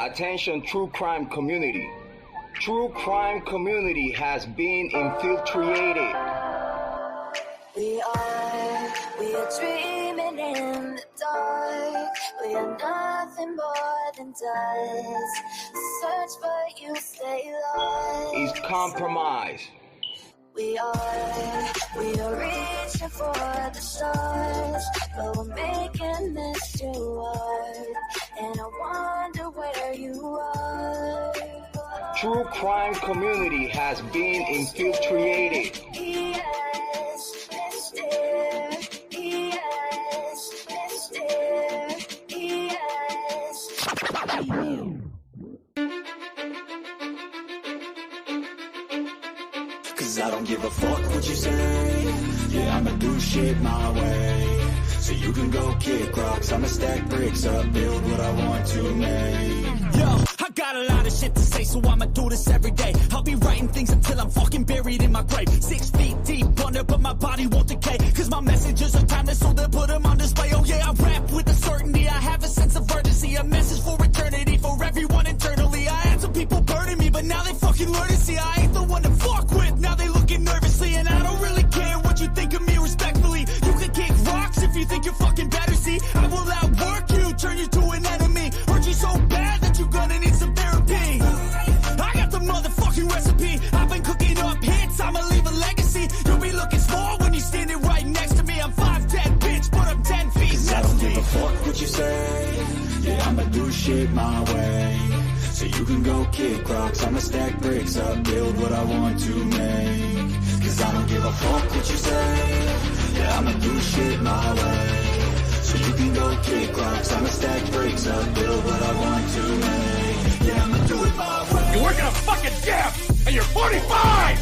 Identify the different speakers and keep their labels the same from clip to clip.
Speaker 1: Attention, true crime community. True crime community has been infiltrated.
Speaker 2: We are dreaming in the dark. We are nothing more than dust. Search but you stay lost.
Speaker 1: Is compromised.
Speaker 2: We are reaching for the stars, but we're making this too hard. And I wonder where you are.
Speaker 1: True crime community has been infiltrated.
Speaker 2: Yes, Mr. Yes, Mr. Yes.
Speaker 3: Cause I don't give a fuck what you say. Yeah, I'ma do shit my way. So you can go kick rocks, I'ma stack bricks up, build what I want to make.
Speaker 4: Yo, I got a lot of shit to say, so I'ma do this every day. I'll be writing things until I'm fucking buried in my grave. 6 feet deep under, but my body won't decay. Cause my messages are timeless, so they'll put them on display. Oh yeah, I rap with a certainty, I have a sense of urgency. A message for eternity, for everyone internally. I had some people burning me, but now they fucking learn to see I ain't the one to fuck with. Now they looking nervously, and I don't really care what you think of me respectfully. You can kick rocks if you think you're fucking better, see. I will outwork you, turn you to an enemy. Hurt you so bad that you're gonna need some therapy. I got the motherfucking recipe. I've been cooking up hits, I'ma leave a legacy. You'll be looking small when you're standing right next to me. I'm 5'10", bitch, but I'm 10 feet.
Speaker 3: Cause I don't give a fuck what you say. Yeah, I'ma do shit my way. So you can go kick rocks, I'ma stack bricks up, build what I want to make. Cause I don't give a fuck what you say. Yeah, I'ma do shit my way. So you can go kick rocks, I'ma stack bricks up, build what I want to make. Yeah, I'ma do it my way.
Speaker 5: You're working a fucking gym, and you're 45!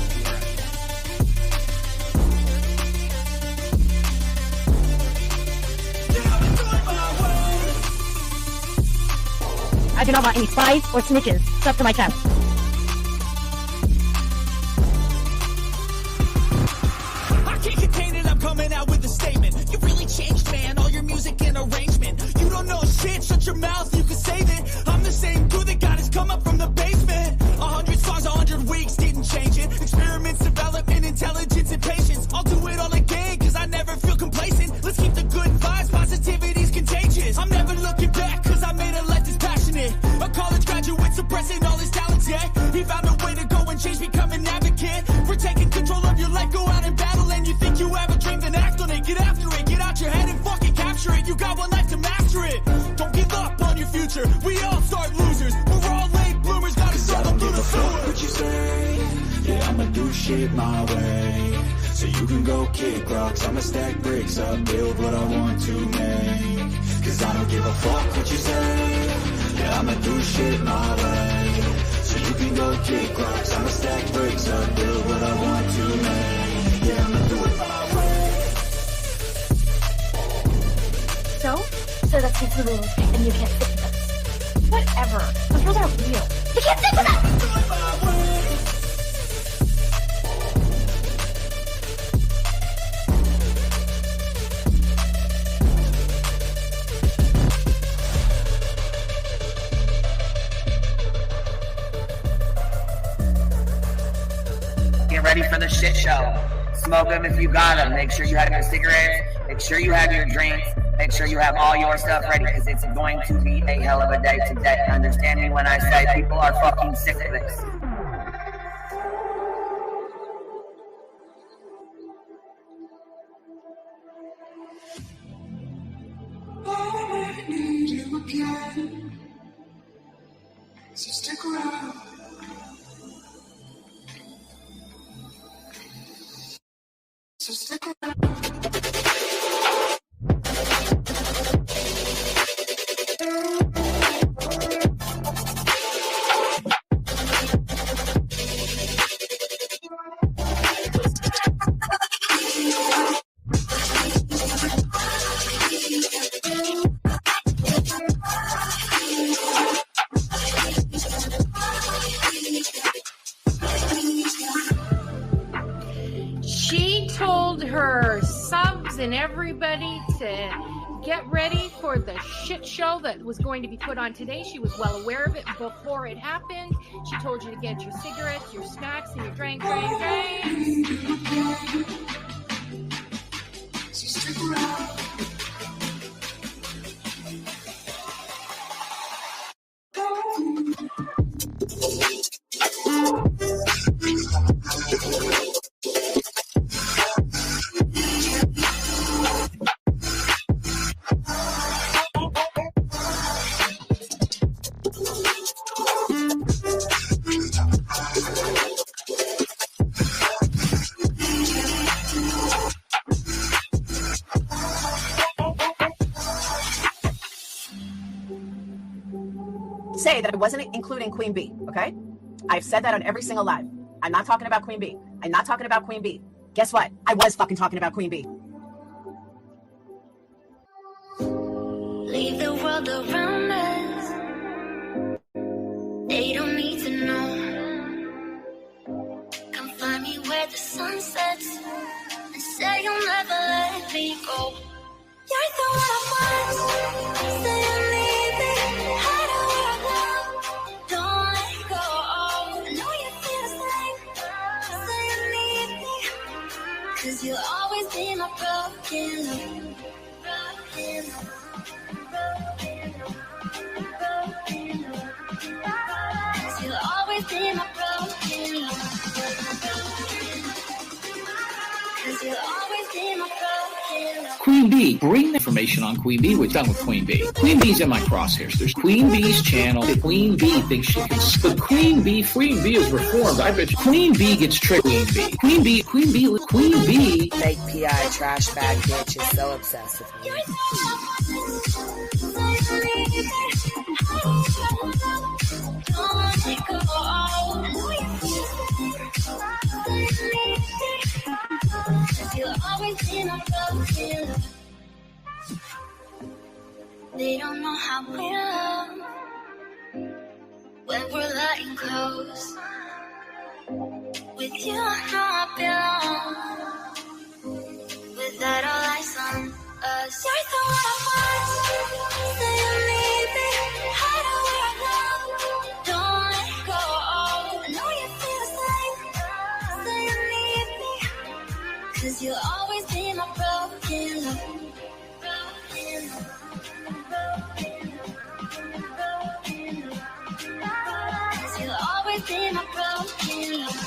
Speaker 6: I do not want any spies or snitches stuck to my chest.
Speaker 4: I can't contain it, I'm coming out with a statement. You really changed, man, all your music and arrangement. You don't know shit, shut your mouth, you can save it. I'm the same dude that got his come up from the basement. 100 songs, 100 weeks, didn't change it. Experiments, development, intelligence, and patience. I'll do it all again, cause I never feel complacent. Let's keep the good vibes, positivity's contagious. I'm never looking back, cause I made a life that's passionate. A college graduate suppressing all his talents, yeah. He found a way to go and change, become an advocate. For taking control of your life, go out and battle. And you think you have a dream, then act on it. Get after it, get out your head and fucking capture it. You got one life to master it. Don't give up on your future, we all start losers. We're all late bloomers, gotta start
Speaker 3: don't
Speaker 4: through
Speaker 3: give
Speaker 4: the
Speaker 3: a fuck
Speaker 4: sewer.
Speaker 3: what you say. Yeah, I'ma do shit my way. So you can go kick rocks, I'ma stack bricks up, build what I want to make. Cause I don't give a fuck what you say. Yeah, I'ma do shit my way. So you can go kick rocks, I'ma stack bricks up, build what I want to make. Yeah, I'ma do it my way.
Speaker 6: So that's his rules, and you can't sit with us. Whatever. Those rules aren't real. You can't sit with us!
Speaker 3: Do it my way.
Speaker 7: Get ready for the shit show. Smoke them if you got them. Make sure you have your cigarettes. Make sure you have your drinks. Make sure you have all your stuff ready because it's going to be a hell of a day today. Understand me when I say people are fucking sick of this.
Speaker 3: I need you again. So stick around. So stick around.
Speaker 8: She told her subs and everybody to get ready for the shit show that was going to be put on today. She was well aware of it before it happened. She told you to get your cigarettes, your snacks, and your drinks.
Speaker 9: Say that I wasn't including Queen B, okay? I've said that on every single live. I'm not talking about Queen B. I'm not talking about Queen B. Guess what? I was fucking talking about Queen B.
Speaker 2: Leave the world around us. They don't need to know. Come find me where the sun sets and say you'll never let me go. You're the one I want. Say you need me. Hide where I go. Don't let go. I know you feel the same. Say you need me. 'Cause you'll always be my broken love. Broken love. You'll always be my broken love. 'Cause you'll always be my broken love.
Speaker 10: Queen B, bring the information on Queen B. We're done with Queen B. Queen B's in my crosshairs. There's Queen B's channel. Queen B thinks she can. But Queen B is reformed. I bet you Queen B gets tricked. Queen B.
Speaker 7: Fake PI trash bag bitch is so obsessed with me.
Speaker 2: You'll always be my broken love. They don't know how we love when we're letting close. With you, I know I belong. Without all eyes on us, you're the one I want. Say you need me. Hide where I go. Don't let go. I know you feel the same. Say you need me. 'Cause you'll always be my broken love. Broken love. Cause you'll always be my broken love.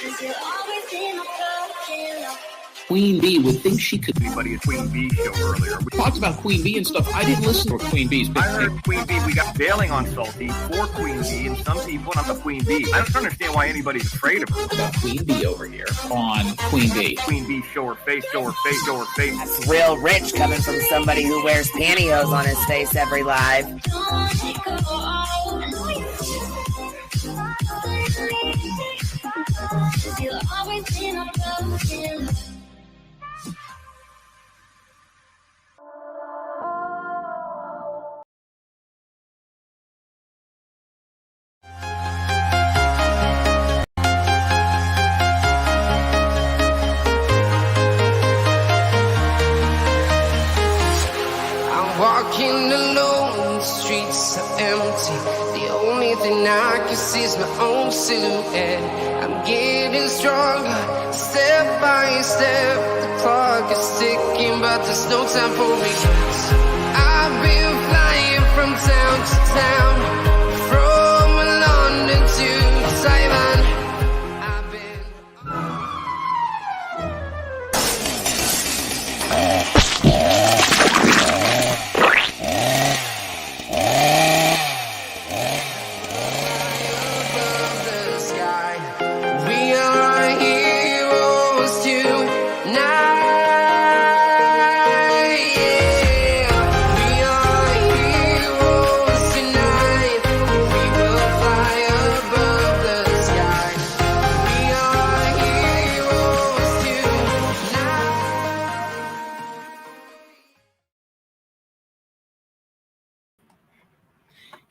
Speaker 2: Cause you'll always be my broken love.
Speaker 10: Queen B would think she could.
Speaker 5: Anybody at Queen B show earlier.
Speaker 10: We talked about Queen B and stuff. I didn't listen to Queen B's.
Speaker 5: I heard Queen B. We got bailing on Salty for Queen B, and some people not the Queen B. I don't understand why anybody's afraid of her.
Speaker 10: About Queen B over here on Queen B.
Speaker 5: Queen B, show her face, show her face, show her face.
Speaker 7: That's real rich coming from somebody who wears pantyhose on his face every live.
Speaker 2: You'll always be my broken love.
Speaker 11: Walking alone, the streets are empty. The only thing I can see is my own silhouette. I'm getting stronger, step by step. The clock is ticking, but there's no time for regrets. I've been flying from town to town, from London to Taiwan. I've been...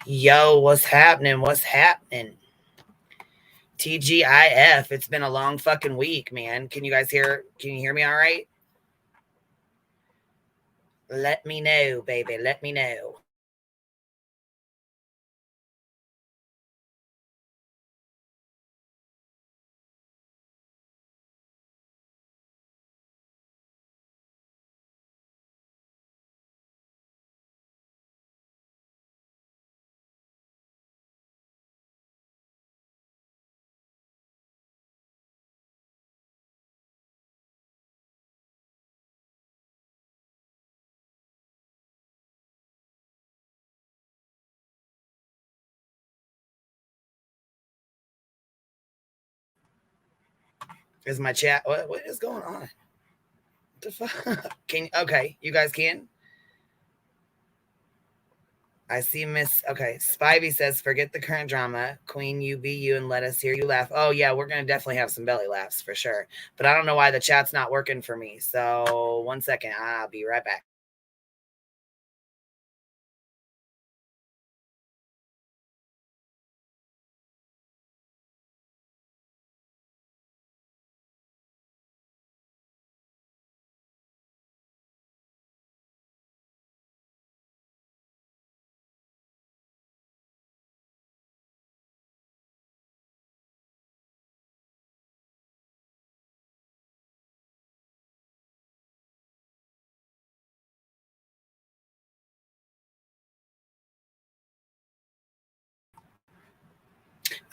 Speaker 7: Yo, what's happening? What's happening? TGIF. It's been a long fucking week, man. Can you guys hear? Can you hear me all right? Let me know, baby. Let me know. Is my chat? What is going on? What the fuck? Can okay? You guys can. I see Miss. Okay, Spivey says, "Forget the current drama, Queen. You be you, and let us hear you laugh." Oh yeah, we're gonna definitely have some belly laughs for sure. But I don't know why the chat's not working for me. So 1 second, I'll be right back.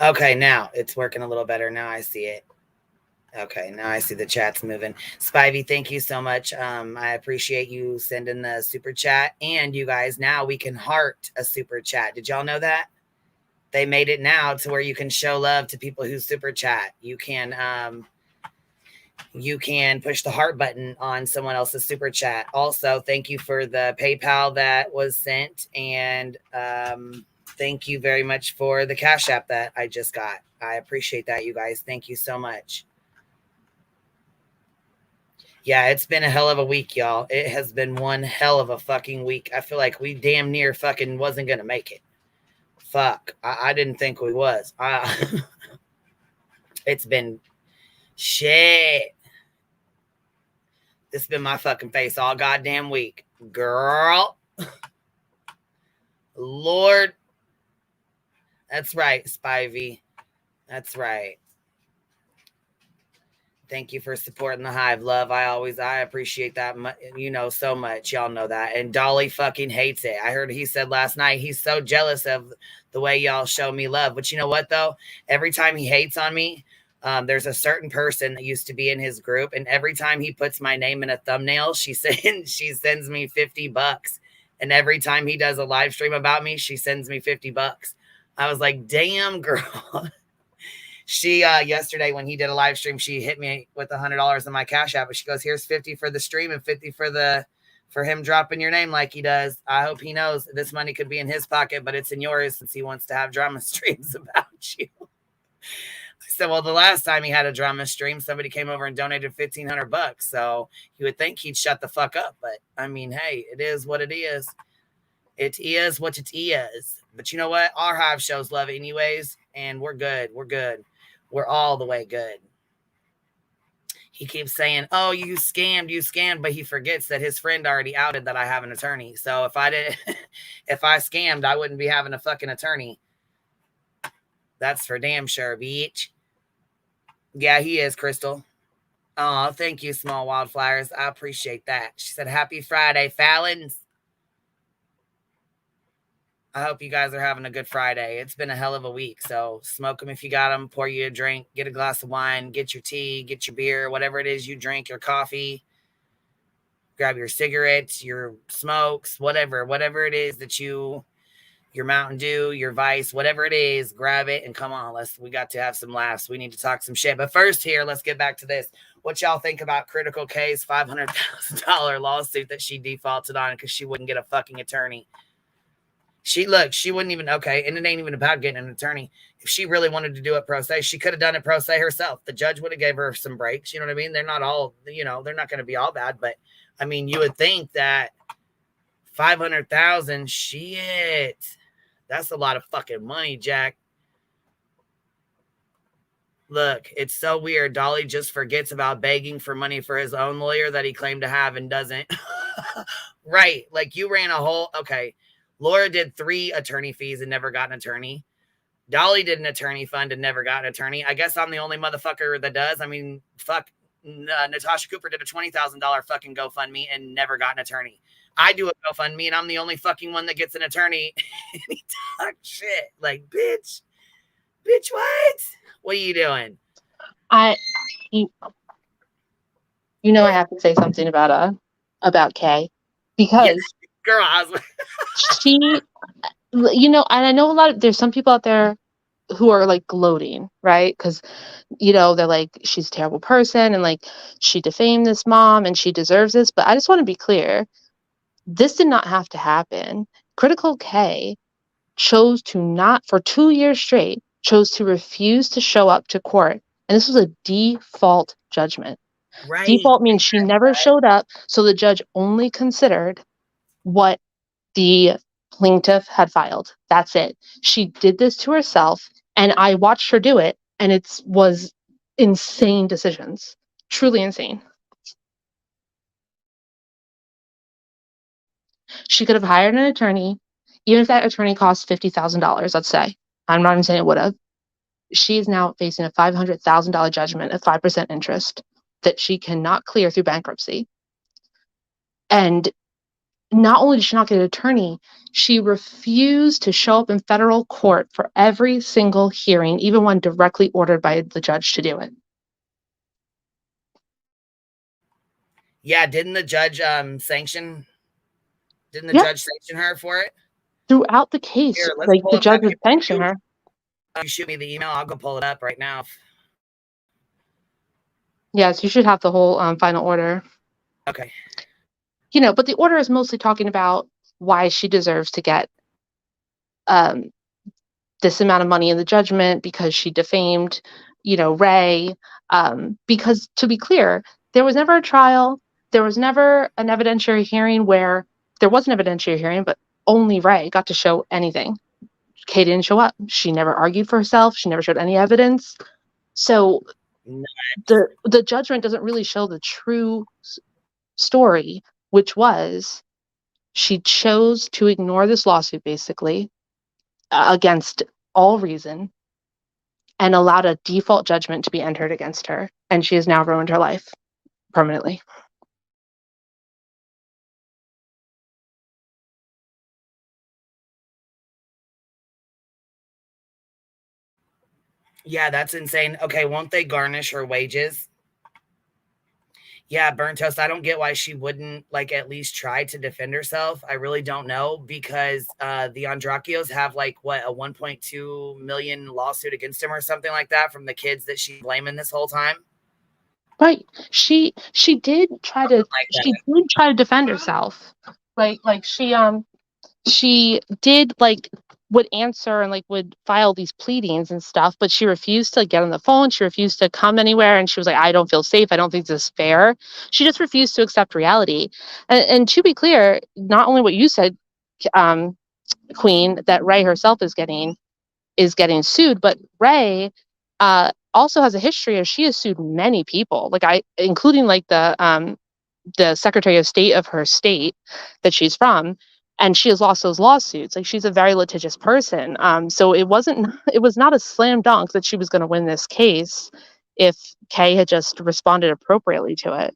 Speaker 7: Okay, now it's working a little better. Now I see it. Okay, now I see the chat's moving. Spivey, thank you so much. I appreciate you sending the super chat. And you guys, now we can heart a super chat. Did y'all know that? They made it now to where you can show love to people who super chat. You can push the heart button on someone else's super chat. Also, thank you for the PayPal that was sent. And thank you very much for the Cash App that I just got. I appreciate that, you guys. Thank you so much. Yeah, it's been a hell of a week, y'all. It has been one hell of a fucking week. I feel like we damn near fucking wasn't going to make it. Fuck. I didn't think we was. It's been shit. This has been my fucking face all goddamn week. Girl. Lord. That's right, Spivey. That's right. Thank you for supporting the Hive, love. I appreciate that, so much. Y'all know that. And Dolly fucking hates it. I heard he said last night he's so jealous of the way y'all show me love. But you know what, though? Every time he hates on me, there's a certain person that used to be in his group, and every time he puts my name in a thumbnail, she sends me $50. And every time he does a live stream about me, she sends me $50. I was like, damn, girl. She yesterday when he did a live stream, she hit me with $100 in my Cash App. But she goes, "Here's 50 for the stream and 50 for him dropping your name like he does. I hope he knows this money could be in his pocket, but it's in yours since he wants to have drama streams about you." I said, "Well, the last time he had a drama stream, somebody came over and donated $1,500. So you would think he'd shut the fuck up. But I mean, hey, it is what it is. It is what it is. But you know what? Our Hive shows love anyways, and we're good. We're good. We're all the way good." He keeps saying, "Oh, you scammed," but he forgets that his friend already outed that I have an attorney. So if I scammed, I wouldn't be having a fucking attorney. That's for damn sure, bitch. Yeah, he is, Crystal. Oh, thank you, Small Wildflowers. I appreciate that. She said, "Happy Friday, Fallons." I hope you guys are having a good Friday. It's been a hell of a week. So smoke them if you got them. Pour you a drink. Get a glass of wine. Get your tea. Get your beer. Whatever it is you drink. Your coffee. Grab your cigarettes. Your smokes. Whatever it is that your Mountain Dew, your Vice, whatever it is, grab it and come on. We got to have some laughs. We need to talk some shit. But first here, let's get back to this. What y'all think about Critical K's $500,000 lawsuit that she defaulted on because she wouldn't get a fucking attorney? She wouldn't even, okay, and it ain't even about getting an attorney. If she really wanted to do it pro se, she could have done it pro se herself. The judge would have gave her some breaks. You know what I mean? They're not all, they're not going to be all bad. But, I mean, you would think that 500,000, shit, that's a lot of fucking money, Jack. Look, it's so weird. Dolly just forgets about begging for money for his own lawyer that he claimed to have and doesn't. Right. Like you ran a whole, okay. Laura did 3 attorney fees and never got an attorney. Dolly did an attorney fund and never got an attorney. I guess I'm the only motherfucker that does. I mean, fuck. Natasha Cooper did a $20,000 fucking GoFundMe and never got an attorney. I do a GoFundMe and I'm the only fucking one that gets an attorney. And he talks shit. Like, bitch, what? What are you doing?
Speaker 12: You know, I have to say something about Kay, because
Speaker 7: girl, I was
Speaker 12: she, you know, and I know there's some people out there who are like gloating, right? Because, you know, they're like, she's a terrible person and like she defamed this mom and she deserves this. But I just want to be clear, this did not have to happen. Critical K chose to not, for 2 years straight, chose to refuse to show up to court. And this was a default judgment.
Speaker 7: Right.
Speaker 12: Default means she never showed up, so the judge only considered what the plaintiff had filed. That's it. She did this to herself, and I watched her do it, and it was insane decisions. Truly insane. She could have hired an attorney, even if that attorney cost $50,000, let's say. I'm not even saying it would have. She is now facing a $500,000 judgment at 5% interest that she cannot clear through bankruptcy. And not only did she not get an attorney, she refused to show up in federal court for every single hearing, even when directly ordered by the judge to do it.
Speaker 7: Yeah, didn't the judge sanction her for it?
Speaker 12: Throughout the case,
Speaker 7: Here,
Speaker 12: like the judge would sanction her.
Speaker 7: You shoot me the email, I'll go pull it up right now.
Speaker 12: Yes, you should have the whole final order.
Speaker 7: Okay.
Speaker 12: You know, but the order is mostly talking about why she deserves to get this amount of money in the judgment because she defamed, you know, Ray. Because to be clear, there was never a trial. There was never an evidentiary hearing where there was an evidentiary hearing, but only Ray got to show anything. Kay didn't show up. She never argued for herself. She never showed any evidence. So the judgment doesn't really show the true story, which was she chose to ignore this lawsuit basically against all reason and allowed a default judgment to be entered against her. And she has now ruined her life permanently.
Speaker 7: Yeah, that's insane. Okay, won't they garnish her wages? Yeah, Burnt Toast, I don't get why she wouldn't like at least try to defend herself. I really don't know, because the Andrakios have like what, a 1.2 million lawsuit against him or something like that from the kids that she's blaming this whole time.
Speaker 12: Right. She did try to defend herself. Like she did would answer and would file these pleadings and stuff, but she refused to get on the phone. She refused to come anywhere. And she was like, I don't feel safe. I don't think this is fair. She just refused to accept reality. And to be clear, not only what you said, Queen, that Ray herself is getting sued, but Ray also has a history of she has sued many people, including the Secretary of State of her state that she's from. And she has lost those lawsuits. She's a very litigious person. So it was not a slam dunk that she was going to win this case if Kay had just responded appropriately to it.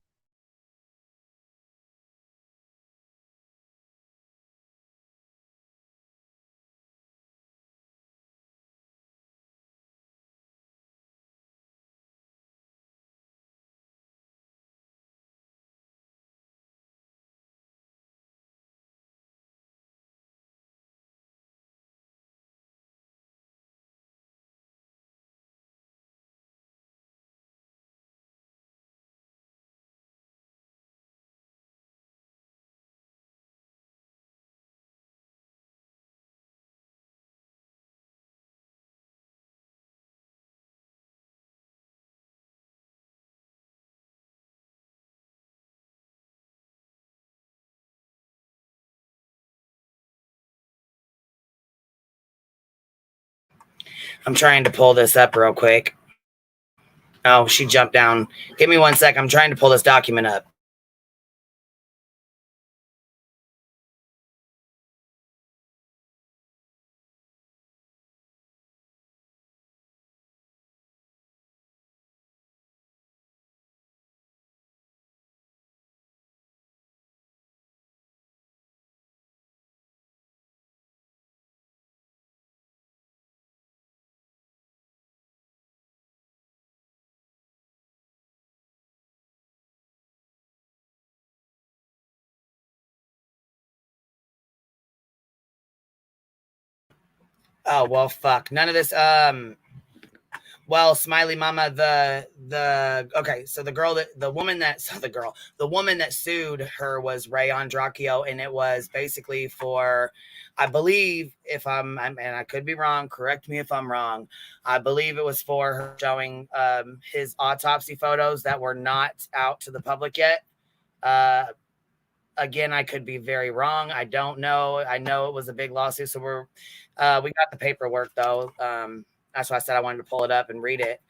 Speaker 7: I'm trying to pull this up real quick. Oh, she jumped down. Give me 1 sec. I'm trying to pull this document up. Oh well, fuck. None of this. Well, Smiley Mama, okay, so the woman that sued her was Ray Andracchio, and it was basically for, I believe, and I could be wrong, correct me if I'm wrong, I believe it was for her showing his autopsy photos that were not out to the public yet. Again, I could be very wrong. I don't know. I know it was a big lawsuit, so we got the paperwork though. That's why I said I wanted to pull it up and read it.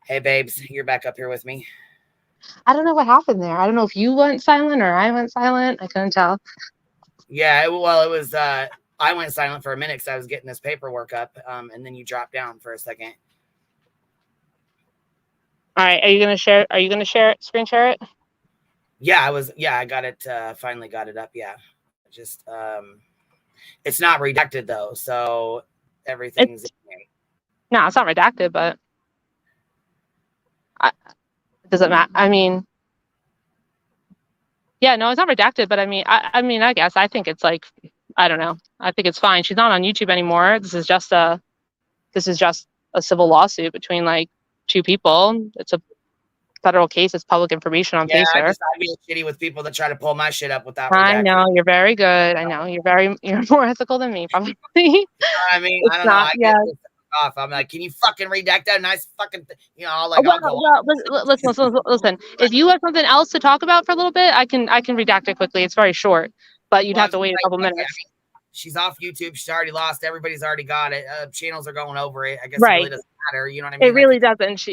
Speaker 7: Hey, babes, you're back up here with me.
Speaker 12: I don't know what happened there. I don't know if you went silent or I went silent. I couldn't tell.
Speaker 7: Yeah, well, it was. I went silent for a minute because I was getting this paperwork up, and then you dropped down for a second.
Speaker 12: All right, are you gonna share? Are you gonna share it? Screen share it?
Speaker 7: Yeah, I got it. Finally got it up. Yeah, just it's not redacted though, so everything's.
Speaker 12: No, it's not redacted, but does it matter? I mean, yeah, no, it's not redacted, but I mean, I guess I think it's like, I don't know. I think it's fine. She's not on YouTube anymore. This is just a civil lawsuit between like two people. It's a federal case. It's public information on Facer.
Speaker 7: I feel shitty with people that try to pull my shit up without.
Speaker 12: I know you're very good. I know you're more ethical than me, probably.
Speaker 7: I mean, I don't know. I get this off. I'm like, can you fucking redact that nice fucking,
Speaker 12: listen. If you have something else to talk about for a little bit, I can redact it quickly. It's very short, but you'd have to wait a couple minutes.
Speaker 7: She's off YouTube. She's already lost. Everybody's already got it. Channels are going over it. I guess
Speaker 12: right.
Speaker 7: It really doesn't matter. You know what I mean?
Speaker 12: It really doesn't.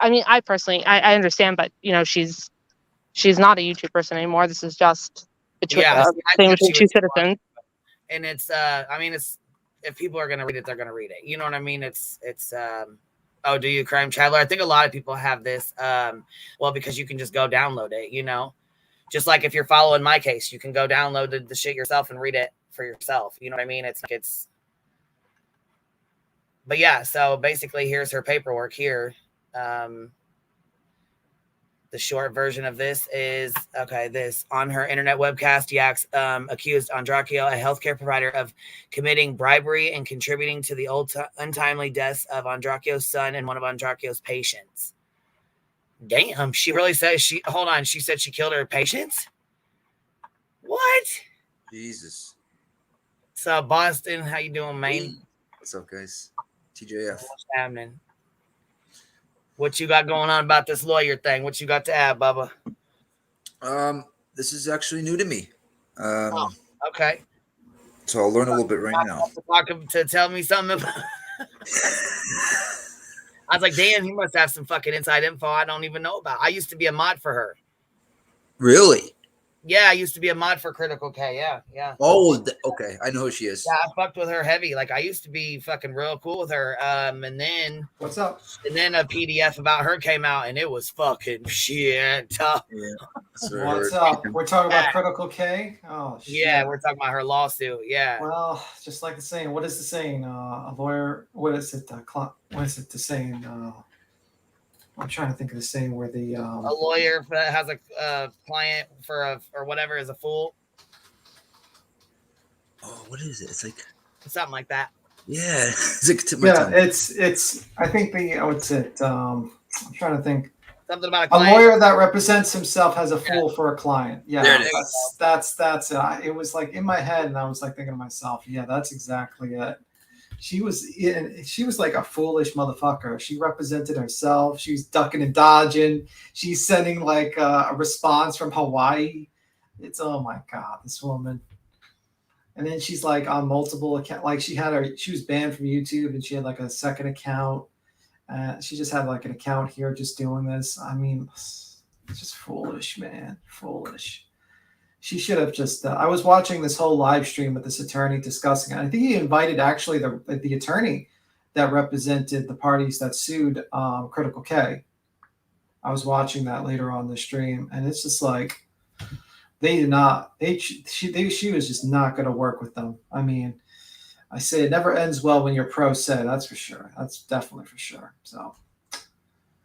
Speaker 12: I mean, I personally, I understand, but she's not a YouTube person anymore. This is just between two citizens.
Speaker 7: And it's, I mean, if people are going to read it, they're going to read it. You know what I mean? It's oh, do you, Crime Chandler? I think a lot of people have this, well, because you can just go download it, just like if you're following my case, you can go download the shit yourself and read it for yourself. You know what I mean? But yeah, so basically here's her paperwork here. The short version of this is, this on her internet webcast, Yax accused Andracchio, a healthcare provider, of committing bribery and contributing to the untimely deaths of Andracchio's son and one of Andracchio's patients. Damn, she really says she said she killed her patients? What?
Speaker 13: Jesus.
Speaker 7: What's up, Boston? How you doing, man?
Speaker 13: What's up, guys? TGIF.
Speaker 7: What's happening? What you got going on about this lawyer thing? What you got to add, Bubba?
Speaker 13: This is actually new to me.
Speaker 7: Okay.
Speaker 13: So I'll learn a little bit right now.
Speaker 7: To tell me something about I was like, damn, he must have some fucking inside info I don't even know about. I used to be a mod for her.
Speaker 13: Really?
Speaker 7: Yeah, I used to be a mod for Critical K. Yeah.
Speaker 13: Oh, okay. I know who she is.
Speaker 7: Yeah, I fucked with her heavy. Like, I used to be fucking real cool with her. And then...
Speaker 14: What's up?
Speaker 7: And then a PDF about her came out, and it was fucking shit.
Speaker 14: Yeah. What's up? We're talking about Critical K? Oh, shit.
Speaker 7: Yeah, we're talking about her lawsuit. Yeah.
Speaker 14: Well, just like the saying. What is the saying? A lawyer... What is it? What is it the saying? I'm trying to think of the saying where the
Speaker 7: a lawyer that has a client or whatever is a fool.
Speaker 13: Oh, what is it? It's like
Speaker 7: something like that.
Speaker 13: Yeah,
Speaker 14: it's. I think what's it? I'm trying to think.
Speaker 7: Something about
Speaker 14: a lawyer that represents himself as a fool for a client. Yeah,
Speaker 13: there it
Speaker 14: that's it. It was like in my head, and I was like thinking to myself, yeah, that's exactly it. She was like a foolish motherfucker. She represented herself. She was ducking and dodging. She's sending like a response from Hawaii. It's, oh my God, this woman. And then she's like on multiple accounts. Like she was banned from YouTube and she had like a second account. She just had like an account here just doing this. I mean, it's just foolish, man. Foolish. She should have just. I was watching this whole live stream with this attorney discussing it. I think he invited actually the attorney that represented the parties that sued Critical K. I was watching that later on the stream, and it's just like they did not. She was just not going to work with them. I mean, I say it never ends well when you're pro se. That's for sure. That's definitely for sure. So,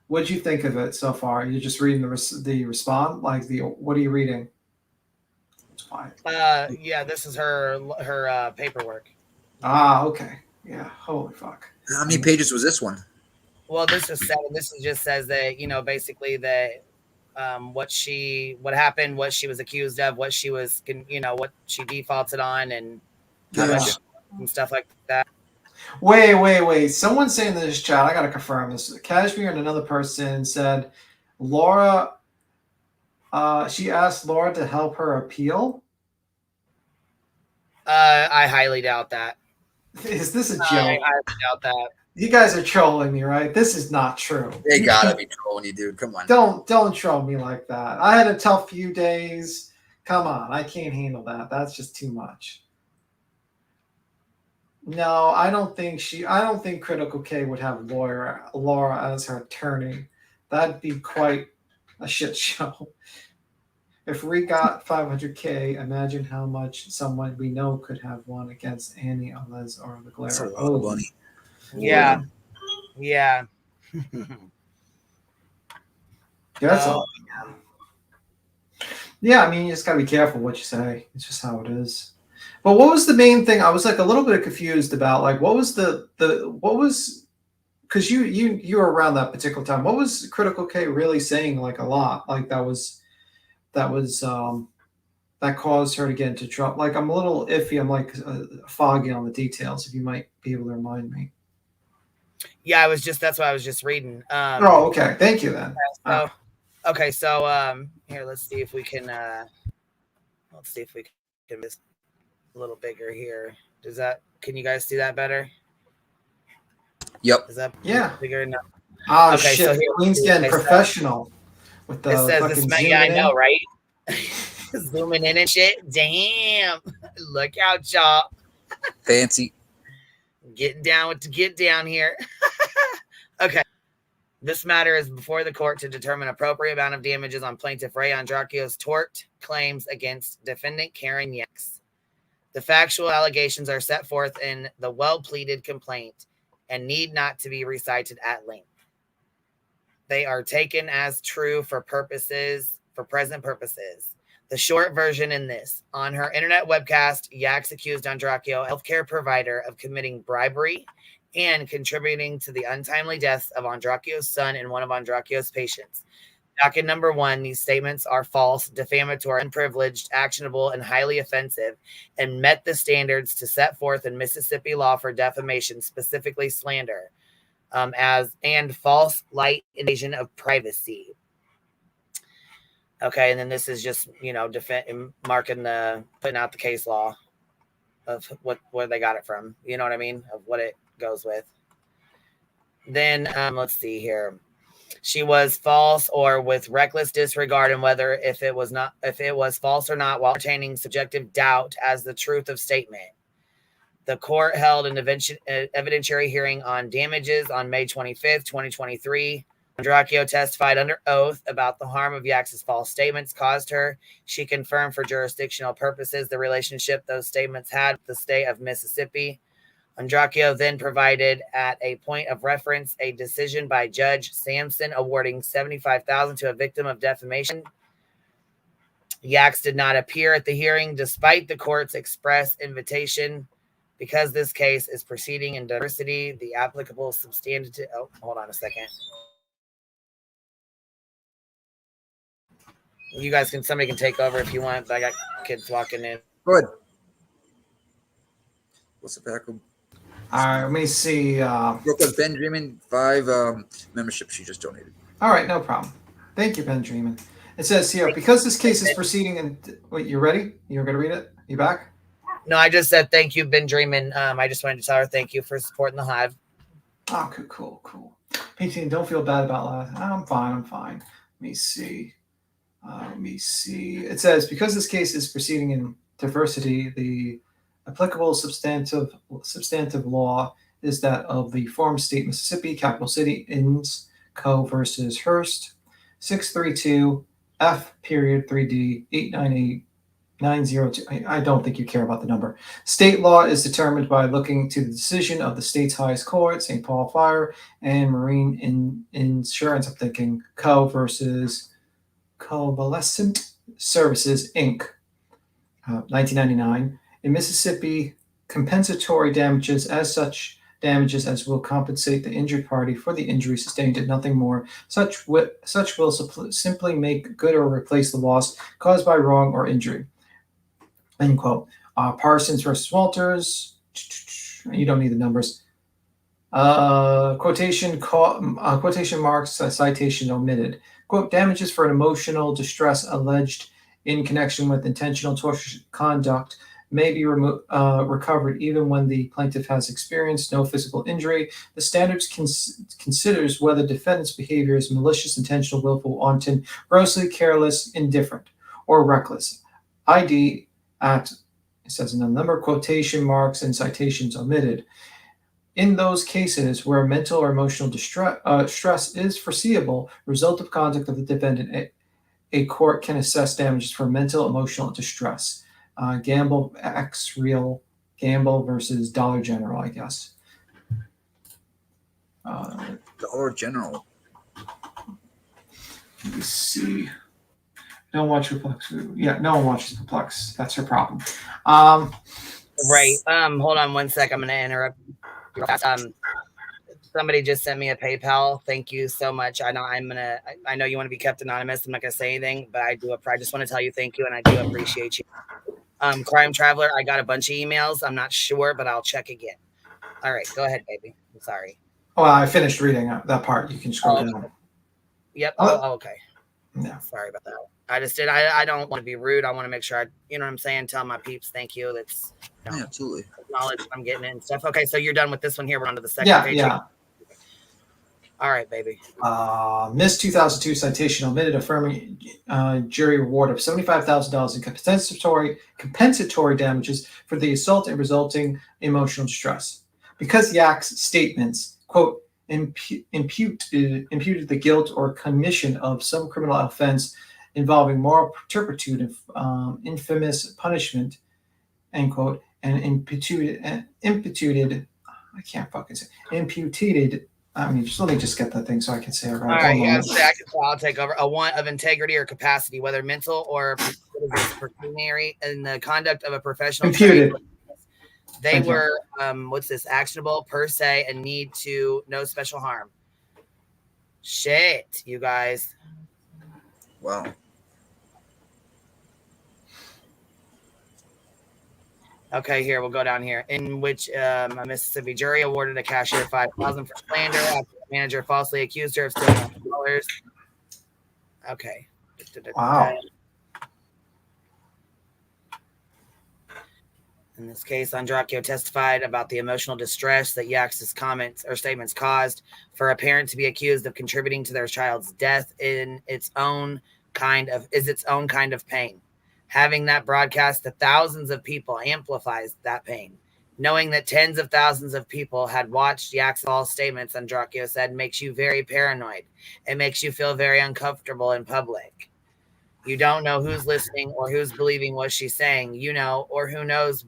Speaker 14: what'd you think of it so far? You're just reading the response. Like what are you reading?
Speaker 7: Yeah, this is her paperwork.
Speaker 14: Ah, okay. Yeah. Holy fuck.
Speaker 13: How many pages was this one?
Speaker 7: Well, this is 7. This just says that, basically that what happened, what she was accused of, what she was, what she defaulted on, and and stuff like that.
Speaker 14: Wait. Someone's saying in this chat, I gotta confirm this. Kashmir and another person said Laura, she asked Laura to help her appeal.
Speaker 7: I highly doubt that.
Speaker 14: Is this a joke?
Speaker 7: I highly doubt that.
Speaker 14: You guys are trolling me, right? This is not true.
Speaker 13: They gotta be trolling you, dude. Come on.
Speaker 14: Don't troll me like that. I had a tough few days. Come on, I can't handle that. That's just too much. No, I don't think Critical K would have Laura as her attorney. That'd be quite a shit show. If we got 500K, imagine how much someone we know could have won against Annie, Alez, or Leglera.
Speaker 13: That's a lot of money.
Speaker 7: Yeah.
Speaker 14: That's all. Yeah, I mean, you just gotta be careful what you say. It's just how it is. But what was the main thing? I was like a little bit confused about, like, what was because you were around that particular time. What was Critical K really saying? Like a lot, like that caused her to get into trouble. Like, I'm a little iffy. I'm like foggy on the details. If you might be able to remind me.
Speaker 7: Yeah, that's what I was just reading.
Speaker 14: Oh, okay. Thank you then.
Speaker 7: So here, let's see if we can this a little bigger here. Can you guys see that better?
Speaker 13: Yep.
Speaker 7: Is that
Speaker 14: Yeah.
Speaker 7: bigger enough?
Speaker 14: Oh, okay, shit. Queen's getting professional with the fucking zoom
Speaker 7: yeah, I
Speaker 14: in.
Speaker 7: know, right? Zooming in and shit. Damn. Look out, y'all.
Speaker 13: Fancy.
Speaker 7: Getting down with the get down here. Okay. This matter is before the court to determine appropriate amount of damages on plaintiff Ray Andracchio's tort claims against defendant Karen Yax. The factual allegations are set forth in the well-pleaded complaint and need not to be recited at length. They are taken as true for present purposes. The short version in this: on her internet webcast, Yax accused Andracchio, a healthcare provider, of committing bribery and contributing to the untimely deaths of Andracchio's son and one of Andracchio's patients. Docket number 1, these statements are false, defamatory, unprivileged, actionable, and highly offensive, and met the standards to set forth in Mississippi law for defamation, specifically slander, and false light invasion of privacy. Okay, and then this is just, putting out the case law of where they got it from. You know what I mean? Of what it goes with. Then let's see here. She was false or with reckless disregard, and whether if it was false or not, while retaining subjective doubt as the truth of statement. The court held an evidentiary hearing on damages on May 25th, 2023. Andracchio testified under oath about the harm of Yax's false statements caused her. She confirmed for jurisdictional purposes the relationship those statements had with the state of Mississippi. Andracchio then provided at a point of reference a decision by Judge Sampson awarding $75,000 to a victim of defamation. Yax did not appear at the hearing despite the court's express invitation. Because this case is proceeding in diversity, the applicable substantive... Oh, hold on a second. You guys somebody can take over if you want, but I got kids walking in.
Speaker 13: Good. What's the back?
Speaker 14: All right, let me see.
Speaker 13: Real quick, Ben Dreamin, 5 memberships she just donated.
Speaker 14: All right, no problem. Thank you, Ben Dreamin. It says here, because this case is proceeding in... Wait, you ready? You're going to read it? You back?
Speaker 7: No, I just said thank you, Ben Dreamin. I just wanted to tell her thank you for supporting the hive.
Speaker 14: Oh, cool. Painting, don't feel bad about last. I'm fine. Let me see. It says, because this case is proceeding in diversity, the applicable substantive law is that of the forum state Mississippi, capital city, Inns Co. versus Hearst, 632 F period 3D 898 902. I don't think you care about the number. State law is determined by looking to the decision of the state's highest court, St. Paul Fire and Marine Insurance. I'm thinking Co. versus Convalescent Services, Inc., 1999. In Mississippi, compensatory damages as such damages as will compensate the injured party for the injury sustained and nothing more. Such will simply make good or replace the loss caused by wrong or injury. End quote. Parsons versus Walters. You don't need the numbers. Quotation marks, citation omitted. Quote, damages for an emotional distress alleged in connection with intentional tortious conduct may be recovered even when the plaintiff has experienced no physical injury. The standards considers whether defendant's behavior is malicious, intentional, willful, wanton, grossly careless, indifferent, or reckless. ID at, it says in the number, quotation marks and citations omitted. In those cases where mental or emotional stress is foreseeable, result of conduct of the defendant, a court can assess damages for mental, emotional distress. Gamble X Real Gamble versus Dollar General, I guess.
Speaker 13: Dollar General.
Speaker 14: Let me see. Don't watch Perplex. Yeah, no one watches Perplex. That's her problem.
Speaker 7: Right. Hold on one sec. I'm going to interrupt. Somebody just sent me a PayPal. Thank you so much. I know I know you want to be kept anonymous. I'm not going to say anything, but I just want to tell you thank you, and I do appreciate you. Crime Traveler, I got a bunch of emails. I'm not sure, but I'll check again. All right, go ahead, baby. I'm sorry.
Speaker 14: Oh, I finished reading that part. You can scroll down.
Speaker 7: Yep. Okay.
Speaker 14: Yeah.
Speaker 7: Sorry about that. I don't want to be rude. I want to make sure you know what I'm saying? Tell my peeps thank you. That's
Speaker 13: absolutely.
Speaker 7: Acknowledge I'm getting it and stuff. Okay, so you're done with this one here. We're on to the second page.
Speaker 14: Yeah.
Speaker 7: All right, baby.
Speaker 14: Miss 2002 citation omitted, affirming jury reward of $75,000 in compensatory damages for the assault and resulting emotional distress. Because Yak's statements, quote, imputed the guilt or commission of some criminal offense involving moral turpitude and infamous punishment, end quote, and imputed, I can't fucking say, imputed. I mean, let me just get that thing so I can say it right.
Speaker 7: All right, I'll take over. A want of integrity or capacity, whether mental or pecuniary, in the conduct of a professional.
Speaker 14: Imputed.
Speaker 7: They were, actionable per se and need to no special harm. Shit, you guys.
Speaker 13: Wow.
Speaker 7: Okay, here, we'll go down here. In which a Mississippi jury awarded a cashier $5,000 for slander after the manager falsely accused her of stealing $100. Okay.
Speaker 14: Wow.
Speaker 7: In this case, Andracchio testified about the emotional distress that Yax's comments or statements caused for a parent to be accused of contributing to their child's death is its own kind of pain. Having that broadcast to thousands of people amplifies that pain. Knowing that tens of thousands of people had watched Yak's false statements, Andracchio said, makes you very paranoid. It makes you feel very uncomfortable in public. You don't know who's listening or who's believing what she's saying, or who knows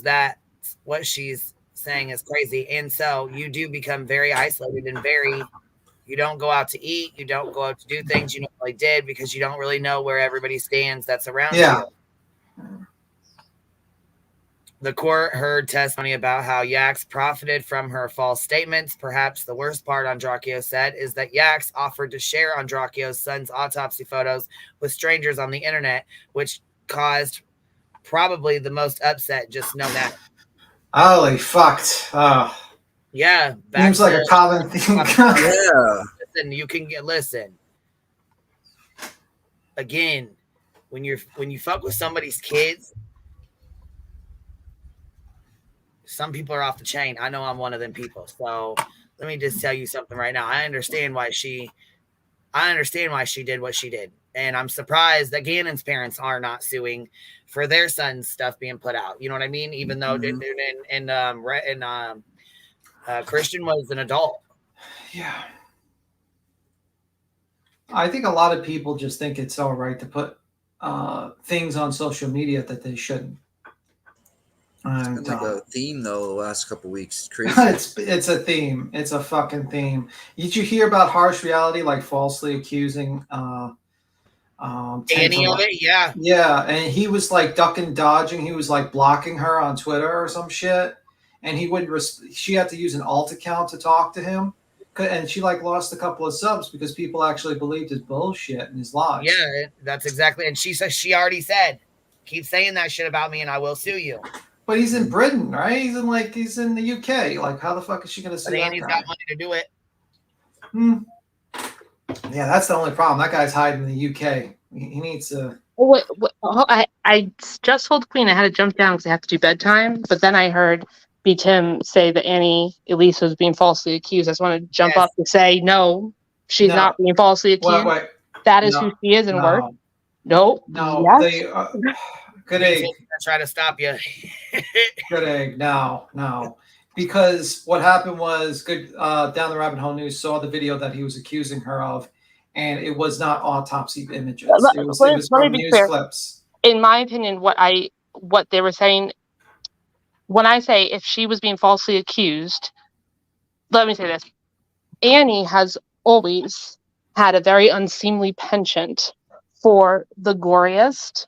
Speaker 7: that what she's saying is crazy. And so you do become very isolated and you don't go out to eat. You don't go out to do things you normally did because you don't really know where everybody stands that's around you. The court heard testimony about how Yax profited from her false statements. Perhaps the worst part, Andracchio said, is that Yax offered to share Andraccio's son's autopsy photos with strangers on the internet, which caused probably the most upset. Just know that.
Speaker 14: Holy fucked.
Speaker 7: Yeah.
Speaker 14: Seems like a common thing.
Speaker 7: Yeah. Listen. Again, when you fuck with somebody's kids, some people are off the chain. I know I'm one of them people. So let me just tell you something right now. I understand why she did what she did. And I'm surprised that Gannon's parents are not suing for their son's stuff being put out. You know what I mean? Even though Christian was an adult.
Speaker 14: Yeah. I think a lot of people just think it's all right to put things on social media that they shouldn't.
Speaker 13: It's been like a theme though the last couple of weeks. Crazy.
Speaker 14: It's a theme. It's a fucking theme. Did you hear about harsh reality, like falsely accusing
Speaker 7: Any of it, yeah.
Speaker 14: Yeah, and he was like ducking, dodging. He was like blocking her on Twitter or some shit, and he wouldn't. She had to use an alt account to talk to him, and she like lost a couple of subs because people actually believed his bullshit and his lies.
Speaker 7: Yeah, that's exactly. And she says she already said, "Keep saying that shit about me, and I will sue you."
Speaker 14: But he's in Britain, right? He's in the UK. Like, how the fuck is she going to sue that guy?
Speaker 7: Annie's got money to do it.
Speaker 14: Yeah, that's the only problem. That guy's hiding in the UK. He needs to.
Speaker 12: I just told Queen I had to jump down because I have to do bedtime, but then I heard B. Tim say that Annie Elise was being falsely accused. I just want to jump up to say, no, she's not being falsely accused.
Speaker 14: Wait.
Speaker 12: That is who she is and worth. Nope.
Speaker 14: No,
Speaker 12: yes.
Speaker 14: Good egg.
Speaker 7: I try to stop you.
Speaker 14: Good egg. No. Because what happened was Down the Rabbit Hole News saw the video that he was accusing her of, and it was not autopsy images. It was from news clips.
Speaker 12: In my opinion, what they were saying, when I say if she was being falsely accused, let me say this. Annie has always had a very unseemly penchant for the goriest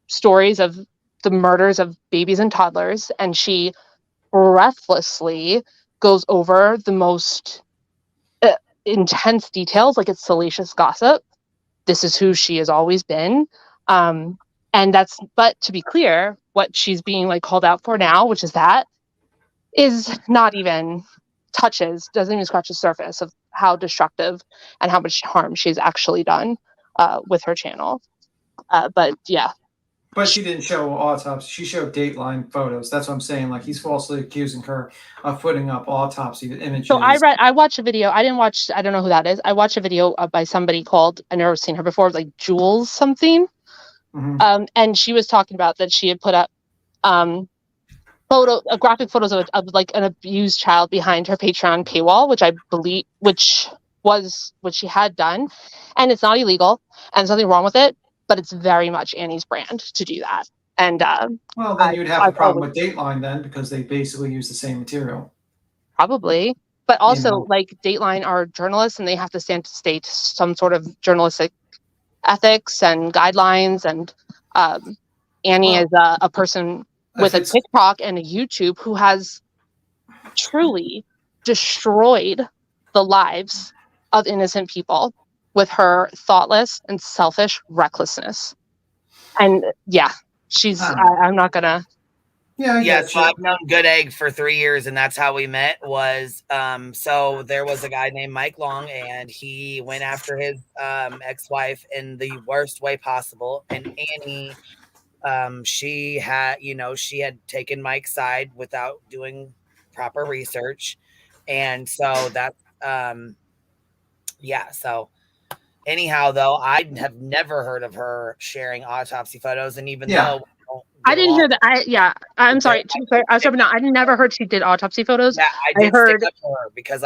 Speaker 12: stories of the murders of babies and toddlers, and she breathlessly goes over the most intense details, like it's salacious gossip. This is who she has always been. But to be clear, what she's being like called out for now, which is not even doesn't even scratch the surface of how destructive and how much harm she's actually done with her channel. But yeah.
Speaker 14: But she didn't show autopsy. She showed Dateline photos. That's what I'm saying. Like, he's falsely accusing her of putting up autopsy images.
Speaker 12: So I watched a video. I don't know who that is. I watched a video by somebody called, I've never seen her before, like Jules something. Mm-hmm. And she was talking about that she had put up graphic photos of like an abused child behind her Patreon paywall, which I believe, which was what she had done. And it's not illegal and there's nothing wrong with it. But it's very much Annie's brand to do that. And
Speaker 14: well, then you'd have a problem with Dateline then, because they basically use the same material.
Speaker 12: Probably, but also like Dateline are journalists, and they have to state some sort of journalistic ethics and guidelines. And Annie is a person with a TikTok and a YouTube who has truly destroyed the lives of innocent people with her thoughtless and selfish recklessness. And she's I'm not gonna
Speaker 7: so I've known Good Egg for 3 years, and that's how we met. Was so there was a guy named Mike Long, and he went after his ex-wife in the worst way possible. And Annie, she had taken Mike's side without doing proper research, and so that's so. Anyhow, though, I have never heard of her sharing autopsy photos, and even though
Speaker 12: I didn't hear that, I'm sorry. I never heard she did autopsy photos.
Speaker 7: Yeah, I did stick up for her because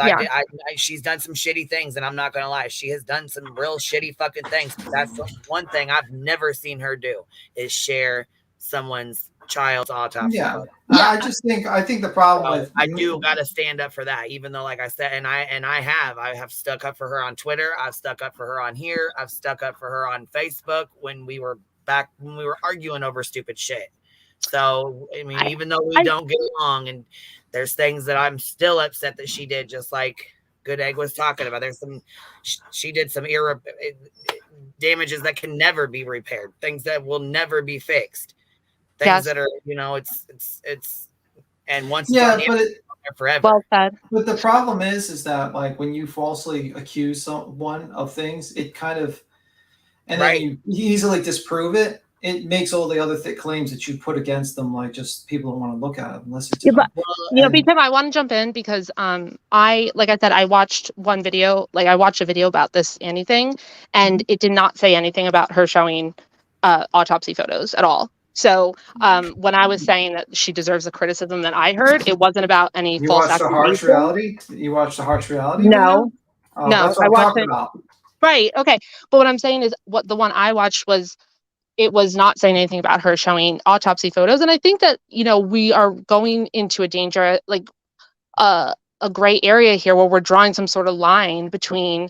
Speaker 7: she's done some shitty things, and I'm not gonna lie, she has done some real shitty fucking things. That's one thing I've never seen her do is share someone's child's autopsy.
Speaker 14: I think the problem with
Speaker 7: I do gotta stand up for that, even though, like I said, and I have stuck up for her on Twitter, I've stuck up for her on here, I've stuck up for her on Facebook when we were arguing over stupid shit. So I mean, even though we don't get along, and there's things that I'm still upset that she did, just like Good Egg was talking about. There's she did some damages that can never be repaired, things that will never be fixed. Things that are, it's and once it's forever.
Speaker 12: Well said.
Speaker 14: But the problem is that like when you falsely accuse someone of things, it kind of, and then you easily disprove it. It makes all the other claims that you put against them like just people don't want to look at it unless it's.
Speaker 12: Tim, I want to jump in because I watched one video, I watched a video about this Annie thing, and it did not say anything about her showing autopsy photos at all. So when I was saying that she deserves the criticism that I heard, it wasn't about any false accusations.
Speaker 14: You watched the harsh reality?
Speaker 12: No.
Speaker 14: No, that's what I'm talking about.
Speaker 12: Right. Okay. But what I'm saying is what the one I watched was, it was not saying anything about her showing autopsy photos. And I think that, we are going into a danger, like a gray area here where we're drawing some sort of line between,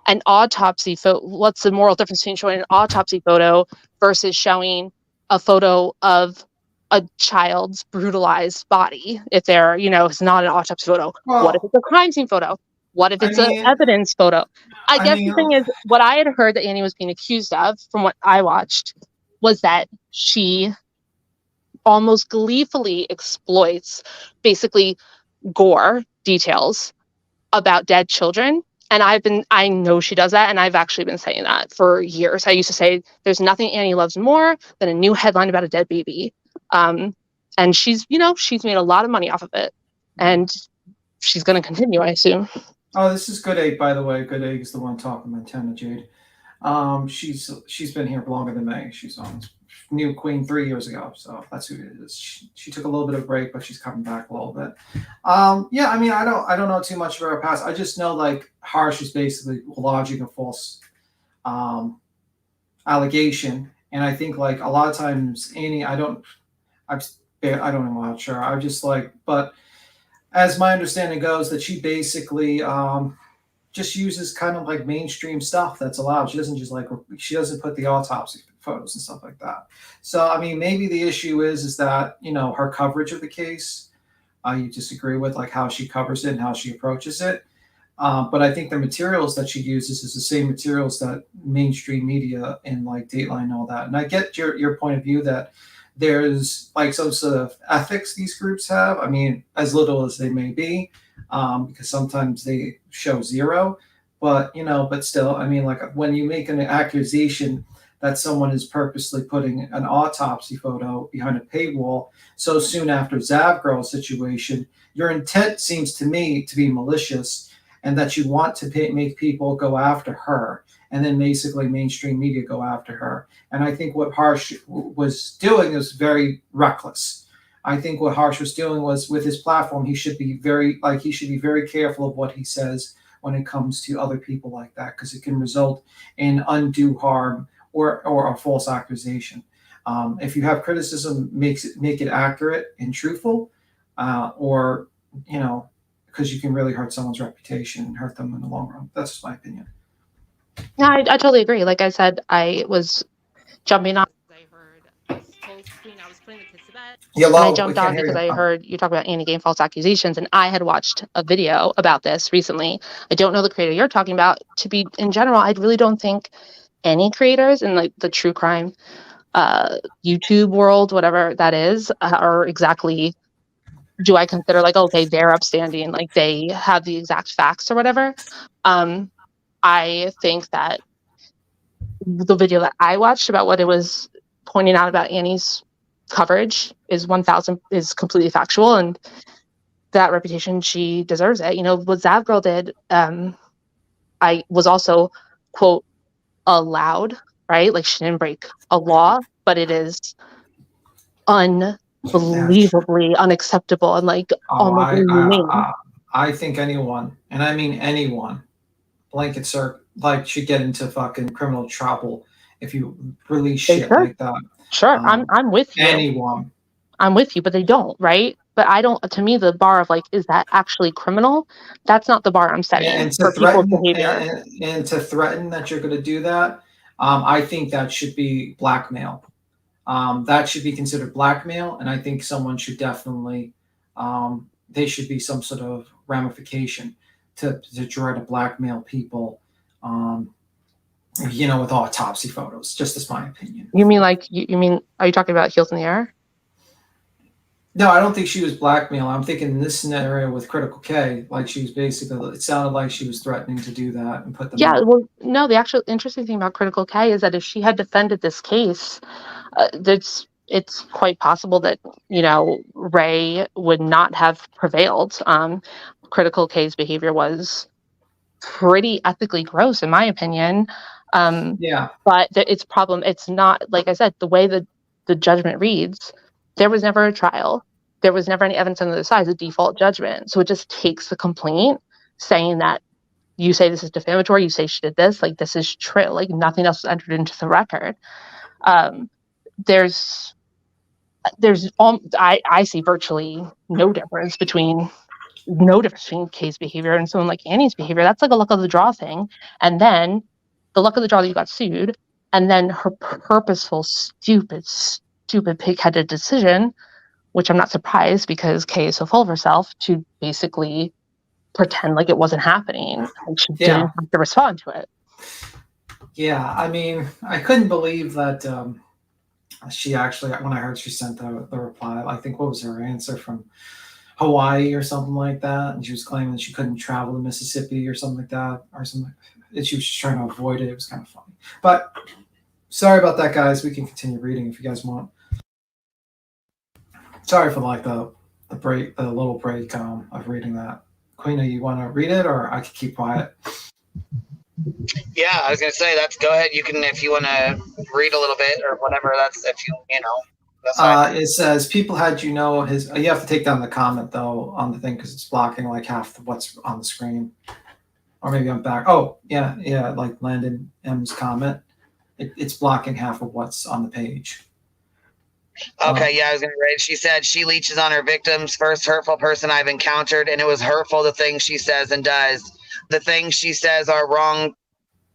Speaker 12: an autopsy photo. What's the moral difference between showing an autopsy photo versus showing a photo of a child's brutalized body? If they're, it's not an autopsy photo. What if it's a crime scene photo? What if it's an evidence photo? I guess the thing is, what I had heard that Annie was being accused of, from what I watched, was that she almost gleefully exploits basically gore details about dead children. And I know she does that, and I've actually been saying that for years. I used to say there's nothing Annie loves more than a new headline about a dead baby. And she's made a lot of money off of it, and she's going to continue, I assume.
Speaker 14: Oh, this is Good Egg, by the way. Good Egg is the one talking Montana Jade. She's been here longer than me. She's on New Queen 3 years ago, so that's who it is. She took a little bit of a break, but she's coming back a little bit. Yeah, I mean, I don't know too much about her past. I just know like Harsh is basically lodging a false allegation, and I think like a lot of times Annie, I don't know how sure. I just like, but as my understanding goes, that she basically just uses kind of like mainstream stuff that's allowed. She doesn't put the autopsy photos and stuff like that. So I mean, maybe the issue is that her coverage of the case, you disagree with like how she covers it and how she approaches it. But I think the materials that she uses is the same materials that mainstream media and like Dateline and all that. And I get your point of view that there's like some sort of ethics these groups have. I mean, as little as they may be, because sometimes they show zero, but still, I mean, like when you make an accusation that someone is purposely putting an autopsy photo behind a paywall so soon after Zav Girl's situation, your intent seems to me to be malicious, and that you want to make people go after her, and then basically mainstream media go after her. And I think what Harsh was doing is very reckless. I think what Harsh was doing was, with his platform, he should be very careful of what he says when it comes to other people like that, because it can result in undue harm or a false accusation. If you have criticism, make it accurate and truthful, or because you can really hurt someone's reputation and hurt them in the long run. That's just my opinion.
Speaker 12: No, I totally agree. Like I said, I was jumping on. I was putting the kids to bed. And I jumped on because I heard you talk about Annie getting false accusations, and I had watched a video about this recently. I don't know the creator you're talking about. In general, I really don't think any creators in like the true crime YouTube world, whatever that is, are exactly, do I consider like, okay, they're upstanding, like they have the exact facts or whatever. I think that the video that I watched about what it was pointing out about Annie's coverage is completely factual, and that reputation, she deserves it. What Zav Girl did, I was also, quote, allowed, right? Like she didn't break a law, but it is unbelievably unacceptable and like almost inhumane.
Speaker 14: I think anyone, and I mean anyone, blanket cert, like should get into fucking criminal trouble if you release shit like that.
Speaker 12: Sure, I'm with you.
Speaker 14: Anyone.
Speaker 12: I'm with you, but they don't, right? But I don't. To me, the bar of like, is that actually criminal? That's not the bar I'm setting for people's behavior.
Speaker 14: And to threaten that you're going to do that, I think that should be blackmail. That should be considered blackmail, and I think someone should definitely, there should be some sort of ramification to try to blackmail people, with autopsy photos. Just as my opinion.
Speaker 12: You mean like you mean? Are you talking about Heels in the Air?
Speaker 14: No, I don't think she was blackmail. I'm thinking in this scenario with Critical K, like she was basically, it sounded like she was threatening to do that and put them.
Speaker 12: Yeah, well, no, the actual interesting thing about Critical K is that if she had defended this case, it's quite possible that, Ray would not have prevailed. Critical K's behavior was pretty ethically gross, in my opinion.
Speaker 14: Yeah.
Speaker 12: But it's not, like I said, the way that the judgment reads, there was never a trial. There was never any evidence on the other side. It's a default judgment. So it just takes the complaint saying that you say this is defamatory, you say she did this, like this is true, like nothing else was entered into the record. I see virtually no difference between no difference between Kay's behavior and someone like Annie's behavior. That's like a luck of the draw thing. And then the luck of the draw that you got sued, and then her purposeful, stupid pig-headed decision, which I'm not surprised because Kay is so full of herself, to basically pretend like it wasn't happening, and she didn't have to respond to it.
Speaker 14: Yeah, I mean, I couldn't believe that she actually, when I heard she sent the reply, I think, what was her answer, from Hawaii or something like that, and she was claiming that she couldn't travel to Mississippi or something like that, or something. And she was just trying to avoid it. It was kind of funny. But sorry about that, guys. We can continue reading if you guys want. Sorry for like the break, the little break of reading that. Queena, you want to read it, or I could keep quiet?
Speaker 7: Yeah, I was gonna say go ahead. You can, if you want to read a little bit or whatever. That's if you know. That's fine.
Speaker 14: It says, people had you know his. You have to take down the comment though on the thing because it's blocking like half of what's on the screen. Or maybe I'm back. Oh yeah, like Landon M's comment. It's blocking half of what's on the page.
Speaker 7: Okay, yeah, I was gonna read. She said she leeches on her victims. First hurtful person I've encountered, and it was hurtful. The things she says and does. The things she says are wrong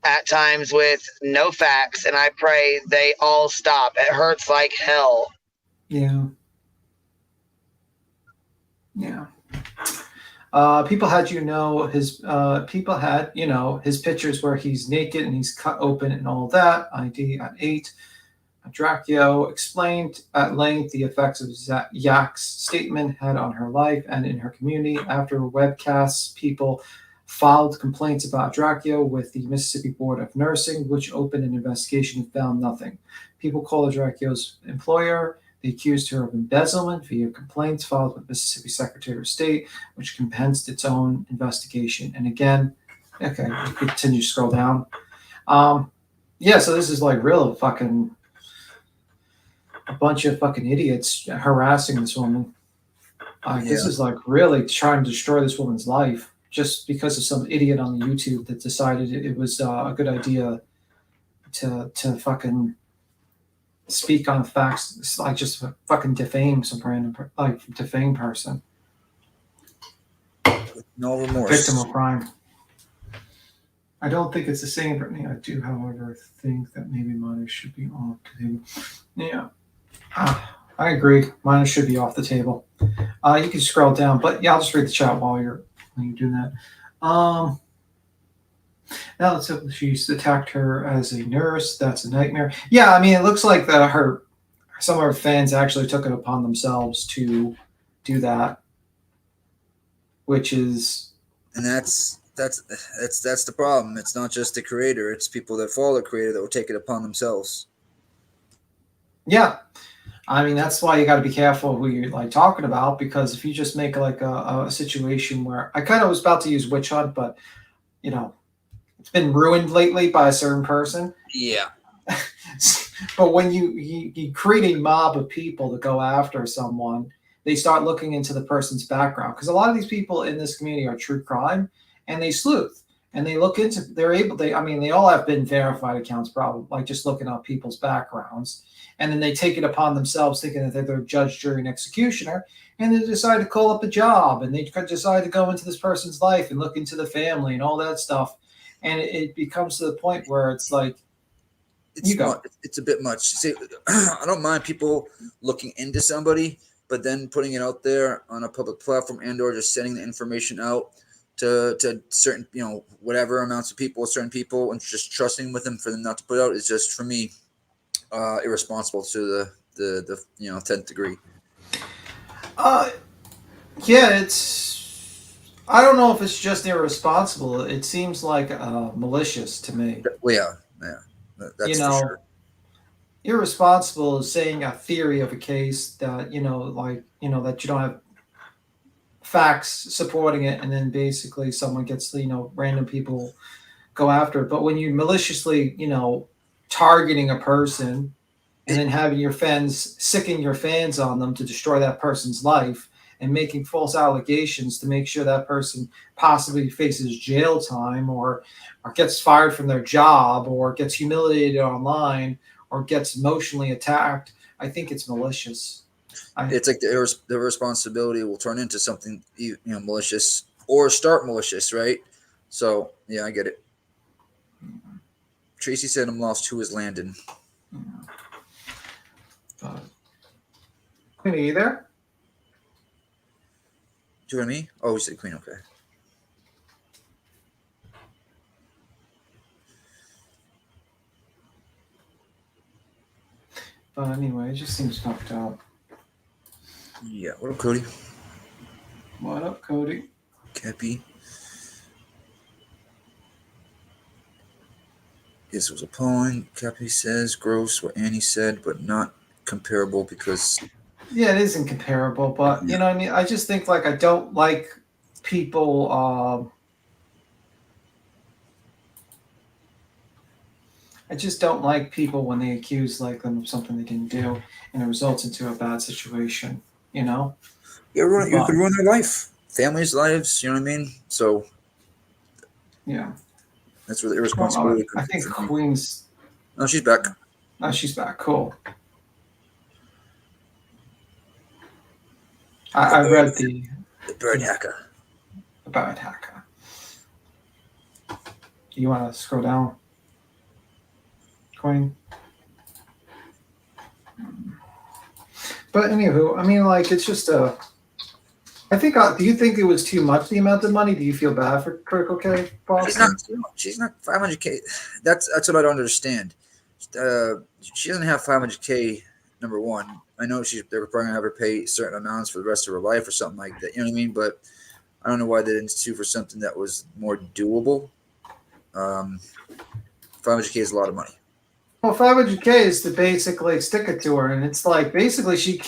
Speaker 7: at times with no facts, and I pray they all stop. It hurts like hell.
Speaker 14: Yeah. People had his pictures where he's naked and he's cut open and all that. ID at 8. Dracchio explained at length the effects of Yak's statement had on her life and in her community. After webcasts, people filed complaints about Dracchio with the Mississippi Board of Nursing, which opened an investigation and found nothing. People called Dracchio's employer. They accused her of embezzlement via complaints filed with Mississippi Secretary of State, which commenced its own investigation. And again, okay, we continue to scroll down. So this is like real fucking a bunch of fucking idiots harassing this woman. This is like really trying to destroy this woman's life just because of some idiot on the YouTube that decided it was a good idea to fucking speak on facts. It's like just fucking defame some random defame person.
Speaker 13: With no remorse.
Speaker 14: Victim of crime. I don't think it's the same, Brittany. I do, however, think that maybe minors should be off the table. Yeah. I agree. Minors should be off the table. You can scroll down, but yeah, I'll just read the chat while you're doing that. Now let's say she's attacked her as a nurse. That's a nightmare. Yeah, I mean, it looks like some of her fans actually took it upon themselves to do that, which is,
Speaker 13: and that's the problem. It's not just the creator; it's people that follow the creator that will take it upon themselves.
Speaker 14: Yeah, I mean, that's why you got to be careful who you're like talking about, because if you just make like a situation where I kind of was about to use witch hunt, but it's been ruined lately by a certain person.
Speaker 13: Yeah.
Speaker 14: But when you create a mob of people to go after someone, they start looking into the person's background, because a lot of these people in this community are true crime and they sleuth and they look into, they all have been verified accounts, probably, like just looking up people's backgrounds. And then they take it upon themselves thinking that they're judge, jury, and executioner. And they decide to call up a job, and they decide to go into this person's life and look into the family and all that stuff. And it becomes to the point where it's like,
Speaker 13: it's a bit much. See, I don't mind people looking into somebody, but then putting it out there on a public platform and or just sending the information out to certain, whatever amounts of people, certain people, and just trusting with them for them not to put out is just, for me, irresponsible to the 10th degree.
Speaker 14: I don't know if it's just irresponsible. It seems like malicious to me.
Speaker 13: Well, yeah. That's for sure.
Speaker 14: Irresponsible is saying a theory of a case that that you don't have facts supporting it, and then basically someone gets random people go after it. But when you maliciously targeting a person and then having your fans sicking your fans on them to destroy that person's life and making false allegations to make sure that person possibly faces jail time or gets fired from their job or gets humiliated online or gets emotionally attacked, I think it's malicious.
Speaker 13: it's like the responsibility will turn into something malicious or start malicious, right? So yeah, I get it. Tracy said I'm lost. Who is Landon?
Speaker 14: Queen, are you there?
Speaker 13: Do you and me? Oh, we said Queen. Okay.
Speaker 14: But anyway, it just seems fucked up.
Speaker 13: Yeah. What up, Cody?
Speaker 14: What up, Cody?
Speaker 13: Cappy. This was a poem. Cappy says, gross what Annie said, but not comparable because...
Speaker 14: Yeah, it isn't comparable, but you know what I mean? I just think like I don't like people... I just don't like people when they accuse like them of something they didn't do and it results into a bad situation, you know?
Speaker 13: You could ruin their life. Families' lives, you know what I mean? So...
Speaker 14: Yeah.
Speaker 13: That's where the irresponsibility
Speaker 14: I think Queen's...
Speaker 13: No, she's back.
Speaker 14: Oh, she's back. Cool. I read the
Speaker 13: bird hacker.
Speaker 14: The bird hacker. You want to scroll down, Queen? But anywho, I mean, like, it's just a... I think, do you think it was too much, the amount of money? Do you feel bad for Critical K, Boston?
Speaker 13: She's not 500K. That's what I don't understand. She doesn't have 500K, number one. I know they're probably going to have her pay certain amounts for the rest of her life or something like that. You know what I mean? But I don't know why they didn't sue for something that was more doable. 500K is a lot of money.
Speaker 14: Well, 500K is to basically stick it to her. And it's like, basically,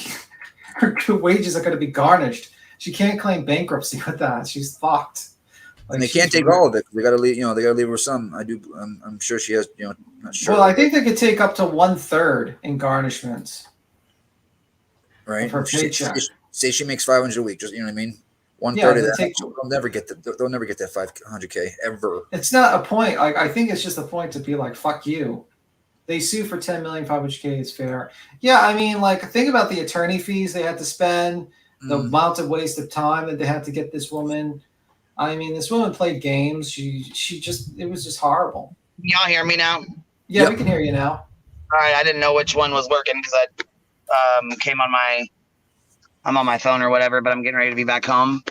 Speaker 14: her wages are going to be garnished. She can't claim bankruptcy with that. She's fucked. Like,
Speaker 13: and they can't take all of it. They got to leave. They got to leave her some. I'm sure she has. Not sure.
Speaker 14: Well, I think they could take up to 1/3 in garnishments.
Speaker 13: Right.
Speaker 14: Of her paycheck.
Speaker 13: Say she makes 500 a week. Just, you know what I mean? 1/3 of that. They'll never get They'll never get that 500K ever.
Speaker 14: It's not a point. Like, I think it's just a point to be like, fuck you. They sue for 10 million. 500K is fair. Yeah, I mean, like, think about the attorney fees they had to spend. The amount of waste of time that they had to get this woman. I mean, this woman played games. It was just horrible.
Speaker 7: Y'all hear me now?
Speaker 14: Yeah, yep. We can hear you now.
Speaker 7: All right, I didn't know which one was working because I I'm on my phone or whatever, but I'm getting ready to be back home.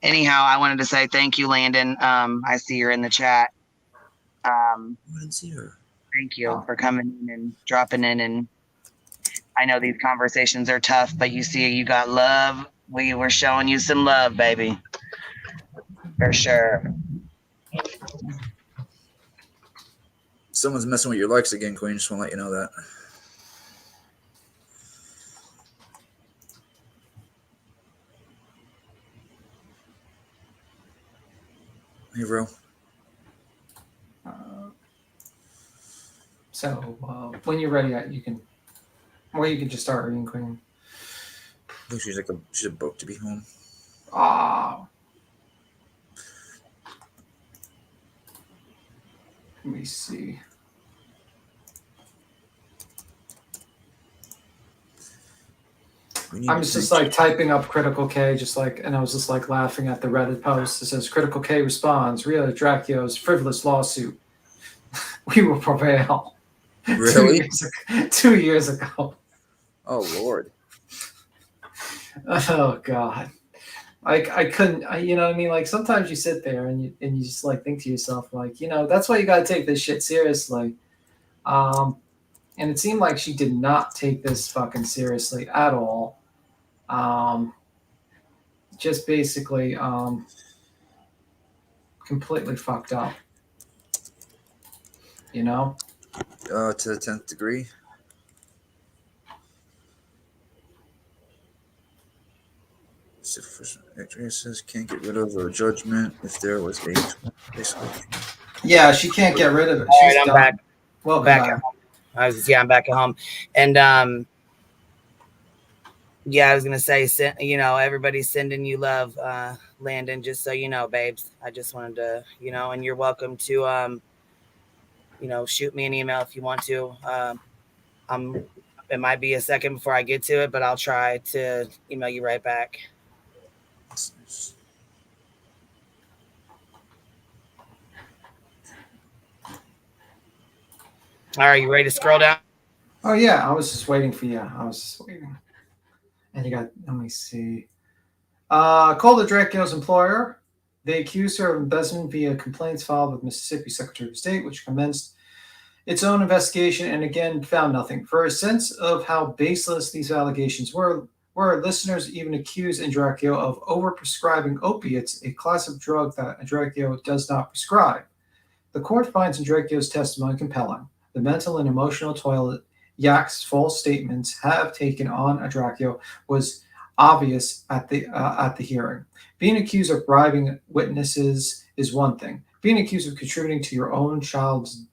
Speaker 7: Anyhow, I wanted to say thank you, Landon. I see you're in the chat.
Speaker 13: I didn't see her.
Speaker 7: Thank you for coming in and dropping in. And I know these conversations are tough, but you see, you got love. We were showing you some love, baby. For sure.
Speaker 13: Someone's messing with your likes again, Queen. Just want to let you know that. Hey, bro.
Speaker 14: So when you're ready, you can just start reading, Queen.
Speaker 13: I think she's about to be home.
Speaker 14: Ah. Let me see. I'm just like typing up Critical K, and I was just like laughing at the Reddit post. It says Critical K responds, Rio Dracchio's frivolous lawsuit. We will prevail.
Speaker 13: Really?
Speaker 14: 2 years ago.
Speaker 13: Oh Lord.
Speaker 14: Oh God. I couldn't. You know what I mean? Like sometimes you sit there and you just like think to yourself, like, that's why you got to take this shit seriously. And it seemed like she did not take this fucking seriously at all. Just basically completely fucked up. To
Speaker 13: the 10th degree. It says can't get rid of a judgment if there was a basically.
Speaker 14: Yeah, she can't get rid of it.
Speaker 7: All right, I'm back.
Speaker 14: Welcome
Speaker 7: back
Speaker 14: back.
Speaker 7: at home. I'm back at home, and I was gonna say, everybody's sending you love, Landon. Just so you know, babes. I just wanted to, and you're welcome to, shoot me an email if you want to. I'm It might be a second before I get to it, but I'll try to email you right back. All right, you ready to scroll down?
Speaker 14: Oh yeah, I was just waiting for you. I was just waiting. And you got, let me see. Called the Dracula's employer. They accused her of embezzlement via complaints filed with Mississippi Secretary of State, which commenced its own investigation and again found nothing. For a sense of how baseless these allegations were, listeners even accused Andrecchio of overprescribing opiates, a class of drug that Andrecchio does not prescribe. The court finds Andrecchio's testimony compelling. The mental and emotional toll Yak's false statements have taken on Andrecchio was obvious at the hearing. Being accused of bribing witnesses is one thing. Being accused of contributing to your child's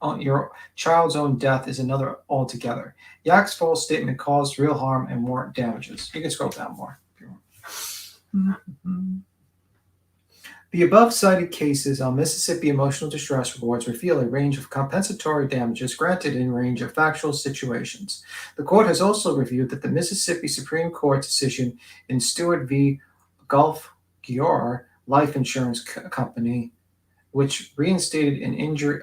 Speaker 14: own death is another altogether. Yak's false statement caused real harm and more damages. You can scroll down more if you want. Mm-hmm. The above cited cases on Mississippi emotional distress rewards reveal a range of compensatory damages granted in a range of factual situations. The court has also reviewed that the Mississippi Supreme Court decision in Stewart v. Gulf Gior Life Insurance Company, which reinstated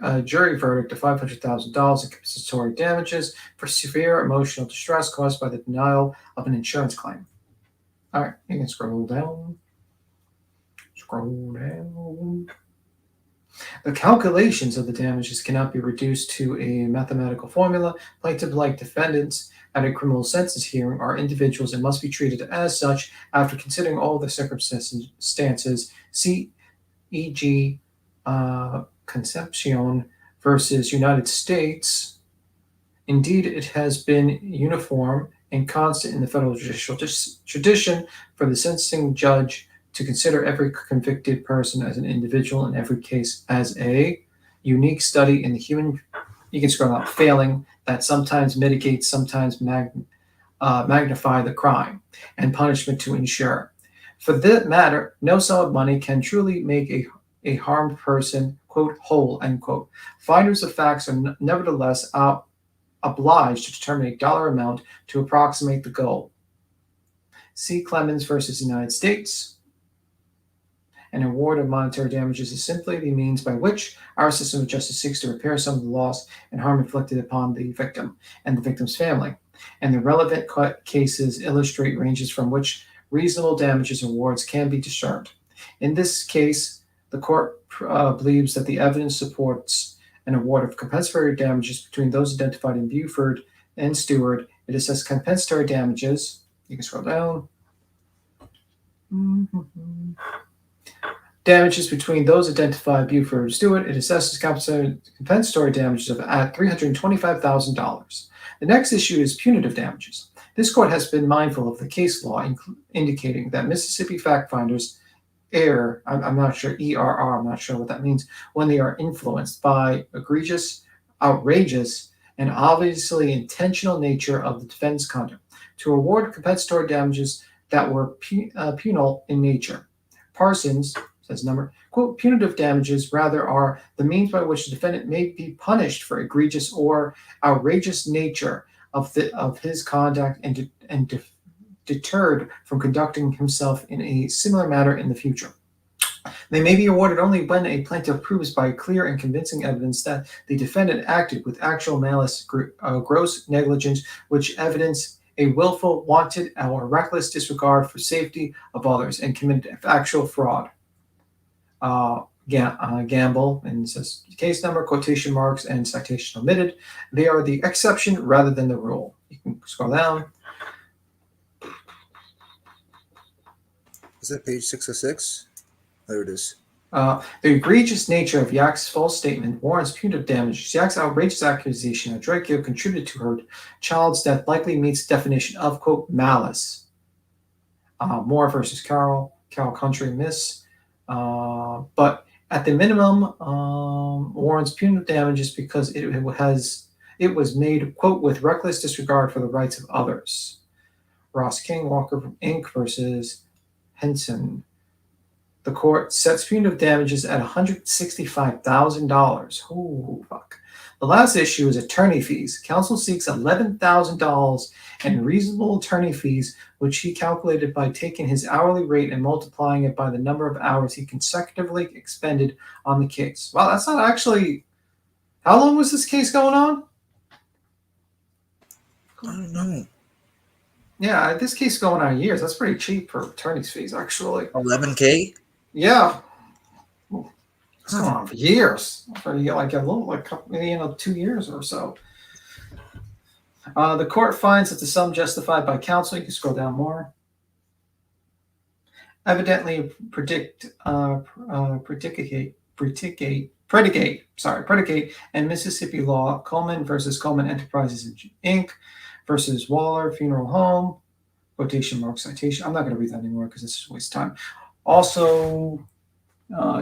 Speaker 14: a jury verdict of $500,000 in compensatory damages for severe emotional distress caused by the denial of an insurance claim. All right, you can scroll down. Scroll down. The calculations of the damages cannot be reduced to a mathematical formula. Plaintiff-like defendants at a criminal sentencing hearing are individuals and must be treated as such after considering all the circumstances. See e.g. Concepcion versus United States. Indeed, it has been uniform and constant in the federal judicial tradition for the sentencing judge to consider every convicted person as an individual in every case as a unique study in the human, you can scroll out, failing that sometimes mitigates, sometimes magnify the crime and punishment to ensure. For that matter, no sum of money can truly make a harmed person, quote, whole, end quote. Finders of facts are nevertheless obliged to determine a dollar amount to approximate the goal. See Clemens versus United States. An award of monetary damages is simply the means by which our system of justice seeks to repair some of the loss and harm inflicted upon the victim and the victim's family. And the relevant cases illustrate ranges from which reasonable damages awards can be discerned. In this case, the court believes that the evidence supports an award of compensatory damages between those identified in Buford and Stewart. It assesses compensatory damages. You can scroll down. Mm-hmm. Damages between those identified Buford and Stewart. It assesses compensatory damages at $325,000. The next issue is punitive damages. This court has been mindful of the case law indicating that Mississippi fact finders err, I'm not sure, ERR, I'm not sure what that means, when they are influenced by egregious, outrageous, and obviously intentional nature of the defendant's conduct to award compensatory damages that were penal in nature. Parsons says number, quote, punitive damages rather are the means by which the defendant may be punished for egregious or outrageous nature of his conduct and deterred from conducting himself in a similar manner in the future. They may be awarded only when a plaintiff proves by clear and convincing evidence that the defendant acted with actual malice, gross negligence, which evidence a willful, wanted, or reckless disregard for safety of others and committed actual fraud. Gamble, and it says case number, quotation marks, and citation omitted. They are the exception rather than the rule. You can scroll down.
Speaker 13: Is that page 606? There it is.
Speaker 14: The egregious nature of Yak's false statement warrants punitive damages. Yak's outrageous accusation that Andrecchio contributed to her child's death likely meets the definition of, quote, malice. Moore versus Carroll Country Miss. But at the minimum, warrants punitive damages because it was made, quote, with reckless disregard for the rights of others. Ross King, Walker Inc. versus Henson. The court sets punitive damages at $165,000. Ooh, fuck. The last issue is attorney fees. Counsel seeks $11,000 in reasonable attorney fees, which he calculated by taking his hourly rate and multiplying it by the number of hours he consecutively expended on the case. Wow, that's not actually... How long was this case going on?
Speaker 13: I don't know.
Speaker 14: Yeah, this case is going on years. That's pretty cheap for attorney's fees, actually.
Speaker 13: $11K?
Speaker 14: Yeah. It's going on for years. For like a little, like 2 years or so. The court finds that the sum justified by counsel. You can scroll down more. Evidently predicate and Mississippi law, Coleman versus Coleman Enterprises Inc. versus Waller Funeral Home, quotation mark citation. I'm not going to read that anymore because this is a waste of time. Also,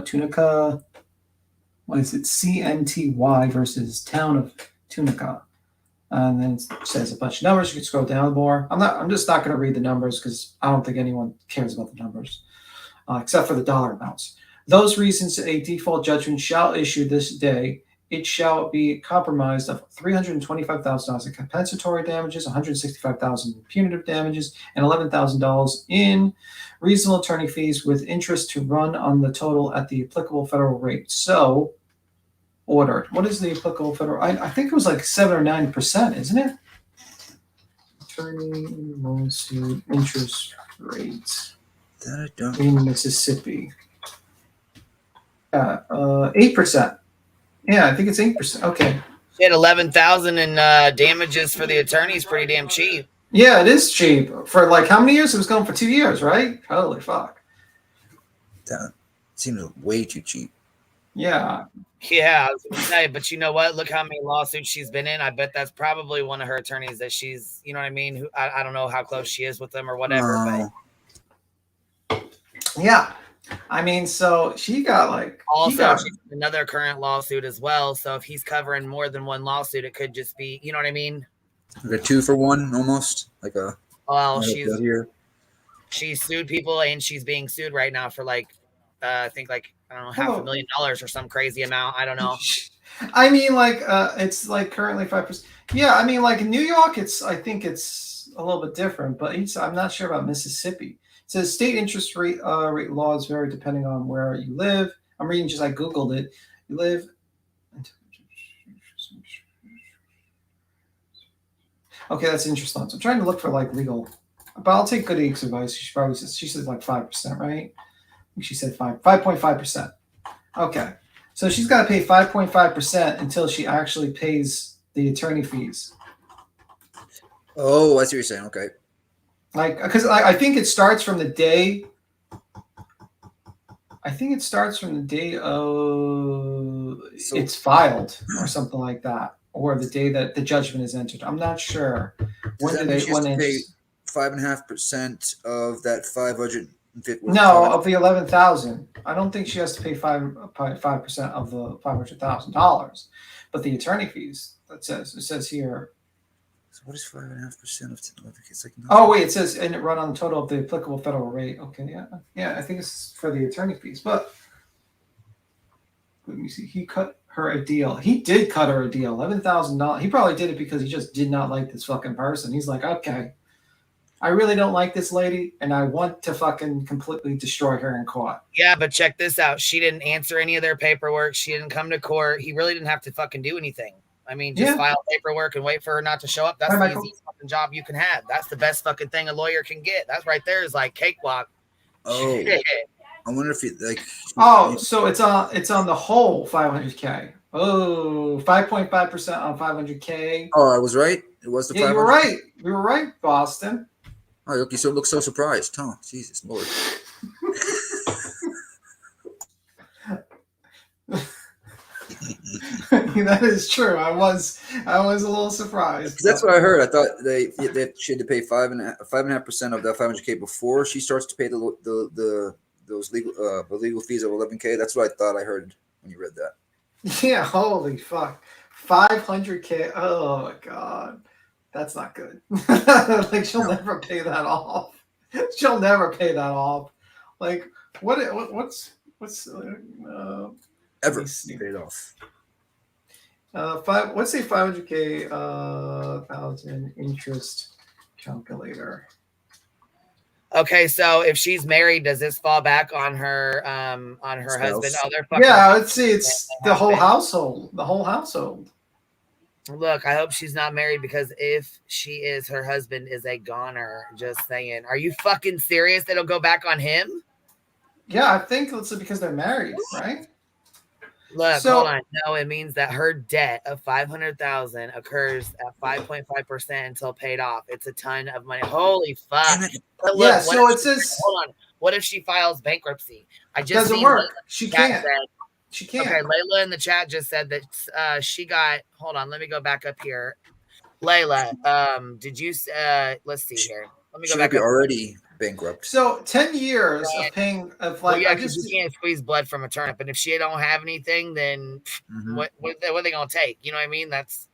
Speaker 14: Tunica, what is it? CNTY versus Town of Tunica. And then it says a bunch of numbers. You can scroll down more. I'm just not going to read the numbers because I don't think anyone cares about the numbers, except for the dollar amounts. Those reasons a default judgment shall issue this day. It shall be compromised of $325,000 in compensatory damages, $165,000 in punitive damages, and $11,000 in reasonable attorney fees with interest to run on the total at the applicable federal rate. So, ordered. What is the applicable federal? I think it was like 7 or 9%, isn't it? Attorney lawsuit interest rates in Mississippi. 8%. Yeah, I think it's 8%. Okay.
Speaker 7: Shit, 11,000 in damages for the attorneys, pretty damn cheap.
Speaker 14: Yeah, it is cheap. For like how many years? It was going for 2 years, right? Holy fuck.
Speaker 13: That seems way too cheap.
Speaker 14: Yeah.
Speaker 7: Yeah, I was gonna say, but you know what? Look how many lawsuits she's been in. I bet that's probably one of her attorneys that she's, you know what I mean? Who I don't know how close she is with them or whatever, but
Speaker 14: yeah. I mean, so she got like
Speaker 7: also she's another current lawsuit as well. So if he's covering more than one lawsuit, it could just be, you know what I mean?
Speaker 13: Like a 2 for 1 almost. Like a
Speaker 7: she sued people and she's being sued right now for like I think like I don't know, $500,000 or some crazy amount. I don't know.
Speaker 14: I mean, like it's like currently 5%. Yeah, I mean, like in New York, I think it's a little bit different, but I'm not sure about Mississippi. It says state interest rate laws vary depending on where you live. I'm reading just I googled it. You live. Okay, that's interesting. So I'm trying to look for like legal, but I'll take good Eek's advice. She said like 5%, right? I think she said 5.5%. Okay, so she's got to pay 5.5% until she actually pays the attorney fees.
Speaker 13: Oh, I see what you're saying. Okay.
Speaker 14: Like, because I think it starts from the day. I think it starts from the day it's filed or something like that, or the day that the judgment is entered. I'm not sure. When do they? When
Speaker 13: pay 5.5% of that 550?
Speaker 14: No, of the 11,000. I don't think she has to pay 5% of the $500,000, but the attorney fees. It says here.
Speaker 13: So what is 5.5% of? It's like
Speaker 14: oh wait, it says and it run on the total of the applicable federal rate. Okay, yeah. I think it's for the attorney fees, but let me see. He cut her a deal. He did cut her a deal, $11,000. He probably did it because he just did not like this fucking person. He's like, okay, I really don't like this lady, and I want to fucking completely destroy her in court.
Speaker 7: Yeah, but check this out. She didn't answer any of their paperwork. She didn't come to court. He really didn't have to fucking do anything. I mean, just file paperwork and wait for her not to show up. That's the easiest fucking job you can have. That's the best fucking thing a lawyer can get. That's right there is like cakewalk.
Speaker 13: Oh, I wonder if you like.
Speaker 14: Oh, so it's on the whole 500K. Oh, 5.5% on 500K.
Speaker 13: Oh, I was right. It was the.
Speaker 14: Yeah,
Speaker 13: 500?
Speaker 14: you were right. You were right, Boston.
Speaker 13: Oh, okay. So it looks so surprised, huh? Jesus Lord.
Speaker 14: That is true. I was a little surprised.
Speaker 13: That's what I heard. I thought she had to pay 5.5% of that 500K before she starts to pay those legal fees of 11K. That's what I thought I heard when you read that.
Speaker 14: Yeah, holy fuck, 500K. Oh my god, that's not good. Like she'll never pay that off. She'll never pay that off. Like what's
Speaker 13: ever paid off?
Speaker 14: Let's say 500K, 1,000 interest calculator.
Speaker 7: Okay, so if she's married, does this fall back on her husband? Oh, they're fucking.
Speaker 14: Yeah, let's see. It's the whole household. The whole household.
Speaker 7: Look, I hope she's not married, because if she is, her husband is a goner. Just saying. Are you fucking serious? It'll go back on him?
Speaker 14: Yeah, I think it's because they're married, right?
Speaker 7: Look, hold on. No, it means that her debt of $500,000 occurs at 5.5% until paid off. It's a ton of money. Holy fuck! But look,
Speaker 14: Yeah, so it says.
Speaker 7: Hold on. What if she files bankruptcy? I just
Speaker 14: Doesn't
Speaker 7: seen
Speaker 14: work.
Speaker 7: Layla
Speaker 14: She
Speaker 7: chat
Speaker 14: can't.
Speaker 7: said-
Speaker 14: She can't.
Speaker 7: Okay, Layla in the chat just said that she got. Hold on, let me go back up here. Layla, did you? Let's see here. Let me go
Speaker 13: She
Speaker 7: back
Speaker 13: might be
Speaker 7: up.
Speaker 13: already bankrupt.
Speaker 14: So 10 years of paying of like.
Speaker 7: Well, yeah,
Speaker 14: I
Speaker 7: because
Speaker 14: just
Speaker 7: you can't squeeze blood from a turnip, and if she don't have anything, then what are they gonna take? You know what I mean? It's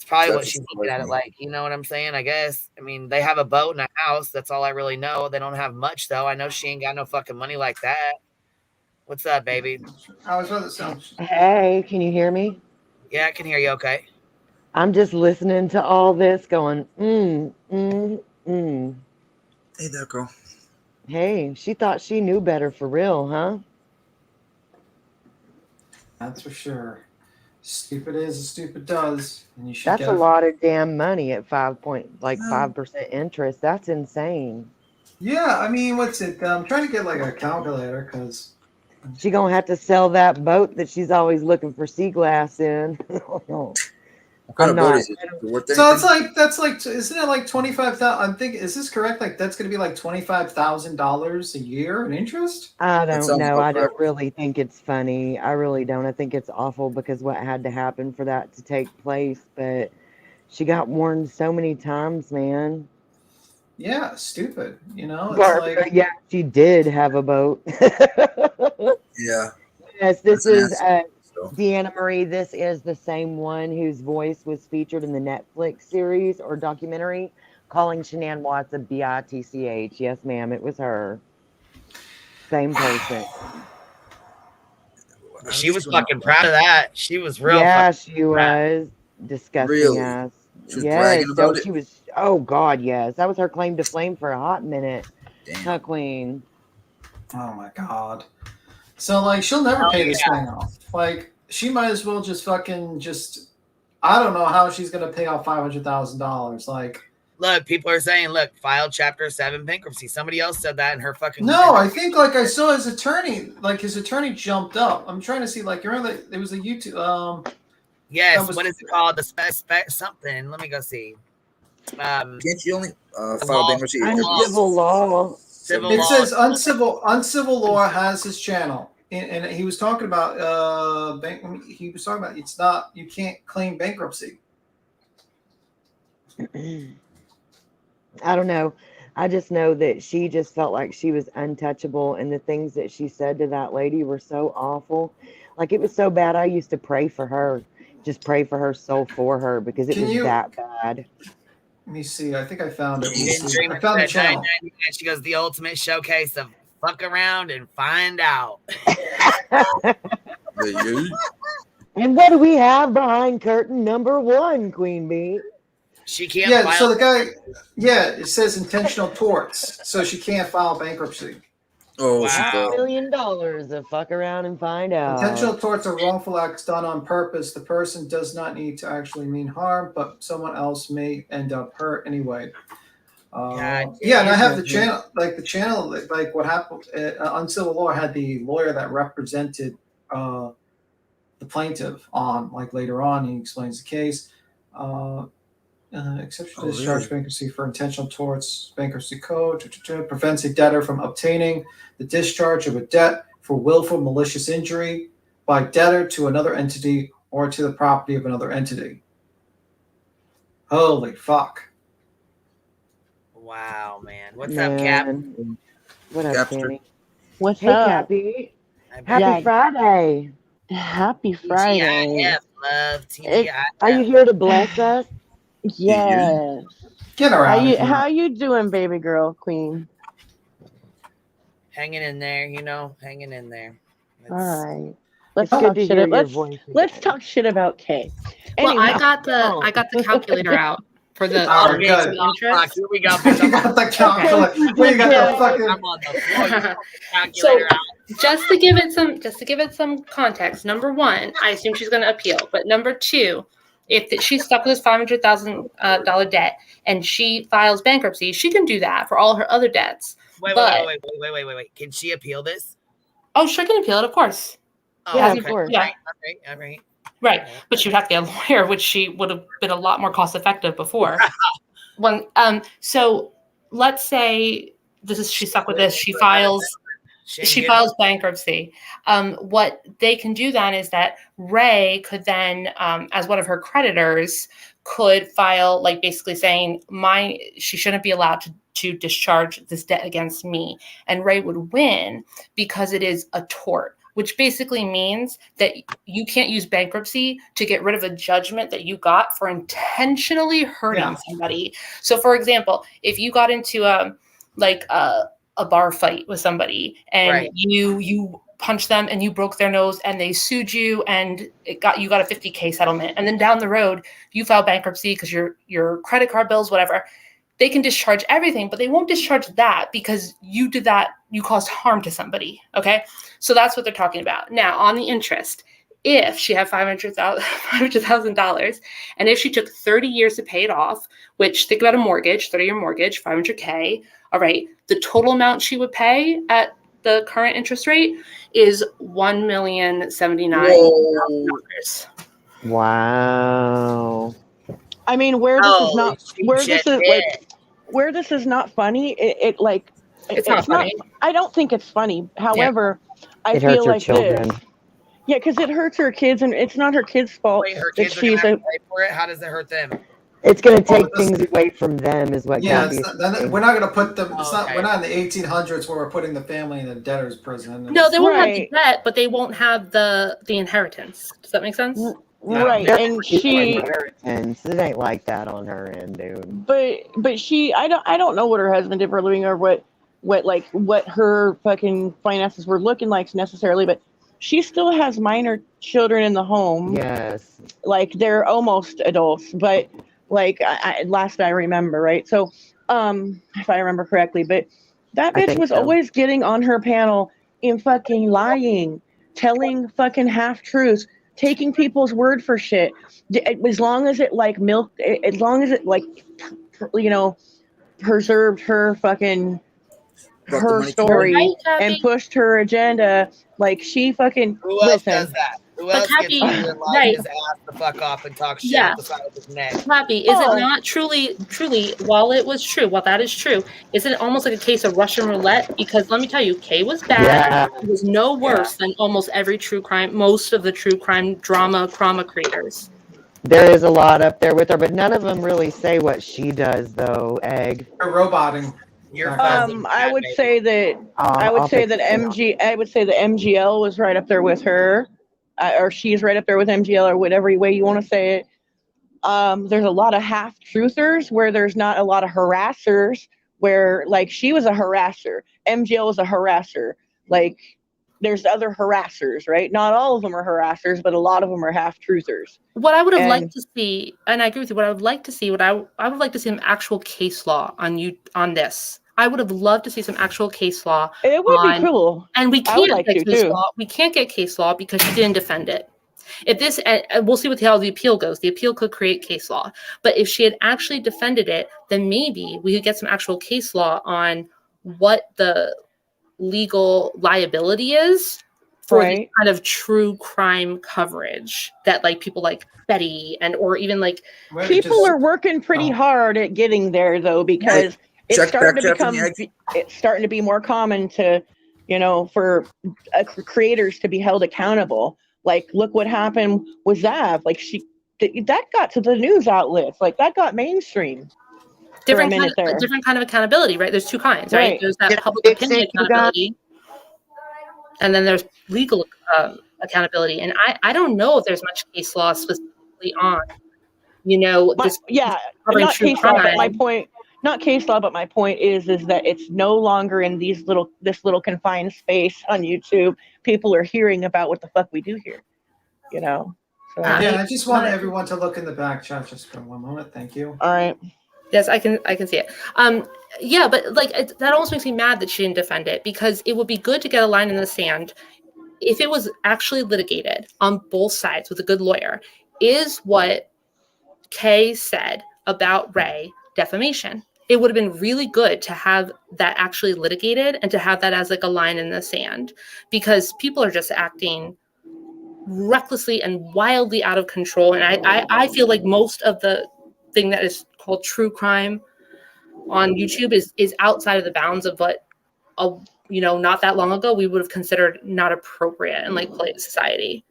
Speaker 7: probably what she's looking at it like. You know what I'm saying? I guess. I mean, they have a boat and a house. That's all I really know. They don't have much though. I know she ain't got no fucking money like that. What's up, baby?
Speaker 14: I was about to say.
Speaker 15: Hey, can you hear me?
Speaker 7: Yeah, I can hear you. Okay.
Speaker 15: I'm just listening to all this going,
Speaker 13: Hey there, girl.
Speaker 15: Hey, she thought she knew better for real, huh?
Speaker 14: That's for sure. Stupid is, stupid does. And you should
Speaker 15: That's
Speaker 14: get
Speaker 15: a lot of damn money at 5% interest. That's insane.
Speaker 14: Yeah, I mean, what's it? I'm trying to get like a calculator because
Speaker 15: She gonna have to sell that boat that she's always looking for sea glass in.
Speaker 13: What kind of boat is it?
Speaker 14: So it's like isn't it like 25,000? I'm thinking, is this correct? Like that's going to be like $25,000 a year in interest.
Speaker 15: I don't know. I don't really think it's funny. I really don't. I think it's awful because what had to happen for that to take place. But she got warned so many times, man.
Speaker 14: Yeah, stupid. You know, it's
Speaker 15: Barbara,
Speaker 14: like
Speaker 15: yeah, she did have a boat.
Speaker 13: Yeah.
Speaker 15: Yes, this
Speaker 13: That's
Speaker 15: is
Speaker 13: an
Speaker 15: Deanna Marie. This is the same one whose voice was featured in the Netflix series or documentary Calling Shanann Watts a bitch. Yes, ma'am, it was her. Same person.
Speaker 7: She was fucking proud of that. She was real.
Speaker 15: Yeah,
Speaker 7: fucking
Speaker 15: she was disgusting
Speaker 13: Really?
Speaker 15: ass.
Speaker 13: She was
Speaker 15: Yes,
Speaker 13: bragging about
Speaker 15: so
Speaker 13: it?
Speaker 15: she was. Oh God, yes, that was her claim to flame for a hot minute.
Speaker 13: Damn.
Speaker 15: Huh, Queen.
Speaker 14: oh my god. So like she'll never pay this thing off. Like she might as well just fucking just. I don't know how she's gonna pay off $500,000. Like.
Speaker 7: Look, people are saying, look, file Chapter 7 bankruptcy. Somebody else said that in her fucking.
Speaker 14: No, I think like I saw his attorney. Like his attorney jumped up. I'm trying to see. Like you remember there was a YouTube.
Speaker 7: Yes. What is it called? The spec something. Let me go see.
Speaker 13: Can't you only file bankruptcy?
Speaker 15: Civil law.
Speaker 14: It says uncivil law has his channel, and he was talking about he was talking about it's not, you can't claim bankruptcy.
Speaker 15: I don't know. I just know that she just felt like she was untouchable, and the things that she said to that lady were so awful. Like it was so bad. I used to pray for her, just pray for her soul for her because it was that bad.
Speaker 14: Let me see. I think I found it.
Speaker 7: I found the channel. She goes, the ultimate showcase of fuck around and find out.
Speaker 15: And what do we have behind curtain number 1, Queen Bee?
Speaker 7: She can't.
Speaker 14: Yeah.
Speaker 7: File
Speaker 14: So the guy. Yeah, it says intentional torts, so she can't file bankruptcy.
Speaker 13: Oh,
Speaker 15: $1 million of fuck around and find out.
Speaker 14: Intentional torts are wrongful acts done on purpose. The person does not need to actually mean harm, but someone else may end up hurt anyway. Yeah, and I have the channel, like what happened. Uncivil Law had the lawyer that represented the plaintiff on, like later on, he explains the case. Exception to discharge bankruptcy for intentional torts, bankruptcy code prevents a debtor from obtaining the discharge of a debt for willful malicious injury by debtor to another entity or to the property of another entity. Holy fuck.
Speaker 7: Wow, man. What's up, Cap?
Speaker 15: What up, Danny?
Speaker 12: What's
Speaker 15: hey,
Speaker 12: up?
Speaker 15: Cappy. Happy Friday.
Speaker 12: Happy Friday.
Speaker 7: TGIF, love. TGIF.
Speaker 15: Are you here to bless us?
Speaker 12: Yes.
Speaker 14: Get her out of here.
Speaker 12: How you doing, baby girl, Queen?
Speaker 7: Hanging in there, hanging in there.
Speaker 12: All right.
Speaker 16: let's
Speaker 15: good
Speaker 16: talk
Speaker 15: to
Speaker 16: shit.
Speaker 15: hear your
Speaker 16: Let's
Speaker 15: voice
Speaker 16: let's talk shit about Kay.
Speaker 12: Well,
Speaker 16: Anyhow.
Speaker 12: I got the calculator out for the
Speaker 14: All right,
Speaker 12: rates
Speaker 14: good.
Speaker 12: of interest.
Speaker 7: Here we go.
Speaker 14: You got the calculator. Well, you got the fucking.
Speaker 7: I'm on the floor. You got the
Speaker 12: So
Speaker 7: calculator out.
Speaker 12: just to give it some context, number one, I assume she's going to appeal. But number two, if she's stuck with this $500,000 debt and she files bankruptcy, she can do that for all her other debts.
Speaker 7: Wait. Can she appeal this?
Speaker 12: Oh, she can appeal it, of course.
Speaker 7: Oh,
Speaker 15: Yeah,
Speaker 7: okay.
Speaker 15: of course.
Speaker 12: Yeah.
Speaker 7: All right.
Speaker 12: Right, but she would have to get a lawyer, which she would have been a lot more cost effective before. So let's say she's stuck with this. She files bankruptcy. What they can do then is that Ray could then, as one of her creditors, could file like basically saying she shouldn't be allowed to discharge this debt against me, and Ray would win because it is a tort. Which basically means that you can't use bankruptcy to get rid of a judgment that you got for intentionally hurting somebody. So, for example, if you got into a bar fight with somebody and you punched them and you broke their nose and they sued you and you got a $50,000 settlement, and then down the road you file bankruptcy because your credit card bills, whatever. They can discharge everything, but they won't discharge that because you did that, you caused harm to somebody, okay? So that's what they're talking about. Now, on the interest, if she had $500,000, and if she took 30 years to pay it off, which think about a mortgage, 30-year mortgage, $500,000, all right, the total amount she would pay at the current interest rate is $1,079,000.
Speaker 15: Wow.
Speaker 16: I mean, where this is not funny, it's
Speaker 12: not funny.
Speaker 16: I don't think it's funny. However, I
Speaker 15: It
Speaker 16: feel
Speaker 15: hurts her
Speaker 16: like
Speaker 15: children.
Speaker 16: this. Yeah, because it hurts her kids, and it's not her kids' fault.
Speaker 7: Wait, her
Speaker 16: that
Speaker 7: kids are gonna
Speaker 16: she's
Speaker 7: have to pay for it? How does it hurt them?
Speaker 15: It's going to take things away from them, is what.
Speaker 14: Yeah,
Speaker 15: Kathy's saying.
Speaker 14: we're not going to put them. We're not in the 1800s where we're putting the family in a debtor's prison.
Speaker 12: No, they won't have the debt, but they won't have the inheritance. Does that make sense?
Speaker 16: Right, and she
Speaker 15: inheritance. It ain't like that on her end, dude.
Speaker 16: But she, I don't know what her husband did for a living or what her fucking finances were looking like necessarily, but she still has minor children in the home.
Speaker 15: Yes.
Speaker 16: Like they're almost adults, but like last I remember, right? So, if I remember correctly, but that bitch was always getting on her panel and fucking lying, telling fucking half truths, taking people's word for shit. As long as it preserved her fucking her story and pushed her agenda, like she fucking
Speaker 7: Who else does that? Who else gets
Speaker 12: Happy,
Speaker 7: you and lie his ass the fuck off and talk shit at the side of his neck?
Speaker 12: Happy, is it not truly, while that is true, isn't it almost like a case of Russian roulette? Because let me tell you, Kay was bad.
Speaker 15: Yeah.
Speaker 12: It was no worse than almost every true crime, most of the true crime drama creators.
Speaker 15: There is a lot up there with her, but none of them really say what she does, though. Egg.
Speaker 14: Her roboting.
Speaker 16: I would say that MGL was right up there with her, or she's right up there with MGL, or whatever way you want to say it. There's a lot of half-truthers where there's not a lot of harassers, where like she was a harasser, MGL was a harasser. Like there's other harassers, right? Not all of them are harassers, but a lot of them are half-truthers.
Speaker 12: What I would have liked to see, and I agree with you, I would like to see some actual case law on this. I would have loved to see some actual case law.
Speaker 16: It would be cool.
Speaker 12: And we
Speaker 16: I would
Speaker 12: can't
Speaker 16: like
Speaker 12: get
Speaker 16: to,
Speaker 12: case
Speaker 16: too.
Speaker 12: law. We can't get case law because she didn't defend it. If this, and we'll see how the appeal goes. The appeal could create case law. But if she had actually defended it, then maybe we could get some actual case law on what the legal liability is for this kind of true crime coverage that like people like Betty or even like
Speaker 16: people are working pretty hard at getting there though, because it's starting to be more common to, for creators to be held accountable. Like, look what happened with Zav. Like that got to the news outlets. Like that got mainstream.
Speaker 12: Different kind of accountability, right? There's two kinds, right? There's that public opinion accountability, and then there's legal accountability. And I don't know if there's much case law specifically on,
Speaker 16: not case law, but my point not case law, but my point is that it's no longer in this little confined space on YouTube. People are hearing about what the fuck we do here, you know. So
Speaker 14: I just want everyone to look in the back chat just for one moment. Thank you.
Speaker 16: All right.
Speaker 17: Yes, I can see it. Yeah, but like that almost makes me mad that she didn't defend it, because it would be good to get a line in the sand if it was actually litigated on both sides with a good lawyer. Is what Kay said about Ray defamation? It would have been really good to have that actually litigated and to have that as like a line in the sand, because people are just acting recklessly and wildly out of control. And I feel like most of the thing that is called true crime on YouTube is outside of the bounds of what not that long ago we would have considered not appropriate in like polite society.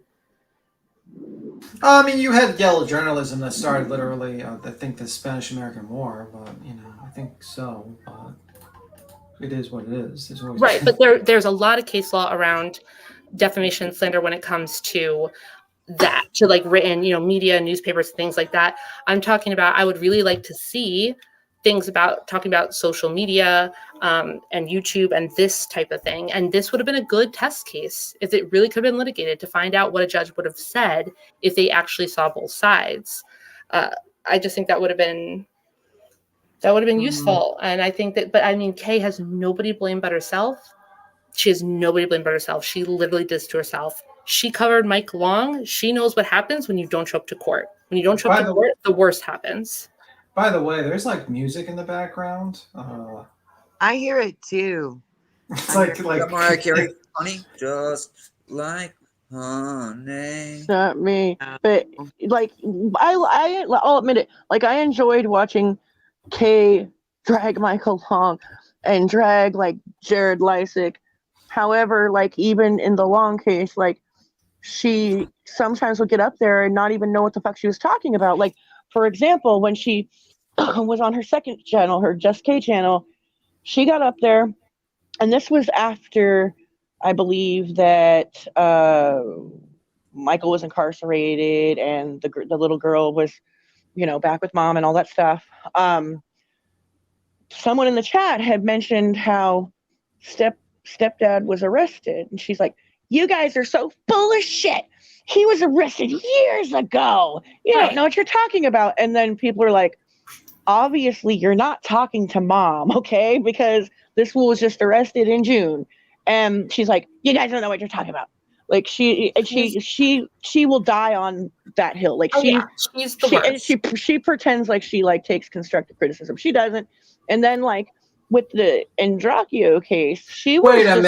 Speaker 14: I mean, you had yellow journalism that started literally, I think, the Spanish-American War, but I think so. But it is what it is.
Speaker 17: Right, but there's a lot of case law around defamation and slander when it comes to that, to like written, media, newspapers, things like that. I'm talking about, I would really like to see things about talking about social media and YouTube and this type of thing. And this would have been a good test case if it really could have been litigated to find out what a judge would have said if they actually saw both sides. I just think that would have been useful. And I think that, but I mean, Kay has nobody to blame but herself. She has nobody to blame but herself. She literally did this to herself. She covered Mike Long. She knows what happens when you don't show up to court. When you don't show up to court, the worst happens.
Speaker 14: By the way, there's like music in the background.
Speaker 15: I hear it too.
Speaker 14: It's like
Speaker 13: Mariah Carey, honey, just like honey.
Speaker 16: Not me, but like I'll admit it. Like I enjoyed watching Kay drag Michael Long and drag like Jared Lysick. However, like even in the Long case, like she sometimes would get up there and not even know what the fuck she was talking about. Like, for example, when she was on her second channel, her Just Kay channel, she got up there, and this was after, I believe, that Michael was incarcerated and the little girl was, back with mom and all that stuff. Someone in the chat had mentioned how stepdad was arrested, and she's like, "You guys are so full of shit. He was arrested years ago. You don't know what you're talking about." And then people are like, obviously you're not talking to mom, okay? Because this fool was just arrested in June. And she's like, "You guys don't know what you're talking about." Like she will die on that hill. Like
Speaker 17: she's the worst.
Speaker 16: And she pretends like she like takes constructive criticism. She doesn't. And then like with the Andracchio case, she was
Speaker 14: Wait a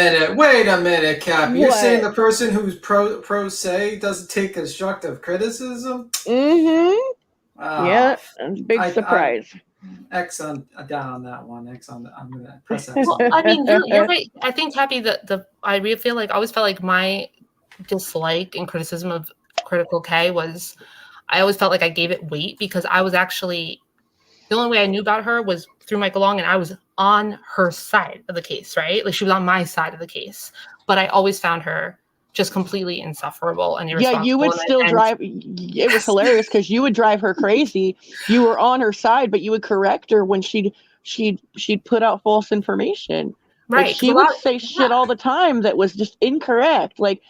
Speaker 14: minute, Cap. You're saying the person who's pro se doesn't take constructive criticism?
Speaker 16: Mm-hmm. Yeah, big surprise.
Speaker 14: X on down on that one. I'm gonna press X.
Speaker 17: Well, I mean, you're right. I think, Happy, I really feel like I always felt like my dislike and criticism of Critical K was, I always felt like I gave it weight because I was actually, the only way I knew about her was through Michael Long, and I was on her side of the case, right? Like she was on my side of the case, but I always found her just completely insufferable and irresponsible.
Speaker 16: Yeah, you would still drive. It was hilarious because you would drive her crazy. You were on her side, but you would correct her when she'd put out false information.
Speaker 17: Right.
Speaker 16: Like she would say shit all the time that was just incorrect. Like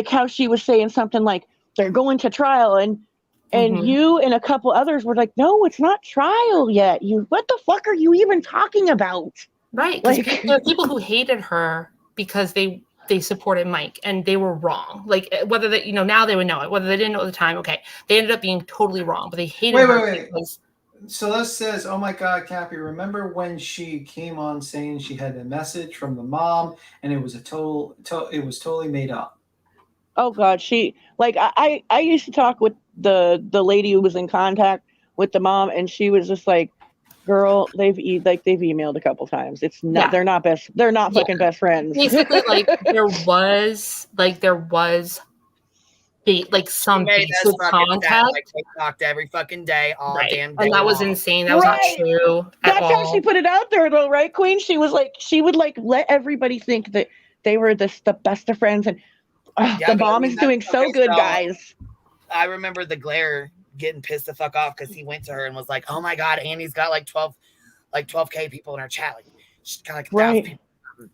Speaker 16: how she was saying something like they're going to trial, and you and a couple others were like, "No, it's not trial yet. What the fuck are you even talking about?"
Speaker 17: Right. Like there are people who hated her because they supported Mike, and they were wrong. Like whether they, now they would know it, whether they didn't know at the time, okay, they ended up being totally wrong, but they hated her.
Speaker 14: Wait. Celeste says, "Oh my God, Cappy, remember when she came on saying she had a message from the mom and it was it was totally made up?"
Speaker 16: Oh God, I used to talk with the lady who was in contact with the mom, and she was just like, "Girl, they've emailed a couple times. It's not they're not fucking best friends."
Speaker 17: Basically, there was some basic contact.
Speaker 7: Like they talked every fucking day, all damn day.
Speaker 17: And that was insane. That was not true.
Speaker 16: That's how she put it out there, though, right, Queen? She was like, she would like let everybody think that they were the best of friends, and the mom is doing so good, guys.
Speaker 7: I remember the glare getting pissed the fuck off because he went to her and was like, "Oh my God, Annie's got like 12 like 12K people in her chat. Like she's got like 1,000
Speaker 16: Right.
Speaker 7: people.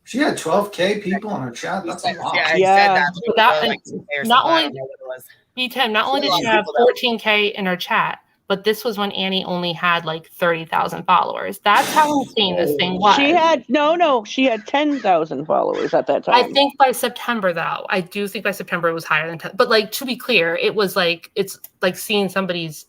Speaker 14: She had 12K people in her chat. That's a lot.
Speaker 7: Yeah, he said that.
Speaker 17: But that-
Speaker 7: like 2K or
Speaker 17: not
Speaker 7: something. I
Speaker 17: only
Speaker 7: don't know what it was.
Speaker 17: B10, not only
Speaker 7: She
Speaker 17: did
Speaker 7: had
Speaker 17: she
Speaker 7: a lot
Speaker 17: have
Speaker 7: of people
Speaker 17: 14K in her chat, but this was when Annie only had like 30,000 followers. That's how insane this thing was.
Speaker 16: She had she had 10,000 followers at that time.
Speaker 17: I think by September, though, I do think by September it was higher than 10. But like, to be clear, it was like, it's like seeing somebody's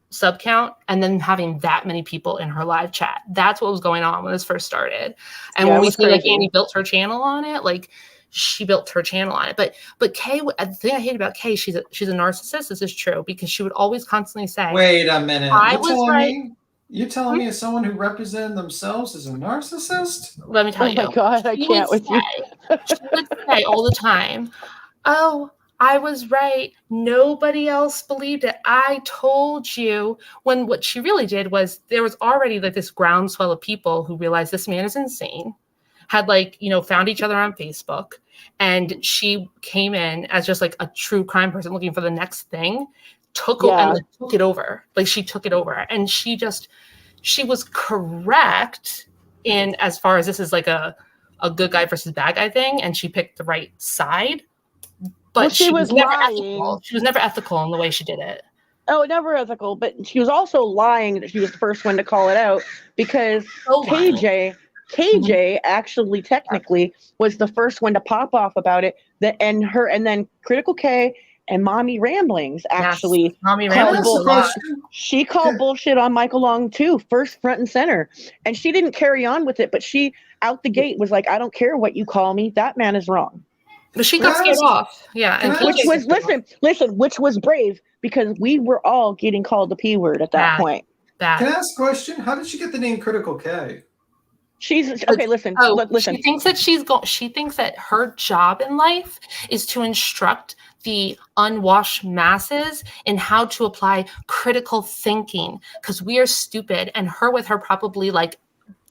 Speaker 17: sub count and then having that many people in her live chat. That's what was going on when this first started. And
Speaker 16: Yeah,
Speaker 17: when
Speaker 16: it
Speaker 17: we
Speaker 16: was
Speaker 17: say like
Speaker 16: crazy.
Speaker 17: Annie built her channel on it, like she built her channel on it. But Kay, the thing I hate about Kay, she's a narcissist. This is true because she would always constantly say,
Speaker 14: Wait a minute.
Speaker 17: I
Speaker 14: You're
Speaker 17: was
Speaker 14: telling
Speaker 17: right.
Speaker 14: me? You're telling me as someone who represented themselves as a narcissist?
Speaker 17: Let me tell you.
Speaker 16: Oh my God, I
Speaker 17: She
Speaker 16: can't
Speaker 17: would
Speaker 16: with you.
Speaker 17: She would say all the time, oh, I was right. Nobody else believed it. I told you. When what she really did was there was already like this groundswell of people who realized this man is insane, had like, found each other on Facebook. And she came in as just like a true crime person looking for the next thing, took it over. Like she took it over. And she was correct in as far as this is like a good guy versus bad guy thing. And she picked the right side. But
Speaker 16: Well, she was
Speaker 17: never
Speaker 16: lying.
Speaker 17: ethical. She was never ethical in the way she did it.
Speaker 16: Oh, never ethical, but she was also lying that she was the first one to call it out because KJ actually technically was the first one to pop off about it. And then Critical K and Mommy Ramblings actually
Speaker 17: Mommy
Speaker 16: called
Speaker 17: Ramblings.
Speaker 16: she called bullshit on Michael Long too, first front and center. And she didn't carry on with it, but she out the gate was like, I don't care what you call me. That man is wrong.
Speaker 17: But she got scared off. Yeah. And
Speaker 16: Which was which was brave because we were all getting called the P word at that point.
Speaker 14: Can I ask a question? How did she get the name Critical K?
Speaker 16: She's okay. Listen, listen.
Speaker 17: She thinks that she thinks that her job in life is to instruct the unwashed masses in how to apply critical thinking because we are stupid, and her with her probably like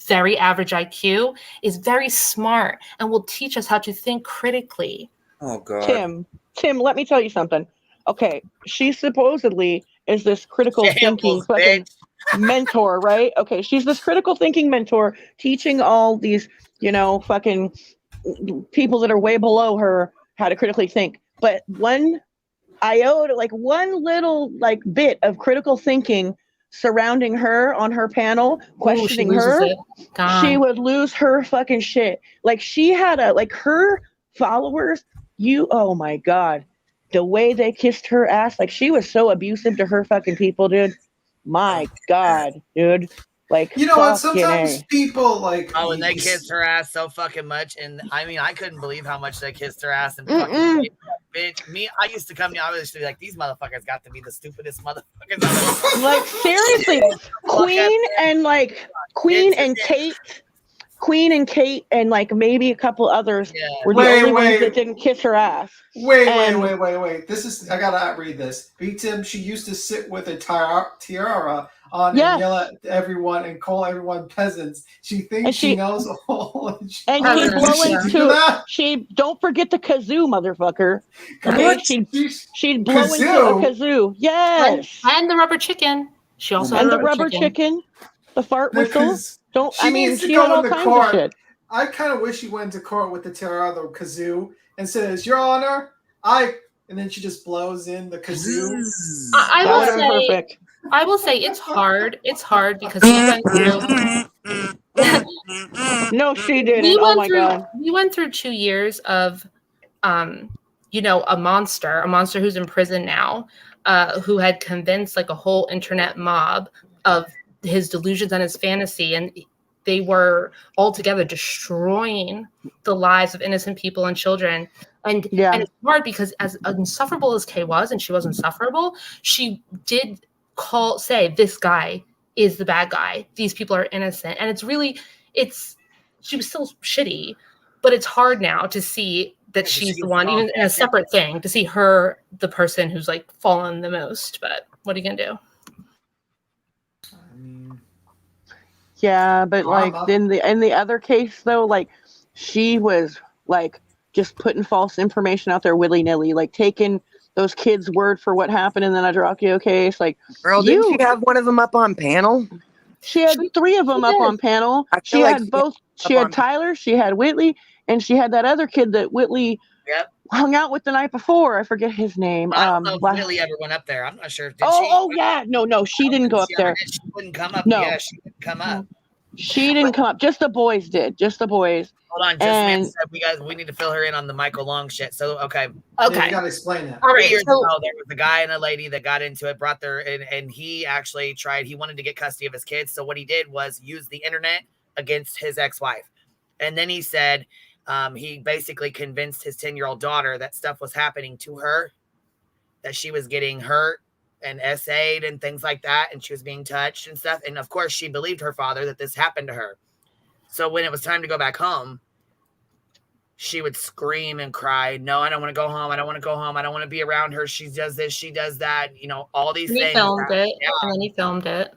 Speaker 17: very average IQ is very smart and will teach us how to think critically.
Speaker 13: Oh God,
Speaker 16: Tim, let me tell you something. Okay, she supposedly is this critical thinking fucking mentor, right? Okay, she's this critical thinking mentor teaching all these, fucking people that are way below her how to critically think. But one iota, like one little like bit of critical thinking surrounding her on her panel, questioning her, she would lose her fucking shit. Like she had her followers, oh my God, the way they kissed her ass, like she was so abusive to her fucking people, dude. My God, dude. Like,
Speaker 14: you know what? Sometimes people like
Speaker 7: and they kissed her ass so fucking much, and I mean, I couldn't believe how much they kissed her ass and fucking bitch. I used to come to, I was like, these motherfuckers got to be the stupidest motherfuckers.
Speaker 16: Like seriously, Queen and Kate, and like maybe a couple others were the only ones that didn't kiss her ass.
Speaker 14: Wait. This is, I gotta read this. B-Tim, she used to sit with a tiara on and yell at everyone and call everyone peasants. She thinks she knows all.
Speaker 16: And she'd don't forget the kazoo, motherfucker. Okay? She'd blow into a kazoo. Yes.
Speaker 17: And the rubber chicken. She also had
Speaker 16: the rubber chicken. The fart whistle. She had all kinds of shit.
Speaker 14: I kind of wish she went to court with the tiara, the kazoo, and says, "Your Honor, and then she just blows in the kazoo.
Speaker 17: I will say it's hard. It's hard because we went through.
Speaker 16: No, she didn't. Oh my God.
Speaker 17: We went through 2 years of, a monster who's in prison now, who had convinced like a whole internet mob of his delusions and his fantasy, and they were all together destroying the lives of innocent people and children. And it's hard because as insufferable as Kay was, and she was insufferable, she did say this guy is the bad guy. These people are innocent. And she was still shitty, but it's hard now to see that she's the one, even in a separate thing, to see her, the person who's like fallen the most. But what are you going to do?
Speaker 16: Yeah, but like in the other case though, like she was like just putting false information out there willy-nilly, like taking those kids' word for what happened in the Nadracchio case. Like,
Speaker 15: girl, didn't you have one of them up on panel?
Speaker 16: She had three of them up on panel. She had both. She had Tyler, she had Whitley, and she had that other kid that Whitley hung out with the night before. I forget his name.
Speaker 7: I don't know if Whitley ever went up there. I'm not sure. Did she?
Speaker 16: Oh yeah, no, she didn't go up there.
Speaker 7: She wouldn't come up.
Speaker 16: No.
Speaker 7: Yeah, she didn't come up.
Speaker 16: She didn't come up. Just the boys did. Just the boys.
Speaker 7: Hold on, just a minute. We need to fill her in on the Michael Long shit. So okay.
Speaker 14: Yeah, you gotta explain that.
Speaker 7: All right. 3 years ago, there was a guy and a lady that got into it, brought their and he actually tried. He wanted to get custody of his kids. So what he did was use the internet against his ex-wife, and then he said he basically convinced his 10-year-old daughter that stuff was happening to her, that she was getting hurt and SA'd and things like that, and she was being touched and stuff. And of course, she believed her father that this happened to her. So when it was time to go back home, she would scream and cry, no, I don't want to go home. I don't want to go home. I don't want to be around her. She does this. She does that. You know, all these things.
Speaker 17: He filmed it. Yeah. And then he filmed it.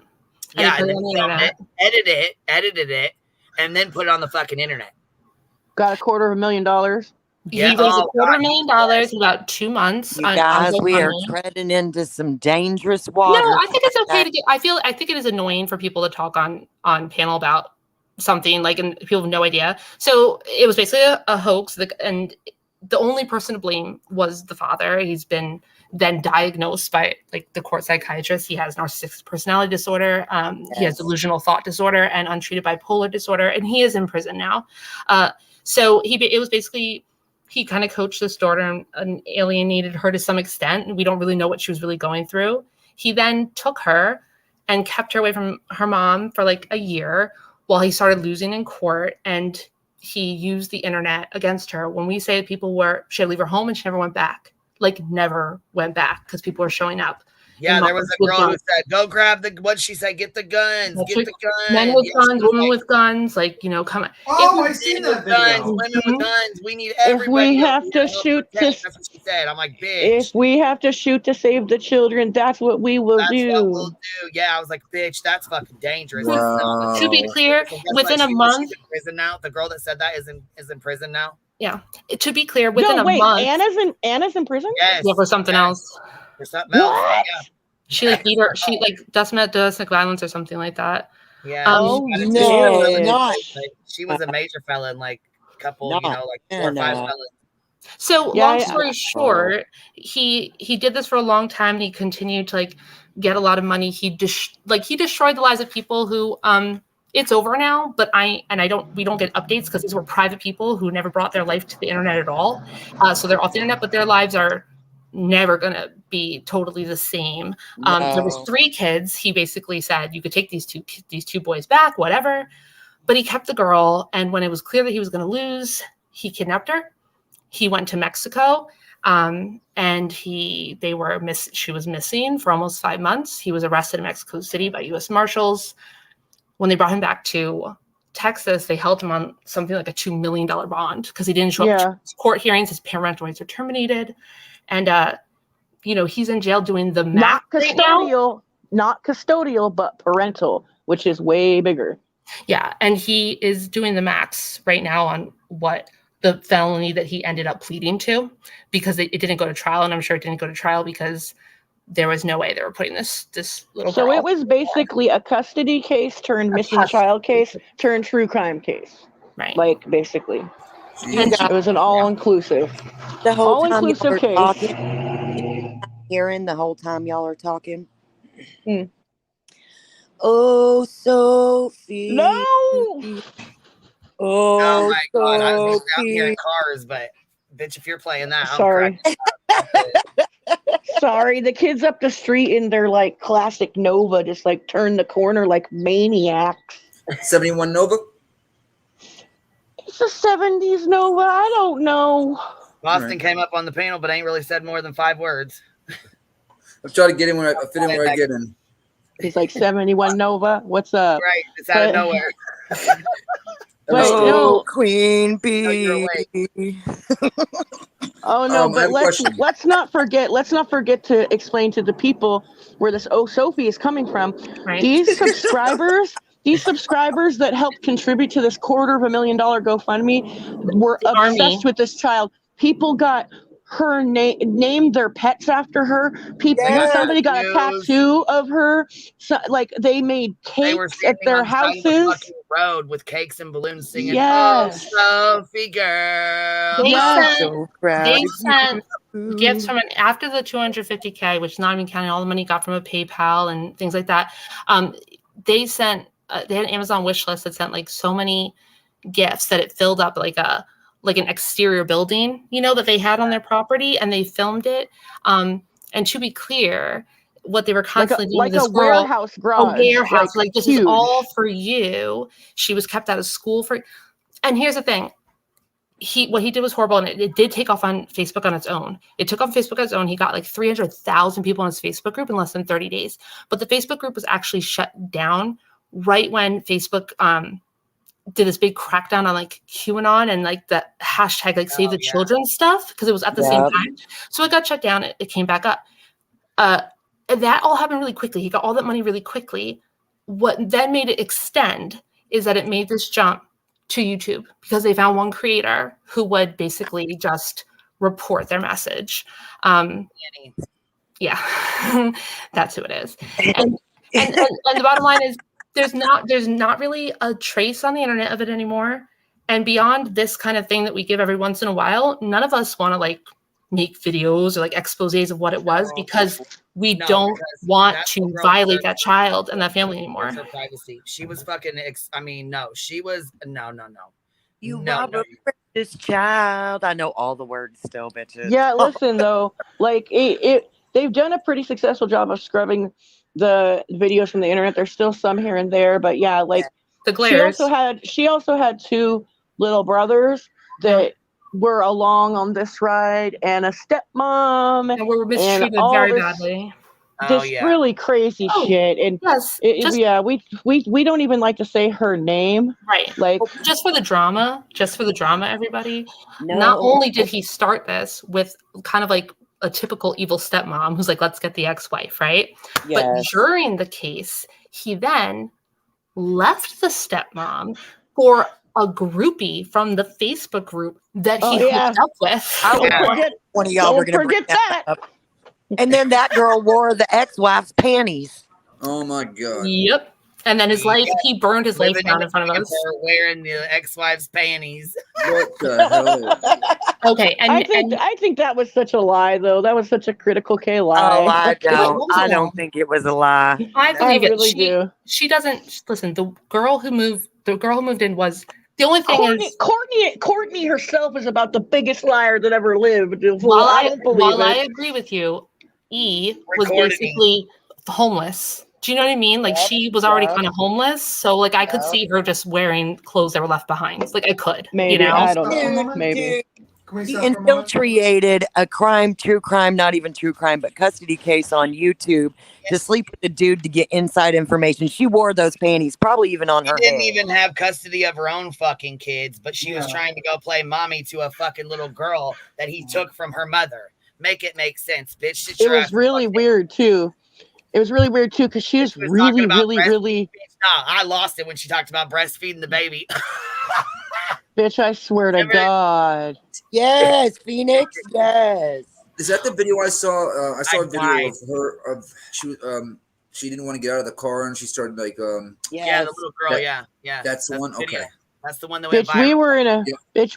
Speaker 7: Yeah. And then edited it, and then put it on the fucking internet.
Speaker 16: Got $250,000.
Speaker 17: He raised $250,000 in about 2 months.
Speaker 15: You guys, we are treading into some dangerous water.
Speaker 17: No, I think it's okay to get. I think it is annoying for people to talk on panel about something like, and people have no idea. So it was basically a hoax, and the only person to blame was the father. He's been then diagnosed by like the court psychiatrist. He has narcissistic personality disorder. He has delusional thought disorder and untreated bipolar disorder, and he is in prison now. So it was basically. He kind of coached this daughter and alienated her to some extent. And we don't really know what she was really going through. He then took her and kept her away from her mom for like a year while he started losing in court. And he used the internet against her. When we say she had to leave her home and she never went back, never went back because people were showing up.
Speaker 7: Yeah, there was a girl who said, go grab what she said, get the guns, get the guns.
Speaker 17: Men with guns, women with guns, come on.
Speaker 14: Oh, I've seen that video.
Speaker 7: Guns, women with guns, we need everybody.
Speaker 16: If we have to shoot
Speaker 7: that's what she said. I'm like, bitch.
Speaker 16: If we have to shoot to save the children, that's what we will do.
Speaker 7: That's what we'll do. Yeah, I was like, bitch, that's fucking dangerous.
Speaker 17: Wow. To be clear, within a month.
Speaker 7: She's in prison now. The girl that said that is in prison now.
Speaker 17: Yeah. To be clear, within a month.
Speaker 16: Anna's in prison?
Speaker 7: Yes.
Speaker 17: Yeah, for something else.
Speaker 7: For something else.
Speaker 16: What?
Speaker 7: Yeah.
Speaker 17: She beat her. She domestic violence or something like that.
Speaker 7: Yeah. She was a major felon, like a couple, 4 or 5 felons.
Speaker 17: So long story short, he did this for a long time, and he continued to get a lot of money. He destroyed the lives of people who it's over now, but we don't get updates because these were private people who never brought their life to the internet at all. So they're off the internet, but their lives are never gonna be totally the same. There was 3 kids. He basically said you could take these two boys back, whatever. But he kept the girl, and when it was clear that he was gonna lose, he kidnapped her. He went to Mexico, and she was missing for almost 5 months. He was arrested in Mexico City by U.S. Marshals. When they brought him back to Texas, they held him on something like a $2 million bond because he didn't show up to court hearings. His parental rights are terminated. And, he's in jail doing the
Speaker 16: not custodial, but parental, which is way bigger.
Speaker 17: Yeah. And he is doing the max right now on what the felony that he ended up pleading to, because it didn't go to trial. And I'm sure it didn't go to trial because there was no way they were putting this little girl.
Speaker 16: So it was basically a custody case turned missing child case turned true crime case.
Speaker 17: Right.
Speaker 16: Basically. And it was an all-inclusive.
Speaker 15: The whole time
Speaker 16: all-inclusive case.
Speaker 15: Hearing the whole time y'all are talking. Oh, Sophie.
Speaker 16: No.
Speaker 15: Oh
Speaker 7: my God! I was out here in cars, but bitch, if you're playing that,
Speaker 16: sorry. Sorry, the kids up the street in their classic Nova just turn the corner like maniacs.
Speaker 13: 71 Nova.
Speaker 16: It's a 70s Nova. I don't know.
Speaker 7: Boston came up on the panel, but ain't really said more than 5 words.
Speaker 13: I'm trying to get in where I fit in where I get in.
Speaker 16: He's like 71 Nova. What's up?
Speaker 7: Right, it's out of nowhere.
Speaker 15: But no, Queen Bee.
Speaker 16: Oh no, but let's not forget to explain to the people where this Sophie is coming from.
Speaker 17: Right.
Speaker 16: These subscribers that helped contribute to this $250,000 GoFundMe were obsessed with this child. People got named their pets after her. People, somebody got a tattoo of her. So, like they made
Speaker 7: They were
Speaker 16: cakes at
Speaker 7: standing
Speaker 16: their
Speaker 7: on the side of the
Speaker 16: houses.
Speaker 7: fucking road with cakes and balloons singing,
Speaker 16: Yes.
Speaker 7: "Oh, Sophie girl."
Speaker 17: They
Speaker 7: oh.
Speaker 17: sent gifts from after the 250K, which is not even counting all the money he got from a PayPal and things like that. They sent they had an Amazon wish list that sent like so many gifts that it filled up like an exterior building, that they had on their property, and they filmed it. And to be clear, what they were constantly doing with this girl,
Speaker 16: warehouse garage,
Speaker 17: a warehouse, like this is
Speaker 16: huge.
Speaker 17: all for you. She was kept out of school for. And here's the thing. What he did was horrible, and it did take off on Facebook on its own. It took off Facebook on its own. He got like 300,000 people in his Facebook group in less than 30 days. But the Facebook group was actually shut down right when Facebook did this big crackdown on like QAnon and like the hashtag like save the children stuff, because it was at the same time. So it got shut down. It came back up. And that all happened really quickly. He got all that money really quickly. What then made it extend is that it made this jump to YouTube, because they found one creator who would basically just report their message. Yeah, that's who it is. And the bottom line is there's not really a trace on the internet of it anymore. And beyond this kind of thing that we give every once in a while, none of us want to like make videos or like exposés of what it was, because we don't want to violate that child and that family anymore.
Speaker 7: Her privacy. She was fucking. She was no.
Speaker 15: You robbed a precious child. I know all the words still, bitches.
Speaker 16: Yeah, listen though, like they've done a pretty successful job of scrubbing the videos from the internet. There's still some here and there, but yeah, like
Speaker 17: the glares.
Speaker 16: She also had two little brothers that were along on this ride, and a stepmom,
Speaker 17: and were mistreated very badly.
Speaker 16: Really crazy shit. And we don't even like to say her name,
Speaker 17: right?
Speaker 16: Like
Speaker 17: just for the drama, everybody. No. Not only did he start this with kind of like a typical evil stepmom who's like, let's get the ex-wife, right? Yes. But during the case, he then left the stepmom for a groupie from the Facebook group that he hooked up with.
Speaker 15: I would forget one of y'all were going to bring that up. And then that girl wore the ex-wife's panties.
Speaker 13: Oh my God.
Speaker 17: Yep. And then he burned his life down in front of us.
Speaker 7: Wearing the ex-wife's panties.
Speaker 13: What the hell?
Speaker 17: Okay,
Speaker 16: I think that was such a lie, though. That was such a critical K lie.
Speaker 15: Oh, I don't think it was a lie.
Speaker 17: I believe
Speaker 16: really do.
Speaker 17: She doesn't listen. The girl who moved in was the only thing.
Speaker 16: Courtney herself is about the biggest liar that ever lived.
Speaker 17: While I agree with you, E was basically homeless. Do you know what I mean? Like she was already kind of homeless, so like I could see her just wearing clothes that were left behind. Like I could,
Speaker 16: maybe I don't know, maybe.
Speaker 15: He infiltrated a true crime, not even true crime, but custody case on YouTube to sleep with the dude to get inside information. She wore those panties, probably even on her head.
Speaker 7: She didn't even have custody of her own fucking kids, but she was trying to go play mommy to a fucking little girl that he took from her mother. Make it make sense, bitch.
Speaker 16: It was really weird too. It was really weird too, because she was really.
Speaker 7: No, I lost it when she talked about breastfeeding the baby.
Speaker 16: Bitch, I swear to God.
Speaker 15: Yes, Phoenix. Yes.
Speaker 13: Is that the video I saw? I saw a video of her. She didn't want to get out of the car, and she started like.
Speaker 7: Yeah, the little girl. Yeah.
Speaker 13: That's the one. Okay.
Speaker 7: That's the one that went
Speaker 16: viral.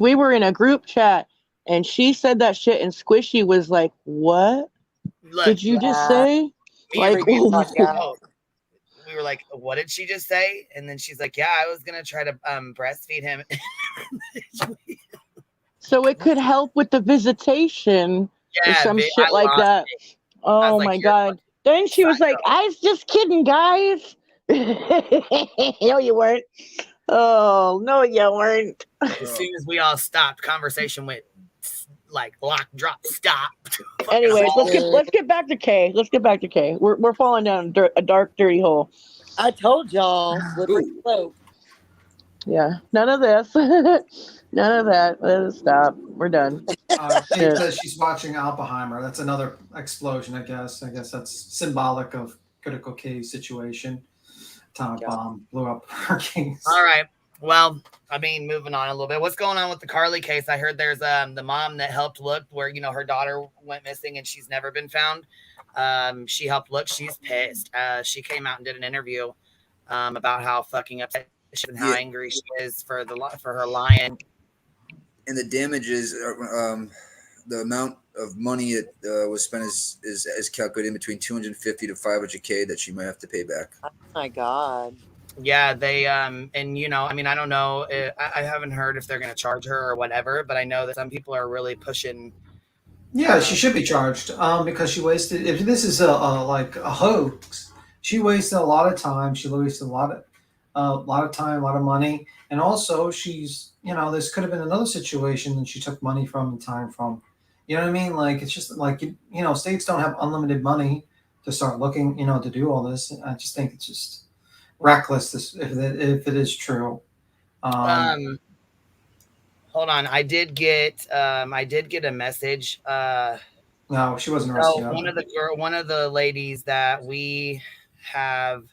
Speaker 16: We were in a group chat, and she said that shit, and Squishy was like, "What did you just say?" Like,
Speaker 7: we were like, what did she just say? And then she's like, yeah, I was gonna try to breastfeed him.
Speaker 16: So it could help with the visitation or some shit like that. Oh my God. Then she was like, I was just kidding, guys. No, you weren't. Oh, no, you weren't.
Speaker 7: As soon as we all stopped, conversation went like lock, drop, stop.
Speaker 16: Anyways, let's get back to K. We're falling down a dark, dirty hole.
Speaker 15: I told y'all, slippery slope.
Speaker 16: Yeah, none of this. None of that. Let us stop. We're done.
Speaker 14: She says she's watching Oppenheimer. That's another explosion, I guess. I guess that's symbolic of critical K situation. Atomic bomb blew up parking.
Speaker 7: All right.
Speaker 18: Well, I mean, moving on a little bit. What's going on with the Carly case? I heard there's the mom that helped look where her daughter went missing and she's never been found. She helped look. She's pissed. She came out and did an interview about how fucking upset she is and how angry she is for her lying.
Speaker 13: And the damages, the amount of money it was spent is calculated in between 250 to 500K that she might have to pay back.
Speaker 15: Oh my God.
Speaker 18: Yeah, they and I mean, I don't know. I haven't heard if they're going to charge her or whatever, but I know that some people are really pushing.
Speaker 14: Yeah, she should be charged because she wasted. If this is like a hoax, she wasted a lot of time. She wasted a lot of time, a lot of money, and also she's this could have been another situation that she took money from and time from. You know what I mean? Like it's just like states don't have unlimited money to start looking, to do all this. I just think it's just reckless if it is true.
Speaker 18: Hold on, I did get a message.
Speaker 14: No, she wasn't arrested.
Speaker 18: No, one of the ladies that we have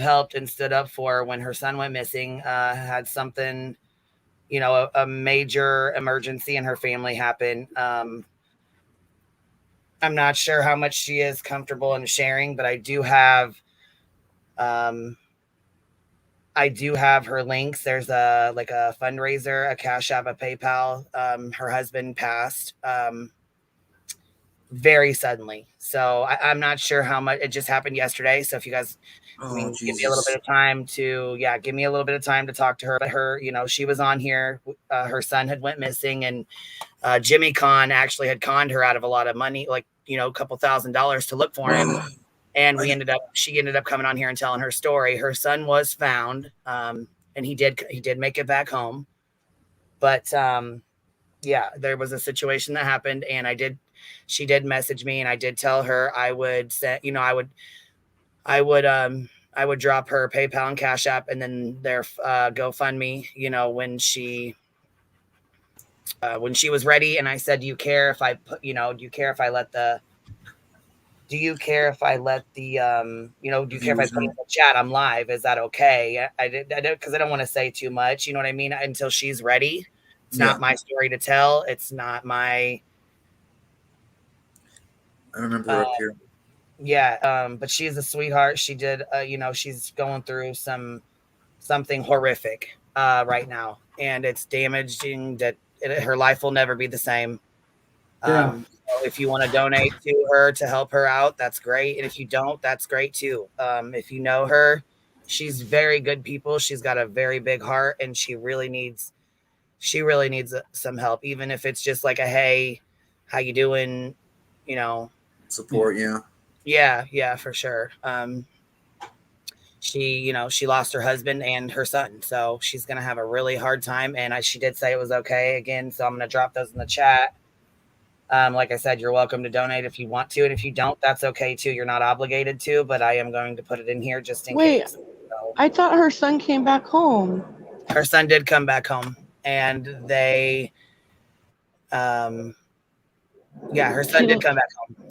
Speaker 18: helped and stood up for when her son went missing had something, a major emergency in her family happen. I'm not sure how much she is comfortable in sharing, but I do have her links. There's a fundraiser, a Cash App, a PayPal. Her husband passed very suddenly, so I'm not sure how much. It just happened yesterday. So if you guys, give me a little bit of time to, give me a little bit of time to talk to her. But her, she was on here. Her son had went missing, and Jimmy Con actually had conned her out of a lot of money, like a couple $1,000s to look for him. And she ended up coming on here and telling her story. Her son was found, and he did make it back home. But there was a situation that happened, and she did message me, and I did tell her I would send, I would drop her PayPal and Cash App, and then their GoFundMe, when she was ready. And I said, do you care if I let the do you care if I put in the chat, I'm live? Is that okay? I did because I don't want to say too much, you know what I mean? Until she's ready. It's not my story to tell. It's not my.
Speaker 13: I remember her up here.
Speaker 18: Yeah, but she's a sweetheart. She did, she's going through something horrific right now, and it's damaging that her life will never be the same.
Speaker 14: Yeah.
Speaker 18: So if you want to donate to her to help her out, that's great. And if you don't, that's great too. If you know her, she's very good people. She's got a very big heart, and she really needs some help, even if it's just like a, hey, how you doing?
Speaker 13: Support.
Speaker 18: Yeah, for sure. She lost her husband and her son, so she's gonna have a really hard time. And she did say it was okay again, so I'm gonna drop those in the chat. Like I said, you're welcome to donate if you want to, and if you don't, that's okay too. You're not obligated to, but I am going to put it in here just in case. So,
Speaker 16: I thought her son came back home.
Speaker 18: Her son did come back home, and they, her son did come back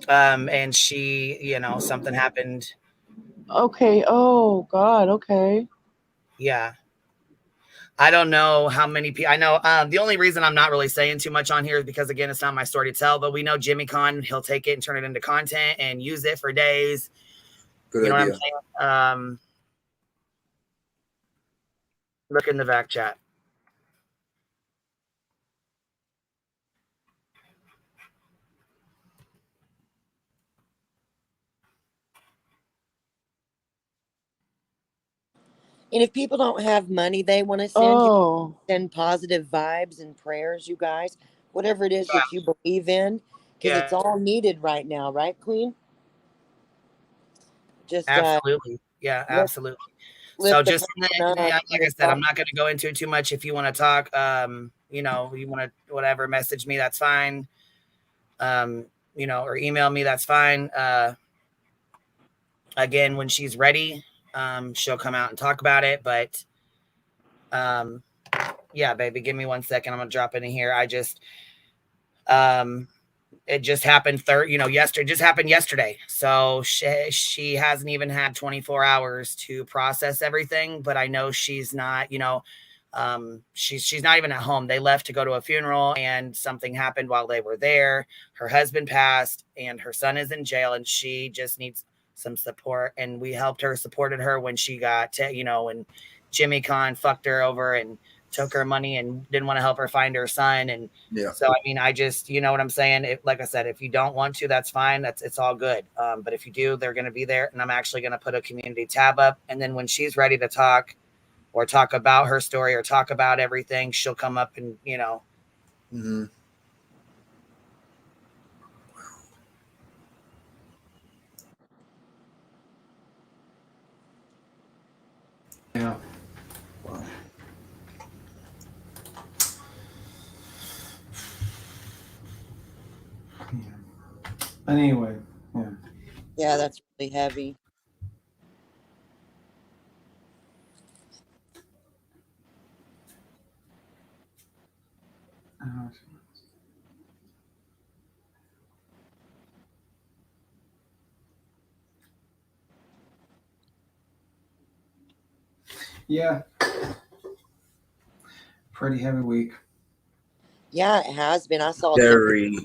Speaker 18: home. And she, something happened.
Speaker 16: Okay. Oh God. Okay.
Speaker 18: Yeah. I don't know how many people. I know the only reason I'm not really saying too much on here is because, again, it's not my story to tell. But we know Jimmy Con, he'll take it and turn it into content and use it for days.
Speaker 13: Good
Speaker 18: idea.
Speaker 13: idea.
Speaker 18: What I'm saying? Look in the back chat.
Speaker 15: And if people don't have money they want to send, send positive vibes and prayers, you guys, whatever it is that you believe in, because it's all needed right now, right, Queen? Just
Speaker 18: absolutely, absolutely. So just like I said, I'm not going to go into it too much. If you want to talk, you want to whatever, message me, that's fine. Or email me, that's fine. Again, when she's ready, she'll come out and talk about it. But yeah, baby, give me 1 second. I'm gonna drop it in here. I just it just happened yesterday. Just happened yesterday. So she hasn't even had 24 hours to process everything. But I know she's not, she's not even at home. They left to go to a funeral, and something happened while they were there. Her husband passed, and her son is in jail, and she just needs some support. And we supported her when she got when Jimmy Kahn fucked her over and took her money and didn't want to help her find her son. And so, I mean, I just, you know what I'm saying? Like I said, if you don't want to, that's fine. It's all good. But if you do, they're going to be there. And I'm actually going to put a community tab up. And then when she's ready to talk or talk about her story or talk about everything, she'll come up and,
Speaker 13: Mm-hmm.
Speaker 14: Yeah.
Speaker 13: Wow.
Speaker 14: Anyway, yeah.
Speaker 19: Yeah, that's really heavy.
Speaker 14: Yeah. Pretty heavy week.
Speaker 19: Yeah, it has been. I saw
Speaker 13: Very.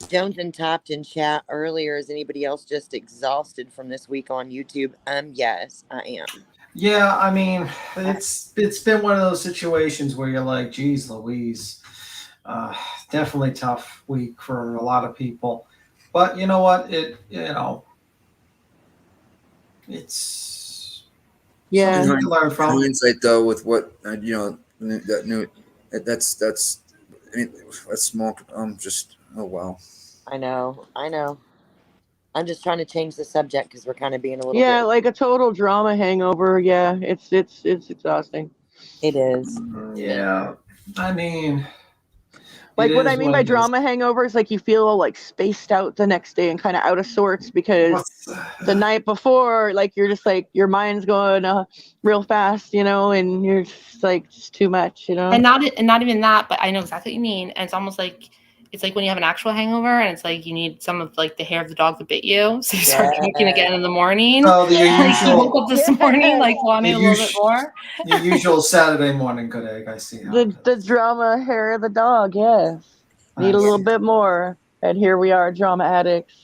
Speaker 19: Jones and tapped in chat earlier. Is anybody else just exhausted from this week on YouTube? Yes, I am.
Speaker 14: Yeah, I mean, it's been one of those situations where you're like, geez Louise, definitely tough week for a lot of people. But you know what? It's something to learn from.
Speaker 13: Hindsight, though, with what that's small. Just oh wow.
Speaker 19: I know. I'm just trying to change the subject because we're kind of being a little
Speaker 16: Yeah,
Speaker 19: bit.
Speaker 16: like a total drama hangover. Yeah, it's exhausting.
Speaker 19: It is.
Speaker 14: Yeah, I mean,
Speaker 16: like what I mean by drama hangover is like you feel all like spaced out the next day and kind of out of sorts because the night before, like you're just like your mind's going real fast, and you're just like it's too much,
Speaker 17: And not even that, but I know exactly what you mean. And it's almost like it's like when you have an actual hangover and it's like you need some of like the hair of the dog that bit you, so you start drinking again in the morning.
Speaker 14: So
Speaker 17: you woke up this morning like wanting a little bit more.
Speaker 14: Your usual Saturday morning good egg. I see.
Speaker 16: The drama hair of the dog, yes. Need a little bit more, and here we are, drama addicts.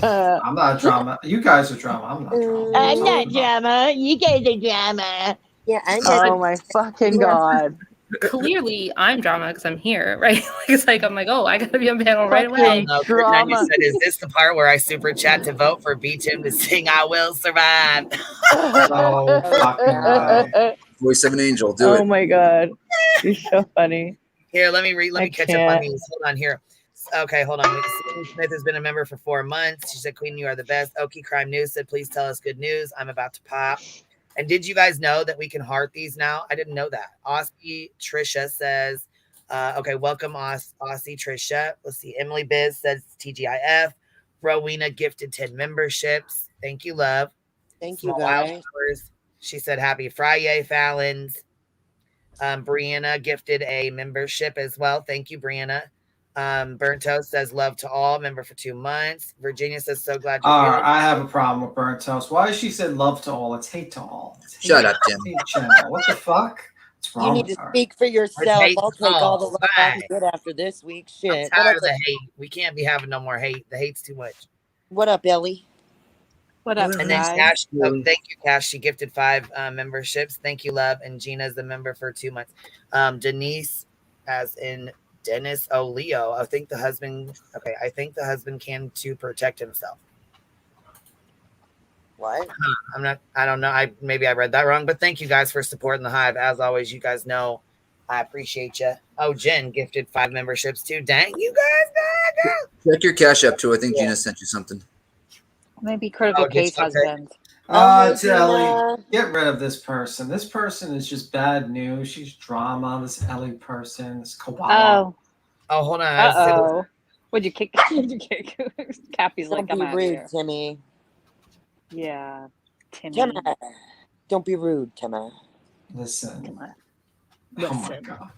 Speaker 14: I'm not drama. You guys are drama. I'm not drama.
Speaker 16: I'm not drama. You guys are drama.
Speaker 19: Yeah.
Speaker 16: Oh my fucking god.
Speaker 17: Clearly, I'm drama because I'm here, right? It's like I'm like, oh, I gotta be on panel right away.
Speaker 18: No, drama. Said, is this the part where I super chat to vote for B-Tim to sing "I Will Survive"?
Speaker 14: Oh fucking right.
Speaker 13: Voice of an angel, do it.
Speaker 16: Oh my god, you're so funny.
Speaker 18: Here, let me catch up on these. Hold on here. Okay, hold on. Smith has been a member for 4 months. She said, "Queen, you are the best." Okie Crime News said, "Please tell us good news. I'm about to pop." And did you guys know that we can heart these now? I didn't know that. Aussie Trisha says, okay, welcome Aussie Trisha. Let's see. Emily Biz says TGIF. Rowena gifted 10 memberships. Thank you, love.
Speaker 19: Thank you, guys.
Speaker 18: Wildflowers. She said, happy Friday, Fallons. Brianna gifted a membership as well. Thank you, Brianna. Burnt Toast says love to all, member for 2 months. Virginia says so glad you're here.
Speaker 14: I have a problem with Burnt Toast. Why she said love to all? It's hate to all.
Speaker 13: Shut up, Jim.
Speaker 14: What the fuck? What's wrong
Speaker 19: You need
Speaker 14: with
Speaker 19: to
Speaker 14: her?
Speaker 19: speak for yourself. I'll take all the love I
Speaker 18: Bye.
Speaker 19: can get after this week. Shit.
Speaker 18: I'm tired of the hate. We can't be having no more hate. The hate's too much.
Speaker 19: What up, Ellie?
Speaker 17: What up,
Speaker 18: and
Speaker 17: guys?
Speaker 18: then Cash, thank you, Cash. She gifted 5 memberships. Thank you, love. And Gina's the member for 2 months. Denise, as in Dennis O'Leo. I think the husband can to protect himself.
Speaker 19: What?
Speaker 18: I don't know. Maybe I read that wrong, but thank you guys for supporting the Hive. As always, you guys know I appreciate you. Oh, Jen gifted 5 memberships too. Dang, you guys.
Speaker 13: Check your Cash App too. I think Gina sent you something.
Speaker 20: Maybe critical case husband.
Speaker 14: Ellie, get rid of this person. This person is just bad news. She's drama. This Ellie person, this koala.
Speaker 18: Oh, hold on.
Speaker 20: Uh-oh. Would you kick? Cappy's like,
Speaker 19: Don't
Speaker 20: I'm
Speaker 19: be
Speaker 20: out
Speaker 19: rude,
Speaker 20: here.
Speaker 19: Timmy.
Speaker 20: Yeah, Timmy.
Speaker 19: Timmy. Don't be rude, Timmy.
Speaker 14: Listen.
Speaker 20: Timmy.
Speaker 14: Oh my god.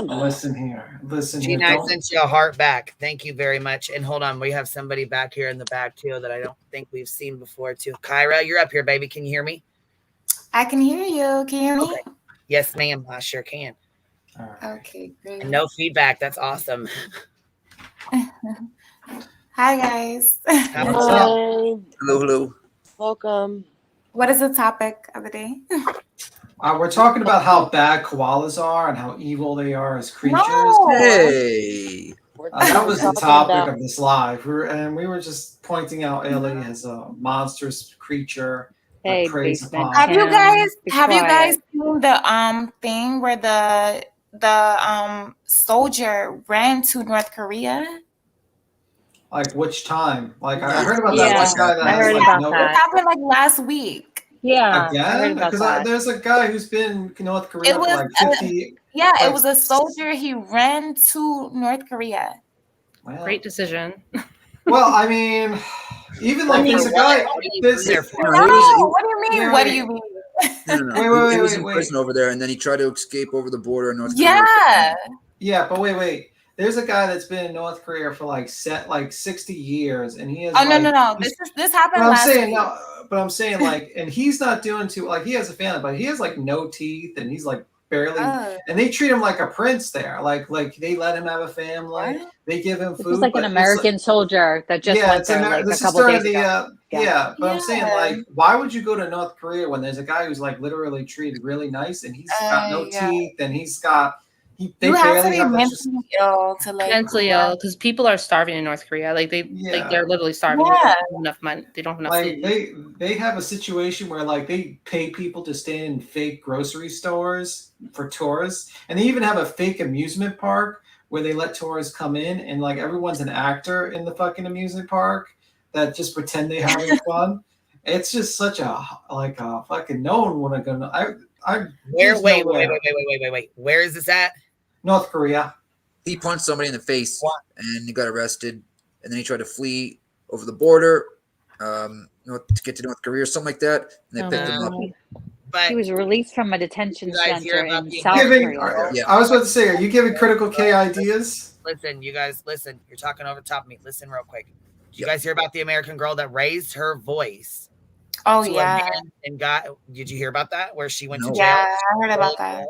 Speaker 14: Listen here.
Speaker 18: Gina, I sent you a heart back. Thank you very much. And hold on, we have somebody back here in the back too that I don't think we've seen before too. Kyra, you're up here, baby. Can you hear me?
Speaker 21: I can hear you. Can you hear me?
Speaker 18: Okay. Yes, ma'am. I sure can.
Speaker 21: Okay, great.
Speaker 18: And no feedback. That's awesome.
Speaker 21: Hi, guys.
Speaker 18: What's up?
Speaker 13: Hello.
Speaker 19: Welcome.
Speaker 21: What is the topic of the day?
Speaker 14: We're talking about how bad koalas are and how evil they are as creatures.
Speaker 21: No.
Speaker 13: Hey.
Speaker 14: That was the
Speaker 19: talking
Speaker 14: topic
Speaker 19: about-
Speaker 14: of this live. We were just pointing out Ellie as a monstrous creature.
Speaker 20: Hey,
Speaker 14: preys
Speaker 20: basement
Speaker 14: upon.
Speaker 21: Have you guys
Speaker 20: Be
Speaker 21: have you guys
Speaker 20: quiet.
Speaker 21: seen the thing where the soldier ran to North Korea?
Speaker 14: Like which time? Like I
Speaker 13: Yeah.
Speaker 14: heard about
Speaker 20: Yeah,
Speaker 14: that one guy that
Speaker 20: I
Speaker 14: has
Speaker 20: heard
Speaker 14: like
Speaker 20: about
Speaker 14: no.
Speaker 21: It
Speaker 20: that.
Speaker 21: happened like last week.
Speaker 20: Yeah, I heard
Speaker 14: Again,
Speaker 20: about
Speaker 14: because
Speaker 20: that.
Speaker 14: there's a guy who's been in North Korea
Speaker 21: It
Speaker 14: for
Speaker 21: was
Speaker 14: like 50.
Speaker 21: yeah, it
Speaker 14: like,
Speaker 21: was a soldier. He ran to North Korea.
Speaker 14: Well,
Speaker 17: Great decision.
Speaker 14: well, I mean, even like there's a
Speaker 18: For
Speaker 14: guy.
Speaker 18: what? What are you
Speaker 14: There's,
Speaker 18: there for?
Speaker 14: no,
Speaker 21: No,
Speaker 14: he was,
Speaker 21: what do you mean?
Speaker 14: yeah,
Speaker 21: What do you mean?
Speaker 13: No. He was in
Speaker 14: Wait.
Speaker 13: prison over there, and then he tried to escape over the border in North Korea.
Speaker 21: Yeah.
Speaker 14: Yeah, but wait. There's a guy that's been in North Korea for like 60 years, and he has.
Speaker 21: Oh no,
Speaker 14: like,
Speaker 21: no, no.
Speaker 14: he's-
Speaker 21: This happened
Speaker 14: But I'm
Speaker 21: last
Speaker 14: saying
Speaker 21: week.
Speaker 14: no. But I'm saying like, and he's not doing too like he has a family, but he has like no teeth, and he's like barely.
Speaker 21: Oh.
Speaker 14: And they treat him like a prince there. Like they let him have a family.
Speaker 21: What?
Speaker 14: They give him
Speaker 20: This
Speaker 14: food.
Speaker 20: was like an
Speaker 14: but it's
Speaker 20: American soldier that just went
Speaker 14: it's
Speaker 20: there
Speaker 14: Amer-
Speaker 20: like a
Speaker 14: this is
Speaker 20: couple
Speaker 14: during
Speaker 20: days
Speaker 14: the
Speaker 20: ago.
Speaker 14: yeah. But I'm saying
Speaker 21: Yeah.
Speaker 14: like, why would you go to North Korea when there's a guy who's like literally treated really nice, and he's got no
Speaker 21: Yeah.
Speaker 14: teeth, and they
Speaker 21: You have to
Speaker 14: barely
Speaker 21: be
Speaker 14: have the
Speaker 21: mentally ill to like
Speaker 17: Mentally ill because people are starving in North Korea. Like they're literally starving. They
Speaker 21: Yeah.
Speaker 17: don't have enough money. They don't have enough
Speaker 14: like
Speaker 17: food.
Speaker 14: they have a situation where like they pay people to stay in fake grocery stores for tourists, and they even have a fake amusement park where they let tourists come in, and like everyone's an actor in the fucking amusement park that just pretend they're having fun. It's just such a fucking no one wanna go. I
Speaker 18: Wait. Where is this at?
Speaker 14: North Korea.
Speaker 13: He punched somebody in the face, and he got arrested. And then he tried to flee over the border, to get to North Korea or something like that. And they picked him up.
Speaker 18: But
Speaker 20: He was released from a detention
Speaker 18: you guys hear
Speaker 20: center
Speaker 18: about
Speaker 20: in
Speaker 18: the
Speaker 20: South
Speaker 18: American
Speaker 20: Korea.
Speaker 18: girl?
Speaker 14: I was about to say, are you giving Critical K ideas?
Speaker 18: Listen, you guys, listen. You're talking over top of me. Listen real quick. Did you guys hear about the American girl that raised her voice?
Speaker 21: Oh
Speaker 18: to a
Speaker 21: yeah.
Speaker 18: man and did you hear about that? Where she went to jail?
Speaker 21: Yeah, I heard about that.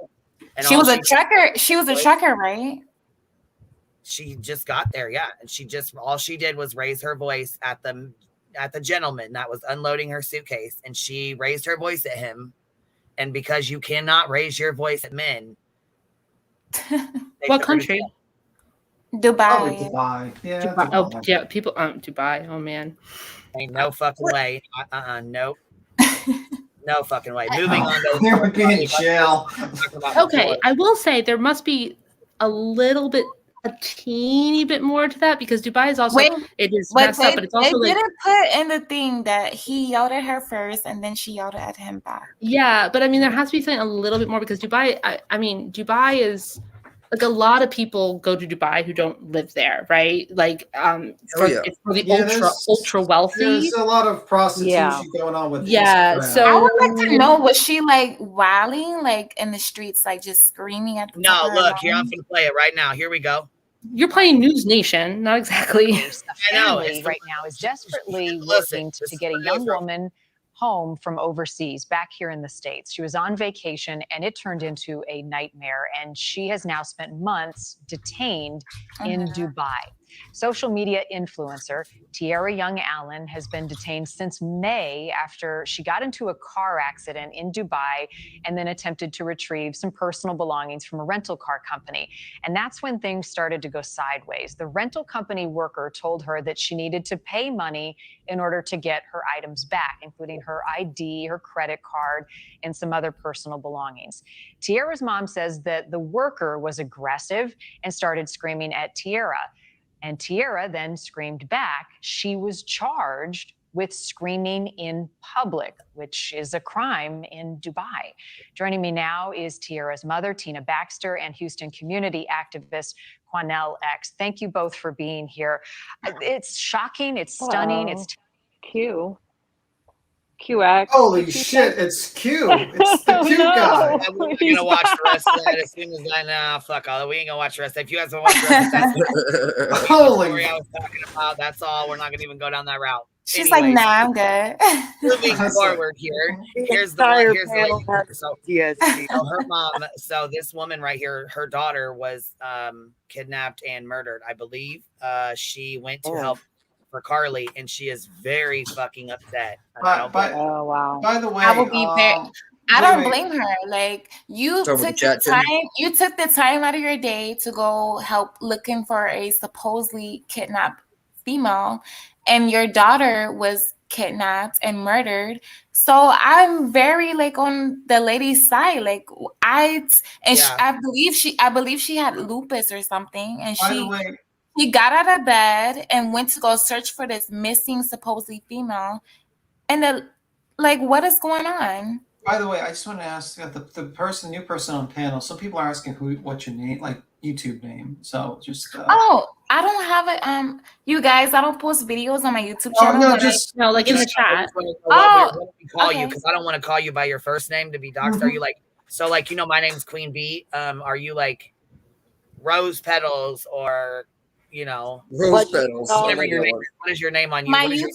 Speaker 18: And
Speaker 21: She
Speaker 18: all
Speaker 21: was a trucker. She was a trucker, right?
Speaker 18: She just got there, yeah. And all she did was raise her voice at the gentleman that was unloading her suitcase, and she raised her voice at him. And because you cannot raise your voice at men,
Speaker 17: What country?
Speaker 21: Dubai.
Speaker 14: Dubai. Yeah.
Speaker 17: Dubai. Oh yeah, people. Dubai. Oh man.
Speaker 18: Ain't no fucking way. Nope. No fucking way. Moving on.
Speaker 14: They would be in jail.
Speaker 17: Okay, I will say there must be a teeny bit more to that because Dubai is also it is messed up, but it's also
Speaker 21: they
Speaker 17: like
Speaker 21: didn't put in the thing that he yelled at her first and then she yelled at him back.
Speaker 17: yeah, but I mean there has to be something a little bit more because Dubai. I mean Dubai is like a lot of people go to Dubai who don't live there, right? Like it's for the ultra wealthy.
Speaker 14: There's a lot of prostitution going on with Instagram.
Speaker 17: So
Speaker 21: I would like to know, was she like wilding like in the streets, like just screaming at the
Speaker 18: No,
Speaker 21: top of her
Speaker 18: look, here I'm
Speaker 21: lungs?
Speaker 18: gonna play it right now. Here we go.
Speaker 17: You're playing News Nation, not exactly.
Speaker 18: I know.
Speaker 22: Family right now is desperately working to get a young woman home from overseas back here in the States. She was on vacation and it turned into a nightmare, and she has now spent months detained in Dubai. Social media influencer Tiara Young Allen has been detained since May after she got into a car accident in Dubai and then attempted to retrieve some personal belongings from a rental car company. And that's when things started to go sideways. The rental company worker told her that she needed to pay money in order to get her items back, including her ID, her credit card, and some other personal belongings. Tiara's mom says that the worker was aggressive and started screaming at Tiara. And Tiara then screamed back. She was charged with screaming in public, which is a crime in Dubai. Joining me now is Tiara's mother, Tina Baxter, and Houston community activist, Quanell X. Thank you both for being here. It's shocking, it's stunning, it's
Speaker 20: Q. QX.
Speaker 14: Holy shit, it's Q. It's the Q guy.
Speaker 18: We're gonna watch the rest of that as soon as I know. Fuck all. We ain't gonna watch the rest. If you guys want to watch the rest of that, that's
Speaker 14: Holy.
Speaker 18: the story I was talking about. That's all. We're not gonna even go down that route.
Speaker 21: She's
Speaker 18: Anyways,
Speaker 21: like, nah, I'm good.
Speaker 18: moving forward here. Here's the one. Here's the lady. So her mom. So this woman right here, her daughter was kidnapped and murdered. I believe. She went to help for Carly, and she is very fucking upset.
Speaker 20: Oh wow.
Speaker 14: By the way,
Speaker 21: I will be very. I don't blame her. Like you
Speaker 13: Talk
Speaker 21: took
Speaker 13: with the chat,
Speaker 21: the time. You took the time out of your day to go help looking for a supposedly kidnapped female, and your daughter was kidnapped and murdered. So I'm very like on the lady's side. Like I believe she had lupus or something, and
Speaker 14: By the way,
Speaker 21: she got out of bed and went to go search for this missing supposedly female, and then like what is going on?
Speaker 14: By the way, I just want to ask the new person on panel. Some people are asking what's your name, like YouTube name. So just.
Speaker 21: Oh, I don't have it. You guys, I don't post videos on my YouTube
Speaker 14: Oh,
Speaker 21: channel.
Speaker 14: no,
Speaker 21: but
Speaker 14: just-
Speaker 21: no, like in the
Speaker 18: Just-
Speaker 21: chat.
Speaker 18: What we call you,
Speaker 21: okay.
Speaker 18: because I don't want to call you by your first name to be doxxed. Are you like so? Like my name's Queen Bee. Are you like Rose Petals or
Speaker 13: Rose Petals?
Speaker 18: Whatever your name is. What is your name on you?
Speaker 21: My
Speaker 18: What is your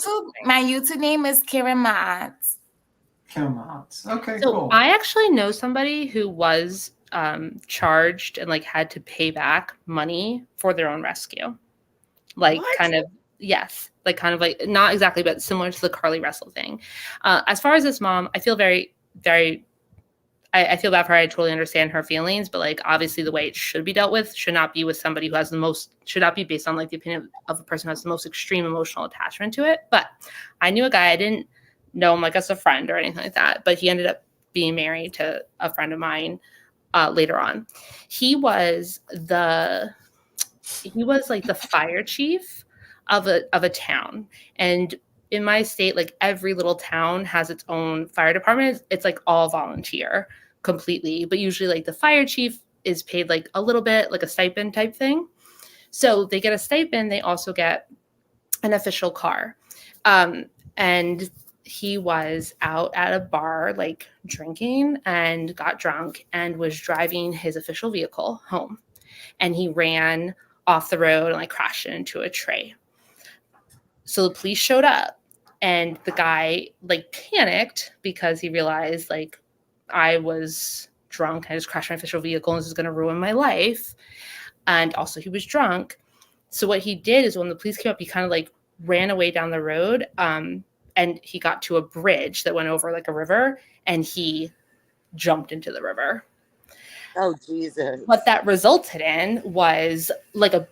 Speaker 21: YouTube name is Karen Maat.
Speaker 14: Okay,
Speaker 17: So
Speaker 14: cool.
Speaker 17: I actually know somebody who was charged and like had to pay back money for their own rescue. Like kind of like not exactly, but similar to the Carly Russell thing. As far as this mom, I feel very, very I feel bad for her. I totally understand her feelings, but like obviously the way it should be dealt with should not be with somebody who has should not be based on like the opinion of a person who has the most extreme emotional attachment to it. But I knew a guy, I didn't know him like as a friend or anything like that, but he ended up being married to a friend of mine later on. He was like the fire chief of a town. And in my state, like every little town has its own fire department. It's like all volunteer completely, but usually like the fire chief is paid like a little bit, like a stipend type thing. So they get a stipend. They also get an official car. And he was out at a bar, like drinking and got drunk and was driving his official vehicle home. And he ran off the road and like crashed into a tree. So the police showed up and the guy like panicked because he realized like I was drunk. I just crashed my official vehicle and this is going to ruin my life. And also he was drunk. So what he did is when the police came up, he kind of like ran away down the road. And he got to a bridge that went over like a river and he jumped into the river.
Speaker 19: Oh, Jesus.
Speaker 17: What that resulted in was like like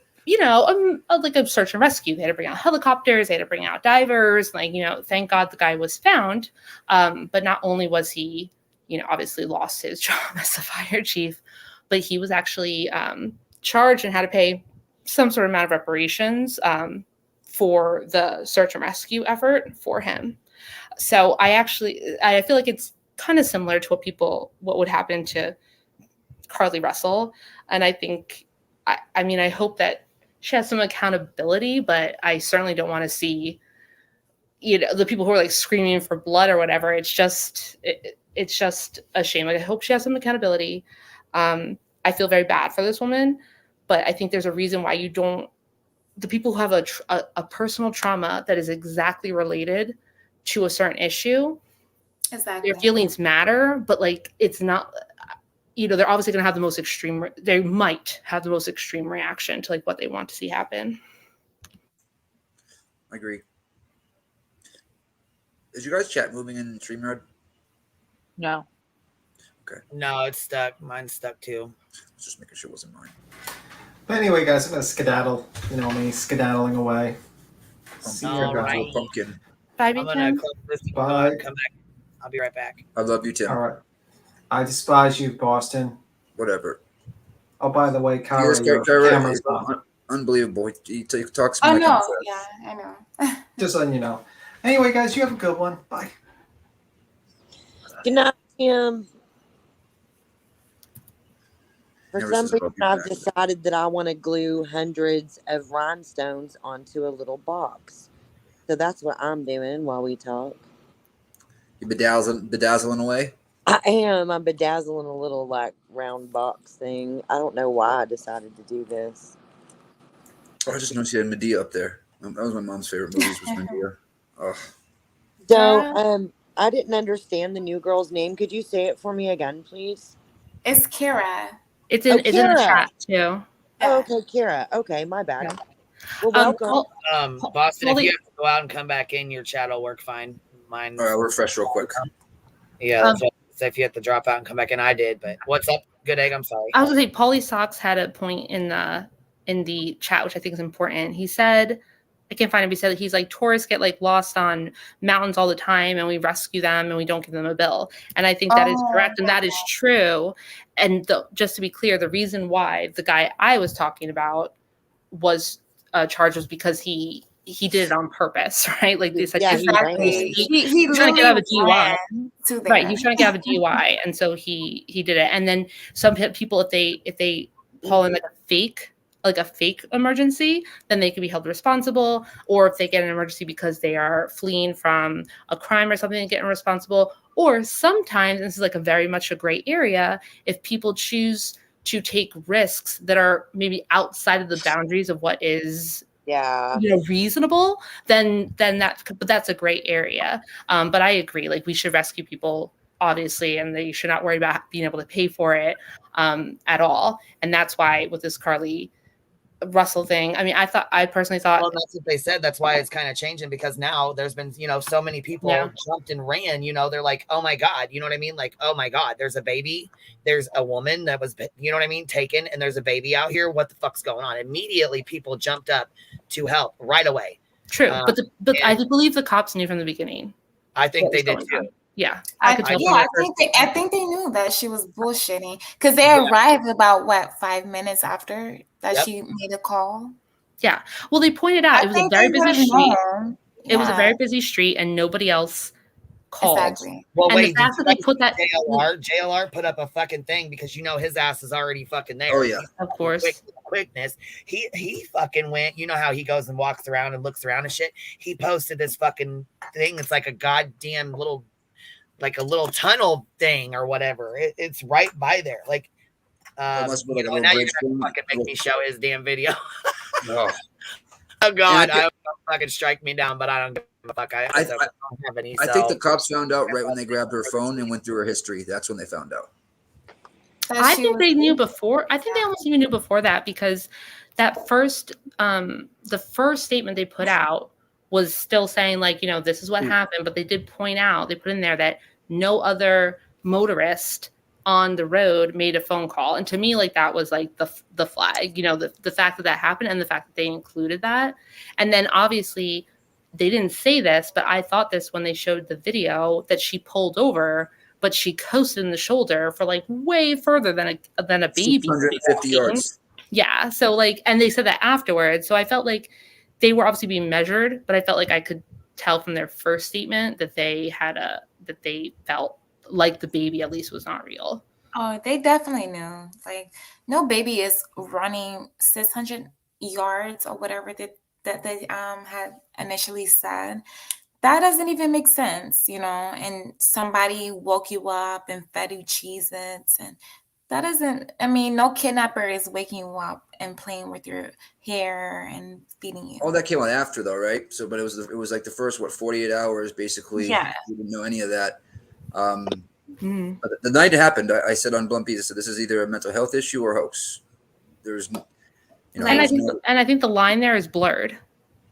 Speaker 17: a search and rescue. They had to bring out helicopters, they had to bring out divers. Like, thank God the guy was found. But not only was he, obviously lost his job as a fire chief, but he was actually charged and had to pay some sort of amount of reparations for the search and rescue effort for him. So I feel like it's kind of similar to what would happen to Carly Russell. And I think, I hope that she has some accountability, but I certainly don't want to see, the people who are like screaming for blood or whatever. It's just a shame. Like, I hope she has some accountability. I feel very bad for this woman, but I think there's a reason why the people who have a personal trauma that is exactly related to a certain issue,
Speaker 21: exactly,
Speaker 17: their feelings matter, but like, it's not, they're obviously going to have they might have the most extreme reaction to like what they want to see happen.
Speaker 13: I agree. Is you guys chat moving in StreamYard?
Speaker 20: No.
Speaker 13: Okay.
Speaker 18: No, it's stuck. Mine's stuck too.
Speaker 13: Just making sure it wasn't mine.
Speaker 14: But anyway, guys, I'm gonna skedaddle. Me skedaddling away. See you guys.
Speaker 13: Pumpkin.
Speaker 17: Bye,
Speaker 18: I'm gonna close this
Speaker 14: Bye.
Speaker 18: come back. I'll be right back.
Speaker 13: I love you, Tim.
Speaker 14: All right. I despise you, Boston.
Speaker 13: Whatever.
Speaker 14: Oh, by the way, Kyra,
Speaker 13: Yes,
Speaker 14: your
Speaker 13: Kyra
Speaker 14: camera's
Speaker 13: is
Speaker 14: on.
Speaker 13: Unbelievable. He talks.
Speaker 21: Oh
Speaker 13: like
Speaker 21: no,
Speaker 13: I'm
Speaker 21: yeah, I know.
Speaker 14: Just letting you know. Anyway, guys, you have a good one. Bye.
Speaker 19: Good night, Tim. For
Speaker 13: Never
Speaker 19: some
Speaker 13: says I'll
Speaker 19: reason,
Speaker 13: be
Speaker 19: I've
Speaker 13: back.
Speaker 19: decided that I want to glue hundreds of rhinestones onto a little box. So that's what I'm doing while we talk.
Speaker 13: You bedazzling away?
Speaker 19: I am. I'm bedazzling a little like round box thing. I don't know why I decided to do this.
Speaker 13: Oh, I just noticed you had Medea up there. That was my mom's favorite movies, was Medea. Oh.
Speaker 19: So, I didn't understand the new girl's name. Could you say it for me again, please?
Speaker 21: It's Kira.
Speaker 17: It's in the
Speaker 19: Kira.
Speaker 17: chat too.
Speaker 19: Oh, okay, Kira. Okay, my bad.
Speaker 17: Yeah.
Speaker 19: Well, welcome.
Speaker 18: Boston, if you have to go out and come back in, your chat will work fine. Mine.
Speaker 13: All right, I'll refresh real quick.
Speaker 18: Yeah, that's what I said, if you have to drop out and come back in, I did. But what's up, Good Egg? I'm sorry.
Speaker 17: I was gonna say Pauly Socks had a point in the chat, which I think is important. He said, I can't find him. He said that he's like, tourists get like lost on mountains all the time, and we rescue them and we don't give them a bill. And I think that is correct, and that is true. And just to be clear, the reason why the guy I was talking about was charged was because he did it on purpose, right? Like they said,
Speaker 19: Yeah,
Speaker 17: he's
Speaker 21: he
Speaker 17: trying to get out of a DUI.
Speaker 21: ran to
Speaker 17: Right,
Speaker 21: there.
Speaker 17: he's trying to get out of a DUI, and so he did it. And then some people, if they call in like a fake emergency, then they can be held responsible. Or if they get an emergency because they are fleeing from a crime or something and getting responsible. Or sometimes, and this is like a very much a gray area, if people choose to take risks that are maybe outside of the boundaries of what is reasonable, then that's a gray area. But I agree, like we should rescue people, obviously, and they should not worry about being able to pay for it at all. And that's why with this Carly Russell thing, I mean, I personally thought,
Speaker 18: well, that's what they said. That's why it's kind of changing, because now there's been, so many people jumped and ran, they're like, oh my God, you know what I mean? Like, oh my God, there's a baby, there's a woman that was, you know what I mean, taken, and there's a baby out here. What the fuck's going on? Immediately people jumped up to help right away.
Speaker 17: True. But I believe the cops knew from the beginning.
Speaker 18: I think they did too.
Speaker 17: Yeah.
Speaker 21: I think they knew that she was bullshitting, because they arrived about 5 minutes after that she made a call.
Speaker 17: Yeah. Well, they pointed out it was a very busy street. It was a
Speaker 21: Yeah.
Speaker 17: very busy street, and nobody else called.
Speaker 21: Exactly.
Speaker 18: Well,
Speaker 17: And
Speaker 18: wait,
Speaker 17: the fact that they put that
Speaker 18: JLR put up a fucking thing, because his ass is already fucking there.
Speaker 13: Oh yeah,
Speaker 17: of course.
Speaker 18: Quickness. He fucking went. You know how he goes and walks around and looks around and shit. He posted this fucking thing. It's like a goddamn little, like a little tunnel thing or whatever. It's right by there. Like,
Speaker 13: must be like a little
Speaker 18: now
Speaker 13: bridge
Speaker 18: you're
Speaker 13: thing.
Speaker 18: gonna fucking make me show his damn video.
Speaker 13: Oh.
Speaker 18: Oh God,
Speaker 13: Yeah,
Speaker 18: I fucking strike me down, but I don't give a fuck. I don't have any.
Speaker 13: I think the cops found out right when they grabbed her phone and went through her history. That's when they found out.
Speaker 17: I think they knew before. I think they almost even knew before that, because that first, the first statement they put out was still saying like, this is what happened. But they did point out, they put in there that no other motorist on the road made a phone call. And to me, like that was like the flag, the fact that happened, and the fact that they included that. And then obviously they didn't say this, but I thought this when they showed the video, that she pulled over, but she coasted in the shoulder for like way further than a baby.
Speaker 13: 650 yards.
Speaker 17: Yeah. So like, and they said that afterwards. So I felt like they were obviously being measured, but I felt like I could tell from their first statement that they felt like the baby at least was not real.
Speaker 21: Oh, they definitely knew. Like, no baby is running 600 yards or whatever that they had initially said. That doesn't even make sense, and somebody woke you up and fed you Cheez-Its, and that doesn't, no kidnapper is waking you up and playing with your hair and feeding you.
Speaker 13: All that came out after though, right? So, but it was like the first 48 hours basically.
Speaker 21: Yeah.
Speaker 13: We didn't know any of that. But the night it happened, I said on Blunt Beat, I said this is either a mental health issue or hoax. There's,
Speaker 17: and I think the line there is blurred,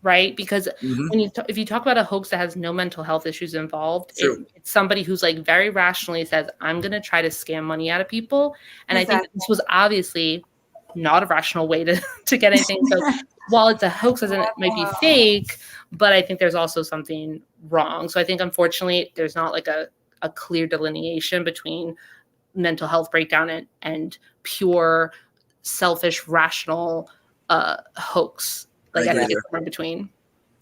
Speaker 17: right? Because when if you talk about a hoax that has no mental health issues involved, it's somebody who's like very rationally says, I'm going to try to scam money out of people. And I think this was obviously not a rational way to get anything. So while it's a hoax, it might be fake, but I think there's also something wrong. So I think unfortunately there's not like a clear delineation between mental health breakdown and pure selfish rational hoax. Like I think it's somewhere in between.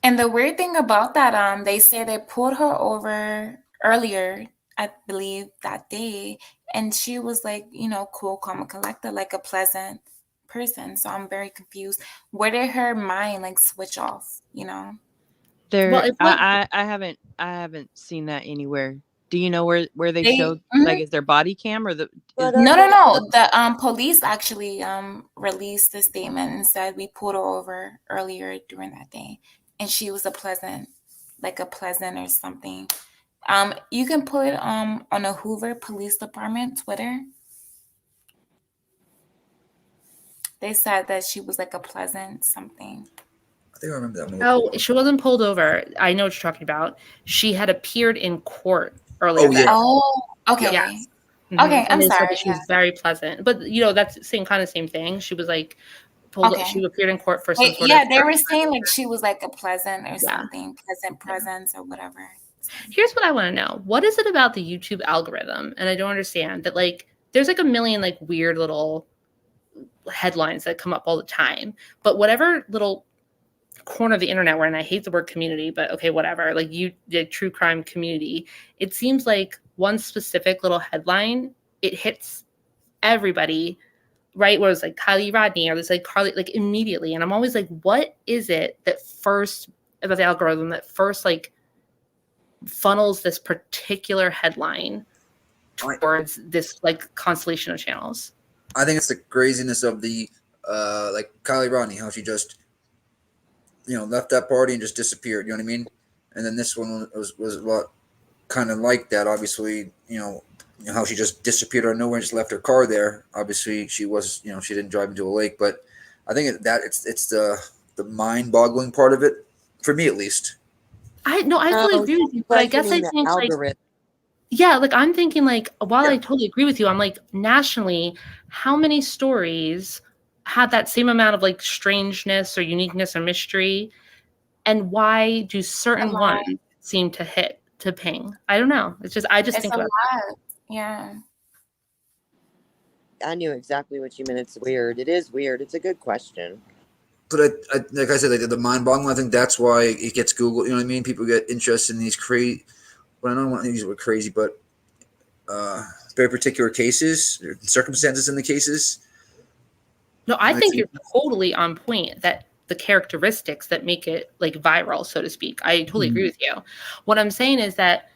Speaker 21: And the weird thing about that, they say they pulled her over earlier, I believe that day, and she was like, cool, calm, and collected, like a pleasant person. So I'm very confused. Where did her mind like switch off?
Speaker 1: There, I haven't seen that anywhere. Do you know where they
Speaker 21: They-
Speaker 1: showed
Speaker 21: Mhm.
Speaker 1: like is their body cam or the?
Speaker 21: No. The police actually released a statement and said we pulled her over earlier during that day, and she was a pleasant or something. You can put it on the Hoover Police Department Twitter. They said that she was like a pleasant something.
Speaker 13: I think I remember that movie.
Speaker 17: Oh, she wasn't pulled over. I know what you're talking about. She had appeared in court earlier.
Speaker 13: Oh, yeah.
Speaker 21: Oh, okay.
Speaker 17: Yes.
Speaker 21: Okay,
Speaker 17: And
Speaker 21: I'm
Speaker 17: they said
Speaker 21: sorry.
Speaker 17: that she was very pleasant, but that's the same thing. She was like pulled.
Speaker 21: Okay.
Speaker 17: She appeared in court for some sort
Speaker 21: Yeah,
Speaker 17: of.
Speaker 21: they were saying like she was like a pleasant or
Speaker 17: Yeah.
Speaker 21: something, pleasant presence or whatever.
Speaker 17: Here's what I want to know. What is it about the YouTube algorithm? And I don't understand that like there's like a million like weird little headlines that come up all the time. But whatever little corner of the internet we're in, I hate the word community, but okay, whatever. Like the true crime community, it seems like one specific little headline, it hits everybody, right? Where it's like Kylie Rodney or this like Carly, like immediately. And I'm always like, what is it that first about the algorithm that first like funnels this particular headline towards this like constellation of channels?
Speaker 13: I think it's the craziness of the like Kylie Rodney, how she just left that party and just disappeared. You know what I mean? And then this one was a lot kind of like that. Obviously, how she just disappeared out of nowhere and just left her car there. Obviously, she was she didn't drive into a lake, but I think it's the mind-boggling part of it for me at least.
Speaker 17: I totally agree with you, but I guess I think like yeah, like I'm thinking like while I totally agree with you, I'm like nationally, how many stories had that same amount of like strangeness or uniqueness or mystery, and why do certain ones seem to ping? I don't know. It's just I just think
Speaker 21: a
Speaker 17: about
Speaker 21: lot. Yeah.
Speaker 19: I knew exactly what you meant. It's weird. It is weird. It's a good question.
Speaker 13: But I like I said, like the mind-boggling. I think that's why it gets Googled. You know what I mean? People get interested in these crazy. Well, I don't want to use the word crazy, but very particular cases, circumstances in the cases.
Speaker 17: No, I think you're totally on point that the characteristics that make it like viral, so to speak. I totally agree with you. What I'm saying is that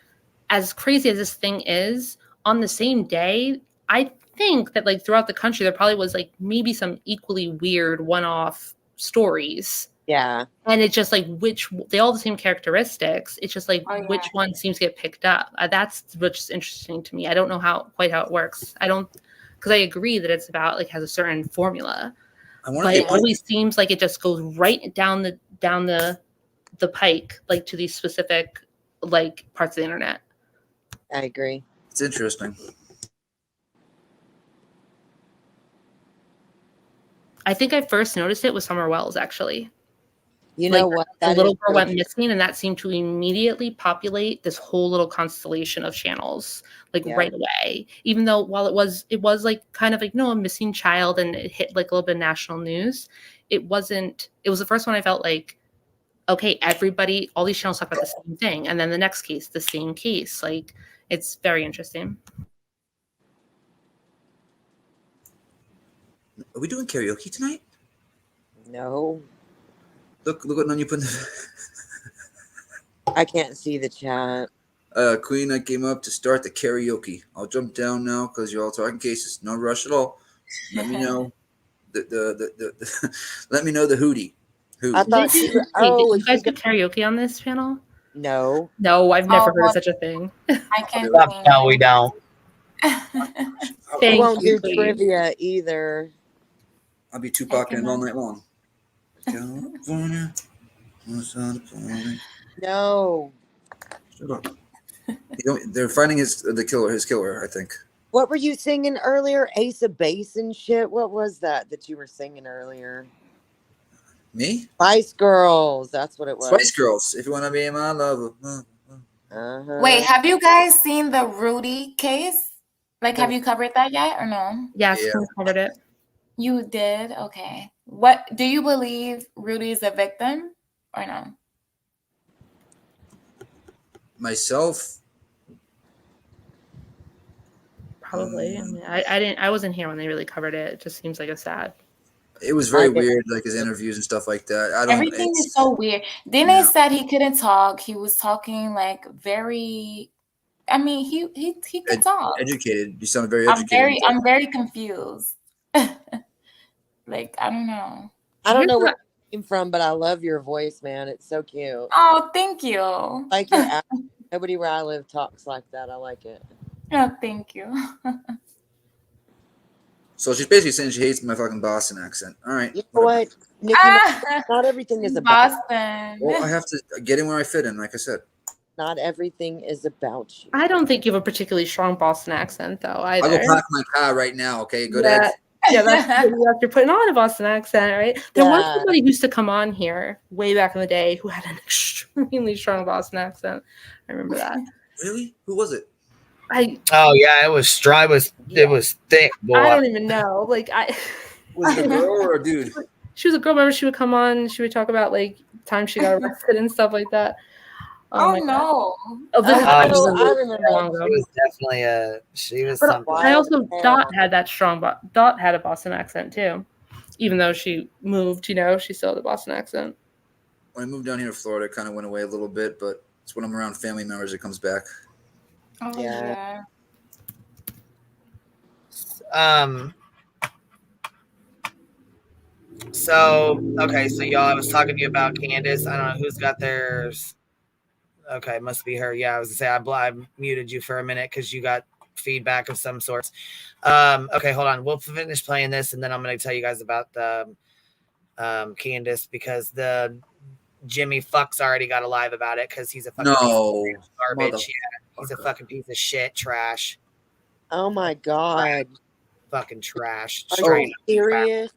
Speaker 17: as crazy as this thing is, on the same day, I think that like throughout the country, there probably was like maybe some equally weird one-off stories.
Speaker 19: Yeah.
Speaker 17: And it's just like they all have the same characteristics. It's just like which one seems to get picked up. That's what's interesting to me. I don't know quite how it works. Because I agree that it's about like has a certain formula, but it always seems like it just goes right down the pike, like to these specific like parts of the internet.
Speaker 19: I agree.
Speaker 13: It's interesting.
Speaker 17: I think I first noticed it with Summer Wells actually.
Speaker 19: You know what?
Speaker 17: The little girl went missing, and that seemed to immediately populate this whole little constellation of channels, like right away. Even though while it was like kind of like a missing child, and it hit like a little bit of national news, it wasn't. It was the first one I felt like, okay, everybody, all these channels talk about the same thing, and then the next case, the same case. Like it's very interesting.
Speaker 13: Are we doing karaoke tonight?
Speaker 19: No.
Speaker 13: Look what none you put in the...
Speaker 19: I can't see the chat.
Speaker 13: Queen, I came up to start the karaoke. I'll jump down now because you're all talking cases. No rush at all. Let me know the let me know the hootie.
Speaker 19: I thought
Speaker 17: did you guys do karaoke on this channel?
Speaker 19: No.
Speaker 17: No, I've never heard of such a thing.
Speaker 21: I can't.
Speaker 18: No, we don't.
Speaker 19: We won't do trivia either.
Speaker 13: I'll be Tupac-ing all night long. California.
Speaker 19: No.
Speaker 13: Shut up. They're finding his killer, I think.
Speaker 19: What were you singing earlier? Ace of Base and shit? What was that you were singing earlier?
Speaker 13: Me?
Speaker 19: Spice Girls. That's what it was.
Speaker 13: Spice Girls. If you want to be my lover.
Speaker 21: Wait, have you guys seen the Rudy case? Like, have you covered that yet or no?
Speaker 17: Yes, we covered it.
Speaker 21: You did? Okay. What do you believe Rudy is a victim or no?
Speaker 13: Myself?
Speaker 17: Probably. I mean, I wasn't here when they really covered it. It just seems like a sad.
Speaker 13: It was very weird, like his interviews and stuff like that.
Speaker 21: Everything is so weird. Then they said he couldn't talk. He was talking like very I mean, he could talk.
Speaker 13: Educated. You sound very educated.
Speaker 21: I'm very confused. Like, I don't know.
Speaker 19: I don't know where it came from, but I love your voice, man. It's so cute.
Speaker 21: Oh, thank you.
Speaker 19: Like your accent. Nobody where I live talks like that. I like it.
Speaker 21: Oh, thank you.
Speaker 13: So she's basically saying she hates my fucking Boston accent. All right.
Speaker 19: You know what, Nikki? Not everything is about
Speaker 21: Boston.
Speaker 13: Well, I have to get in where I fit in, like I said.
Speaker 19: Not everything is about you.
Speaker 17: I don't think you have a particularly strong Boston accent, though. Either.
Speaker 13: I'll go park my car right now. Okay, good.
Speaker 17: Yeah, yeah, that's you're putting on a Boston accent, right? There was somebody who used to come on here way back in the day who had an extremely strong Boston accent. I remember that.
Speaker 13: Really? Who was it?
Speaker 18: Oh yeah, it was dry. It was thick, boy.
Speaker 17: I don't even know. Like
Speaker 13: was it a girl or a dude?
Speaker 17: She was a girl. Remember, she would come on and she would talk about like time she got arrested and stuff like that.
Speaker 21: Oh
Speaker 17: my
Speaker 21: no!
Speaker 17: Oh, this
Speaker 19: I
Speaker 17: is
Speaker 19: remember.
Speaker 18: She was definitely she was
Speaker 17: But
Speaker 18: something.
Speaker 17: I also Dot had that strong. Dot had a Boston accent too, even though she moved. You know, she still had a Boston accent.
Speaker 13: When I moved down here to Florida, it kind of went away a little bit, but it's when I'm around family members it comes back.
Speaker 21: Oh yeah.
Speaker 18: So okay, so y'all, I was talking to you about Candace. I don't know who's got theirs. Okay, must be her. Yeah, I was gonna say I muted you for a minute because you got feedback of some sorts. Okay, hold on. We'll finish playing this, and then I'm gonna tell you guys about the Candace because the Jimmy fucks already got a live about it because he's a fucking piece of garbage. Yeah, he's a fucking piece of shit, trash.
Speaker 19: Oh my god.
Speaker 18: Fucking trash.
Speaker 19: Are you serious?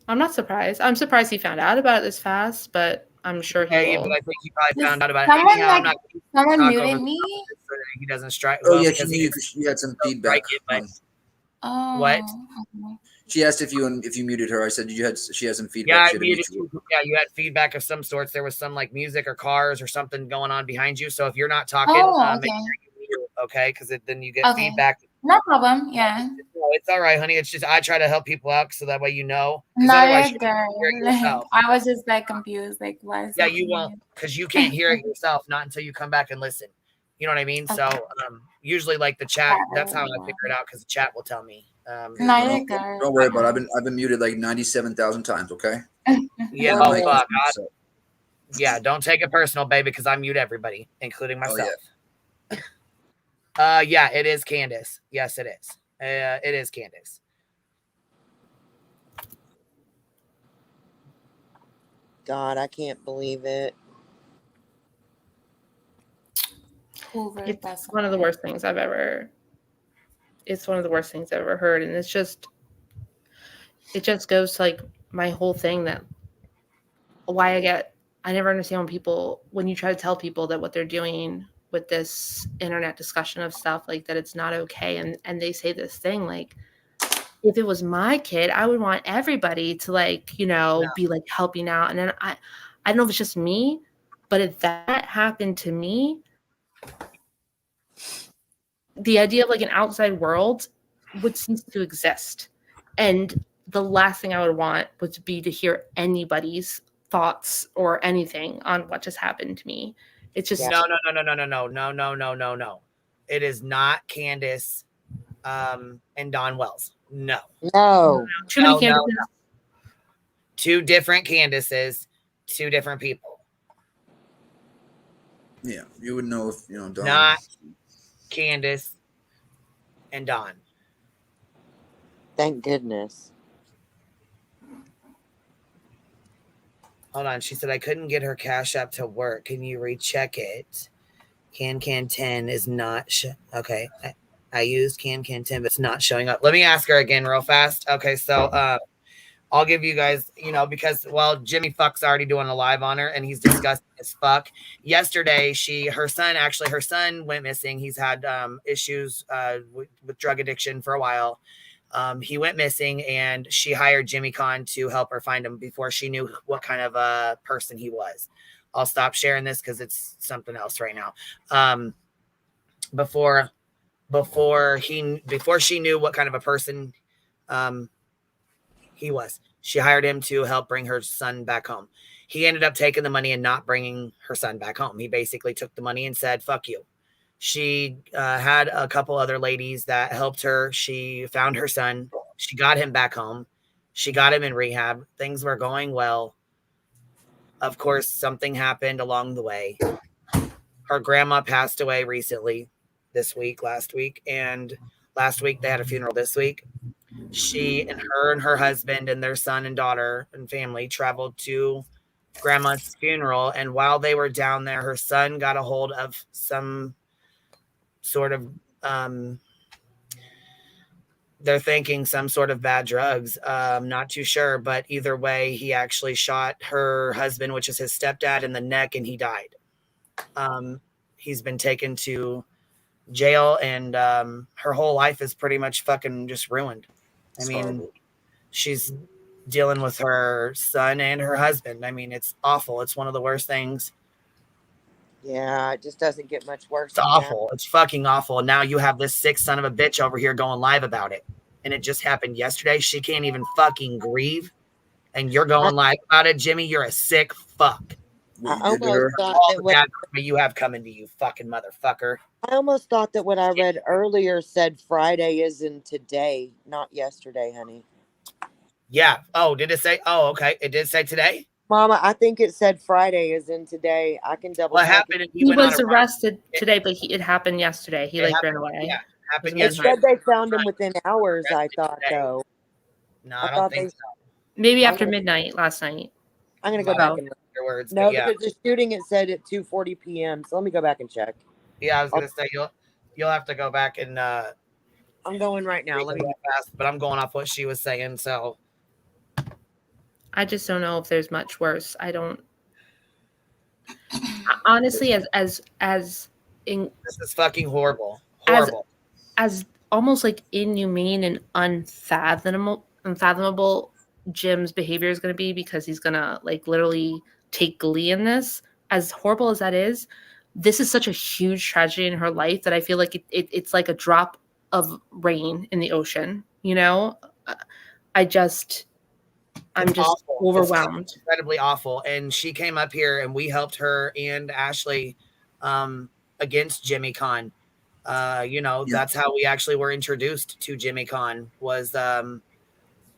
Speaker 17: I'm not surprised. I'm surprised he found out about it this fast, but I'm sure he will.
Speaker 18: Yeah, but I think he probably found out about it.
Speaker 21: Someone,
Speaker 18: Anyhow, I'm not
Speaker 21: someone
Speaker 18: talk
Speaker 21: muted
Speaker 18: over
Speaker 21: me?
Speaker 18: so that he doesn't strike.
Speaker 13: Oh
Speaker 18: well,
Speaker 13: yeah,
Speaker 18: because
Speaker 13: she had some feedback.
Speaker 21: Oh.
Speaker 18: What?
Speaker 13: She asked if you muted her. I said she had some feedback.
Speaker 18: Yeah,
Speaker 13: She had to mute you.
Speaker 18: yeah, you had feedback of some sorts. There was some like music or cars or something going on behind you. So if you're not talking,
Speaker 21: Oh,
Speaker 18: make
Speaker 21: okay.
Speaker 18: sure you mute, okay? Because then you get
Speaker 21: Okay.
Speaker 18: feedback.
Speaker 21: No problem. Yeah.
Speaker 18: No, it's all right, honey. It's just I try to help people out so that way you know. 'Cause
Speaker 21: No,
Speaker 18: otherwise
Speaker 21: you're
Speaker 18: you can't hear it
Speaker 21: good. Like,
Speaker 18: yourself.
Speaker 21: I was just like confused. Like, why is
Speaker 18: Yeah,
Speaker 21: it
Speaker 18: you won't because you can't hear it yourself, not until you come back and listen. You know what I mean? So usually like the chat, that's how I figure it out because the chat will tell me.
Speaker 21: No, you're good.
Speaker 13: Don't worry about it. I've been muted like 97,000 times. Okay.
Speaker 18: Yeah,
Speaker 13: Oh,
Speaker 18: oh,
Speaker 13: fuck.
Speaker 18: yeah, don't take it personal, baby, because I mute everybody, including myself. Yeah, it is Candace. Yes, it is. It is Candace.
Speaker 19: God, I can't believe it.
Speaker 17: It's one of the worst things I've ever. It's one of the worst things I've ever heard, and it just goes to like my whole thing that I never understand when you try to tell people that what they're doing with this internet discussion of stuff like that it's not okay, and they say this thing like, if it was my kid, I would want everybody to be like helping out, and then I don't know if it's just me, but if that happened to me, the idea of like an outside world would cease to exist. And the last thing I would want would be to hear anybody's thoughts or anything on what just happened to me. It's just
Speaker 18: no. It is not Candace and Don Wells. No.
Speaker 17: Too many Candaces.
Speaker 18: Two different Candaces, two different people.
Speaker 13: Yeah, you would know if Don.
Speaker 18: Not Candace and Don.
Speaker 19: Thank goodness.
Speaker 18: Hold on. She said I couldn't get her Cash App to work. Can you recheck it? Can 10 is not okay. I used Can 10, but it's not showing up. Let me ask her again real fast. Okay, so I'll give you guys, because Jimmy fuck's already doing a live on her and he's disgusting as fuck. Yesterday, her son went missing. He's had issues with drug addiction for a while. He went missing and she hired Jimmy Kahn to help her find him before she knew what kind of a person he was. I'll stop sharing this because it's something else right now. Before she knew what kind of a person he was, she hired him to help bring her son back home. He ended up taking the money and not bringing her son back home. He basically took the money and said, fuck you. She had a couple other ladies that helped her. She found her son. She got him back home. She got him in rehab. Things were going well. Of course, something happened along the way. Her grandma passed away recently, last week, and last week they had a funeral this week. She and her husband and their son and daughter and family traveled to grandma's funeral, and while they were down there, her son got a hold of some sort of they're thinking some sort of bad drugs. Not too sure, but either way, he actually shot her husband, which is his stepdad, in the neck, and he died. He's been taken to jail, and her whole life is pretty much fucking just ruined. I mean, she's dealing with her son and her husband. I mean, it's awful. It's one of the worst things.
Speaker 19: Yeah, it just doesn't get much worse.
Speaker 18: It's awful. It's fucking awful. And now you have this sick son of a bitch over here going live about it. And it just happened yesterday. She can't even fucking grieve. And you're going live about it, Jimmy. You're a sick fuck.
Speaker 19: I almost thought that
Speaker 18: what you have coming to you, fucking motherfucker.
Speaker 19: I almost thought that what I read earlier said Friday isn't today, not yesterday, honey.
Speaker 18: Yeah. Oh, did it say? Oh, okay. It did say today?
Speaker 19: Mama, I think it said Friday is in today. I can double
Speaker 18: What
Speaker 19: check
Speaker 18: happened?
Speaker 19: it.
Speaker 18: He
Speaker 17: was arrested today, but it happened yesterday. He ran away.
Speaker 18: Yeah, happened
Speaker 19: It
Speaker 18: yesterday.
Speaker 19: said they found him within hours, I thought, though.
Speaker 18: No, I don't think so.
Speaker 17: Maybe after midnight last night.
Speaker 19: I'm going to go back and look.
Speaker 18: Your words,
Speaker 19: No,
Speaker 18: yeah.
Speaker 19: because the shooting, it said at 2:40 p.m. So let me go back and check.
Speaker 18: Yeah, I was gonna say you'll have to go back and
Speaker 19: I'm going right now. Let me
Speaker 18: fast, but I'm going off what she was saying. So
Speaker 17: I just don't know if there's much worse. I don't honestly as in
Speaker 18: this is fucking horrible. Horrible.
Speaker 17: As almost like inhumane and unfathomable Jim's behavior is going to be, because he's going to like literally take glee in this. As horrible as that is, this is such a huge tragedy in her life that I feel like it's like a drop of rain in the ocean. You know, I'm just overwhelmed.
Speaker 18: It's incredibly awful. And she came up here and we helped her and Ashley against Jimmy Kahn. That's how we actually were introduced to Jimmy Kahn, was through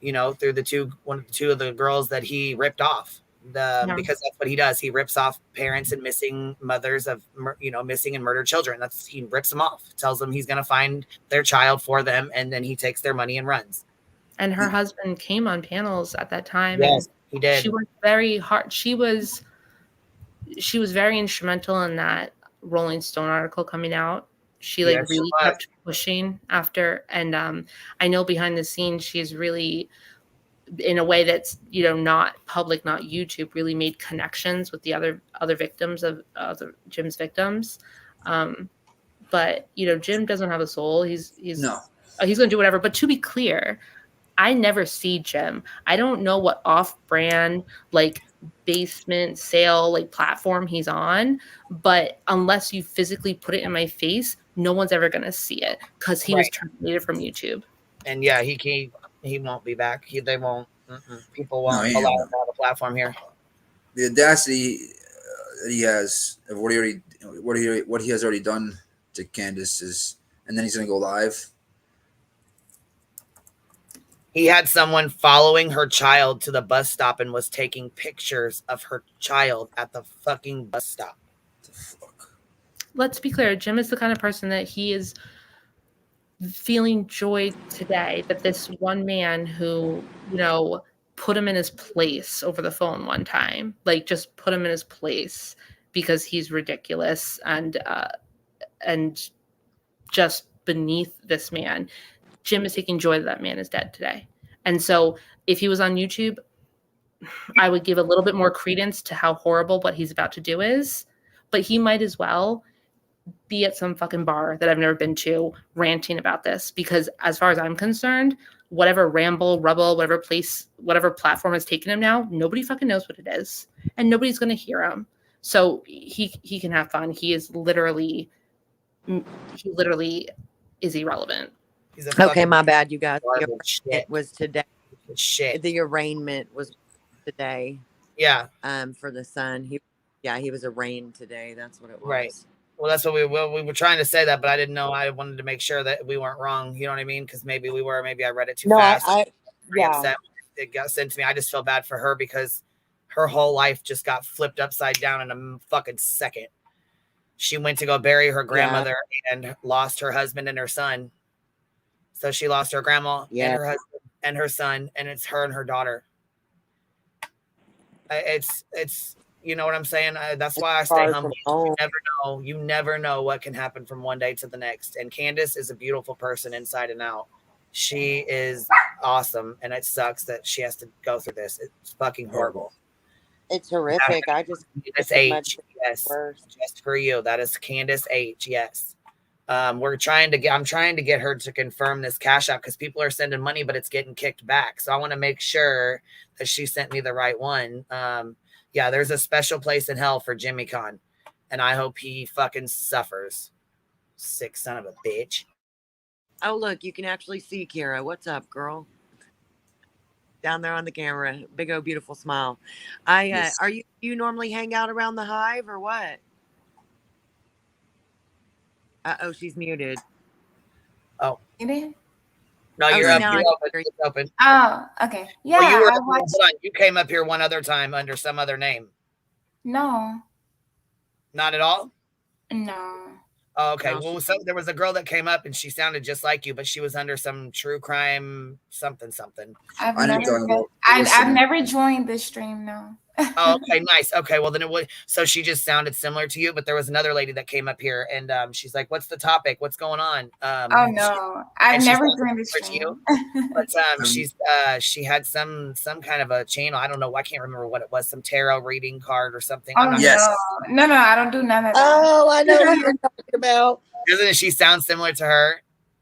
Speaker 18: the two of the girls that he ripped off. Because that's what he does. He rips off parents and missing mothers of missing and murdered children. He rips them off, tells them he's going to find their child for them, and then he takes their money and runs.
Speaker 17: And her husband came on panels at that time.
Speaker 18: Yes,
Speaker 17: and
Speaker 18: he did.
Speaker 17: She worked very hard. She was very instrumental in that Rolling Stone article coming out. She really kept pushing after. And I know behind the scenes, she's really, in a way that's, not public, not YouTube, really made connections with the other victims of Jim's victims. But Jim doesn't have a soul. He's going to do whatever. But to be clear, I never see Jim. I don't know what off-brand, like basement sale, like platform he's on. But unless you physically put it in my face, no one's ever going to see it, because he was terminated from YouTube.
Speaker 18: And yeah, he won't be back. They won't. People won't allow him to have a platform here.
Speaker 13: The audacity that he has of what he has already done to Candace is, and then he's going to go live.
Speaker 18: He had someone following her child to the bus stop and was taking pictures of her child at the fucking bus stop.
Speaker 17: Let's be clear. Jim is the kind of person that he is feeling joy today that this one man who, put him in his place over the phone one time, like just put him in his place because he's ridiculous and just beneath this man. Jim is taking joy that man is dead today. And so if he was on YouTube, I would give a little bit more credence to how horrible what he's about to do is, but he might as well be at some fucking bar that I've never been to ranting about this, because as far as I'm concerned, whatever Ramble, Rubble, whatever platform has taken him now, nobody fucking knows what it is, and nobody's going to hear him. So he can have fun. He literally is irrelevant.
Speaker 19: Okay, my bad, you guys. It was today.
Speaker 18: Shit.
Speaker 19: The arraignment was today.
Speaker 18: Yeah.
Speaker 19: For the son. He was arraigned today. That's what it was.
Speaker 18: Right. Well, that's what we were trying to say that, but I didn't know. I wanted to make sure that we weren't wrong. You know what I mean? Because maybe we were. Maybe I read it too
Speaker 19: No,
Speaker 18: fast.
Speaker 19: yeah.
Speaker 18: Upset. It got sent to me. I just feel bad for her because her whole life just got flipped upside down in a fucking second. She went to go bury her grandmother and lost her husband and her son. So she lost her grandma and her husband and her son, and it's her and her daughter. It's you know what I'm saying? That's why I stay humble. You never know what can happen from one day to the next. And Candace is a beautiful person inside and out. She is awesome, and it sucks that she has to go through this. It's fucking horrible.
Speaker 19: It's horrific. I just
Speaker 18: Candace H, yes, just for you. That is Candace H, yes. I'm trying to get her to confirm this Cash App because people are sending money, but it's getting kicked back. So I want to make sure that she sent me the right one. Yeah, there's a special place in hell for Jimmy Con, and I hope he fucking suffers. Sick son of a bitch.
Speaker 19: Oh, look, you can actually see Kira. What's up, girl? Down there on the camera. Big old beautiful smile. Are you normally hang out around the hive or what? Uh-oh, she's muted.
Speaker 18: Oh.
Speaker 21: Muted?
Speaker 18: No, you're up.
Speaker 21: now
Speaker 18: You're
Speaker 21: I
Speaker 18: open. It's open.
Speaker 21: Oh, okay. Yeah,
Speaker 18: Well,
Speaker 21: I watched.
Speaker 18: hold on. You came up here one other time under some other name.
Speaker 21: No.
Speaker 18: Not at all?
Speaker 21: No.
Speaker 18: Oh, okay. Well, so there was a girl that came up and she sounded just like you, but she was under some true crime something.
Speaker 21: I've never joined the stream, no.
Speaker 18: Oh, okay, nice. Okay, well then it would. So she just sounded similar to you, but there was another lady that came up here, and she's like, "What's the topic? What's going on?"
Speaker 21: Oh no, I've never joined the stream.
Speaker 18: But she had some kind of a channel. I don't know. I can't remember what it was. Some tarot reading card or something.
Speaker 21: Oh no, I don't do none of that.
Speaker 19: Oh, I know who you're talking about.
Speaker 18: Doesn't she sound similar to her?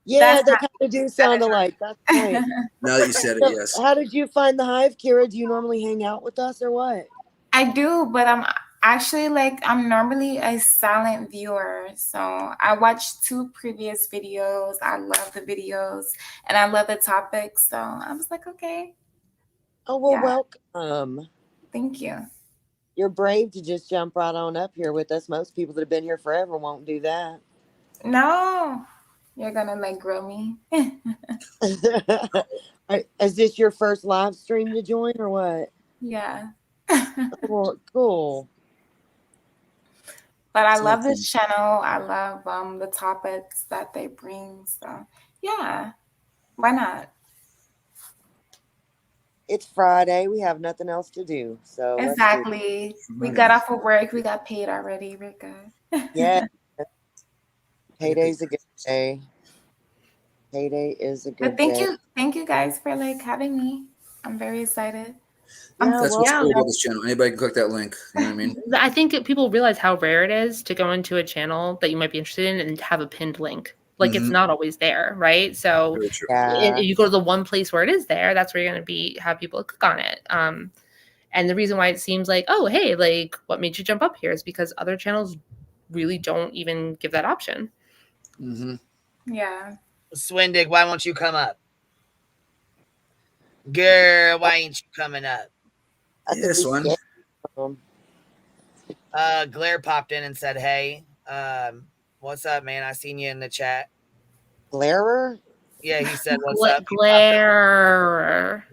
Speaker 19: Yeah, they kind of do sound alike. That's right.
Speaker 13: Now that you said it, yes.
Speaker 19: How did you find the hive, Kira? Do you normally hang out with us or what?
Speaker 21: I do, but I'm actually I'm normally a silent viewer. So I watched 2 previous videos. I love the videos and I love the topics. So I was like, okay.
Speaker 19: Oh, well, welcome.
Speaker 21: Thank you.
Speaker 19: You're brave to just jump right on up here with us. Most people that have been here forever won't do that.
Speaker 21: No. You're gonna grill me.
Speaker 19: Is this your first live stream to join or what?
Speaker 21: Yeah.
Speaker 19: Well, cool.
Speaker 21: But I love this channel. I love the topics that they bring. So yeah, why not?
Speaker 19: It's Friday. We have nothing else to do. So
Speaker 21: exactly. We got off of work. We got paid already. We're good.
Speaker 19: Yeah. Payday's a good day. Payday is a good day.
Speaker 21: Thank you guys for having me. I'm very excited.
Speaker 13: That's what's cool about this channel. Anybody can click that link. You know what I mean?
Speaker 12: I think people realize how rare it is to go into a channel that you might be interested in and have a pinned link. It's not always there, right? So if you go to the one place where it is there, that's where you're going to have people click on it. And the reason why it seems oh, hey, what made you jump up here is because other channels really don't even give that option.
Speaker 21: Yeah.
Speaker 18: Swindig, why won't you come up? Girl, why ain't you coming up?
Speaker 13: This one.
Speaker 18: Glare popped in and said, hey, what's up, man? I seen you in the chat.
Speaker 19: Glare?
Speaker 18: Yeah, he said, what's up?
Speaker 12: Glare.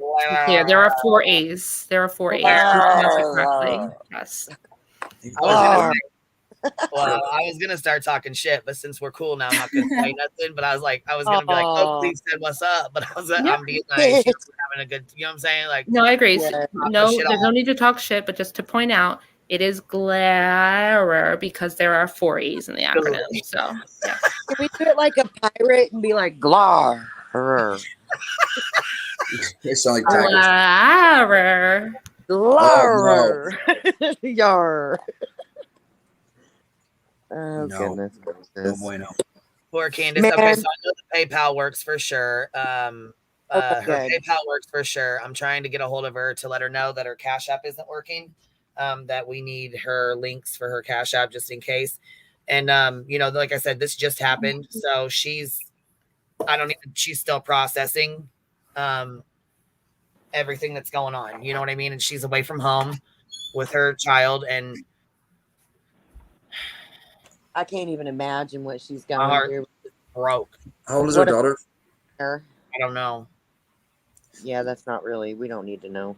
Speaker 12: Yeah, there are 4 A's. There are 4 A's. Yes.
Speaker 18: Well, I was gonna start talking shit, but since we're cool now, I'm not gonna say nothing. But I was gonna be like, "Oh, please said what's up," but I'm being nice, having a good, you know what I'm saying?
Speaker 12: No, I agree. No, there's no need to talk shit, but just to point out, it is Glare because there are 4 E's in the acronym. So, yeah.
Speaker 19: Can we do it like a pirate and be like Glar?
Speaker 13: They sound like tigers.
Speaker 19: Glar. Yar. Oh, goodness.
Speaker 13: No bueno.
Speaker 18: Poor Candace. Man. Okay, so I know the PayPal works for sure. Her PayPal works for sure. I'm trying to get a hold of her to let her know that her Cash App isn't working, that we need her links for her Cash App just in case. And, like I said, this just happened. So she's still processing everything that's going on. You know what I mean? And she's away from home with her child. And
Speaker 19: I can't even imagine what she's
Speaker 18: My
Speaker 19: going
Speaker 18: heart
Speaker 19: through.
Speaker 18: broke.
Speaker 13: How old is her daughter?
Speaker 19: Her.
Speaker 18: I don't know.
Speaker 19: Yeah, that's not really. We don't need to know.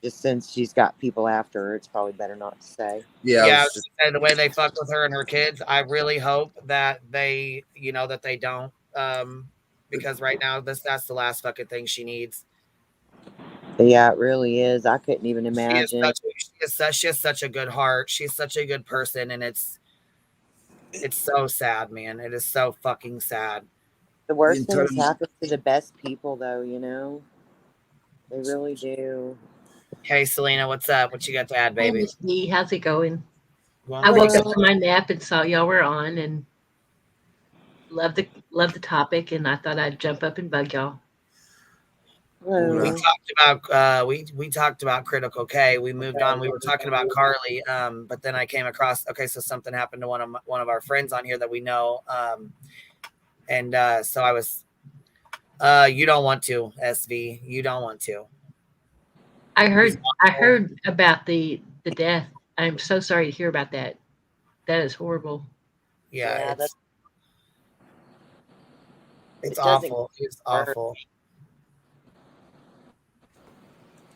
Speaker 19: Just since she's got people after her, it's probably better not to say.
Speaker 18: Yeah, and the way they fuck with her and her kids, I really hope that they, that they don't. Because right now that's the last fucking thing she needs.
Speaker 19: Yeah, it really is. I couldn't even
Speaker 18: She
Speaker 19: imagine.
Speaker 18: has such a good heart. She's such a good person, and it's so sad, man. It is so fucking sad.
Speaker 19: The worst things happen to the best people, though. They really do.
Speaker 18: Hey, Selena, what's up? What you got to add,
Speaker 4: Hey,
Speaker 18: baby?
Speaker 4: Miss D, how's it going?
Speaker 18: Well,
Speaker 4: I woke
Speaker 18: good.
Speaker 4: up from my nap and saw y'all were on, and love the topic, and I thought I'd jump up and bug y'all.
Speaker 18: We talked about Critical K. We moved on. We were talking about Carly, but then I came across. Okay, so something happened to one of our friends on here that we know, and so I was. You don't want to, SV. You don't want to.
Speaker 4: I heard about the death. I'm so sorry to hear about that. That is horrible.
Speaker 18: Yeah, it's
Speaker 19: it doesn't
Speaker 18: awful. It's awful.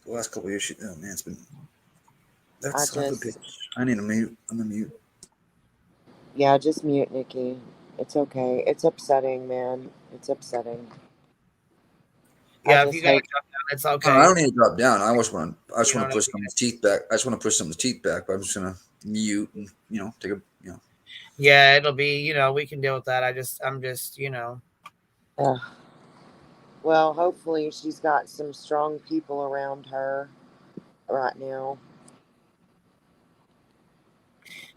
Speaker 13: The last couple of years, oh man, it's been.
Speaker 19: I
Speaker 13: I need to mute. I'm gonna mute.
Speaker 19: Yeah, just mute, Nikki. It's okay. It's upsetting, man. It's upsetting.
Speaker 18: Yeah, if you gotta drop down, it's okay.
Speaker 13: I don't need to drop down. I just want to push some of the teeth back. I just want to push some of the teeth back. But I'm just gonna mute and take a
Speaker 18: Yeah, it'll be we can deal with that. I'm just
Speaker 19: Well, hopefully she's got some strong people around her right now.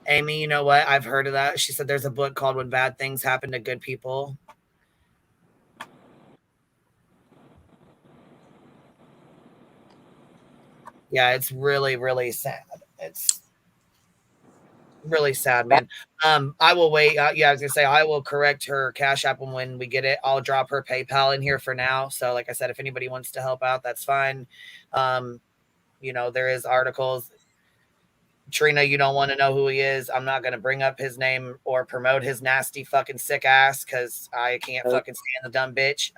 Speaker 18: Amy, you know what? I've heard of that. She said there's a book called When Bad Things Happen to Good People. Yeah, it's really, really sad. It's really sad, man. I will wait. I was gonna say I will correct her Cash App when we get it. I'll drop her PayPal in here for now. So, like I said, if anybody wants to help out, that's fine. There is articles. Trina, you don't want to know who he is. I'm not going to bring up his name or promote his nasty fucking sick ass because I can't fucking stand the dumb bitch.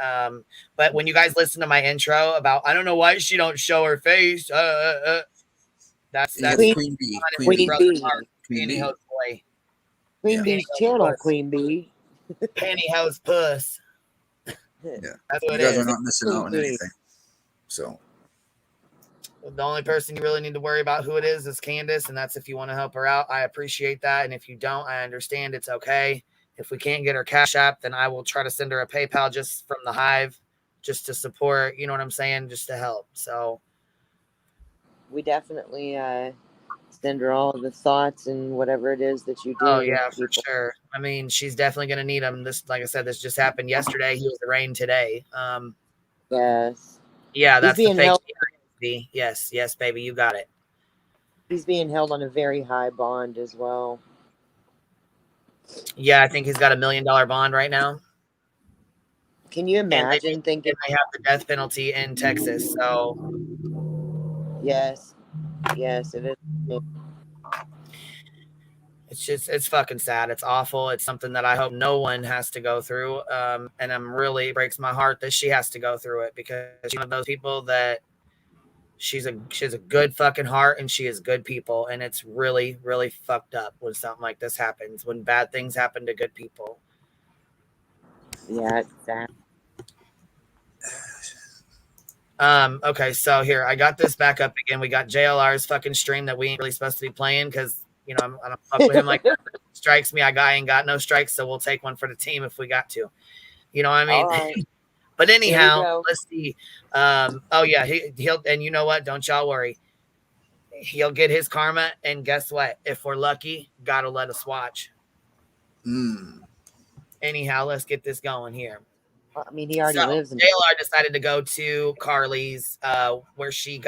Speaker 18: But when you guys listen to my intro about, I don't know why she don't show her face. That's
Speaker 19: Queen B.
Speaker 18: Pantyhose boy.
Speaker 19: Queen B's channel, Queen B.
Speaker 18: Pantyhose puss.
Speaker 13: Yeah.
Speaker 18: That's
Speaker 13: You
Speaker 18: what
Speaker 13: guys
Speaker 18: it
Speaker 13: are
Speaker 18: is.
Speaker 13: not missing out on anything. So.
Speaker 18: The only person you really need to worry about who it is Candace, and that's if you want to help her out. I appreciate that, and if you don't, I understand. It's okay. If we can't get her Cash App, then I will try to send her a PayPal just from the Hive, just to support. You know what I'm saying? Just to help. So
Speaker 19: we definitely send her all of the thoughts and whatever it is that you do.
Speaker 18: Oh yeah, for sure. I mean, she's definitely going to need them. This, like I said, this just happened yesterday. He was arraigned today.
Speaker 19: Yes.
Speaker 18: Yeah, that's the fake. Yes, baby, you got it.
Speaker 19: He's being held on a very high bond as well.
Speaker 18: Yeah, I think he's got $1 million bond right now.
Speaker 19: Can you imagine thinking
Speaker 18: they have the death penalty in Texas? So
Speaker 19: yes, it is.
Speaker 18: It's fucking sad. It's awful. It's something that I hope no one has to go through. And I'm really breaks my heart that she has to go through it because she's one of those people that she has a good fucking heart and she is good people. And it's really, really fucked up when something like this happens, when bad things happen to good people.
Speaker 19: Yeah, it's sad.
Speaker 18: Okay, so here I got this back up again. We got JLR's fucking stream that we ain't really supposed to be playing because I don't fuck with him like that. Strikes me, I ain't got no strikes, so we'll take one for the team if we got to. You know what I mean?
Speaker 19: Right.
Speaker 18: But anyhow, let's see. Oh yeah, he'll, and you know what? Don't y'all worry. He'll get his karma, and guess what? If we're lucky, gotta let us watch. Anyhow, let's get this going here.
Speaker 19: I mean, he already lives in.
Speaker 18: JLR decided to go to Carly's, where she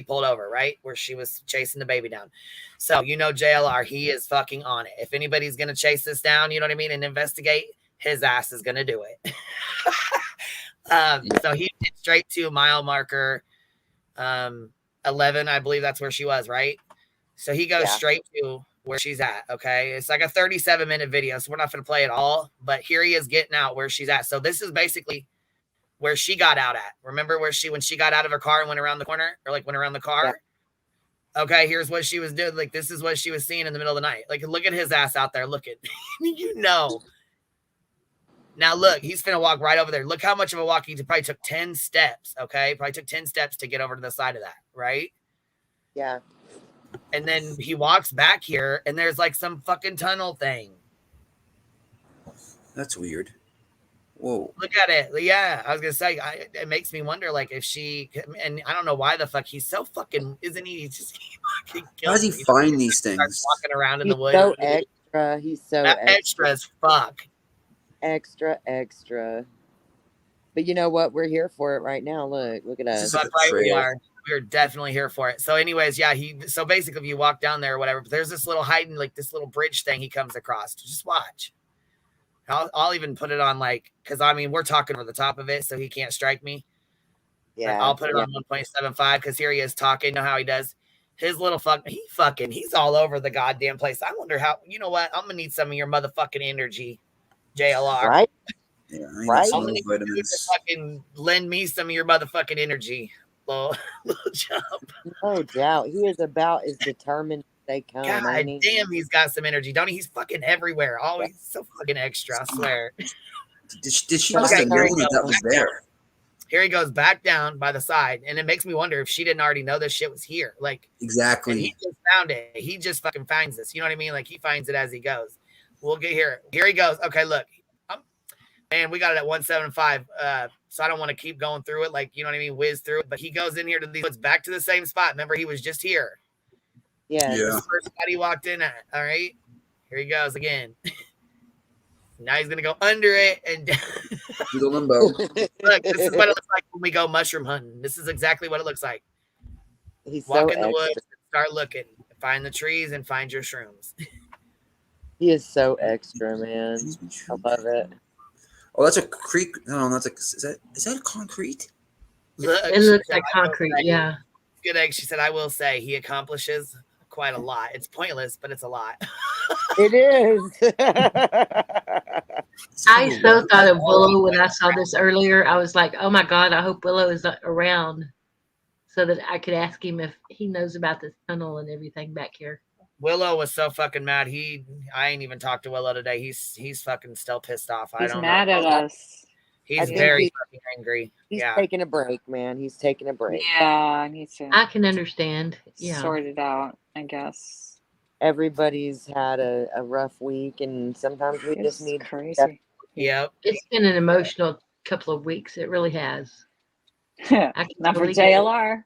Speaker 18: pulled over, right? Where she was chasing the baby down. So, JLR, he is fucking on it. If anybody's going to chase this down, you know what I mean, and investigate, his ass is going to do it. So he went straight to mile marker 11. I believe that's where she was, right? So he goes straight to where she's at. Okay. It's like a 37-minute video. So we're not going to play it all, but here he is getting out where she's at. So this is basically where she got out at. Remember when she got out of her car and went around the corner, or like went around the car? Yeah. Okay. Here's what she was doing. Like, this is what she was seeing in the middle of the night. Like, look at his ass out there. Look at, you know. Now look, he's finna walk right over there. Look how much of a walk he probably took 10 steps. Okay. Probably took 10 steps to get over to the side of that. Right.
Speaker 19: Yeah.
Speaker 18: And then he walks back here and there's like some fucking tunnel thing.
Speaker 13: That's weird. Whoa.
Speaker 18: Look at it. Yeah. I was going to say, it makes me wonder, like, if she, and I don't know why the fuck he's so fucking, isn't he? He fucking
Speaker 13: How does he find these things?
Speaker 18: Walking around in the woods.
Speaker 19: So extra. He's so
Speaker 18: extra as fuck.
Speaker 19: Extra. But you know what? We're here for it right now. Look at us.
Speaker 18: That's right, we are. We're definitely here for it. So anyways, yeah, so basically if you walk down there or whatever, but there's this little hiding, like this little bridge thing he comes across. Just watch. I'll even put it on, like, because I mean we're talking over the top of it, so he can't strike me.
Speaker 19: Yeah.
Speaker 18: I'll put it on 1.75 because here he is talking. You know how he does his little he's all over the goddamn place. I wonder how, you know what? I'm gonna need some of your motherfucking energy, JLR.
Speaker 19: Right?
Speaker 13: Yeah,
Speaker 19: right.
Speaker 18: I'm gonna need you to fucking lend me some of your motherfucking energy. Little jump.
Speaker 19: No doubt. He is about as determined as they come.
Speaker 18: God damn, he's got some energy, don't he? He's fucking everywhere. Always so fucking extra, I swear.
Speaker 13: Did she must have known that was there?
Speaker 18: Here he goes back down by the side, and it makes me wonder if she didn't already know this shit was here. Like,
Speaker 13: exactly.
Speaker 18: He just found it. He just fucking finds this. You know what I mean? Like, he finds it as he goes. We'll get here. Here he goes. Okay, look. Man, we got it at 175. So I don't want to keep going through it, like, you know what I mean, whiz through it. But he goes in here to these woods, back to the same spot. Remember, he was just here.
Speaker 19: Yeah.
Speaker 18: This is the first spot he walked in at. All right. Here he goes again. Now he's gonna go under it and
Speaker 13: do the limbo.
Speaker 18: Look, this is what it looks like when we go mushroom hunting. This is exactly what it looks like.
Speaker 19: He's
Speaker 18: walk
Speaker 19: so
Speaker 18: in the
Speaker 19: extra.
Speaker 18: woods, and start looking, find the trees, and find your shrooms.
Speaker 19: He is so extra, man. I love it.
Speaker 13: Oh, that's a creek. No, that's is that a concrete?
Speaker 18: Look,
Speaker 4: It looks like concrete, yeah.
Speaker 18: Good egg. She said, I will say he accomplishes quite a lot. It's pointless, but it's a lot.
Speaker 19: It is.
Speaker 4: I so thought of Willow when I saw this earlier. I was like, oh my God, I hope Willow is around so that I could ask him if he knows about this tunnel and everything back here.
Speaker 18: Willow was so fucking mad. I ain't even talked to Willow today. He's fucking still pissed off.
Speaker 20: He's mad at us.
Speaker 18: He's very fucking angry.
Speaker 19: He's
Speaker 18: yeah.
Speaker 19: taking a break, man. He's taking a break.
Speaker 20: Yeah, I need to.
Speaker 4: I can understand. Yeah.
Speaker 20: Sort it out, I guess.
Speaker 19: Everybody's had a rough week, and sometimes we just need
Speaker 20: crazy.
Speaker 18: Yep.
Speaker 4: It's been an emotional couple of weeks. It really has.
Speaker 20: Not for JLR.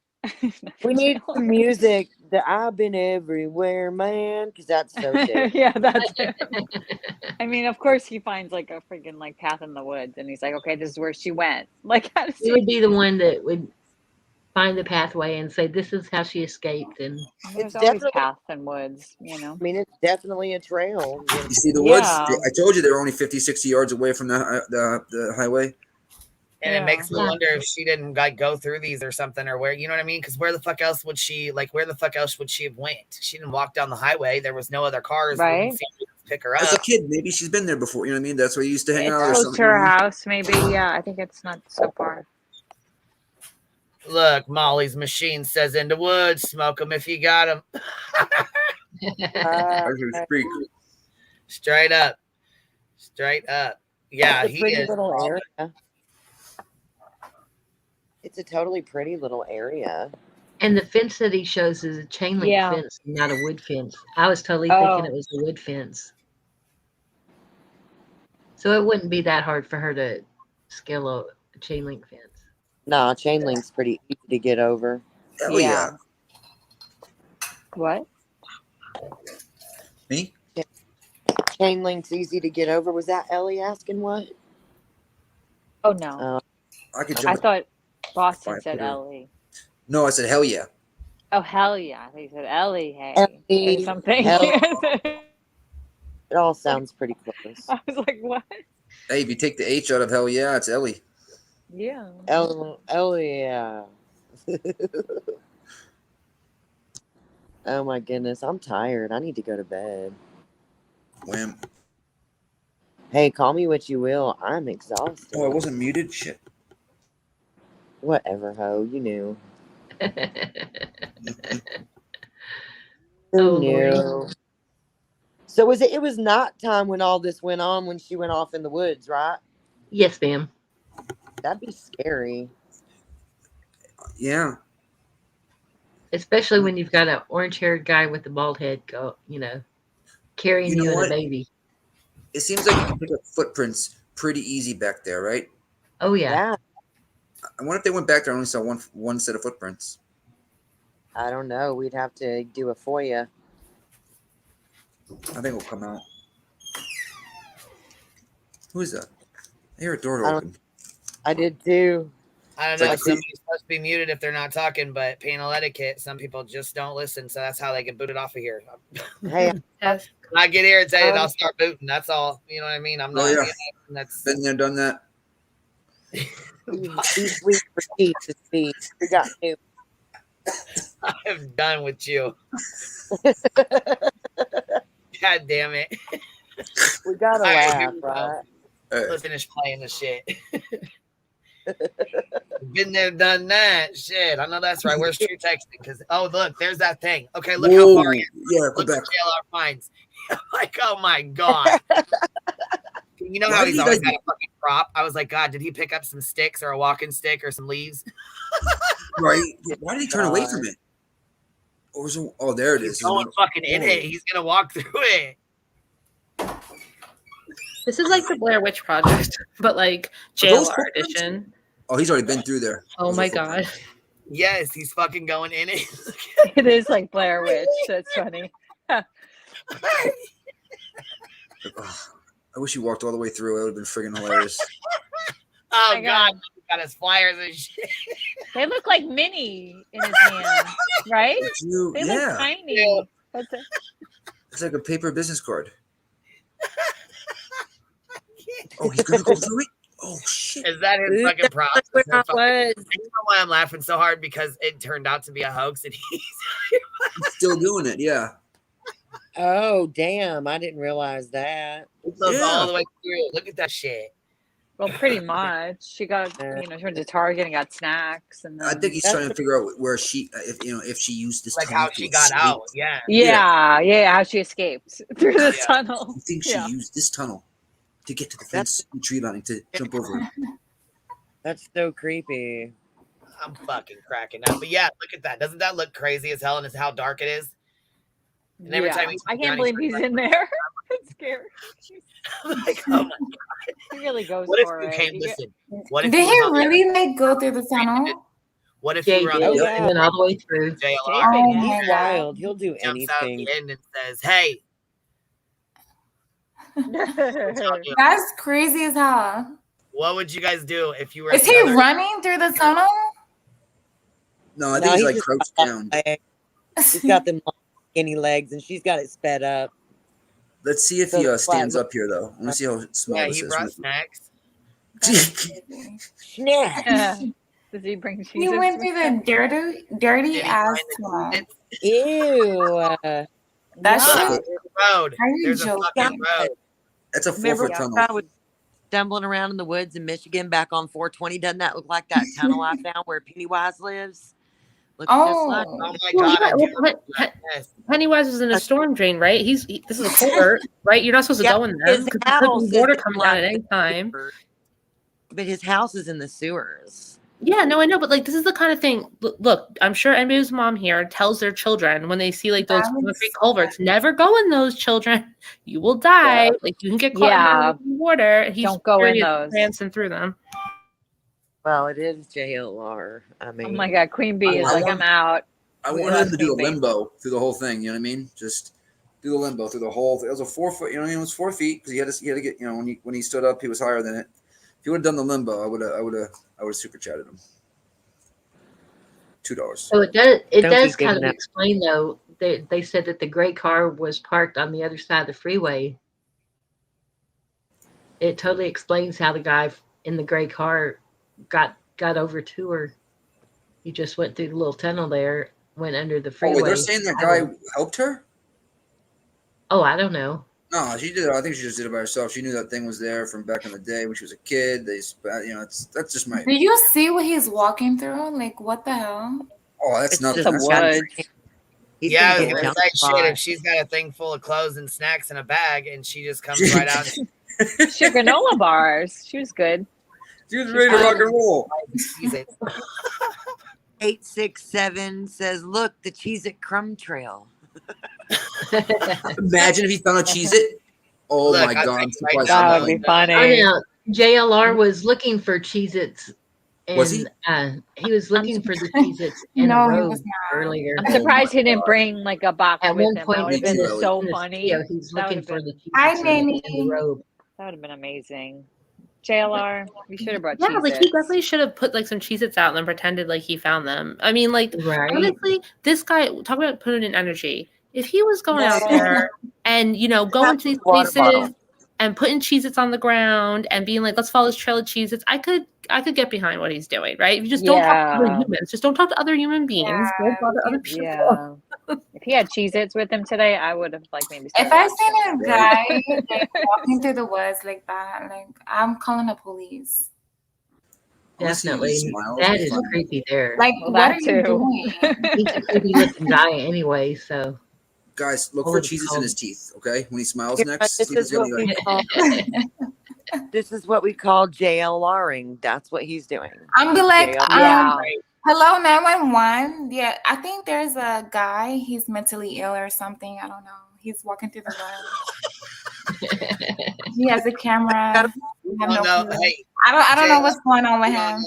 Speaker 19: We need some music. That I've been everywhere, man, because that's so good.
Speaker 20: Yeah, that's it. I mean, of course, he finds like a freaking like path in the woods, and he's like, "Okay, this is where she went." Like, how does
Speaker 4: he would be the one that would find the pathway and say, "This is how she escaped." And
Speaker 20: there's always paths and woods, you know.
Speaker 19: I mean, it's definitely a trail.
Speaker 13: You see the woods? I told you they were only 50, 60 yards away from the highway.
Speaker 18: And it makes me wonder if she didn't like go through these or something, or where, you know what I mean? Because where the fuck else would she have went? She didn't walk down the highway. There was no other cars.
Speaker 20: Right.
Speaker 18: Pick her up.
Speaker 13: As a kid, maybe she's been there before. You know what I mean? That's where you used to hang out.
Speaker 20: It's
Speaker 13: or
Speaker 20: close
Speaker 13: something.
Speaker 20: to her house, maybe. Yeah, I think it's not so far.
Speaker 18: Look, Molly's machine says in the woods, smoke them if you got them. Straight up. Yeah,
Speaker 19: it's a pretty
Speaker 18: is.
Speaker 19: little area. It's a totally pretty little area.
Speaker 4: And the fence that he shows is a chain link fence, not a wood fence. I was totally thinking it was a wood fence. So it wouldn't be that hard for her to scale a chain link fence.
Speaker 19: Nah, chain link's pretty easy to get over.
Speaker 13: Hell yeah.
Speaker 20: What?
Speaker 13: Me?
Speaker 19: Chain link's easy to get over. Was that Ellie asking what?
Speaker 20: Oh no. I thought Boston said Ellie.
Speaker 13: No, I said hell yeah.
Speaker 20: Oh hell yeah! I think you said Ellie. Hey,
Speaker 19: Ellie,
Speaker 20: or something.
Speaker 19: It all sounds pretty close.
Speaker 20: I was like, what?
Speaker 13: Hey, if you take the H out of hell yeah, it's Ellie.
Speaker 20: Yeah.
Speaker 19: Ellie, yeah.
Speaker 15: Oh my goodness, I'm tired. I need to go to bed.
Speaker 13: Wham.
Speaker 15: Hey, call me what you will. I'm exhausted.
Speaker 13: Oh, I wasn't muted? Shit.
Speaker 15: Whatever, ho. You knew.
Speaker 4: Oh,
Speaker 15: Who knew?
Speaker 4: Lordy.
Speaker 15: So it was not time when all this went on when she went off in the woods, right?
Speaker 4: Yes, ma'am.
Speaker 15: That'd be scary.
Speaker 13: Yeah.
Speaker 4: Especially when you've got an orange-haired guy with a bald head, carrying
Speaker 13: You know
Speaker 4: you and
Speaker 13: what?
Speaker 4: a baby.
Speaker 13: It seems like you can pick up footprints pretty easy back there, right?
Speaker 4: Oh yeah.
Speaker 13: I wonder if they went back there and only saw one set of footprints.
Speaker 15: I don't know. We'd have to do a FOIA.
Speaker 13: I think it'll come out. Who is that? I hear a door
Speaker 15: I
Speaker 13: open.
Speaker 15: I did too.
Speaker 18: I don't
Speaker 13: It's
Speaker 18: know.
Speaker 13: like
Speaker 18: Somebody's supposed to be muted if they're not talking, but panel etiquette, some people just don't listen, so that's how they get booted off of here.
Speaker 15: Hey,
Speaker 18: when I get irritated, I'll start booting. That's all. You know what I mean? I'm not.
Speaker 13: Oh, yeah.
Speaker 18: You know, that's
Speaker 13: Been there, done that.
Speaker 15: Be sweet for Steve to speak. We got new.
Speaker 18: I'm done with you. God damn it.
Speaker 15: We gotta
Speaker 18: All right,
Speaker 15: laugh,
Speaker 18: here we go.
Speaker 15: right?
Speaker 18: Let's finish playing the shit. Been there, done that. Shit, I know that's right. Where's true texting? Because look, there's that thing. Okay, look how far.
Speaker 13: Yeah, go
Speaker 18: look
Speaker 13: back.
Speaker 18: at JLR finds. Like, oh my god. You know
Speaker 13: Why
Speaker 18: how
Speaker 13: did
Speaker 18: he's
Speaker 13: you
Speaker 18: always
Speaker 13: guys-
Speaker 18: got a fucking prop? I was like, God, did he pick up some sticks or a walking stick or some leaves?
Speaker 13: Right? Why did he turn away from it? Or was it, oh, there it
Speaker 18: He's
Speaker 13: is.
Speaker 18: going fucking in it. He's gonna walk through it.
Speaker 17: This is like the Blair Witch Project, but like
Speaker 13: those
Speaker 17: JLR
Speaker 13: footprints?
Speaker 17: edition.
Speaker 13: Oh, he's already been through there.
Speaker 17: Oh my god.
Speaker 18: Yes, he's fucking going in it.
Speaker 20: It is like Blair Witch. That's funny.
Speaker 13: I wish he walked all the way through. It would have been friggin' hilarious.
Speaker 18: Oh
Speaker 20: My
Speaker 18: god,
Speaker 20: God.
Speaker 18: he's got his flyers and shit.
Speaker 20: They look like mini in his hand, right? They
Speaker 13: Yeah.
Speaker 20: look tiny.
Speaker 13: It's like a paper business card. Oh, he's gonna go through it? Oh shit.
Speaker 18: Is that his
Speaker 19: Dude,
Speaker 18: fucking
Speaker 19: that's
Speaker 18: prop?
Speaker 19: where
Speaker 18: Is that
Speaker 19: I
Speaker 18: fucking-
Speaker 19: was.
Speaker 18: I don't know why I'm laughing so hard because it turned out to be a hoax and he's
Speaker 13: Still doing it, yeah.
Speaker 15: Oh, damn. I didn't realize that.
Speaker 18: It goes all the way through. Look at that shit.
Speaker 20: Well, pretty much. She got, she went to Target and got snacks, and then
Speaker 13: I think he's trying to figure out where she, if she used this
Speaker 18: Like
Speaker 13: tunnel
Speaker 18: how
Speaker 13: to
Speaker 18: she got
Speaker 13: escape.
Speaker 18: out. Yeah.
Speaker 20: Yeah, how she escaped through the tunnel.
Speaker 13: I think she used this tunnel to get to the fence and tree lining to jump over it.
Speaker 15: That's so creepy.
Speaker 18: I'm fucking cracking up. But yeah, look at that. Doesn't that look crazy as hell and as how dark it is? And every time
Speaker 20: I can't believe he's in there. It's scary.
Speaker 18: Like, oh my god.
Speaker 20: He really goes
Speaker 18: What if
Speaker 20: for
Speaker 18: you
Speaker 20: it.
Speaker 18: came?
Speaker 20: You get-
Speaker 18: Listen. What if
Speaker 21: Did
Speaker 18: you
Speaker 21: he
Speaker 18: was on the-
Speaker 21: really like go through the tunnel?
Speaker 18: What if
Speaker 4: Yeah,
Speaker 18: you were
Speaker 4: he
Speaker 18: on
Speaker 4: did.
Speaker 18: the
Speaker 4: He went all the way through.
Speaker 18: JLR?
Speaker 21: Oh my
Speaker 15: He's
Speaker 21: God.
Speaker 15: wild. He'll do
Speaker 18: Jumps out at
Speaker 15: anything.
Speaker 18: the end and says, "Hey."
Speaker 21: That's crazy as hell.
Speaker 18: What would you guys do if you were?
Speaker 21: Is
Speaker 18: at the
Speaker 21: he
Speaker 18: other-
Speaker 21: running through the tunnel?
Speaker 13: No, I
Speaker 15: No,
Speaker 13: think he's
Speaker 15: he's
Speaker 13: like
Speaker 15: just
Speaker 13: crouched
Speaker 15: got
Speaker 13: down.
Speaker 15: He's got them long, skinny legs, and she's got it sped up.
Speaker 13: Let's see if
Speaker 15: So
Speaker 13: he
Speaker 15: it's
Speaker 13: stands
Speaker 15: flat.
Speaker 13: up here, though. I want to see how small
Speaker 18: Yeah,
Speaker 13: this
Speaker 18: he
Speaker 13: is.
Speaker 18: brought snacks.
Speaker 15: Snacks.
Speaker 20: Does he bring
Speaker 21: He
Speaker 20: Jesus
Speaker 21: went
Speaker 20: with
Speaker 21: through
Speaker 20: him?
Speaker 21: the dirty
Speaker 18: Did he
Speaker 21: ass
Speaker 18: find
Speaker 21: tunnel.
Speaker 15: Ew.
Speaker 21: That
Speaker 18: Look,
Speaker 21: shit.
Speaker 18: there's a road.
Speaker 21: Are you
Speaker 18: There's a
Speaker 21: joking?
Speaker 18: fucking road.
Speaker 13: That's a
Speaker 19: Remember
Speaker 13: 4-foot
Speaker 19: when I
Speaker 13: tunnel.
Speaker 19: was stumbling around in the woods in Michigan back on 420? Doesn't that look like that tunnel I found where Pennywise lives? Looks just like.
Speaker 21: Oh,
Speaker 18: Oh my
Speaker 17: Well,
Speaker 18: god!
Speaker 17: yeah,
Speaker 18: I do
Speaker 17: well,
Speaker 18: remember that. Yes.
Speaker 17: Pennywise is in a storm drain, right? This is a culvert, right? You're not supposed to
Speaker 19: Yeah,
Speaker 17: go in there
Speaker 19: his
Speaker 17: because there could
Speaker 19: house
Speaker 17: be water
Speaker 19: is
Speaker 17: coming
Speaker 19: like
Speaker 17: out at
Speaker 19: the
Speaker 17: any time.
Speaker 19: sewer, but his house is in the sewers.
Speaker 17: Yeah, no, I know, but like this is the kind of thing. Look, I'm sure anybody's mom here tells their children when they see like those concrete culverts, never go in those, children. You will die. Like you can get caught in the water. He's
Speaker 20: Don't go in
Speaker 17: serious
Speaker 20: those.
Speaker 17: prancing through them.
Speaker 15: Well, it is JLR. I
Speaker 20: Oh
Speaker 15: mean,
Speaker 20: my God, Queen Bee is
Speaker 13: I
Speaker 20: like,
Speaker 13: want-
Speaker 20: I'm out.
Speaker 13: I
Speaker 20: We
Speaker 13: wanted
Speaker 20: love
Speaker 13: him to do the
Speaker 20: Queen Bee.
Speaker 13: limbo through the whole thing. You know what I mean? Just do the limbo through the whole thing. It was a 4-foot. You know, it was 4 feet because he had to get. You know, when he stood up, he was higher than it. If he would have done the limbo, I would have super chatted him. $2.
Speaker 4: So it does
Speaker 15: Don't be
Speaker 4: kind
Speaker 15: giving
Speaker 4: of
Speaker 15: out.
Speaker 4: explain though. They said that the gray car was parked on the other side of the freeway. It totally explains how the guy in the gray car got over to her. He just went through the little tunnel there went under the
Speaker 13: Oh,
Speaker 4: freeway.
Speaker 13: wait, they're saying that guy helped her?
Speaker 4: Oh, I don't know.
Speaker 13: No, she did it. I think she just did it by herself. She knew that thing was there from back in the day when she was a kid. That's just my.
Speaker 21: Do you see what he's walking through? Like, what the hell?
Speaker 13: Oh, that's nothing.
Speaker 19: some
Speaker 13: That's
Speaker 19: woods. He's
Speaker 18: Yeah, I was
Speaker 19: gonna
Speaker 18: gonna
Speaker 19: get
Speaker 18: say
Speaker 19: jumped
Speaker 18: shit.
Speaker 19: by.
Speaker 18: If she's got a thing full of clothes and snacks in a bag, and she just comes right out.
Speaker 20: She had granola bars. She was good.
Speaker 13: She was ready to rock and roll.
Speaker 19: 867 says, "Look, the Cheez-It crumb trail."
Speaker 13: Imagine if he found a Cheez-It. Oh
Speaker 18: Look,
Speaker 13: my
Speaker 18: I
Speaker 13: god, I'm
Speaker 18: think
Speaker 13: surprised.
Speaker 20: That would be funny.
Speaker 4: Oh, yeah. JLR was looking for Cheez-Its. And,
Speaker 13: Was he?
Speaker 4: He was looking for the Cheez-Its in
Speaker 21: No,
Speaker 4: a
Speaker 21: he
Speaker 4: robe
Speaker 21: was not.
Speaker 4: earlier.
Speaker 20: I'm surprised he didn't bring like a box
Speaker 4: At
Speaker 20: with
Speaker 4: one
Speaker 20: him.
Speaker 4: point
Speaker 20: That would have
Speaker 4: in
Speaker 20: been
Speaker 4: the-
Speaker 20: so
Speaker 4: in this
Speaker 20: funny.
Speaker 4: video, he's
Speaker 20: That
Speaker 4: looking
Speaker 20: would've
Speaker 4: for
Speaker 20: been-
Speaker 4: the
Speaker 21: Hi,
Speaker 4: Cheez-Its in
Speaker 21: Nanny.
Speaker 4: the robe.
Speaker 20: That would have been amazing. JLR, you should have brought
Speaker 17: Yeah, like he
Speaker 20: Cheez-Its.
Speaker 17: definitely should have put like some Cheez-Its out and then pretended like he found them. I mean, like
Speaker 4: Right.
Speaker 17: honestly, this guy talk about putting in energy. If he was going out there and going to these
Speaker 19: Water
Speaker 17: places
Speaker 19: bottle.
Speaker 17: and putting Cheez-Its on the ground and being like, let's follow this trail of Cheez-Its, I could get behind what he's doing, right? If you just don't talk to other
Speaker 20: Yeah.
Speaker 17: humans, just don't talk to other human beings, don't bother other people.
Speaker 20: Yeah. If he had Cheez-Its with him today, I would have like maybe.
Speaker 21: If I seen a guy like, walking through the woods like that, like I'm calling the police.
Speaker 4: Definitely.
Speaker 13: smiles
Speaker 4: That
Speaker 13: and
Speaker 4: is
Speaker 13: fun.
Speaker 4: creepy there.
Speaker 21: Like,
Speaker 20: Well,
Speaker 21: what
Speaker 20: that
Speaker 21: are you
Speaker 20: too.
Speaker 21: doing?
Speaker 4: He's a creepy looking guy anyway, so.
Speaker 13: Guys, look
Speaker 4: What
Speaker 13: for
Speaker 4: would you
Speaker 13: Cheez-Its
Speaker 4: call
Speaker 13: in his
Speaker 4: him?
Speaker 13: teeth, okay? When he smiles
Speaker 19: Yeah,
Speaker 13: next,
Speaker 19: this
Speaker 13: see if
Speaker 19: is
Speaker 13: he's gonna
Speaker 19: what
Speaker 13: be
Speaker 19: we
Speaker 13: like,
Speaker 19: call. This is what we call JLRing. That's what he's doing.
Speaker 21: I'm be like,
Speaker 20: Yeah.
Speaker 21: hello, 911. Yeah, I think there's a guy. He's mentally ill or something. I don't know. He's walking through the woods. He has a camera. I have
Speaker 18: Oh, no,
Speaker 20: clue.
Speaker 18: hey,
Speaker 21: I don't know
Speaker 18: JLR,
Speaker 21: what's going on with him.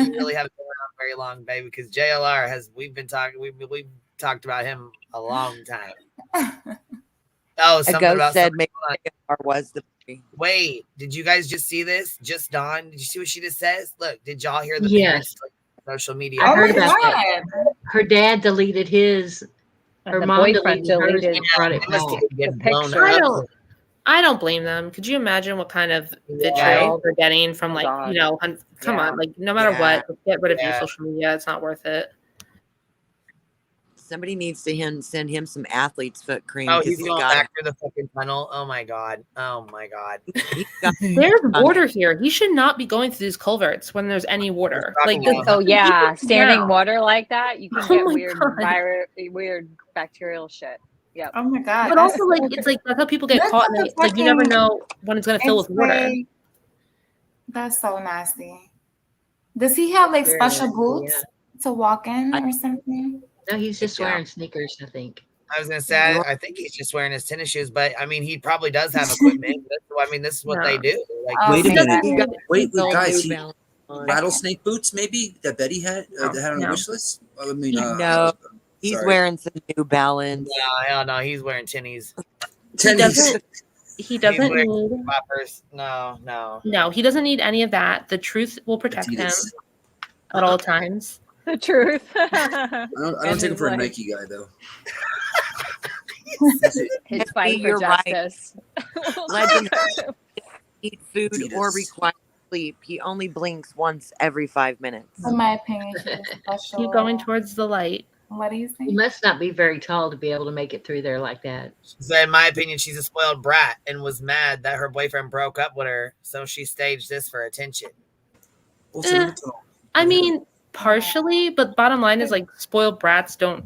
Speaker 18: you really haven't been around very long, baby, because JLR we've talked about him a long time. Oh,
Speaker 19: A
Speaker 18: something
Speaker 19: ghost
Speaker 18: about
Speaker 19: said
Speaker 18: something.
Speaker 19: maybe JLR was the movie.
Speaker 18: Wait, did you guys just see this? Just Dawn, did you see what she just says? Look, did y'all hear the
Speaker 4: Yes.
Speaker 18: parents on social media?
Speaker 4: I
Speaker 21: Oh
Speaker 4: heard
Speaker 21: my
Speaker 4: about
Speaker 21: God.
Speaker 4: that. Her dad deleted his.
Speaker 20: And
Speaker 4: Her
Speaker 20: the
Speaker 4: mom
Speaker 20: boyfriend
Speaker 4: deleted hers
Speaker 20: deleted
Speaker 4: and brought it
Speaker 18: They must
Speaker 4: back.
Speaker 18: get
Speaker 20: the
Speaker 18: blown
Speaker 20: picture.
Speaker 18: up.
Speaker 17: I don't blame them. Could you imagine what kind of
Speaker 18: Yeah.
Speaker 17: vitriol they're getting from
Speaker 20: Oh,
Speaker 17: like,
Speaker 20: God.
Speaker 17: come
Speaker 20: Yeah.
Speaker 17: on, like no matter
Speaker 18: Yeah.
Speaker 17: what, get rid of your
Speaker 18: Yeah.
Speaker 17: social media. It's not worth it.
Speaker 19: Somebody needs to send him some athlete's foot cream
Speaker 18: Oh,
Speaker 19: because
Speaker 18: he's going back through the fucking tunnel. Oh my god. Oh my god.
Speaker 17: There's water here. He should not be going through these culverts when there's any water. Like
Speaker 18: talking
Speaker 20: Oh yeah, standing
Speaker 17: down.
Speaker 20: water like that, you can
Speaker 17: Oh
Speaker 20: get
Speaker 17: my
Speaker 20: weird
Speaker 17: God.
Speaker 20: weird bacterial shit. Yep.
Speaker 21: Oh my God.
Speaker 17: But also, like, it's like that's how people get
Speaker 21: Look
Speaker 17: caught.
Speaker 21: at
Speaker 17: In
Speaker 21: the
Speaker 17: it. Like, you never
Speaker 21: fucking
Speaker 17: know when it's gonna fill with water.
Speaker 21: X-ray. That's so nasty. Does he have like
Speaker 4: Very
Speaker 21: special
Speaker 4: nasty,
Speaker 21: boots to walk in or something?
Speaker 4: No, he's just wearing sneakers, I think.
Speaker 18: I was gonna say I think he's just wearing his tennis shoes, but I mean he probably does have equipment. This is what they do. Like
Speaker 21: Oh,
Speaker 13: wait a
Speaker 21: he
Speaker 13: minute.
Speaker 21: doesn't-
Speaker 13: Wait,
Speaker 19: Old
Speaker 13: guys.
Speaker 19: New
Speaker 13: He,
Speaker 19: Balance on.
Speaker 13: rattlesnake boots, maybe that Betty had that had on the
Speaker 17: No.
Speaker 13: wish list. I mean,
Speaker 19: No, he's
Speaker 13: sorry.
Speaker 19: wearing some New Balance.
Speaker 18: no, hell no, he's wearing tennies.
Speaker 17: He doesn't. He
Speaker 18: He's
Speaker 17: doesn't
Speaker 18: wearing
Speaker 17: need.
Speaker 18: poppers. No, no.
Speaker 17: No, he doesn't need any of that. The truth will protect him
Speaker 13: Adidas.
Speaker 17: at all times.
Speaker 20: The truth.
Speaker 13: I don't take him for a Nike guy though.
Speaker 20: His fight for
Speaker 19: You're right.
Speaker 20: justice.
Speaker 19: Legend eat food or
Speaker 13: Adidas.
Speaker 19: require sleep. He only blinks once every 5 minutes.
Speaker 21: In my opinion, she's special.
Speaker 17: Keep going towards the light.
Speaker 21: What do you
Speaker 4: He
Speaker 21: think?
Speaker 4: must not be very tall to be able to make it through there like that.
Speaker 18: So in my opinion, she's a spoiled brat and was mad that her boyfriend broke up with her, so she staged this for attention.
Speaker 17: I mean, partially, but bottom line is like spoiled brats don't.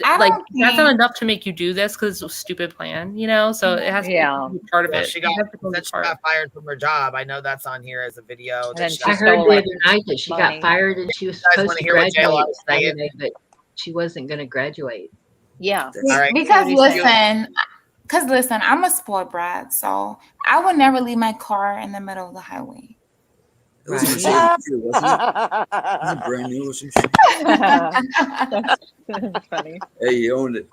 Speaker 21: I
Speaker 17: Like
Speaker 21: don't
Speaker 17: that's
Speaker 21: think-
Speaker 17: not enough to make you do this because it's a stupid plan, So it has to
Speaker 20: Yeah.
Speaker 17: be part of
Speaker 18: Well,
Speaker 17: it.
Speaker 18: she
Speaker 17: It
Speaker 18: got
Speaker 17: has to be
Speaker 18: said she
Speaker 17: part.
Speaker 18: got fired from her job. I know that's on here as a video.
Speaker 20: And then
Speaker 18: that
Speaker 20: she
Speaker 4: I
Speaker 18: she-
Speaker 4: heard
Speaker 20: stole,
Speaker 4: the
Speaker 20: like,
Speaker 4: other night that she
Speaker 20: money.
Speaker 4: got fired and she was
Speaker 18: You guys
Speaker 4: supposed
Speaker 18: wanna
Speaker 4: to
Speaker 18: hear what
Speaker 4: graduate
Speaker 18: JLR is saying?
Speaker 4: Saturday, but she wasn't going to graduate.
Speaker 20: Yeah.
Speaker 18: All right.
Speaker 21: Because
Speaker 20: See what he said.
Speaker 21: listen, I'm a spoiled brat, so I would never leave my car in the middle of the highway.
Speaker 13: It was
Speaker 4: Right.
Speaker 13: a shit too, wasn't it? Was it brand new or some shit?
Speaker 20: That's funny.
Speaker 13: Hey, he owned it.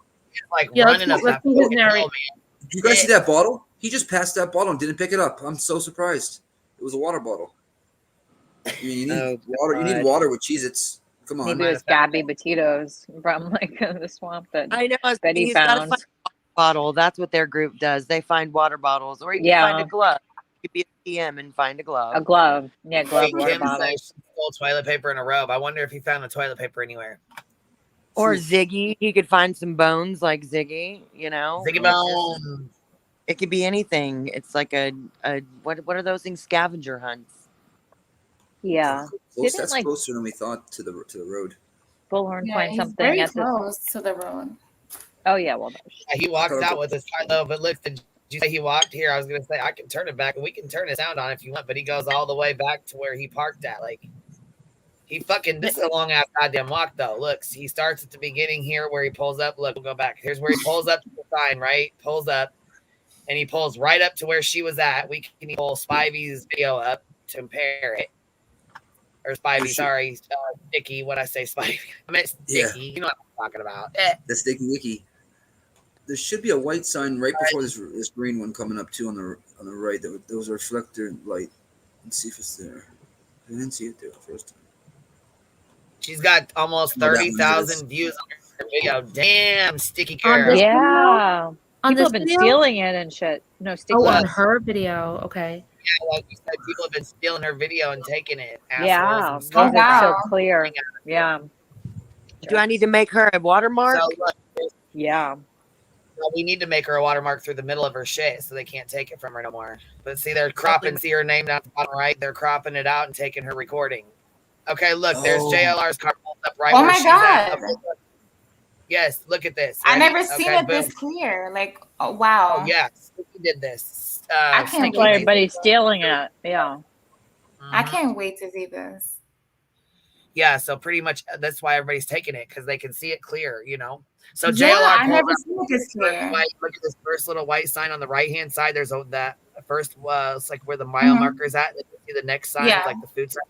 Speaker 18: like
Speaker 17: Yeah,
Speaker 18: running up
Speaker 17: let's
Speaker 18: that
Speaker 17: see his
Speaker 18: fucking
Speaker 17: narrate.
Speaker 18: hill, man.
Speaker 13: Did you guys see that bottle? He just passed that bottle and didn't pick it up. I'm so surprised. It was a water bottle. I mean, you need water. You need
Speaker 19: God.
Speaker 13: water with Cheez-Its. Come on.
Speaker 20: Maybe it was Gabby Potatoes from like the swamp that
Speaker 19: I know.
Speaker 20: Betty
Speaker 19: He's got to
Speaker 20: found.
Speaker 19: find a water bottle. That's what their group does. They find water bottles, or you can
Speaker 20: Yeah.
Speaker 19: find a glove. You could be a PM and find a glove.
Speaker 20: A glove. Yeah, glove
Speaker 18: Wait,
Speaker 20: water
Speaker 18: Kim
Speaker 20: bottle.
Speaker 18: says she stole toilet paper in a robe. I wonder if he found the toilet paper anywhere.
Speaker 19: Or Ziggy. He could find some bones like Ziggy, you know.
Speaker 18: Ziggy
Speaker 19: It's just-
Speaker 18: Bones.
Speaker 19: It could be anything. It's like a what are those things? Scavenger hunts.
Speaker 20: Yeah.
Speaker 13: Close,
Speaker 20: Didn't
Speaker 13: that's
Speaker 20: like
Speaker 13: closer than we thought to the road.
Speaker 20: Bullhorn
Speaker 21: Yeah,
Speaker 20: find
Speaker 21: he's
Speaker 20: something
Speaker 21: very
Speaker 20: at the?
Speaker 21: close to the road.
Speaker 20: Oh yeah, well.
Speaker 18: Yeah, he walked out with his car though, but look, did you say he walked here? I was gonna say I can turn it back and we can turn the sound on if you want, but he goes all the way back to where he parked at. Like he fucking this is a long ass goddamn walk though. Look, he starts at the beginning here where he pulls up. Look, we'll go back. Here's where he pulls up to the sign, right? Pulls up and he pulls right up to where she was at. We can pull Spivey's video up to compare it. Or Spivey, sorry, Sticky. What I say, Spivey? I meant Sticky. You know what I'm talking about.
Speaker 13: The Sticky Wiki. There should be a white sign right before this green one coming up too on the right. That was a reflector light. Let's see if it's there. I didn't see it there the first time.
Speaker 18: She's got almost
Speaker 13: No, that one
Speaker 18: 30,000 views on her video. Damn, Sticky
Speaker 20: On
Speaker 18: Kara.
Speaker 20: this Yeah.
Speaker 17: On
Speaker 20: People
Speaker 17: this
Speaker 20: have been
Speaker 17: video?
Speaker 20: stealing it and shit. No, sticky.
Speaker 17: Oh, on her video. Okay.
Speaker 18: Yeah, like you said, people have been stealing her video and taking it.
Speaker 20: Yeah,
Speaker 18: Assholes.
Speaker 20: those
Speaker 18: And
Speaker 20: are so
Speaker 18: stuff.
Speaker 20: clear. Yeah.
Speaker 19: Do I need to make her a watermark?
Speaker 18: So, look,
Speaker 20: Yeah.
Speaker 18: well, we need to make her a watermark through the middle of her shit so they can't take it from her no more. But see, they're cropping, see her name down at the bottom right? They're cropping it out and taking her recording. Okay, look, there's JLR's car pulled up right
Speaker 21: Oh
Speaker 18: where
Speaker 21: my
Speaker 18: she's at.
Speaker 21: God.
Speaker 18: Yes, look at this.
Speaker 21: I
Speaker 18: Ready?
Speaker 21: never seen
Speaker 18: Okay,
Speaker 21: it
Speaker 18: boom.
Speaker 21: this clear. Like, oh wow.
Speaker 18: Oh, yeah, Sticky did this.
Speaker 21: I can't
Speaker 20: That's why everybody's stealing it. Yeah.
Speaker 21: I can't wait to see this.
Speaker 18: Yeah, so pretty much that's why everybody's taking it because they can see it clear, you know. So
Speaker 21: Yeah,
Speaker 18: JLR
Speaker 21: I
Speaker 18: pulls
Speaker 21: never
Speaker 18: up
Speaker 21: seen it this clear.
Speaker 18: Look at this first little white sign on the right hand side. There's that first it's like where the mile marker is at. You see the next sign,
Speaker 21: Yeah.
Speaker 18: like the food sign.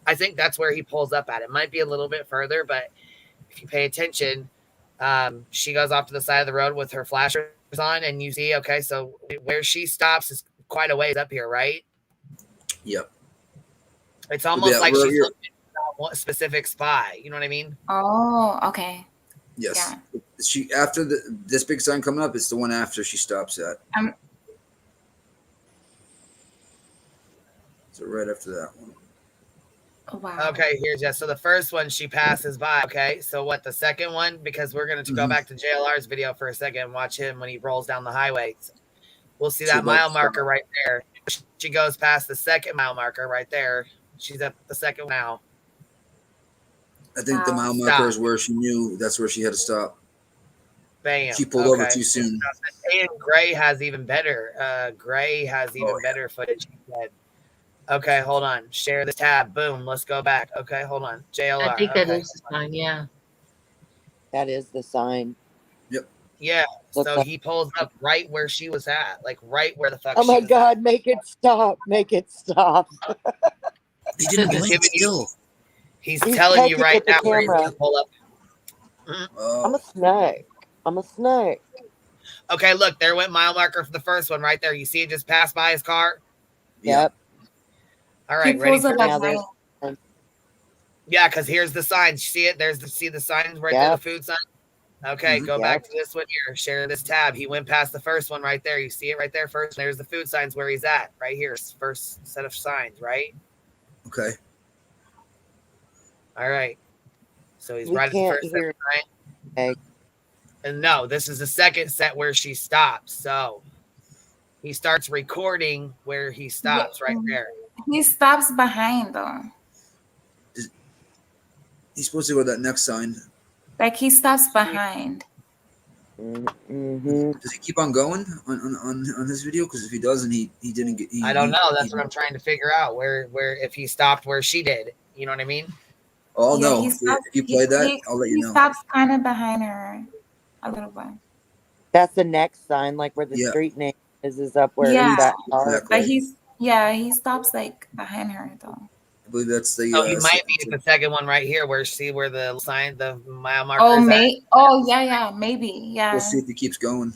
Speaker 18: I think that's where he pulls up at. It might be a little bit further, but if you pay attention, she goes off to the side of the road with her flashers on, and you see, okay, so where she stops is quite a ways up here, right?
Speaker 13: Yep.
Speaker 18: It's almost
Speaker 13: Yeah,
Speaker 18: like
Speaker 13: we're
Speaker 18: she's
Speaker 13: here.
Speaker 18: looking at one specific spot. You know what I mean?
Speaker 21: Oh, okay.
Speaker 13: Yes. She after this big sign coming up, it's the one after she stops at. So right after that one.
Speaker 21: Oh, wow.
Speaker 18: Okay, so the first one she passes by. Okay, so what the second one? Because we're gonna go back to JLR's video for a second and watch him when he rolls down the highway. We'll see that mile marker right there. She goes past the second mile marker right there. She's at the second now.
Speaker 13: I think the mile marker is where she knew that's where she had to stop.
Speaker 18: Bam.
Speaker 13: She pulled over too soon.
Speaker 18: And Gray has even better. Gray has even better footage. He said. Okay, hold on. Share this tab. Boom. Let's go back. Okay, hold on. JLR.
Speaker 4: I think that
Speaker 18: okay.
Speaker 4: is the sign. Yeah.
Speaker 19: That is the sign.
Speaker 13: Yep.
Speaker 18: Yeah.
Speaker 19: Look
Speaker 18: So
Speaker 19: up.
Speaker 18: he pulls up right where she was at, like right where the fuck.
Speaker 19: Oh
Speaker 18: she
Speaker 19: my
Speaker 18: was
Speaker 19: God! Make it stop! Make it stop!
Speaker 13: He didn't
Speaker 18: He's
Speaker 13: blink
Speaker 18: giving you-
Speaker 13: still.
Speaker 18: He's
Speaker 19: He's
Speaker 18: telling you
Speaker 19: pegging
Speaker 18: right
Speaker 19: at the
Speaker 18: now where he's
Speaker 19: camera.
Speaker 18: gonna pull up.
Speaker 19: I'm a snake. I'm a snake.
Speaker 18: Okay, look, there went mile marker for the first one right there. You see it just pass by his car?
Speaker 19: Yep.
Speaker 18: All right, ready for
Speaker 19: now
Speaker 18: this?
Speaker 19: there's
Speaker 18: Yeah, because here's the signs. You see it? See the signs right there, the food sign? Okay, go back to this one here. Share this tab. He went past the first one right there. You see it right there first. There's the food signs where he's at. Right here. First set of signs, right?
Speaker 13: Okay.
Speaker 18: All right. So he's
Speaker 19: We
Speaker 18: right at the
Speaker 19: can't
Speaker 18: first set
Speaker 19: hear-
Speaker 18: of signs.
Speaker 19: Okay.
Speaker 18: And no, this is the second set where she stops. So he starts recording where he stops right there.
Speaker 21: He stops behind though.
Speaker 13: He's supposed to go to that next sign.
Speaker 21: Like he stops behind.
Speaker 19: Mm-hmm.
Speaker 13: Does he keep on going on his video? Because if he doesn't, he didn't get.
Speaker 18: I don't know. That's what I'm trying to figure out. Where if he stopped where she did. You know what I mean?
Speaker 13: Oh
Speaker 21: Yeah,
Speaker 13: no!
Speaker 21: he
Speaker 13: If
Speaker 21: stops-
Speaker 13: you play that,
Speaker 21: he-
Speaker 13: I'll let
Speaker 21: He
Speaker 13: you know.
Speaker 21: stops kind of behind her a little bit.
Speaker 19: That's the next sign, like where the
Speaker 13: Yeah.
Speaker 19: street name is up where
Speaker 21: Yeah.
Speaker 19: that car.
Speaker 13: Exactly.
Speaker 21: But he stops like behind her though.
Speaker 13: I believe that's the.
Speaker 18: Oh, you might be the second one right here. Where where the sign, the mile marker
Speaker 21: Oh,
Speaker 18: is at.
Speaker 21: yeah, maybe, yeah.
Speaker 13: We'll see if he keeps going.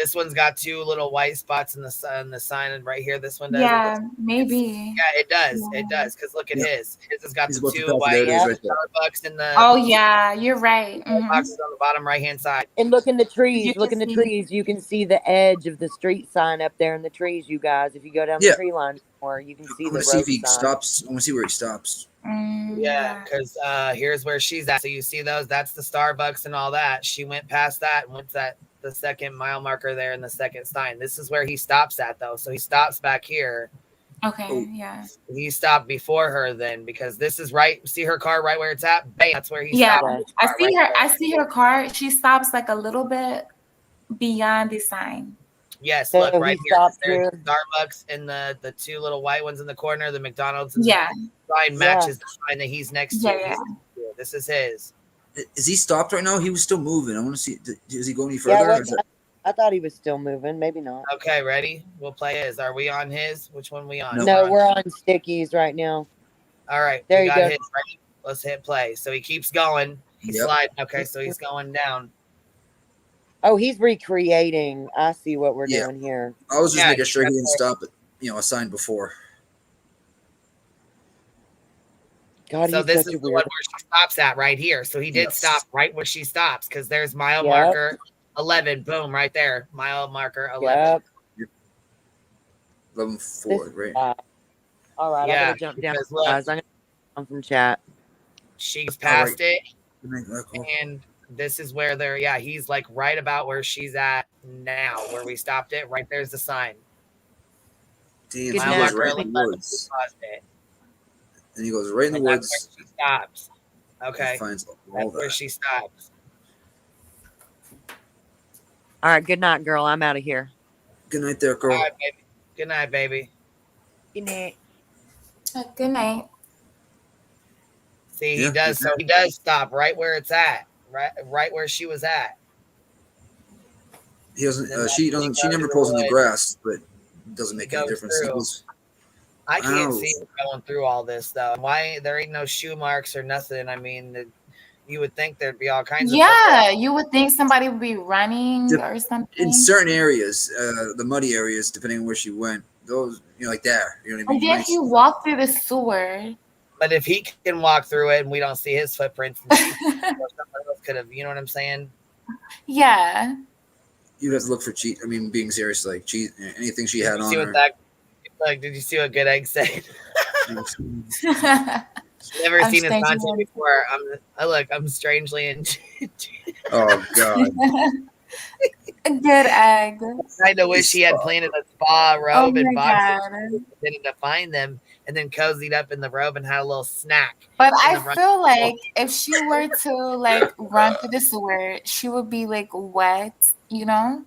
Speaker 18: This one's got 2 little white spots in the sign right here. This one does.
Speaker 21: Yeah, maybe.
Speaker 18: Yeah, it does.
Speaker 21: Yeah.
Speaker 18: It does. Because look at his. His has got
Speaker 13: He's
Speaker 18: the
Speaker 13: about to
Speaker 18: 2
Speaker 13: pass it.
Speaker 18: white
Speaker 13: There it is, right there.
Speaker 18: Starbucks in the
Speaker 21: Oh yeah, you're right.
Speaker 18: boxes on the bottom right hand side.
Speaker 19: And look in the
Speaker 21: Did
Speaker 19: trees.
Speaker 21: you
Speaker 19: Look in the
Speaker 21: just see-
Speaker 19: trees. You can see the edge of the street sign up there in the trees, you guys. If you go down the
Speaker 13: Yeah.
Speaker 19: tree line more, you can see
Speaker 13: I
Speaker 19: the
Speaker 13: want
Speaker 19: road
Speaker 13: to see if he
Speaker 19: sign.
Speaker 13: stops. I want to see where he stops.
Speaker 18: Yeah, because here's where she's at. So you see those? That's the Starbucks and all that. She went past that and went to the second mile marker there in the second sign. This is where he stops at, though. So he stops back here.
Speaker 21: Okay, yeah.
Speaker 18: He stopped before her then, because this is right. See her car right where it's at? Bang, that's where he
Speaker 21: Yeah,
Speaker 18: stopped. his
Speaker 21: I
Speaker 18: car,
Speaker 21: see
Speaker 18: right
Speaker 21: her.
Speaker 18: there.
Speaker 21: I see her car. She stops like a little bit beyond the sign.
Speaker 18: Yes,
Speaker 19: So
Speaker 18: look
Speaker 19: he
Speaker 18: right here.
Speaker 19: stopped
Speaker 18: There's
Speaker 19: here.
Speaker 18: the Starbucks and the 2 little white ones in the corner, the McDonald's. And
Speaker 21: Yeah.
Speaker 18: the sign matches the sign that he's next to.
Speaker 21: Yeah, yeah.
Speaker 18: This is his.
Speaker 13: Is he stopped right now? He was still moving. I want to see. Does he go any
Speaker 19: Yeah,
Speaker 13: further?
Speaker 19: well,
Speaker 13: or is it-
Speaker 19: I thought he was still moving. Maybe not.
Speaker 18: Okay, ready? We'll play his. Are we on his? Which one we on?
Speaker 19: No, we're on stickies right now.
Speaker 18: All right,
Speaker 19: There
Speaker 18: we
Speaker 19: you
Speaker 18: got
Speaker 19: go.
Speaker 18: his. Ready? Let's hit play. So he keeps going. He's
Speaker 13: Yep.
Speaker 18: sliding. Okay, so he's going down.
Speaker 19: Oh, he's recreating. I see what we're
Speaker 13: Yeah.
Speaker 19: doing here.
Speaker 13: I was just
Speaker 18: Yeah,
Speaker 13: making sure he
Speaker 18: that's
Speaker 13: didn't
Speaker 18: right.
Speaker 13: stop at a sign before.
Speaker 19: God,
Speaker 18: So
Speaker 19: he's
Speaker 18: this
Speaker 19: such
Speaker 18: is
Speaker 19: a
Speaker 18: the one
Speaker 19: weird.
Speaker 18: where she stops at right here. So he did
Speaker 13: Yes.
Speaker 18: stop right where she stops, because there's mile
Speaker 19: Yep.
Speaker 18: marker 11. Boom, right there. Mile marker 11.
Speaker 19: Yep.
Speaker 13: 11-4, right?
Speaker 19: All right, I
Speaker 18: Yeah,
Speaker 19: gotta jump down,
Speaker 18: because look,
Speaker 19: guys. I'm gonna come from chat.
Speaker 18: she's past it,
Speaker 13: Cool.
Speaker 18: and this is where they're. Yeah, he's like right about where she's at now, where we stopped it. Right there's the sign.
Speaker 13: Damn,
Speaker 19: Good
Speaker 13: he
Speaker 19: night.
Speaker 13: goes
Speaker 18: Marker
Speaker 13: right in the
Speaker 18: 11,
Speaker 13: woods.
Speaker 18: we paused it.
Speaker 13: And he goes right in the
Speaker 18: And that's
Speaker 13: woods.
Speaker 18: where she stops. Okay,
Speaker 13: He finds all
Speaker 18: that's where
Speaker 13: that.
Speaker 18: she stops.
Speaker 19: All right, good night, girl. I'm out of here.
Speaker 13: Good night there,
Speaker 18: All
Speaker 13: girl.
Speaker 18: right, baby. Good night, baby.
Speaker 19: Good night.
Speaker 21: Good night.
Speaker 18: See,
Speaker 13: Yeah,
Speaker 18: he does. So he does stop right where it's at. Right where she was at.
Speaker 13: He doesn't.
Speaker 18: And
Speaker 13: She
Speaker 18: then
Speaker 13: doesn't.
Speaker 18: he
Speaker 13: She
Speaker 18: goes
Speaker 13: never
Speaker 18: to
Speaker 13: pulls
Speaker 18: the
Speaker 13: in the
Speaker 18: woods.
Speaker 13: grass, but it doesn't make any
Speaker 18: goes
Speaker 13: difference. He
Speaker 18: through.
Speaker 13: goes,
Speaker 18: I can't
Speaker 13: Ow.
Speaker 18: see him going through all this though. Why there ain't no shoe marks or nothing? I mean, you would think there'd be all kinds of
Speaker 21: Yeah, you would think somebody would be running
Speaker 13: Dep-
Speaker 21: or something.
Speaker 13: in certain areas, the muddy areas, depending on where she went, those, like there. You know what I
Speaker 21: And
Speaker 13: mean?
Speaker 21: then
Speaker 13: Nice.
Speaker 21: he walked through the sewer.
Speaker 18: But if he can walk through it and we don't see his footprints, and somebody else could have. You know what I'm saying?
Speaker 21: Yeah.
Speaker 13: You'd have to look for cheat. I mean, being serious, like cheat, anything she had
Speaker 18: Did you
Speaker 13: on
Speaker 18: see
Speaker 13: her.
Speaker 18: what that? Like, did you see what Good Egg said? Never
Speaker 21: I'm
Speaker 18: seen his
Speaker 21: strangely
Speaker 18: content before. I'm strangely
Speaker 13: Oh God.
Speaker 21: Good egg.
Speaker 18: I kind of wish he had planted a spa robe
Speaker 21: Oh
Speaker 18: and
Speaker 21: my
Speaker 18: boxers
Speaker 21: God.
Speaker 18: didn't to find them, and then cozied up in the robe and had a little snack.
Speaker 21: But
Speaker 18: and
Speaker 21: I
Speaker 18: then run-
Speaker 21: feel like if she were to like run through the sewer, she would be like wet, you know?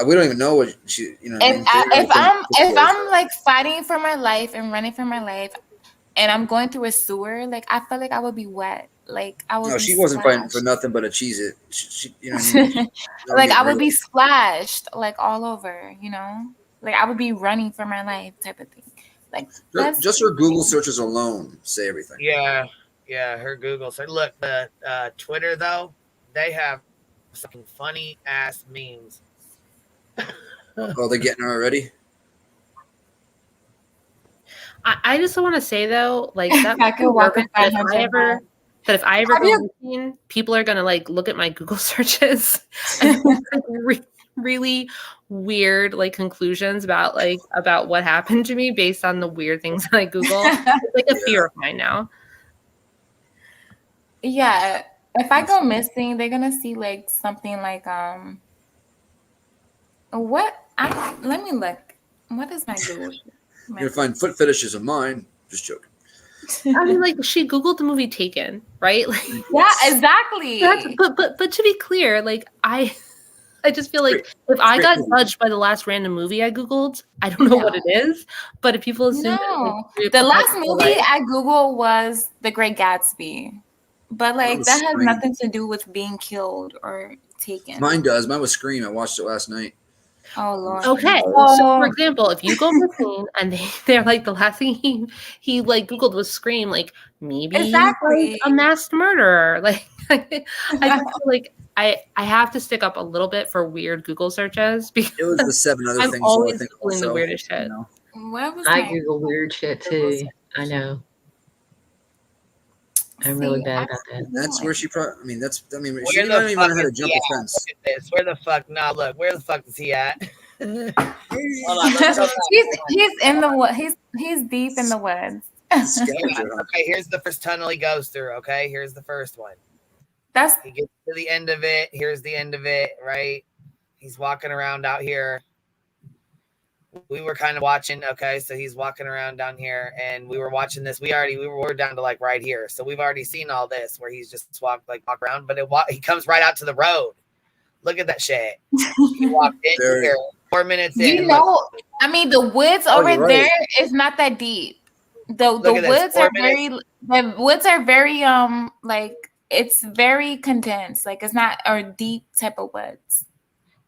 Speaker 13: We don't even know what she. You know. What I mean?
Speaker 21: If I'm like fighting for my life and running for my life, and I'm going through a sewer, like I feel like I would be wet. Like I would.
Speaker 13: No,
Speaker 21: be
Speaker 13: she wasn't fighting
Speaker 21: splashed.
Speaker 13: for nothing but a cheese it. You know what I mean?
Speaker 21: Like I would be splashed like all over, you know? Like I would be running for my life type of thing. Like
Speaker 13: Just her Google searches alone say everything.
Speaker 18: Yeah, her Google search. Look, the Twitter though, they have some funny ass memes.
Speaker 13: Oh, they're getting her already.
Speaker 17: I just want to say though, like that
Speaker 21: I could walk
Speaker 17: nervous
Speaker 21: with
Speaker 17: that
Speaker 21: that
Speaker 17: if I ever
Speaker 21: Have
Speaker 17: go
Speaker 21: you-
Speaker 17: missing, people are gonna like look at my Google searches and make really weird like conclusions about what happened to me based on the weird things that I Google. It's like a fear of mine now.
Speaker 21: Yeah, if I go missing, they're gonna see like something like what? Let me look. What is my Google?
Speaker 13: You're gonna find foot fetishes of mine. Just joking.
Speaker 17: I mean, like she Googled the movie Taken, right? Like,
Speaker 21: Yeah, exactly.
Speaker 17: but to be clear, like I just feel like if I got judged by the last random movie I Googled, I don't know what it is. But if people assume that,
Speaker 21: No,
Speaker 17: like,
Speaker 21: the last
Speaker 17: like-
Speaker 21: movie I Googled was The Great Gatsby, but like
Speaker 13: was
Speaker 21: that has
Speaker 13: Scream.
Speaker 21: nothing to do with being killed or taken.
Speaker 13: Mine does. Mine was Scream. I watched it last night.
Speaker 21: Oh Lord.
Speaker 17: Okay, so for example, if you go missing and they're like the last thing he like Googled was Scream, like maybe he's,
Speaker 21: Exactly.
Speaker 17: like, a masked murderer. Like I just feel like I have to stick up a little bit for weird Google searches because
Speaker 13: It was the 7 other
Speaker 17: I'm
Speaker 13: things. I
Speaker 17: always
Speaker 13: think
Speaker 17: Googling the
Speaker 13: also,
Speaker 17: weirdest shit.
Speaker 13: you know.
Speaker 21: What was
Speaker 4: I
Speaker 21: my
Speaker 4: Google weird shit too. I know. I'm really bad about that.
Speaker 13: That's where she probably. I mean, she
Speaker 18: Where
Speaker 13: might
Speaker 18: the
Speaker 13: even
Speaker 18: fuck
Speaker 13: know how to
Speaker 18: is
Speaker 13: jump
Speaker 18: he
Speaker 13: a
Speaker 18: at?
Speaker 13: fence.
Speaker 18: Look at this. Where the fuck? No, look. Where the fuck is he at? Hold on. Let's go back.
Speaker 21: he's in the wood. He's deep in the woods.
Speaker 18: Okay, here's the first tunnel he goes through. Okay, here's the first one. He gets to the end of it. Here's the end of it. Right. He's walking around out here. We were kind of watching. Okay, so he's walking around down here, and we were watching this. We're down to like right here, so we've already seen all this where he's just walk around, but he comes right out to the road. Look at that shit. He walked in here 4 minutes in.
Speaker 21: You know, I mean, the woods
Speaker 18: Oh,
Speaker 21: over
Speaker 18: you're right.
Speaker 21: there is not that deep. The
Speaker 18: Look at this,
Speaker 21: woods
Speaker 18: 4
Speaker 21: are
Speaker 18: minutes.
Speaker 21: the woods are very like it's very condensed. Like it's not a deep type of woods.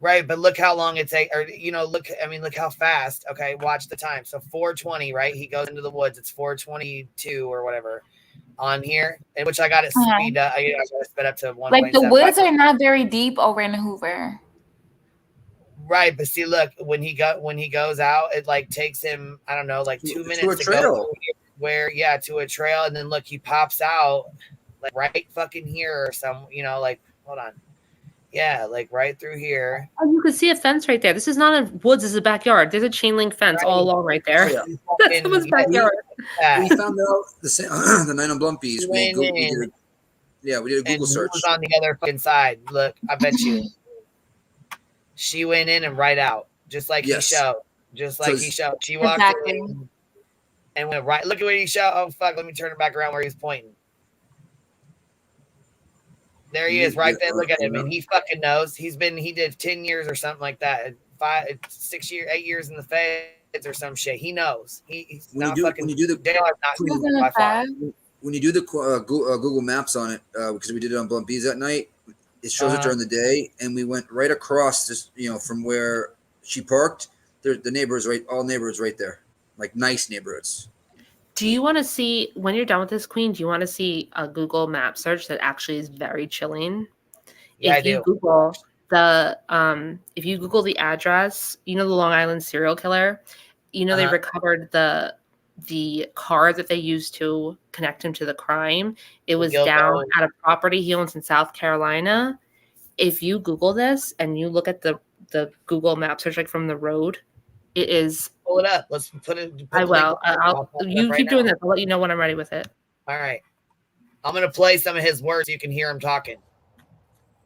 Speaker 18: Right, but look how long it takes, or look how fast. Okay, watch the time. So 4:20, right? He goes into the woods. It's 4:22 or whatever on here, in which I got it speed up. I got it sped up to 1.7.
Speaker 21: Like the woods are not very deep over in Hoover.
Speaker 18: Right, but see, look, when he goes out, it like takes him, I don't know, like 2 minutes
Speaker 13: a
Speaker 18: to
Speaker 13: trail.
Speaker 18: go to a trail, and then look, he pops out like right fucking here or some, like hold on. Yeah, like right through here.
Speaker 17: Oh, you can see a fence right there. This is not a woods, this is a backyard. There's a chain link fence all along right there.
Speaker 13: Oh,
Speaker 17: That's someone's backyard.
Speaker 13: We found out the 9 on Blumpies. We did a Google search.
Speaker 18: Who was on the other fucking side? Look, I bet you. She went in and right out, just like he showed. Just like he showed. She walked in and went right. Look at what he showed. Oh fuck! Let me turn it back around where he's pointing. There he is, right there. Look at him, and he fucking knows. He did 10 years or something like that. 8 years in the feds or some shit. He knows. He's
Speaker 13: When
Speaker 18: not
Speaker 13: you do-
Speaker 18: fucking.
Speaker 13: when you do the-
Speaker 18: Dale is not by far.
Speaker 13: When you do the Google Maps on it, because we did it on Blumpies that night, it shows it during the day, and we went right across this, from where she parked. The neighbors, all neighborhoods right there, like nice neighborhoods.
Speaker 17: Do you want to see, when you're done with this, Queen, do you want to see a Google map search that actually is very chilling?
Speaker 18: Yeah,
Speaker 17: if
Speaker 18: I
Speaker 17: you
Speaker 18: do.
Speaker 17: Google if you Google the address, the Long Island serial killer, they recovered the car that they used to connect him to the crime. It was down at a property he owns in South Carolina. If you Google this and you look at the Google map search, like from the road, it is.
Speaker 18: Pull it up. Let's put it.
Speaker 17: I will.
Speaker 18: I'll pull it
Speaker 17: You
Speaker 18: up
Speaker 17: keep
Speaker 18: right
Speaker 17: doing
Speaker 18: now.
Speaker 17: this. I'll let you know when I'm ready with it.
Speaker 18: All right. I'm gonna play some of his words so you can hear him talking.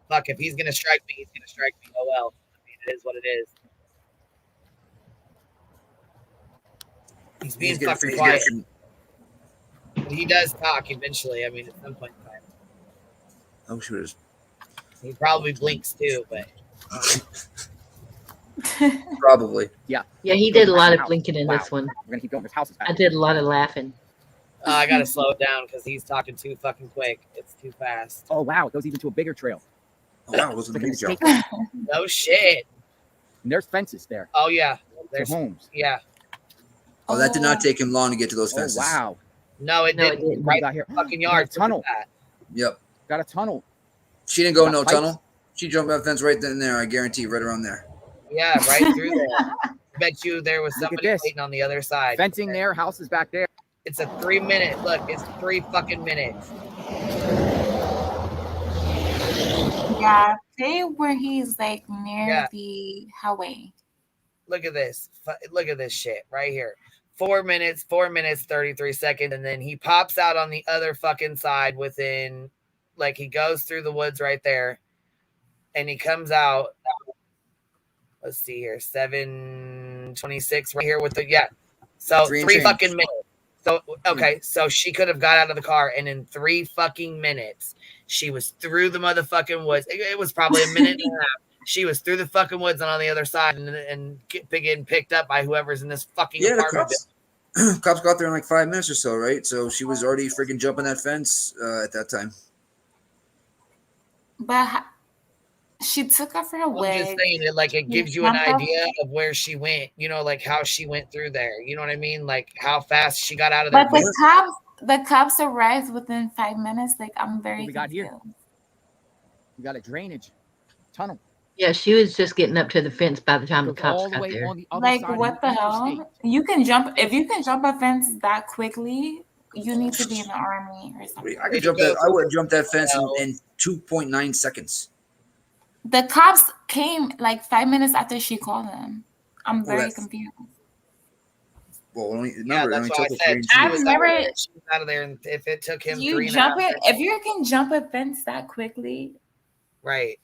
Speaker 18: Fuck, if he's gonna strike me, he's gonna strike me. Oh well. I mean, it is what it is. He's being fucking quiet. But he does talk eventually. I mean, at some point in time.
Speaker 13: Oh, she was.
Speaker 18: He probably blinks too, but
Speaker 13: Probably.
Speaker 4: Yeah, he did a lot of blinking in this one.
Speaker 3: We're gonna keep going. There's houses back.
Speaker 4: I did a lot of laughing.
Speaker 18: I gotta slow it down because he's talking too fucking quick. It's too fast.
Speaker 3: Oh wow, it goes even to a bigger trail.
Speaker 13: Oh wow, it was a big trail.
Speaker 18: No shit.
Speaker 3: And there's fences there.
Speaker 18: Oh yeah. There's
Speaker 3: homes.
Speaker 18: Yeah.
Speaker 13: Oh, that did not take him long to get to those fences.
Speaker 3: Oh wow.
Speaker 18: No, it didn't. Right
Speaker 3: got here.
Speaker 18: Fucking yard.
Speaker 3: Tunnel.
Speaker 13: Yep.
Speaker 3: Got a tunnel.
Speaker 13: She didn't go
Speaker 3: Got
Speaker 13: no
Speaker 3: pipes.
Speaker 13: tunnel. She jumped that fence right then and there. I guarantee, right around there.
Speaker 18: Yeah, right through there. I bet you there was
Speaker 3: Look at
Speaker 18: somebody
Speaker 3: this.
Speaker 18: waiting on the other side.
Speaker 3: Fencing there, houses back there.
Speaker 18: It's a 3 minute. Look, it's 3 fucking minutes.
Speaker 21: Yeah, they where he's like near
Speaker 18: Yeah.
Speaker 21: the highway.
Speaker 18: Look at this. Look at this shit right here. 4 minutes, 33 seconds, and then he pops out on the other fucking side within, like, he goes through the woods right there, and he comes out. Let's see here, 7:26 right here with the So
Speaker 13: Three and
Speaker 18: three
Speaker 13: change.
Speaker 18: fucking minutes. So okay, so she could have got out of the car, and in 3 fucking minutes, she was through the motherfucking woods. It was probably a minute and a half. She was through the fucking woods and on the other side, and getting picked up by whoever's in this fucking
Speaker 13: Yeah, the
Speaker 18: apartment.
Speaker 13: cops got there in like 5 minutes or so, right? So she was already freaking jumping that fence at that time.
Speaker 21: But she took off her
Speaker 18: I'm
Speaker 21: wig.
Speaker 18: just saying it like it gives you an idea of where she went, like how she went through there. You know what I mean? Like how fast she got out of there.
Speaker 21: But the cops arrived within 5 minutes. Like I'm very
Speaker 3: We got here.
Speaker 21: confused.
Speaker 3: You got a drainage tunnel.
Speaker 4: Yeah, she was just getting up to the fence by the time the
Speaker 3: Goes all
Speaker 4: cops
Speaker 3: the
Speaker 4: got
Speaker 3: way
Speaker 4: there.
Speaker 3: on the other
Speaker 21: Like
Speaker 3: side
Speaker 21: what
Speaker 3: of
Speaker 21: the
Speaker 3: the
Speaker 21: hell?
Speaker 3: interstate.
Speaker 21: You can jump if you can jump a fence that quickly. You need to be in the army or something.
Speaker 13: I could jump that. I would jump that fence in 2.9 seconds.
Speaker 21: The cops came like 5 minutes after she called them. I'm very
Speaker 13: that's-
Speaker 21: confused.
Speaker 13: Well, only,
Speaker 18: Yeah,
Speaker 13: remember, it
Speaker 18: that's
Speaker 13: only
Speaker 18: why I
Speaker 13: took
Speaker 18: said
Speaker 13: 3
Speaker 18: she
Speaker 21: I've
Speaker 18: was
Speaker 21: never-
Speaker 18: out of there. She was out of there, and if it took him
Speaker 21: You
Speaker 18: 3.5
Speaker 21: jump it
Speaker 18: minutes,
Speaker 21: if you can jump a fence that quickly.
Speaker 18: right?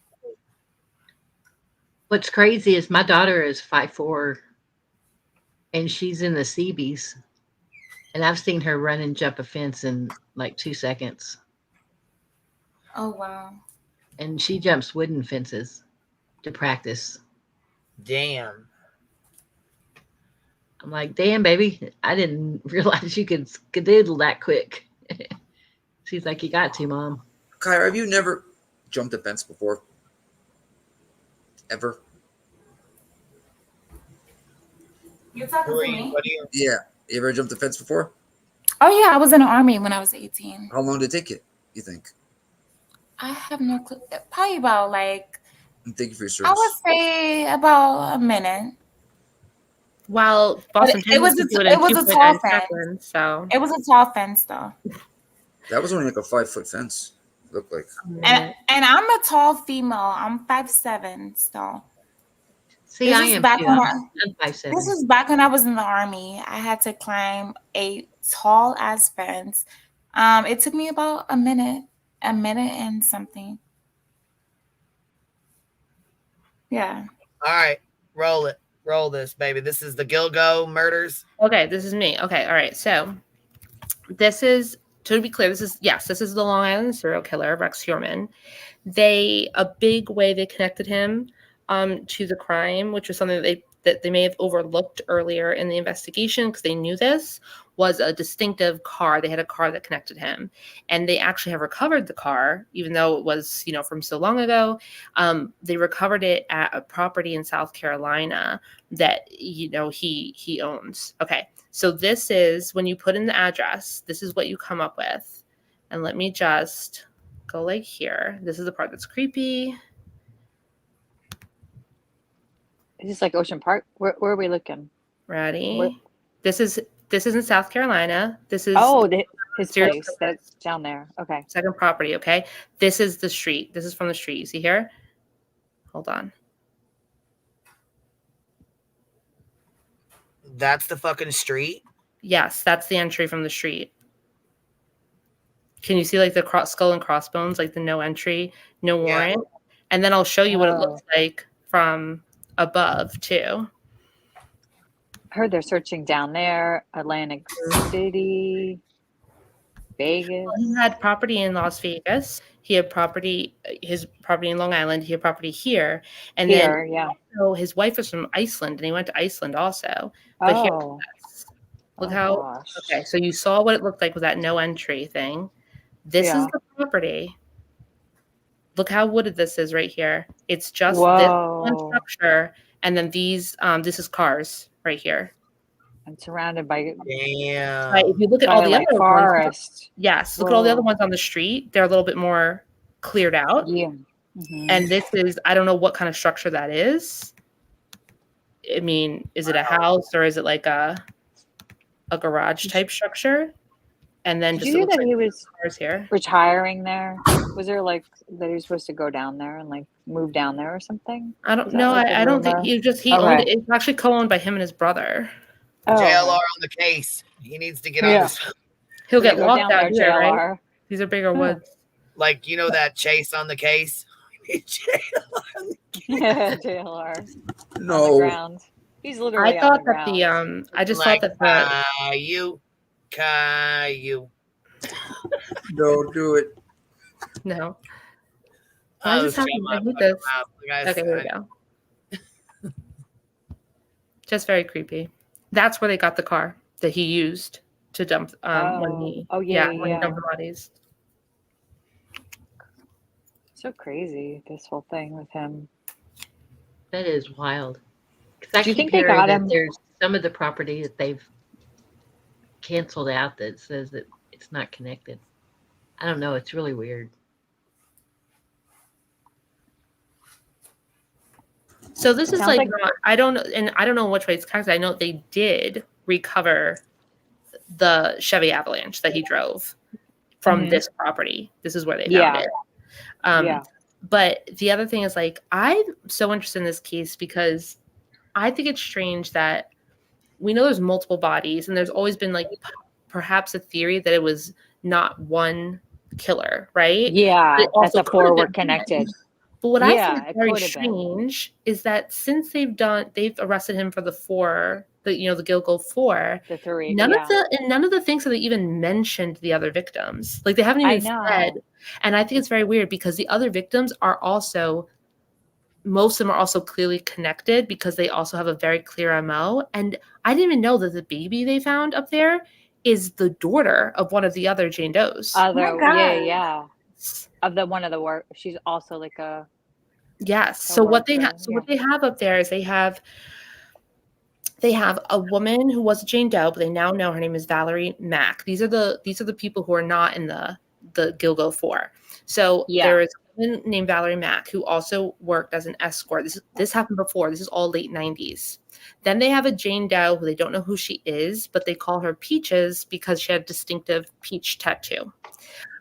Speaker 4: What's crazy is my daughter is 5'4", and she's in the Seabees, and I've seen her run and jump a fence in like 2 seconds.
Speaker 21: Oh wow.
Speaker 4: And she jumps wooden fences to practice.
Speaker 18: Damn.
Speaker 4: I'm like, damn, baby, I didn't realize you could skedoodle that quick. She's like, you got to, Mom.
Speaker 13: Kyra, have you never jumped a fence before? Ever?
Speaker 21: You're talking to me?
Speaker 13: Yeah. You ever jumped a fence before?
Speaker 21: Oh yeah, I was in the army when I was 18.
Speaker 13: How long did it take you think?
Speaker 21: I have no clue. Probably about like
Speaker 13: Thank you for your
Speaker 21: I
Speaker 13: service.
Speaker 21: would say about a minute.
Speaker 17: While
Speaker 21: But
Speaker 17: Boston
Speaker 21: it
Speaker 17: Penguins
Speaker 21: was
Speaker 17: could do it
Speaker 21: it
Speaker 17: in
Speaker 21: was a tall
Speaker 17: 2.9
Speaker 21: fence.
Speaker 17: seconds. So
Speaker 21: It was a tall fence though.
Speaker 13: That was only like a 5-foot fence. Looked like.
Speaker 21: And I'm a tall female. I'm 5'7", so.
Speaker 4: See,
Speaker 21: This
Speaker 4: I
Speaker 21: was
Speaker 4: am
Speaker 21: back
Speaker 4: too.
Speaker 21: when
Speaker 4: I'm 5'7".
Speaker 21: This was back when I was in the army. I had to climb a tall ass fence. It took me about a minute and something. Yeah.
Speaker 18: All right, roll it. Roll this, baby. This is the Gilgo murders.
Speaker 17: okay, this is me. Okay, all right. So this is, to be clear, this is the Long Island serial killer, Rex Heuermann. A big way they connected him to the crime, which was something that they may have overlooked earlier in the investigation because they knew this, was a distinctive car. They had a car that connected him, and they actually have recovered the car, even though it was, from so long ago. They recovered it at a property in South Carolina that, he owns. Okay. So this is when you put in the address, this is what you come up with. And let me just go like here. This is the part that's creepy.
Speaker 20: Is this like Ocean Park? Where are we looking?
Speaker 17: Ready?
Speaker 20: Where?
Speaker 17: This is in South Carolina. This is
Speaker 20: his
Speaker 17: serial
Speaker 20: place
Speaker 17: killer.
Speaker 20: that's down there. Okay.
Speaker 17: Second property. Okay. This is the street. This is from the street. You see here? Hold on.
Speaker 18: That's the fucking street?
Speaker 17: Yes, that's the entry from the street. Can you see like the skull and crossbones, like the no entry, no warrant? And then I'll show you what it looks like from above too.
Speaker 20: I heard they're searching down there, Atlantic City, Vegas.
Speaker 17: He had property in Las Vegas. He had his property in Long Island. He had property here. And
Speaker 20: Here,
Speaker 17: then
Speaker 20: yeah.
Speaker 17: So his wife was from Iceland, and he went to Iceland also. But
Speaker 20: Oh.
Speaker 17: Look how, okay, so you saw what it looked like with that no entry thing. This is the property. Look how wooded this is right here. It's just this one structure, and then these, this is cars right here.
Speaker 20: And surrounded by
Speaker 18: Damn.
Speaker 17: Right, if you look at all the other
Speaker 20: forest.
Speaker 17: ones, yes, look at all the other ones on the street. They're a little bit more cleared out.
Speaker 20: Yeah.
Speaker 17: And this is, I don't know what kind of structure that is. I mean, is it a house or is it like a garage type structure? And then
Speaker 20: Did
Speaker 17: just
Speaker 20: you hear that he was
Speaker 17: cars here.
Speaker 20: retiring there? Was there like that he was supposed to go down there and like move down there or something?
Speaker 17: I don't
Speaker 20: Is that
Speaker 17: know.
Speaker 20: like
Speaker 17: I
Speaker 20: a
Speaker 17: don't think
Speaker 20: rumor?
Speaker 17: he owned it. It's actually co-owned by him and his brother.
Speaker 18: JLR on the case. He needs to get on this.
Speaker 17: He'll
Speaker 20: We're
Speaker 17: get
Speaker 20: gonna go
Speaker 17: locked
Speaker 20: down
Speaker 17: out
Speaker 20: there,
Speaker 17: here, right?
Speaker 20: JLR.
Speaker 17: These are bigger woods.
Speaker 18: Like, that chase on the case?
Speaker 20: Yeah, JLR.
Speaker 13: No.
Speaker 20: On the ground. He's literally
Speaker 17: I thought
Speaker 20: on the
Speaker 17: that
Speaker 20: ground.
Speaker 17: I just
Speaker 18: Like,
Speaker 17: thought that
Speaker 18: Caillou.
Speaker 13: Don't do it.
Speaker 17: No. Why is this happening? I hate this. Okay, here we go. Just very creepy. That's where they got the car that he used to dump when he when he dumped the bodies.
Speaker 20: So crazy, this whole thing with him.
Speaker 4: That is wild. 'Cause I
Speaker 20: Do you
Speaker 4: keep
Speaker 20: think they
Speaker 4: hearing
Speaker 20: got
Speaker 4: that
Speaker 20: him?
Speaker 4: there's some of the property that they've canceled out that says that it's not connected. I don't know. It's really weird.
Speaker 17: So this is
Speaker 20: Sounds
Speaker 17: like,
Speaker 20: like-
Speaker 17: not, I don't know which way it's connected. I know they did recover the Chevy Avalanche that he drove from
Speaker 20: Mhm.
Speaker 17: this property. This is where they found
Speaker 20: Yeah.
Speaker 17: it.
Speaker 20: Yeah.
Speaker 17: But the other thing is, like, I'm so interested in this case because I think it's strange that we know there's multiple bodies, and there's always been like perhaps a theory that it was not one killer, right?
Speaker 20: Yeah,
Speaker 17: But it
Speaker 20: that
Speaker 17: also
Speaker 20: the
Speaker 17: could
Speaker 20: four
Speaker 17: have
Speaker 20: were
Speaker 17: been.
Speaker 20: connected.
Speaker 17: But what I
Speaker 20: Yeah,
Speaker 17: find
Speaker 20: it
Speaker 17: very
Speaker 20: could have been.
Speaker 17: strange is that since they've arrested him for the Gilgo 4,
Speaker 20: The three,
Speaker 17: none
Speaker 20: yeah.
Speaker 17: of the things have they even mentioned the other victims. Like, they haven't
Speaker 20: I
Speaker 17: even said.
Speaker 20: know.
Speaker 17: And I think it's very weird because the other victims are also, most of them are also clearly connected because they also have a very clear MO. And I didn't even know that the baby they found up there is the daughter of one of the other Jane Does.
Speaker 20: Yeah. Of the one of the work, she's also like a
Speaker 17: Yes. So what they
Speaker 20: worker,
Speaker 17: what they have up there is they have a woman who was a Jane Doe, but they now know her name is Valerie Mack. These are the people who are not in the Gilgo 4. So there is a woman named Valerie Mack who also worked as an escort. This happened before. This is all late 90s. Then they have a Jane Doe who they don't know who she is, but they call her Peaches because she had a distinctive peach tattoo.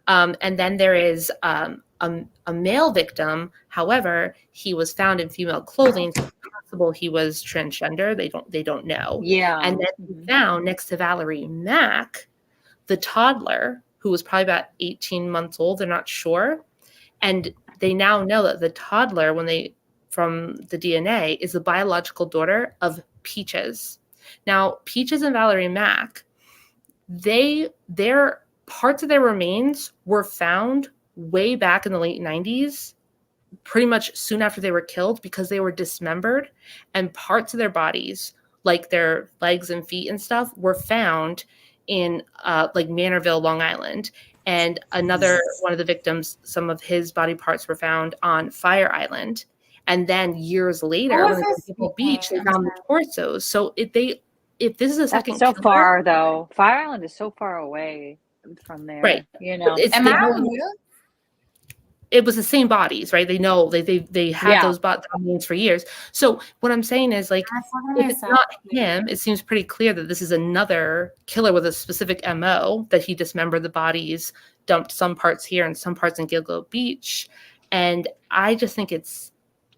Speaker 17: And then there is a male victim. However, he was found in female clothing. So it's possible he was transgender. They don't know.
Speaker 20: Yeah.
Speaker 17: And then we found next to Valerie Mack, the toddler who was probably about 18 months old. They're not sure. And they now know that the toddler, from the DNA, is the biological daughter of Peaches. Now, Peaches and Valerie Mack, their parts of their remains were found way back in the late 90s, pretty much soon after they were killed, because they were dismembered, and parts of their bodies, like their legs and feet and stuff, were found in like Manorville, Long Island. And another one of the victims, some of his body parts were found on Fire Island. And then years later, when they went to People Beach, they found the torsos. So if this is a second
Speaker 20: That's so
Speaker 17: killer,
Speaker 20: far though. Fire Island is so far away from there.
Speaker 17: right?
Speaker 20: You know.
Speaker 17: It was the same bodies, right? They know they had those bodies for years. So what I'm saying is, like, if it's not him, it seems pretty clear that this is another killer with a specific MO, that he dismembered the bodies, dumped some parts here and some parts in Gilgo Beach. And I just think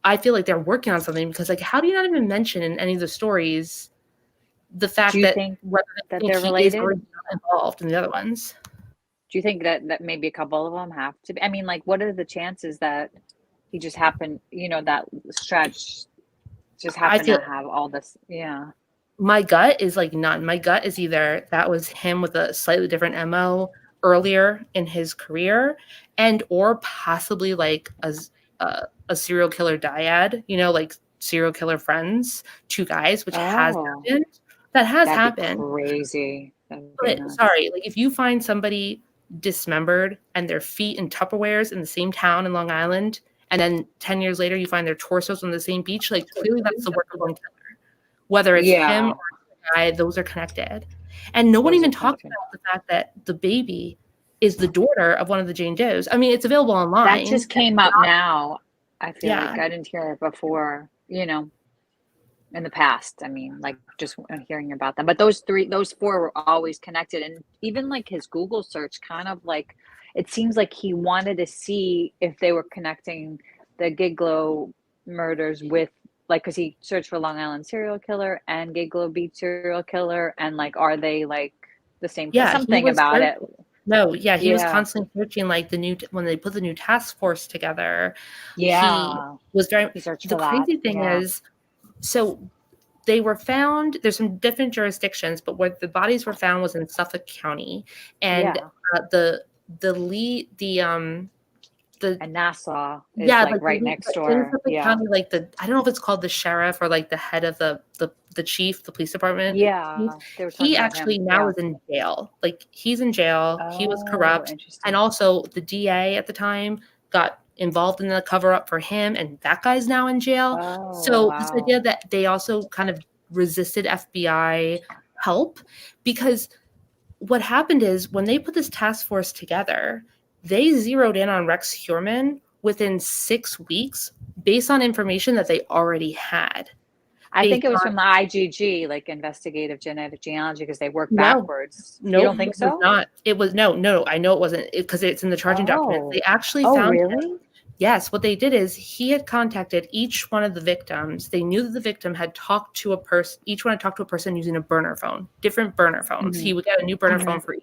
Speaker 17: I feel like they're working on something, because, like, how do you not even mention in any of the stories the fact
Speaker 20: Do you
Speaker 17: that
Speaker 20: think
Speaker 17: whether
Speaker 20: that
Speaker 17: they
Speaker 20: they're
Speaker 17: think he is
Speaker 20: related?
Speaker 17: or is not involved in the other ones?
Speaker 20: Do you think that maybe a couple of them have to be? I mean, like, what are the chances that he just happened, that stretch just happened to have all this? Yeah.
Speaker 17: My gut is like none. My gut is either that was him with a slightly different MO earlier in his career, and or possibly like a serial killer dyad, like serial killer friends, two guys, which has happened. That has
Speaker 20: That'd
Speaker 17: happened.
Speaker 20: Be crazy.
Speaker 17: But sorry, like, if you find somebody dismembered and their feet in Tupperwares in the same town in Long Island, and then 10 years later you find their torsos on the same beach, like, clearly that's the work of one killer. Whether it's him or the guy, those are connected. And no one even talks about the fact that the baby is the daughter of one of the Jane Does. I mean, it's available online.
Speaker 20: That just came up now. I feel like I didn't hear it before, in the past. I mean, like, just hearing about them. But those four were always connected. And even like his Google search, kind of like, it seems like he wanted to see if they were connecting the Giglo murders with, like, because he searched for Long Island serial killer and Giglo Beach serial killer, and, like, are they like the same? Something about it.
Speaker 17: No, he was constantly searching, like, when they put the new task force together. He was very.
Speaker 20: He searched
Speaker 17: the
Speaker 20: for
Speaker 17: crazy
Speaker 20: that.
Speaker 17: thing is, so they were found. There's some different jurisdictions, but where the bodies were found was in Suffolk County, and the
Speaker 20: and Nassau is like right next door.
Speaker 17: County, like I don't know if it's called the sheriff or like the head of the chief, the police department. He actually now is in jail. Like, he's in jail. He was corrupt, and also the DA at the time got involved in the cover up for him, and that guy's now in jail. So this idea that they also kind of resisted FBI help, because what happened is when they put this task force together, they zeroed in on Rex Heuermann within 6 weeks based on information that they already had.
Speaker 20: I think it was
Speaker 17: Based
Speaker 20: from the IGG, like investigative genetic genealogy, because they work
Speaker 17: No,
Speaker 20: backwards.
Speaker 17: no,
Speaker 20: You don't think
Speaker 17: it was
Speaker 20: so?
Speaker 17: not. It was no. I know it wasn't because it's in the charging document. They actually
Speaker 20: Oh,
Speaker 17: found him.
Speaker 20: really?
Speaker 17: Yes, what they did is he had contacted each one of the victims. They knew that the victim had talked to a person. Each one had talked to a person using a burner phone, different burner phones.
Speaker 20: Mhm.
Speaker 17: He would get a new burner phone
Speaker 20: Mhm.
Speaker 17: for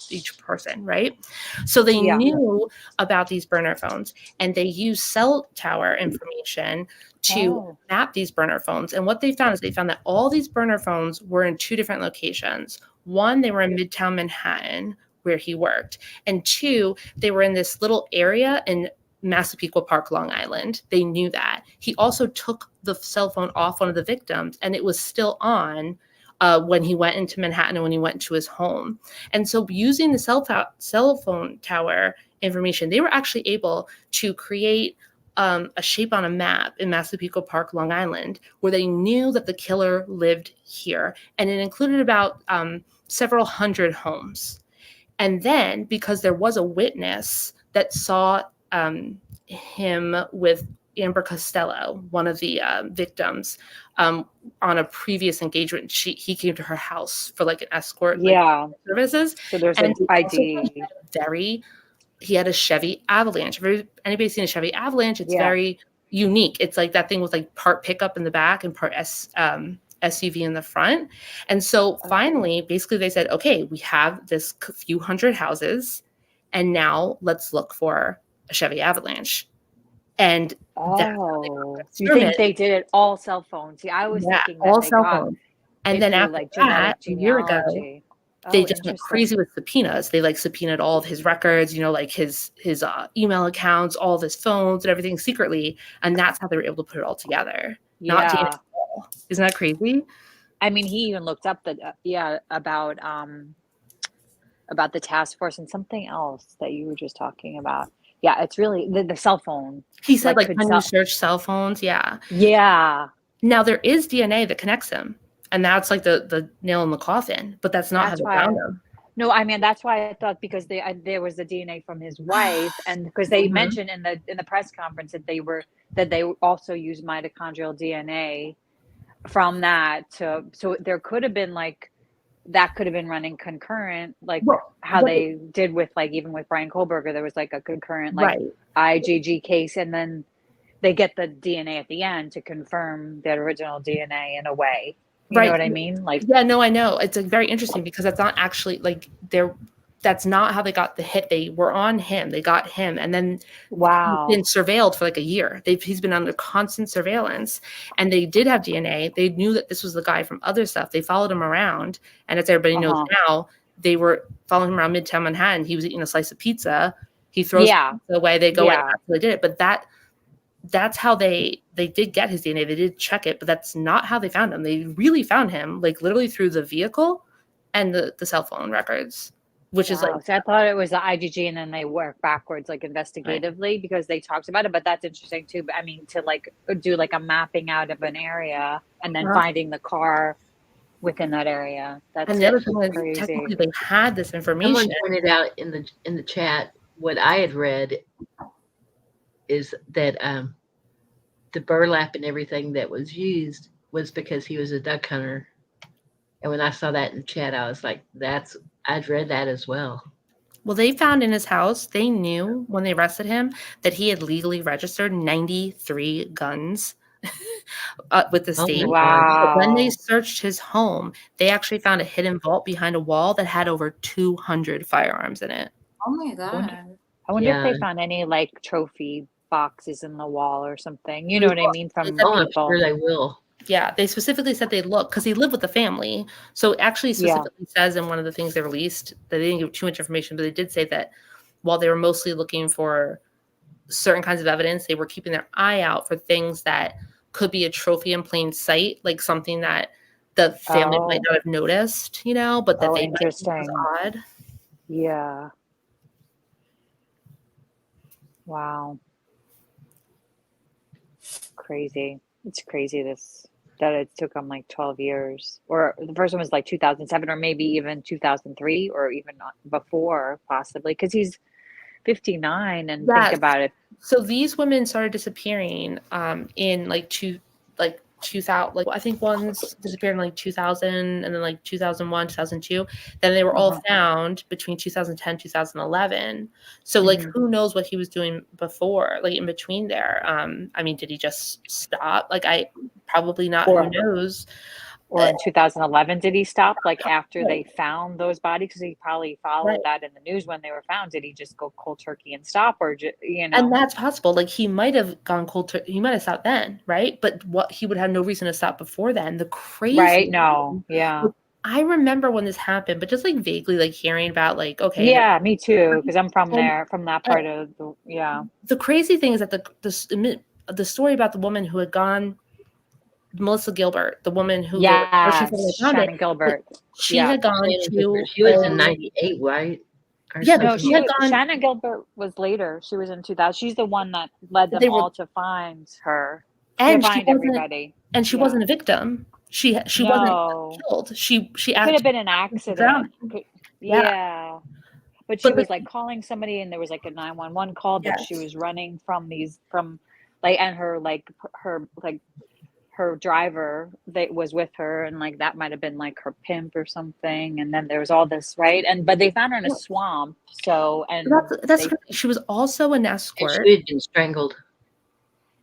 Speaker 17: each person, right? So they
Speaker 20: Yeah.
Speaker 17: knew about these burner phones, and they used cell tower information to
Speaker 20: Oh.
Speaker 17: map these burner phones. And what they found is they found that all these burner phones were in two different locations. One, they were in Midtown Manhattan, where he worked, and two, they were in this little area in Massapequa Park, Long Island. They knew that. He also took the cell phone off one of the victims, and it was still on when he went into Manhattan and when he went to his home. And so using the cell phone tower information, they were actually able to create a shape on a map in Massapequa Park, Long Island, where they knew that the killer lived here. And it included about several hundred homes. And then, because there was a witness that saw him with Amber Costello, one of the victims, on a previous engagement, he came to her house for like an escort
Speaker 20: Yeah.
Speaker 17: services.
Speaker 20: So there's
Speaker 17: And
Speaker 20: an
Speaker 17: he also
Speaker 20: ID.
Speaker 17: he had a Chevy Avalanche. If anybody's seen a Chevy Avalanche, it's
Speaker 20: Yeah.
Speaker 17: very unique. It's like that thing with like part pickup in the back and part SUV in the front. And so finally, basically they said, okay, we have this few hundred houses, and now let's look for a Chevy Avalanche. And
Speaker 20: Oh, you think they did it all cell phones? See, I was thinking that
Speaker 17: all
Speaker 20: they
Speaker 17: cell
Speaker 20: got
Speaker 17: phones. And then
Speaker 20: into
Speaker 17: after
Speaker 20: like
Speaker 17: that,
Speaker 20: genetic
Speaker 17: a year ago,
Speaker 20: genealogy.
Speaker 17: they
Speaker 20: Oh,
Speaker 17: just went
Speaker 20: interesting.
Speaker 17: crazy with subpoenas. They like subpoenaed all of his records, you know, like his email accounts, all of his phones and everything secretly. And that's how they were able to put it all together. Not DNA
Speaker 20: Yeah.
Speaker 17: at all. Isn't that crazy?
Speaker 20: I mean, he even looked up the about the task force and something else that you were just talking about. Yeah, it's really the cell phone.
Speaker 17: He said, like,
Speaker 20: could
Speaker 17: when
Speaker 20: cell-
Speaker 17: you search cell phones, yeah.
Speaker 20: Yeah.
Speaker 17: Now there is DNA that connects him, and that's like the nail in the coffin. But that's not
Speaker 20: That's
Speaker 17: how they
Speaker 20: why.
Speaker 17: found him.
Speaker 20: No, I mean that's why I thought, because there was the DNA from his wife, and because they
Speaker 17: Mhm.
Speaker 20: mentioned in the press conference that they also used mitochondrial DNA from that so there could have been like that could have been running concurrent, like how they did with like even with Brian Kohlberger, there was like a concurrent like IgG case, and then they get the DNA at the end to confirm the original DNA in a way. You know what I mean? Like,
Speaker 17: yeah, no, I know. It's like very interesting because that's not actually like that's not how they got the hit. They were on him. They got him. And then
Speaker 20: wow.
Speaker 17: he's been surveilled for like a year. He's been under constant surveillance, and they did have DNA. They knew that this was the guy from other stuff. They followed him around. And as everybody knows now, they were following him around Midtown Manhattan. He was eating a slice of pizza. He throws pizza away. They go in and actually did it. But that's how they did get his DNA. They did check it, but that's not how they found him. They really found him like literally through the vehicle and the cell phone records, which is like,
Speaker 20: so I thought it was the IgG and then they work backwards like investigatively because they talked about it, but that's interesting too. But I mean, to like do like a mapping out of an area and then finding the car within that area. That's
Speaker 17: and the other thing
Speaker 20: crazy.
Speaker 17: is technically they had this information.
Speaker 4: Someone pointed out in the chat what I had read is that the burlap and everything that was used was because he was a duck hunter. And when I saw that in the chat, I was like, I'd read that as well.
Speaker 17: Well, they found in his house, they knew when they arrested him that he had legally registered 93 guns with the state.
Speaker 20: Wow.
Speaker 17: But when they searched his home, they actually found a hidden vault behind a wall that had over 200 firearms in it.
Speaker 20: Oh my God. I wonder if they found any like trophy boxes in the wall or something. You know what I mean? From people.
Speaker 4: I'm sure they will.
Speaker 17: Yeah, they specifically said they'd look because he lived with the family. So it actually specifically says in one of the things they released that they didn't give too much information, but they did say that while they were mostly looking for certain kinds of evidence, they were keeping their eye out for things that could be a trophy in plain sight, like something that the family might not have noticed, you know, but that they might think was odd.
Speaker 20: Yeah. Wow. Crazy. It's crazy that it took him like 12 years. Or the first one was like 2007 or maybe even 2003 or even before possibly because he's 59 and think about it.
Speaker 17: So these women started disappearing in like 2000, like I think one's disappeared in like 2000 and then like 2001, 2002. Then they were all found between 2010, 2011. So like who knows what he was doing before, like in between there. I mean, did he just stop? Like I probably not, who knows?
Speaker 20: Or in 2011, did he stop like after they found those bodies? Because he probably followed that in the news when they were found. Did he just go cold turkey and stop, or you know?
Speaker 17: And that's possible. Like he might have gone cold. He might have stopped then, right? But what he would have no reason to stop before then. The crazy,
Speaker 20: Right? No, yeah.
Speaker 17: I remember when this happened, but just like vaguely, like hearing about, like, okay,
Speaker 20: Yeah, me too. Because I'm from there, from that part of the
Speaker 17: The crazy thing is that the story about the woman who had gone, Melissa Gilbert, the woman who
Speaker 20: Shannon Gilbert.
Speaker 17: She had gone to.
Speaker 4: She was in '98, right?
Speaker 20: No, Shannon Gilbert was later. She was in 2000. She's the one that led them all to find her.
Speaker 17: And
Speaker 20: to
Speaker 17: she
Speaker 20: find
Speaker 17: wasn't,
Speaker 20: everybody.
Speaker 17: and she wasn't a victim. She wasn't killed. She
Speaker 20: could have been an accident. Yeah. But she was like calling somebody, and there was like a 911 call, but she was running from and her driver that was with her, and like that might have been like her pimp or something. And then there was all this, right? But they found her in a swamp. So
Speaker 17: that's she was also an escort.
Speaker 4: She had been strangled.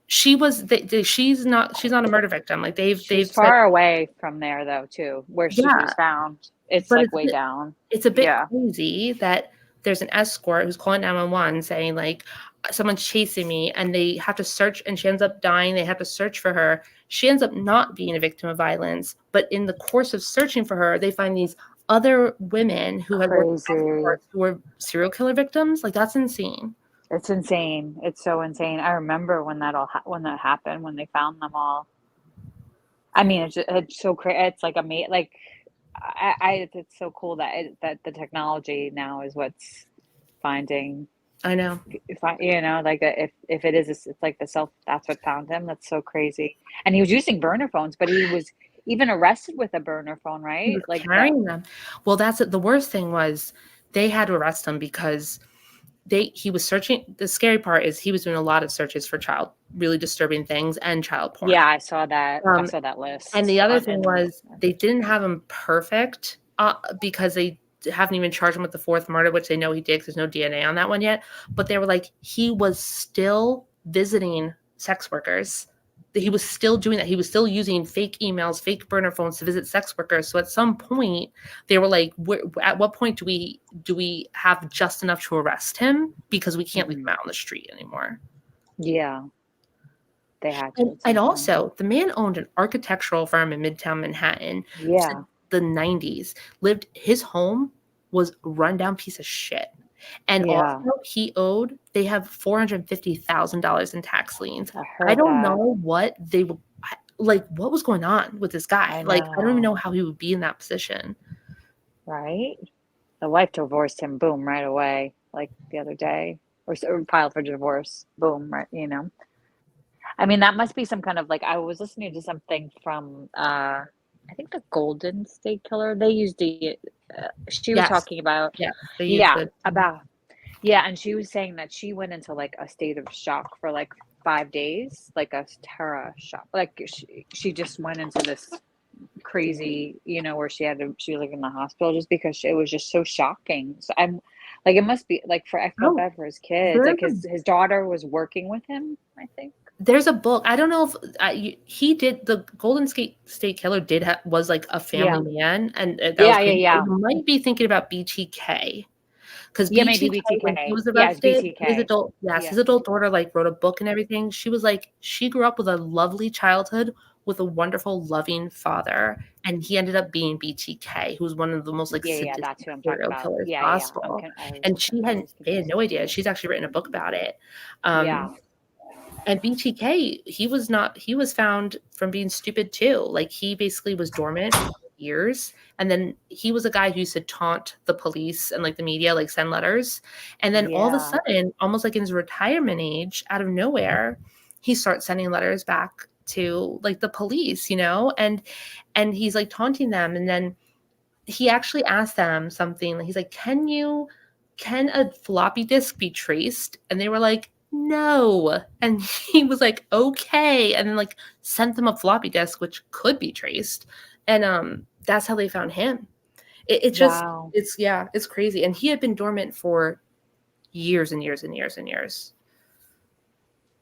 Speaker 17: She was. She's not a murder victim. Like they've
Speaker 20: far away from there though too, where she was found. It's like way down.
Speaker 17: It's a bit crazy that there's an escort who's calling 911 saying like someone's chasing me, and they have to search, and she ends up dying. They have to search for her. She ends up not being a victim of violence, but in the course of searching for her, they find these other women who had worked who were serial killer victims. Like that's insane.
Speaker 20: It's insane. It's so insane. I remember when that happened, when they found them all. I mean, it's so crazy. It's like amazing. Like it's so cool that the technology now is what's finding.
Speaker 17: I know.
Speaker 20: If it is, it's like that's what found him. That's so crazy. And he was using burner phones, but he was even arrested with a burner phone, right?
Speaker 17: He was carrying them. Well, that's it. The worst thing was they had to arrest him because he was searching. The scary part is he was doing a lot of searches for really disturbing things and child porn.
Speaker 20: Yeah, I saw that. I saw that list.
Speaker 17: And the other thing was they didn't have him perfect because they haven't even charged him with the fourth murder, which they know he did because there's no DNA on that one yet. But they were like, he was still visiting sex workers. He was still doing that. He was still using fake emails, fake burner phones to visit sex workers. So at some point, they were like, at what point do we have just enough to arrest him? Because we can't leave him out on the street anymore.
Speaker 20: Yeah. They had to.
Speaker 17: And also, the man owned an architectural firm in Midtown Manhattan.
Speaker 20: Yeah.
Speaker 17: The 90s. His home was a rundown piece of shit. And also they have $450,000 in tax liens. I don't know what what was going on with this guy. I don't even know how he would be in that position.
Speaker 20: Right? The wife divorced him, boom, right away, like the other day, or filed for divorce, boom, right, I mean, that must be some kind of I was listening to something from I think the Golden State Killer. They used she was talking about and she was saying that she went into a state of shock for 5 days, like a terror shock. She just went into this crazy, where she was in the hospital just because it was just so shocking. So I'm it must be for I feel bad for his kids. His daughter was working with him, I think.
Speaker 17: There's a book. I don't know if he did. The Golden State Killer was a family man, and you might be thinking about BTK, because
Speaker 20: BTK,
Speaker 17: when he was arrested, his adult daughter wrote a book and everything. She was she grew up with a lovely childhood with a wonderful, loving father, and he ended up being BTK, who's one of the most sadistic serial killers possible. And they had no idea. She's actually written a book about it. And BTK, he was found from being stupid too. He basically was dormant for years. And then he was a guy who used to taunt the police and the media, send letters. And then all of a sudden, almost in his retirement age, out of nowhere, he starts sending letters back to the police, and he's taunting them. And then he actually asked them something. He's like, can a floppy disk be traced? And they were like, no. And he was like, okay. And then like sent them a floppy disk, which could be traced. And that's how they found him. It just,
Speaker 20: Wow.
Speaker 17: it's crazy. And he had been dormant for years and years and years and years.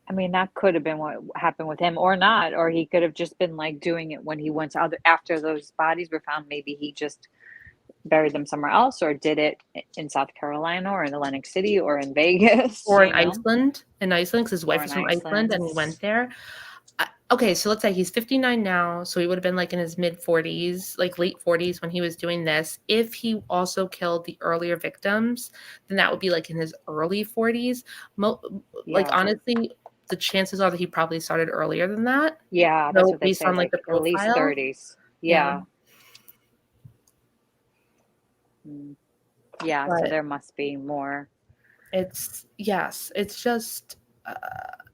Speaker 20: I mean, that could have been what happened with him or not, or he could have just been like doing it when he went to after those bodies were found. Maybe he just buried them somewhere else, or did it in South Carolina or in Atlantic City or in Vegas
Speaker 17: Or in
Speaker 20: you know?
Speaker 17: Iceland, because his wife
Speaker 20: Or
Speaker 17: is
Speaker 20: in
Speaker 17: from Iceland and he went there. Okay, so let's say he's 59 now, so he would have been like in his mid 40s, like late 40s when he was doing this. If he also killed the earlier victims, then that would be like in his early 40s. Like
Speaker 20: Yeah.
Speaker 17: honestly, the chances are that he probably started earlier than that.
Speaker 20: Yeah, that's
Speaker 17: So
Speaker 20: what they
Speaker 17: based
Speaker 20: say,
Speaker 17: on like the
Speaker 20: at least
Speaker 17: profile.
Speaker 20: 30s. Yeah. Yeah, so
Speaker 17: But
Speaker 20: there must be more.
Speaker 17: it's just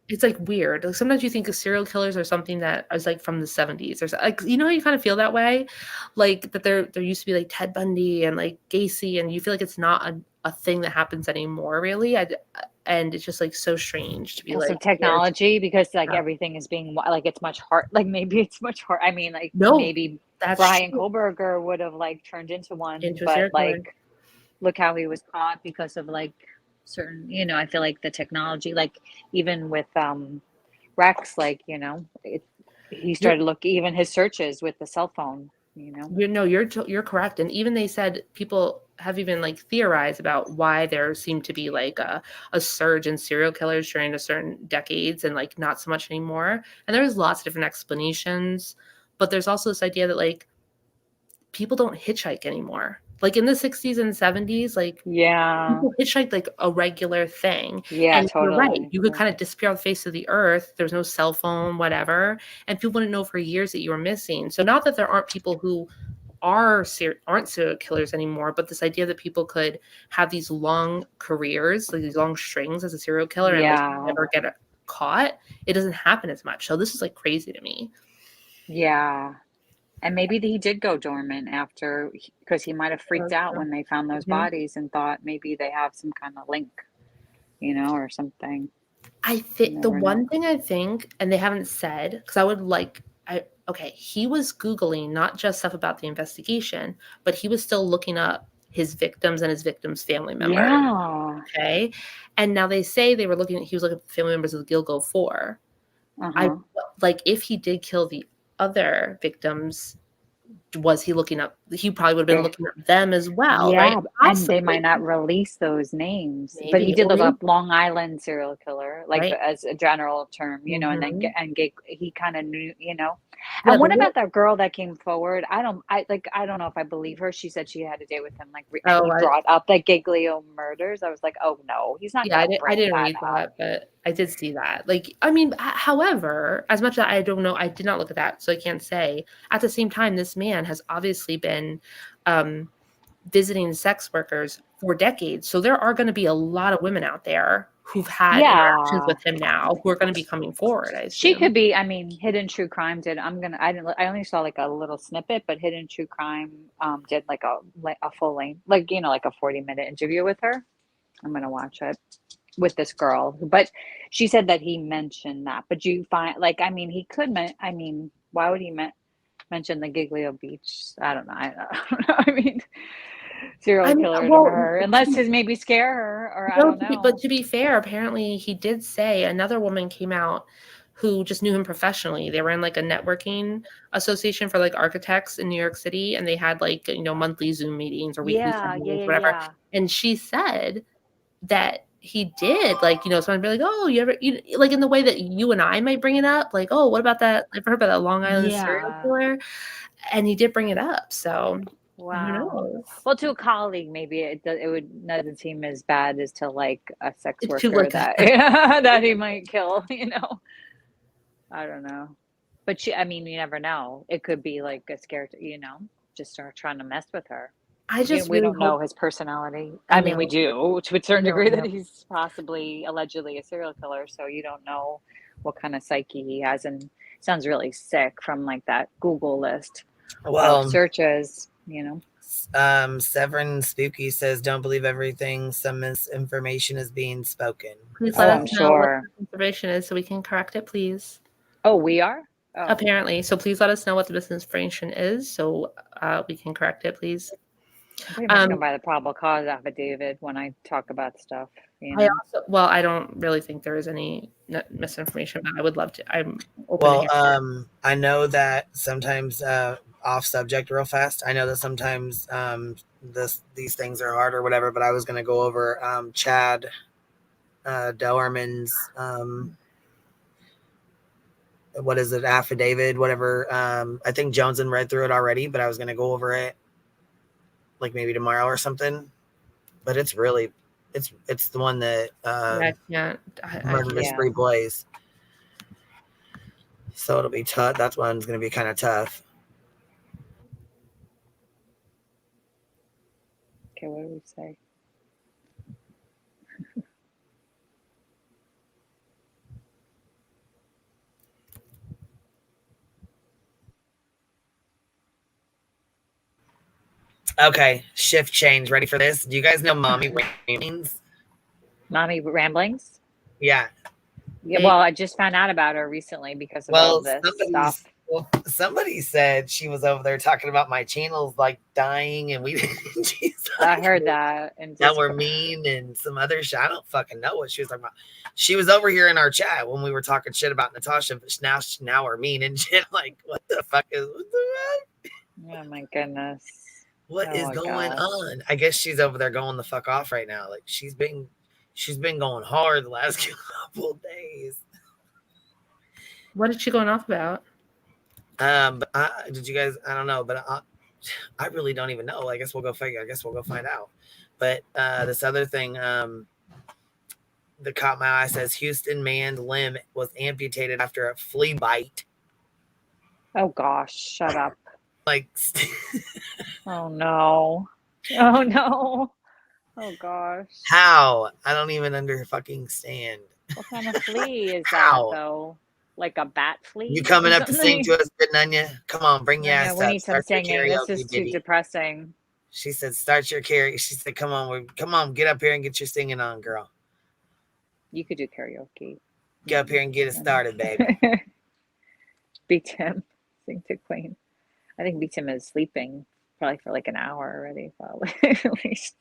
Speaker 17: it's like weird. Like sometimes you think of serial killers are something that is like from the 70s or like, you know how you kind of feel that way, like that there used to be like Ted Bundy and like Gacy, and you feel like it's not a thing that happens anymore, really. And it's just like so strange to be
Speaker 20: Because
Speaker 17: like
Speaker 20: of technology, because like
Speaker 17: Yeah.
Speaker 20: everything is being like it's much hard. Like maybe it's much hard. I mean, like
Speaker 17: No,
Speaker 20: maybe
Speaker 17: that's
Speaker 20: Brian
Speaker 17: true.
Speaker 20: Kohlberger would have like turned into one,
Speaker 17: Into a
Speaker 20: but
Speaker 17: serial killer.
Speaker 20: like look how he was caught because of like certain, I feel like the technology, like even with Rex, like he started looking even his searches with the cell phone.
Speaker 17: You're correct. And even they said people have even like theorized about why there seemed to be like a surge in serial killers during a certain decades and like not so much anymore. And there's lots of different explanations, but there's also this idea that like people don't hitchhike anymore. Like in the 60s and 70s, like people hitchhiked like a regular thing.
Speaker 20: Yeah,
Speaker 17: And you're right.
Speaker 20: totally.
Speaker 17: You could kind of disappear off the face of the earth. There's no cell phone, whatever. And people wouldn't know for years that you were missing. So not that there aren't people who aren't serial killers anymore, but this idea that people could have these long careers, like these long strings as a serial killer and like never get caught, it doesn't happen as much. So this is like crazy to me.
Speaker 20: Yeah. And maybe he did go dormant after, because he might have freaked out when they found those bodies and thought maybe they have some kind of link, or something.
Speaker 17: I think the one thing I think, and they haven't said, because I would like, he was Googling not just stuff about the investigation, but he was still looking up his victims and his victims' family members.
Speaker 20: Yeah.
Speaker 17: Okay. And now they say he was looking at the family members of the Gilgo 4. Like if he did kill the other victims, was he looking up? He probably would have been looking at them as well,
Speaker 20: Yeah,
Speaker 17: right?
Speaker 20: and they might not release those names. But he did look up Long Island serial killer, like as a general term, and then he kind of knew, And what about that girl that came forward? I don't know if I believe her. She said she had a date with him, he brought up the Giglio murders. I was like, oh no, he's not.
Speaker 17: Yeah, I didn't read that, but I did see that. Like, I mean, however, as much as I don't know, I did not look at that, so I can't say. At the same time, this man has obviously been visiting sex workers for decades, so there are going to be a lot of women out there who've had interactions with him now who are going to be coming forward. I assume.
Speaker 20: She could be. I mean, Hidden True Crime did. I only saw like a little snippet, but Hidden True Crime did like a full length, like like a 40-minute interview with her. I'm gonna watch it with this girl, but she said that he mentioned that. But you find he could. Why would he mention the Giglio Beach? I don't know. I mean, serial killer to her, unless his maybe scare her, or I don't know.
Speaker 17: But to be fair, apparently he did say another woman came out who just knew him professionally. They were in like a networking association for like architects in New York City, and they had like monthly Zoom meetings or weekly Zoom meetings, whatever.
Speaker 20: Yeah.
Speaker 17: And she said that he did someone be like, oh, you like in the way that you and I might bring it up, like, oh, what about that? I've heard about that Long Island serial killer, and he did bring it up. So
Speaker 20: wow. Well, to a colleague, maybe it doesn't seem as bad as to like a sex worker that he might kill. I don't know, but you never know. It could be like a scare, just start trying to mess with her. We don't know his personality. I mean, we do to a certain degree that he's possibly allegedly a serial killer. So you don't know what kind of psyche he has, and it sounds really sick from like that Google list of searches.
Speaker 18: Severin Spooky says, "Don't believe everything. Some misinformation is being spoken."
Speaker 17: Please
Speaker 20: Oh,
Speaker 17: let
Speaker 20: I'm
Speaker 17: us know what
Speaker 20: sure.
Speaker 17: the misinformation is so we can correct it, please.
Speaker 20: Oh, we are? Oh.
Speaker 17: Apparently. So please let us know what the misinformation is so we can correct it, please.
Speaker 20: I'm pretty much going by the probable cause affidavit when I talk about stuff. You know?
Speaker 17: I don't really think there is any misinformation, but I would love to. I'm open to hearing.
Speaker 18: I know that sometimes off subject real fast. I know that sometimes these things are hard or whatever, but I was going to go over Chad Dellerman's what is it, affidavit, whatever. I think Joneson read through it already, but I was going to go over it like maybe tomorrow or something. But it's really, it's the one that murdered his three boys. So it'll be tough. That one's going to be kind of tough.
Speaker 20: Okay, what do we say?
Speaker 18: Okay, shift change. Ready for this? Do you guys know Mommy Ramblings?
Speaker 20: Mommy Ramblings?
Speaker 18: Yeah.
Speaker 20: Yeah, well, I just found out about her recently because of all this stuff.
Speaker 18: Somebody said she was over there talking about my channels like dying, and we
Speaker 20: I heard that. And
Speaker 18: that were mean and some other shit. I don't fucking know what she was talking about. She was over here in our chat when we were talking shit about Natasha, but now we're mean and shit. Like, what the fuck?
Speaker 20: Oh my goodness.
Speaker 18: What is going on? I guess she's over there going the fuck off right now. Like she's been going hard the last couple of days.
Speaker 17: What is she going off about?
Speaker 18: But did you guys? I don't know, but I really don't even know. I guess we'll go figure. I guess we'll go find out. But this other thing, the caught my eye says Houston man's limb was amputated after a flea bite.
Speaker 20: Oh gosh, shut up.
Speaker 18: Like,
Speaker 20: oh no. Oh no. Oh gosh.
Speaker 18: How? I don't even under fucking stand.
Speaker 20: What kind of flea is that though? Like a bat flea?
Speaker 18: You coming up to sing to us, Good Nunya? Come on, bring your ass
Speaker 20: we
Speaker 18: up.
Speaker 20: need some singing. This is too depressing.
Speaker 18: She said, start your karaoke. She said, come on, get up here and get your singing on, girl.
Speaker 20: You could do karaoke.
Speaker 18: Get up here and get it started, baby.
Speaker 20: Beat Tim. Sing to Queen. I think Beat Tim is sleeping probably for like an hour already, probably at least.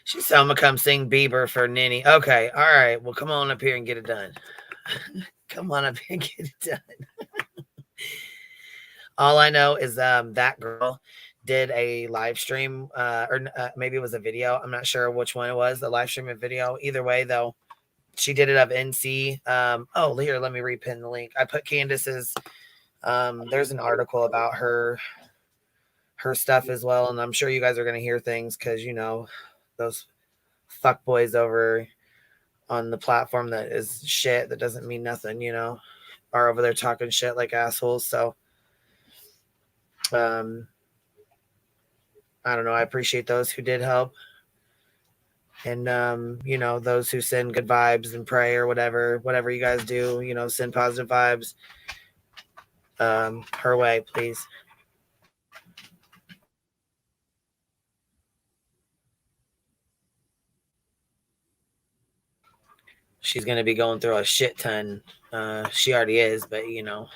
Speaker 18: She said, I'm going to come sing Bieber for Ninny. Okay, all right. Well, come on up here and get it done. Come on up here and get it done. All I know is that girl did a live stream, or maybe it was a video. I'm not sure which one it was, the live stream and video. Either way, though, she did it of NC. Oh, here, let me repin the link. I put Candace's, there's an article about her stuff as well, and I'm sure you guys are going to hear things because, you know, those fuck boys over on the platform that is shit, that doesn't mean nothing, you know, are over there talking shit like assholes. So I don't know. I appreciate those who did help. And, you know, those who send good vibes and pray or whatever you guys do, you know, send positive vibes her way, please. She's going to be going through a shit ton. She already is, but, you know.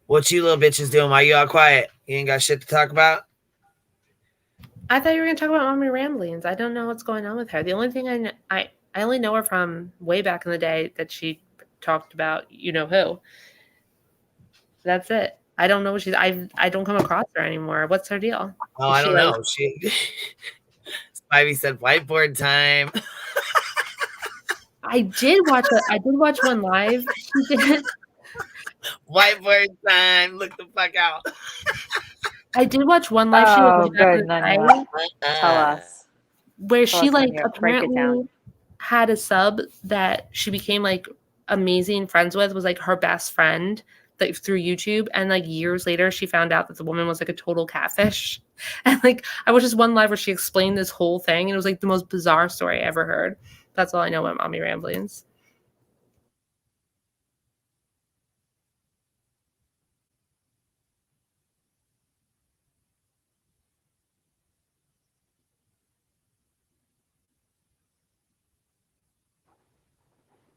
Speaker 18: What you little bitches doing? Why you all quiet? You ain't got shit to talk about?
Speaker 17: I thought you were going to talk about Mommy Ramblings. I don't know what's going on with her. The only thing I I only know her from way back in the day that she talked about you know who. That's it. I don't know what she's. I don't come across her anymore. What's her deal?
Speaker 18: Oh,
Speaker 17: Is
Speaker 18: I
Speaker 17: she
Speaker 18: don't
Speaker 17: like?
Speaker 18: know. She Spivey said whiteboard time.
Speaker 17: I did watch one live. She did.
Speaker 18: Whiteboard time. Look the fuck out.
Speaker 17: I did watch one live she
Speaker 20: Oh,
Speaker 17: did back in
Speaker 20: good,
Speaker 17: the
Speaker 20: Nanya.
Speaker 17: day
Speaker 20: Tell us.
Speaker 17: where
Speaker 20: Tell
Speaker 17: she
Speaker 20: us,
Speaker 17: like
Speaker 20: Nanya. Break it down.
Speaker 17: apparently had a sub that she became like amazing friends with, was like her best friend, like through YouTube, and like years later she found out that the woman was like a total catfish. And like I watched this one live where she explained this whole thing, and it was like the most bizarre story I ever heard. That's all I know about Mommy Ramblings.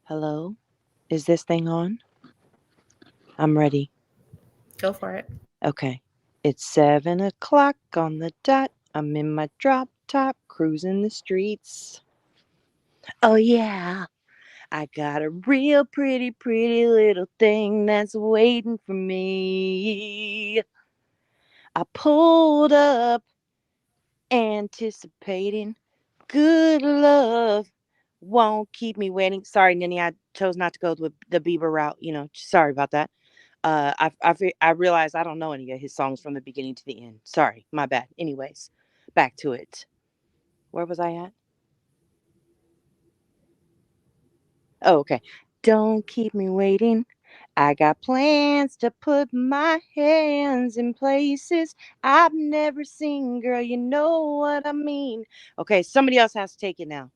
Speaker 6: Hello? Is this thing on? I'm ready.
Speaker 17: Go for it.
Speaker 6: Okay. It's 7 o'clock on the dot. I'm in my drop top, cruising the streets. Oh, yeah. I got a real pretty little thing that's waiting for me. I pulled up, anticipating good love. Won't keep me waiting. Sorry, Ninny, I chose not to go with the Bieber route. You know, sorry about that. I realized I don't know any of his songs from the beginning to the end. Sorry, my bad. Anyways, back to it. Where was I at? Oh, okay. Don't keep me waiting. I got plans to put my hands in places I've never seen, girl. You know what I mean. Okay, somebody else has to take it now.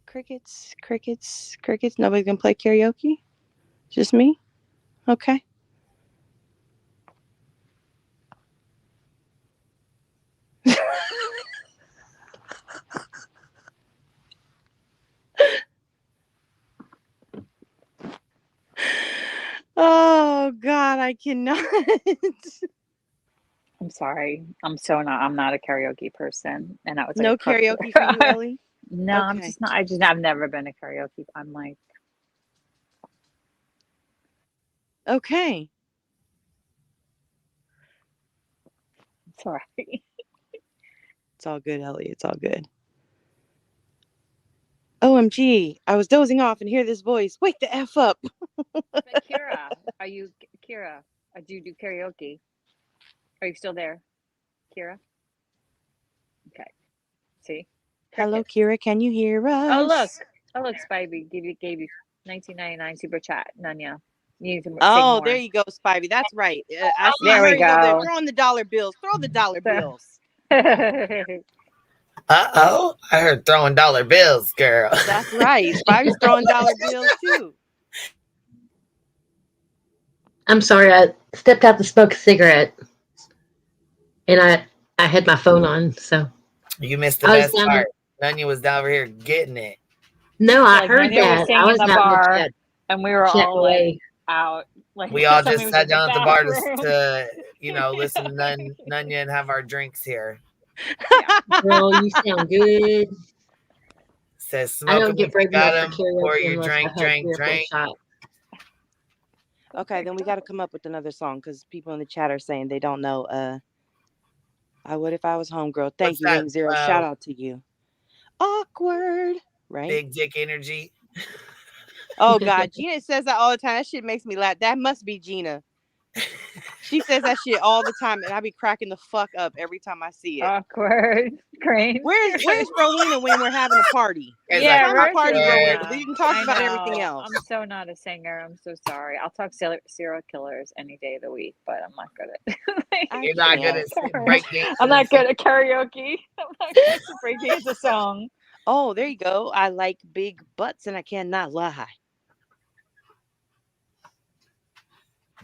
Speaker 6: Crickets, crickets, crickets. Nobody's gonna play karaoke? Just me? Okay. Oh God, I cannot.
Speaker 20: I'm sorry. I'm not a karaoke person. And that was like
Speaker 6: No
Speaker 20: a cut.
Speaker 6: karaoke for you, Ellie?
Speaker 20: No, I'm
Speaker 6: Okay.
Speaker 20: just not. I've never been a karaoke. I'm like,
Speaker 6: Okay.
Speaker 20: sorry.
Speaker 6: It's all good, Ellie. It's all good. OMG. I was dozing off and hear this voice. Wake the F up.
Speaker 20: But Kira, are you Kira? Do you do karaoke? Are you still there, Kira? Okay. See?
Speaker 6: Hello,
Speaker 20: Crickets.
Speaker 6: Kira. Can you hear us?
Speaker 20: Oh look, Spivey gave you 1999 super chat, Nanya. You need to sing
Speaker 6: Oh,
Speaker 20: more.
Speaker 6: there you go, Spivey. That's right. I see
Speaker 20: There we
Speaker 6: Murray's over there
Speaker 20: go.
Speaker 6: throwing the dollar bills. Throw the dollar bills.
Speaker 18: Uh-oh. I heard throwing dollar bills, girl.
Speaker 6: That's right. Spivey's throwing dollar bills too.
Speaker 4: I'm sorry, I stepped out to smoke a cigarette, and I had my phone on, so
Speaker 18: You missed the
Speaker 4: I was
Speaker 18: best
Speaker 4: down
Speaker 18: part. Nanya was down over here getting it.
Speaker 4: No, I
Speaker 20: Like
Speaker 4: heard
Speaker 20: Nanya was
Speaker 4: that.
Speaker 20: singing
Speaker 4: I was
Speaker 20: in the
Speaker 4: out in the
Speaker 20: bar,
Speaker 4: chat,
Speaker 20: and we were
Speaker 4: chatting
Speaker 20: all like
Speaker 4: away.
Speaker 20: out. Like
Speaker 18: We all
Speaker 20: somebody
Speaker 18: just
Speaker 20: was
Speaker 18: sat
Speaker 20: in the
Speaker 18: down at the bar
Speaker 20: bathroom.
Speaker 18: to listen to Nanya and have our drinks here.
Speaker 4: Girl, you sound good.
Speaker 18: Says
Speaker 4: I
Speaker 18: smoke
Speaker 4: don't
Speaker 18: 'em
Speaker 4: get
Speaker 18: if you
Speaker 4: brave
Speaker 18: got
Speaker 4: enough for
Speaker 18: 'em, pour
Speaker 4: karaoke
Speaker 18: your
Speaker 4: unless
Speaker 18: drink,
Speaker 4: I've had 3 or 4
Speaker 18: drink.
Speaker 4: shots.
Speaker 6: Okay, then we got to come up with another song because people in the chat are saying they don't know. I would if I was home, girl. Thank
Speaker 18: What's
Speaker 6: you,
Speaker 18: that?
Speaker 6: Ring Zero. Shout out to you. Awkward, right?
Speaker 18: Big dick energy.
Speaker 6: Oh God, Gina says that all the time. That shit makes me laugh. That must be Gina. She says that shit all the time, and I be cracking the fuck up every time I see it.
Speaker 20: Awkward. Great.
Speaker 6: Where's Rowena when we're having a party?
Speaker 20: Yeah,
Speaker 6: Time to
Speaker 20: where's
Speaker 6: party,
Speaker 20: Rowena?
Speaker 6: Rowena. We didn't talk
Speaker 20: I
Speaker 6: about
Speaker 20: know.
Speaker 6: everything else.
Speaker 20: I'm so not a singer. I'm so sorry. I'll talk serial killers any day of the week, but I'm not good at.
Speaker 18: You're not good at breakdancing.
Speaker 20: I'm not good at karaoke. I'm not good at breakdance a song.
Speaker 6: Oh, there you go. I like big butts, and I cannot lie.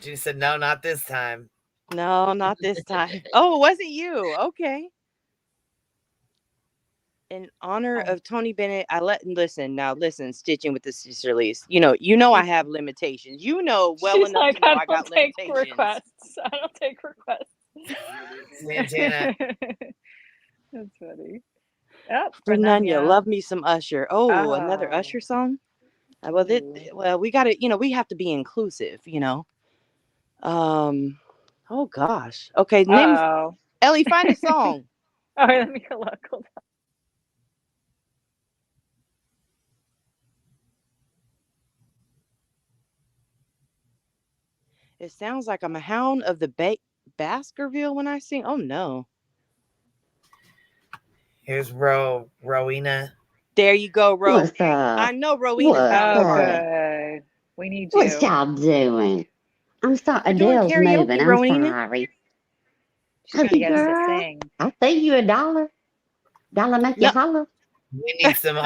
Speaker 18: She said, no, not this time.
Speaker 6: No, not this time. Oh, was it you? Okay. In honor of Tony Bennett, listen, stitching with the sister release. You know I have limitations. You know well
Speaker 20: She's
Speaker 6: enough
Speaker 20: like,
Speaker 6: to know
Speaker 20: I
Speaker 6: I got
Speaker 20: don't take
Speaker 6: limitations.
Speaker 20: requests. I don't take requests.
Speaker 18: Santana.
Speaker 20: That's funny.
Speaker 6: For Nunya,
Speaker 20: Nunya.
Speaker 6: love me some Usher. Oh, another
Speaker 20: Oh.
Speaker 6: Usher song. Well, we got to, we have to be inclusive. Oh gosh. Okay, name
Speaker 20: Oh.
Speaker 6: Ellie. Find a song.
Speaker 20: All right, let me go look. Hold on.
Speaker 6: It sounds like I'm a hound of the Baskerville when I sing. Oh no.
Speaker 18: Here's Rowena.
Speaker 6: There you go, Ro.
Speaker 8: What's up?
Speaker 6: I know Rowena's got a
Speaker 20: Oh,
Speaker 6: part.
Speaker 20: good. We need
Speaker 8: What
Speaker 20: you.
Speaker 8: y'all doing? I'm sorry.
Speaker 6: We're doing
Speaker 8: Adele's
Speaker 6: karaoke,
Speaker 8: moving. I'm
Speaker 6: Rowena.
Speaker 8: sorry.
Speaker 20: She's trying to get us to
Speaker 8: Girl,
Speaker 20: sing.
Speaker 8: I'll pay you $1. Dollar make you holler.
Speaker 18: We need some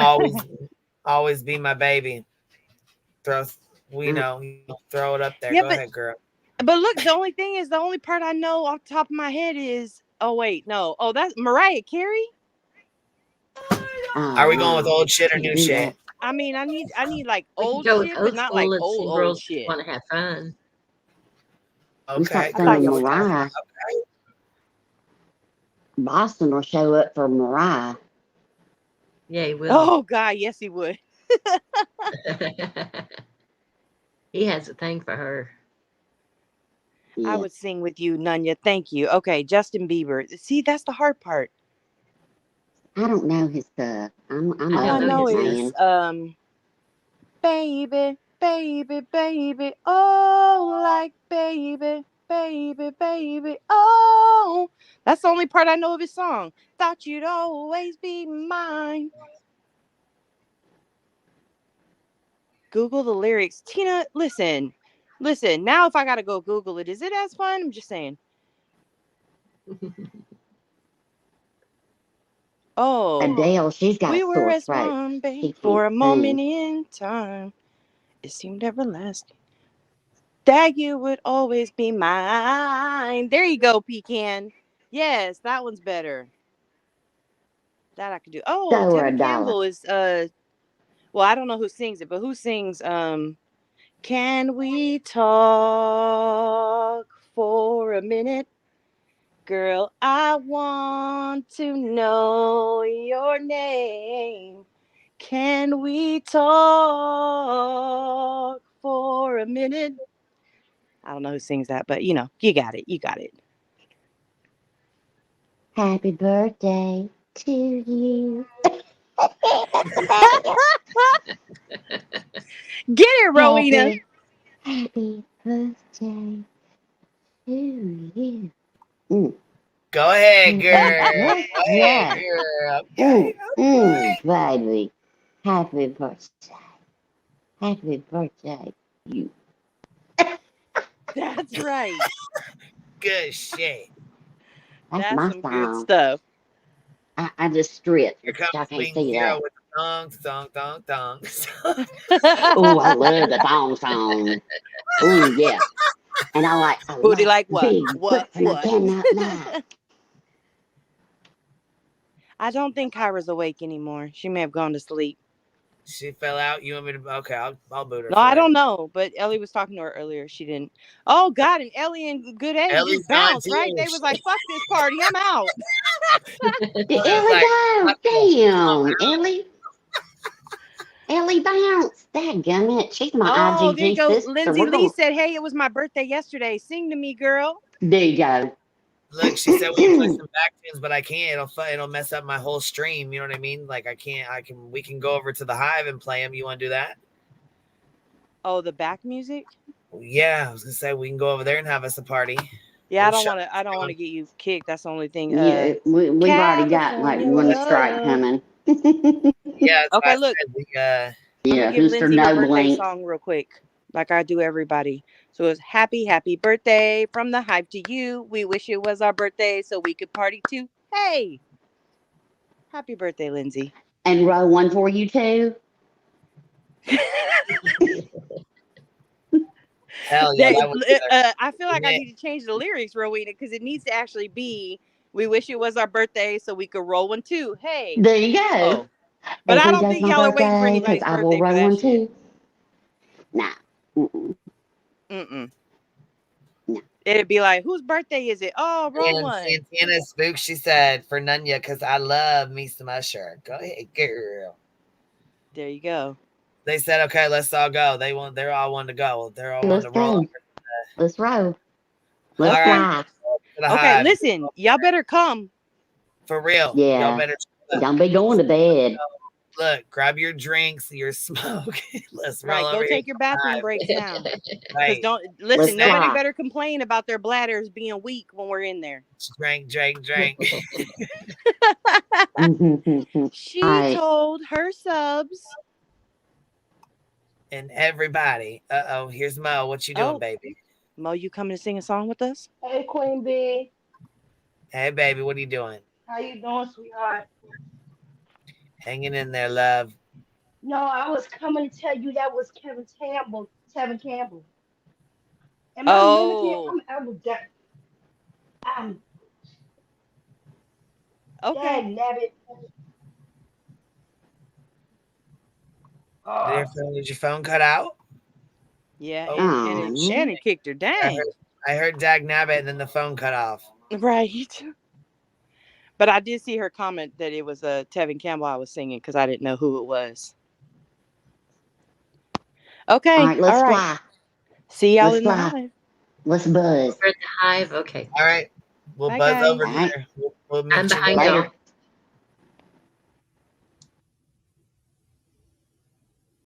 Speaker 18: always be my baby. Throw it up there.
Speaker 6: Yeah,
Speaker 18: Go ahead, girl.
Speaker 6: But look, the only thing is, the only part I know off the top of my head is, oh wait, no, oh that's Mariah Carey.
Speaker 18: Are we going with old shit or new shit?
Speaker 6: I mean, I need like
Speaker 4: We can
Speaker 6: old
Speaker 4: go with
Speaker 6: shit,
Speaker 4: old
Speaker 6: but not
Speaker 4: school
Speaker 6: like
Speaker 4: and see
Speaker 6: old
Speaker 4: girls
Speaker 6: shit.
Speaker 4: want to have fun.
Speaker 8: We start
Speaker 18: Okay.
Speaker 8: singing Mariah. Boston will show up for Mariah.
Speaker 4: Yeah, he will.
Speaker 6: Oh God, yes he would.
Speaker 4: He has a thing for her.
Speaker 6: I would sing with you, Nunya. Thank you. Okay, Justin Bieber. See, that's the hard part.
Speaker 8: I don't know his stuff. I'm
Speaker 6: All I
Speaker 8: over
Speaker 6: know
Speaker 8: it,
Speaker 6: is,
Speaker 8: man.
Speaker 6: baby, baby, baby, oh, like baby, baby, baby, oh. That's the only part I know of his song. Thought you'd always be mine. Google the lyrics. Tina, listen. Now if I gotta go Google it, is it as fun? I'm just saying. Oh,
Speaker 8: Adele, she's got
Speaker 6: we
Speaker 8: a
Speaker 6: were
Speaker 8: sore
Speaker 6: as
Speaker 8: throat.
Speaker 6: one, babe,
Speaker 8: She
Speaker 6: for a
Speaker 8: can't
Speaker 6: moment
Speaker 8: sing.
Speaker 6: in time. It seemed everlasting. That you would always be mine. There you go, Pecan. Yes, that one's better. That I could do. Oh,
Speaker 8: Throw her
Speaker 6: Tevin
Speaker 8: $1.
Speaker 6: Campbell is well, I don't know who sings it, but who sings Can we talk for a minute? Girl, I want to know your name. Can we talk for a minute? I don't know who sings that, but you got it. You got it.
Speaker 8: Happy birthday to you.
Speaker 6: Get it, Rowena.
Speaker 8: Happy birthday to you.
Speaker 18: Go ahead, girl.
Speaker 8: Yeah.
Speaker 18: Girl.
Speaker 8: Baby. Happy birthday. Happy birthday, you.
Speaker 6: That's right.
Speaker 18: Good shit.
Speaker 8: That's my
Speaker 6: some
Speaker 8: song.
Speaker 6: good stuff.
Speaker 8: I just stripped.
Speaker 18: Here
Speaker 8: Y'all
Speaker 18: comes
Speaker 8: can't
Speaker 18: Queen
Speaker 8: see
Speaker 18: Zero
Speaker 8: that.
Speaker 18: with the thong.
Speaker 8: Oh, I love the thong song. Oh, yeah. And I
Speaker 6: Booty
Speaker 8: like
Speaker 6: like what?
Speaker 8: big
Speaker 6: What?
Speaker 8: butts and I cannot lie.
Speaker 6: I don't think Kyra's awake anymore. She may have gone to sleep.
Speaker 18: She fell out. You want me to? Okay, I'll boot her.
Speaker 6: No, I don't know. But Ellie was talking to her earlier. She didn't. Oh God! And Ellie and Good A
Speaker 18: Ellie's
Speaker 6: just bounced. Right? They was like, "Fuck this party. I'm out."
Speaker 8: Ellie bounced. Damn, Ellie. Ellie bounced. Dadgummit. She's my
Speaker 6: Oh, there you
Speaker 8: IGG
Speaker 6: go.
Speaker 8: sister.
Speaker 6: Lindsay
Speaker 8: We're
Speaker 6: Lee
Speaker 8: going.
Speaker 6: said, "Hey, it was my birthday yesterday. Sing to me, girl."
Speaker 8: There you go.
Speaker 18: Look, she said we can play some back tunes, but I can't. It'll mess up my whole stream. You know what I mean? Like I can't. We can go over to the Hive and play them. You want to do that?
Speaker 6: Oh, the back music.
Speaker 18: Yeah, I was gonna say we can go over there and have us a party.
Speaker 6: Yeah, I don't want to get you kicked. That's the only thing.
Speaker 8: Yeah, we've already got like one strike coming.
Speaker 18: Yeah.
Speaker 6: Okay, look.
Speaker 8: Yeah,
Speaker 6: I'm gonna give
Speaker 8: Mr.
Speaker 6: Lindsay her
Speaker 8: No
Speaker 6: birthday
Speaker 8: Blink.
Speaker 6: song real quick, like I do everybody. So it's happy birthday from the Hive to you. We wish it was our birthday so we could party too. Hey, happy birthday, Lindsay.
Speaker 8: And row one for you too.
Speaker 18: Hell yeah!
Speaker 6: I feel like I need to change the lyrics, Rowena, because it needs to actually be "We wish it was our birthday so we could roll one too." Hey,
Speaker 8: There you go.
Speaker 6: Oh. But I
Speaker 8: Every
Speaker 6: don't
Speaker 8: day's
Speaker 6: think
Speaker 8: my
Speaker 6: y'all are waiting for
Speaker 8: birthday
Speaker 6: anybody's
Speaker 8: because I will
Speaker 6: birthday for
Speaker 8: roll
Speaker 6: that
Speaker 8: one
Speaker 6: shit.
Speaker 8: too. Nah. Mm-mm.
Speaker 6: Mm-mm.
Speaker 8: No.
Speaker 6: It'd be like, whose birthday is it? Oh, wrong
Speaker 18: And
Speaker 6: one.
Speaker 18: Santana Spook, she said, for Nunya, because I love me some Usher. Go ahead, girl.
Speaker 6: There you go.
Speaker 18: They said, okay, let's all go. They're all wanting to go. They're all
Speaker 8: Let's
Speaker 18: wanting to roll.
Speaker 8: go. Let's roll. Let's
Speaker 6: Okay.
Speaker 8: fly.
Speaker 6: Okay, listen, y'all better come.
Speaker 18: For real. Y'all
Speaker 8: Yeah.
Speaker 18: better.
Speaker 8: Don't be going to bed.
Speaker 18: Look, grab your drinks, your smoke. Let's roll
Speaker 6: Right, go
Speaker 18: over
Speaker 6: take
Speaker 18: here.
Speaker 6: your bathroom breaks now.
Speaker 18: Right.
Speaker 6: Don't listen.
Speaker 8: Let's
Speaker 6: Nobody
Speaker 8: fly.
Speaker 6: better complain about their bladders being weak when we're in there.
Speaker 18: Drink.
Speaker 6: She
Speaker 8: Right.
Speaker 6: told her subs.
Speaker 18: And everybody. Uh-oh, here's Mo. What you doing, baby?
Speaker 6: Mo, you coming to sing a song with us?
Speaker 9: Hey, Queen B.
Speaker 18: Hey, baby, what are you doing?
Speaker 9: How you doing, sweetheart?
Speaker 18: Hanging in there, love.
Speaker 9: No, I was coming to tell you that was Kevin Campbell. Am I mimicking? I was dead.
Speaker 6: Okay.
Speaker 9: Nabbit.
Speaker 18: Did your phone cut out?
Speaker 6: Yeah,
Speaker 18: Oh,
Speaker 6: and Shannon kicked her down.
Speaker 18: I heard Dag Nabbit, and then the phone cut off.
Speaker 6: Right. But I did see her comment that it was Tevin Campbell I was singing because I didn't know who it was. Okay.
Speaker 8: All right, let's fly.
Speaker 6: See y'all
Speaker 8: Let's
Speaker 6: in the
Speaker 8: fly.
Speaker 6: hive.
Speaker 8: Let's buzz.
Speaker 4: We're at the hive. Okay.
Speaker 18: All right. We'll
Speaker 6: Bye,
Speaker 18: buzz
Speaker 6: guys.
Speaker 18: over
Speaker 8: All right.
Speaker 18: there. We'll meet
Speaker 4: I'm
Speaker 18: you
Speaker 4: behind
Speaker 18: there.
Speaker 4: y'all.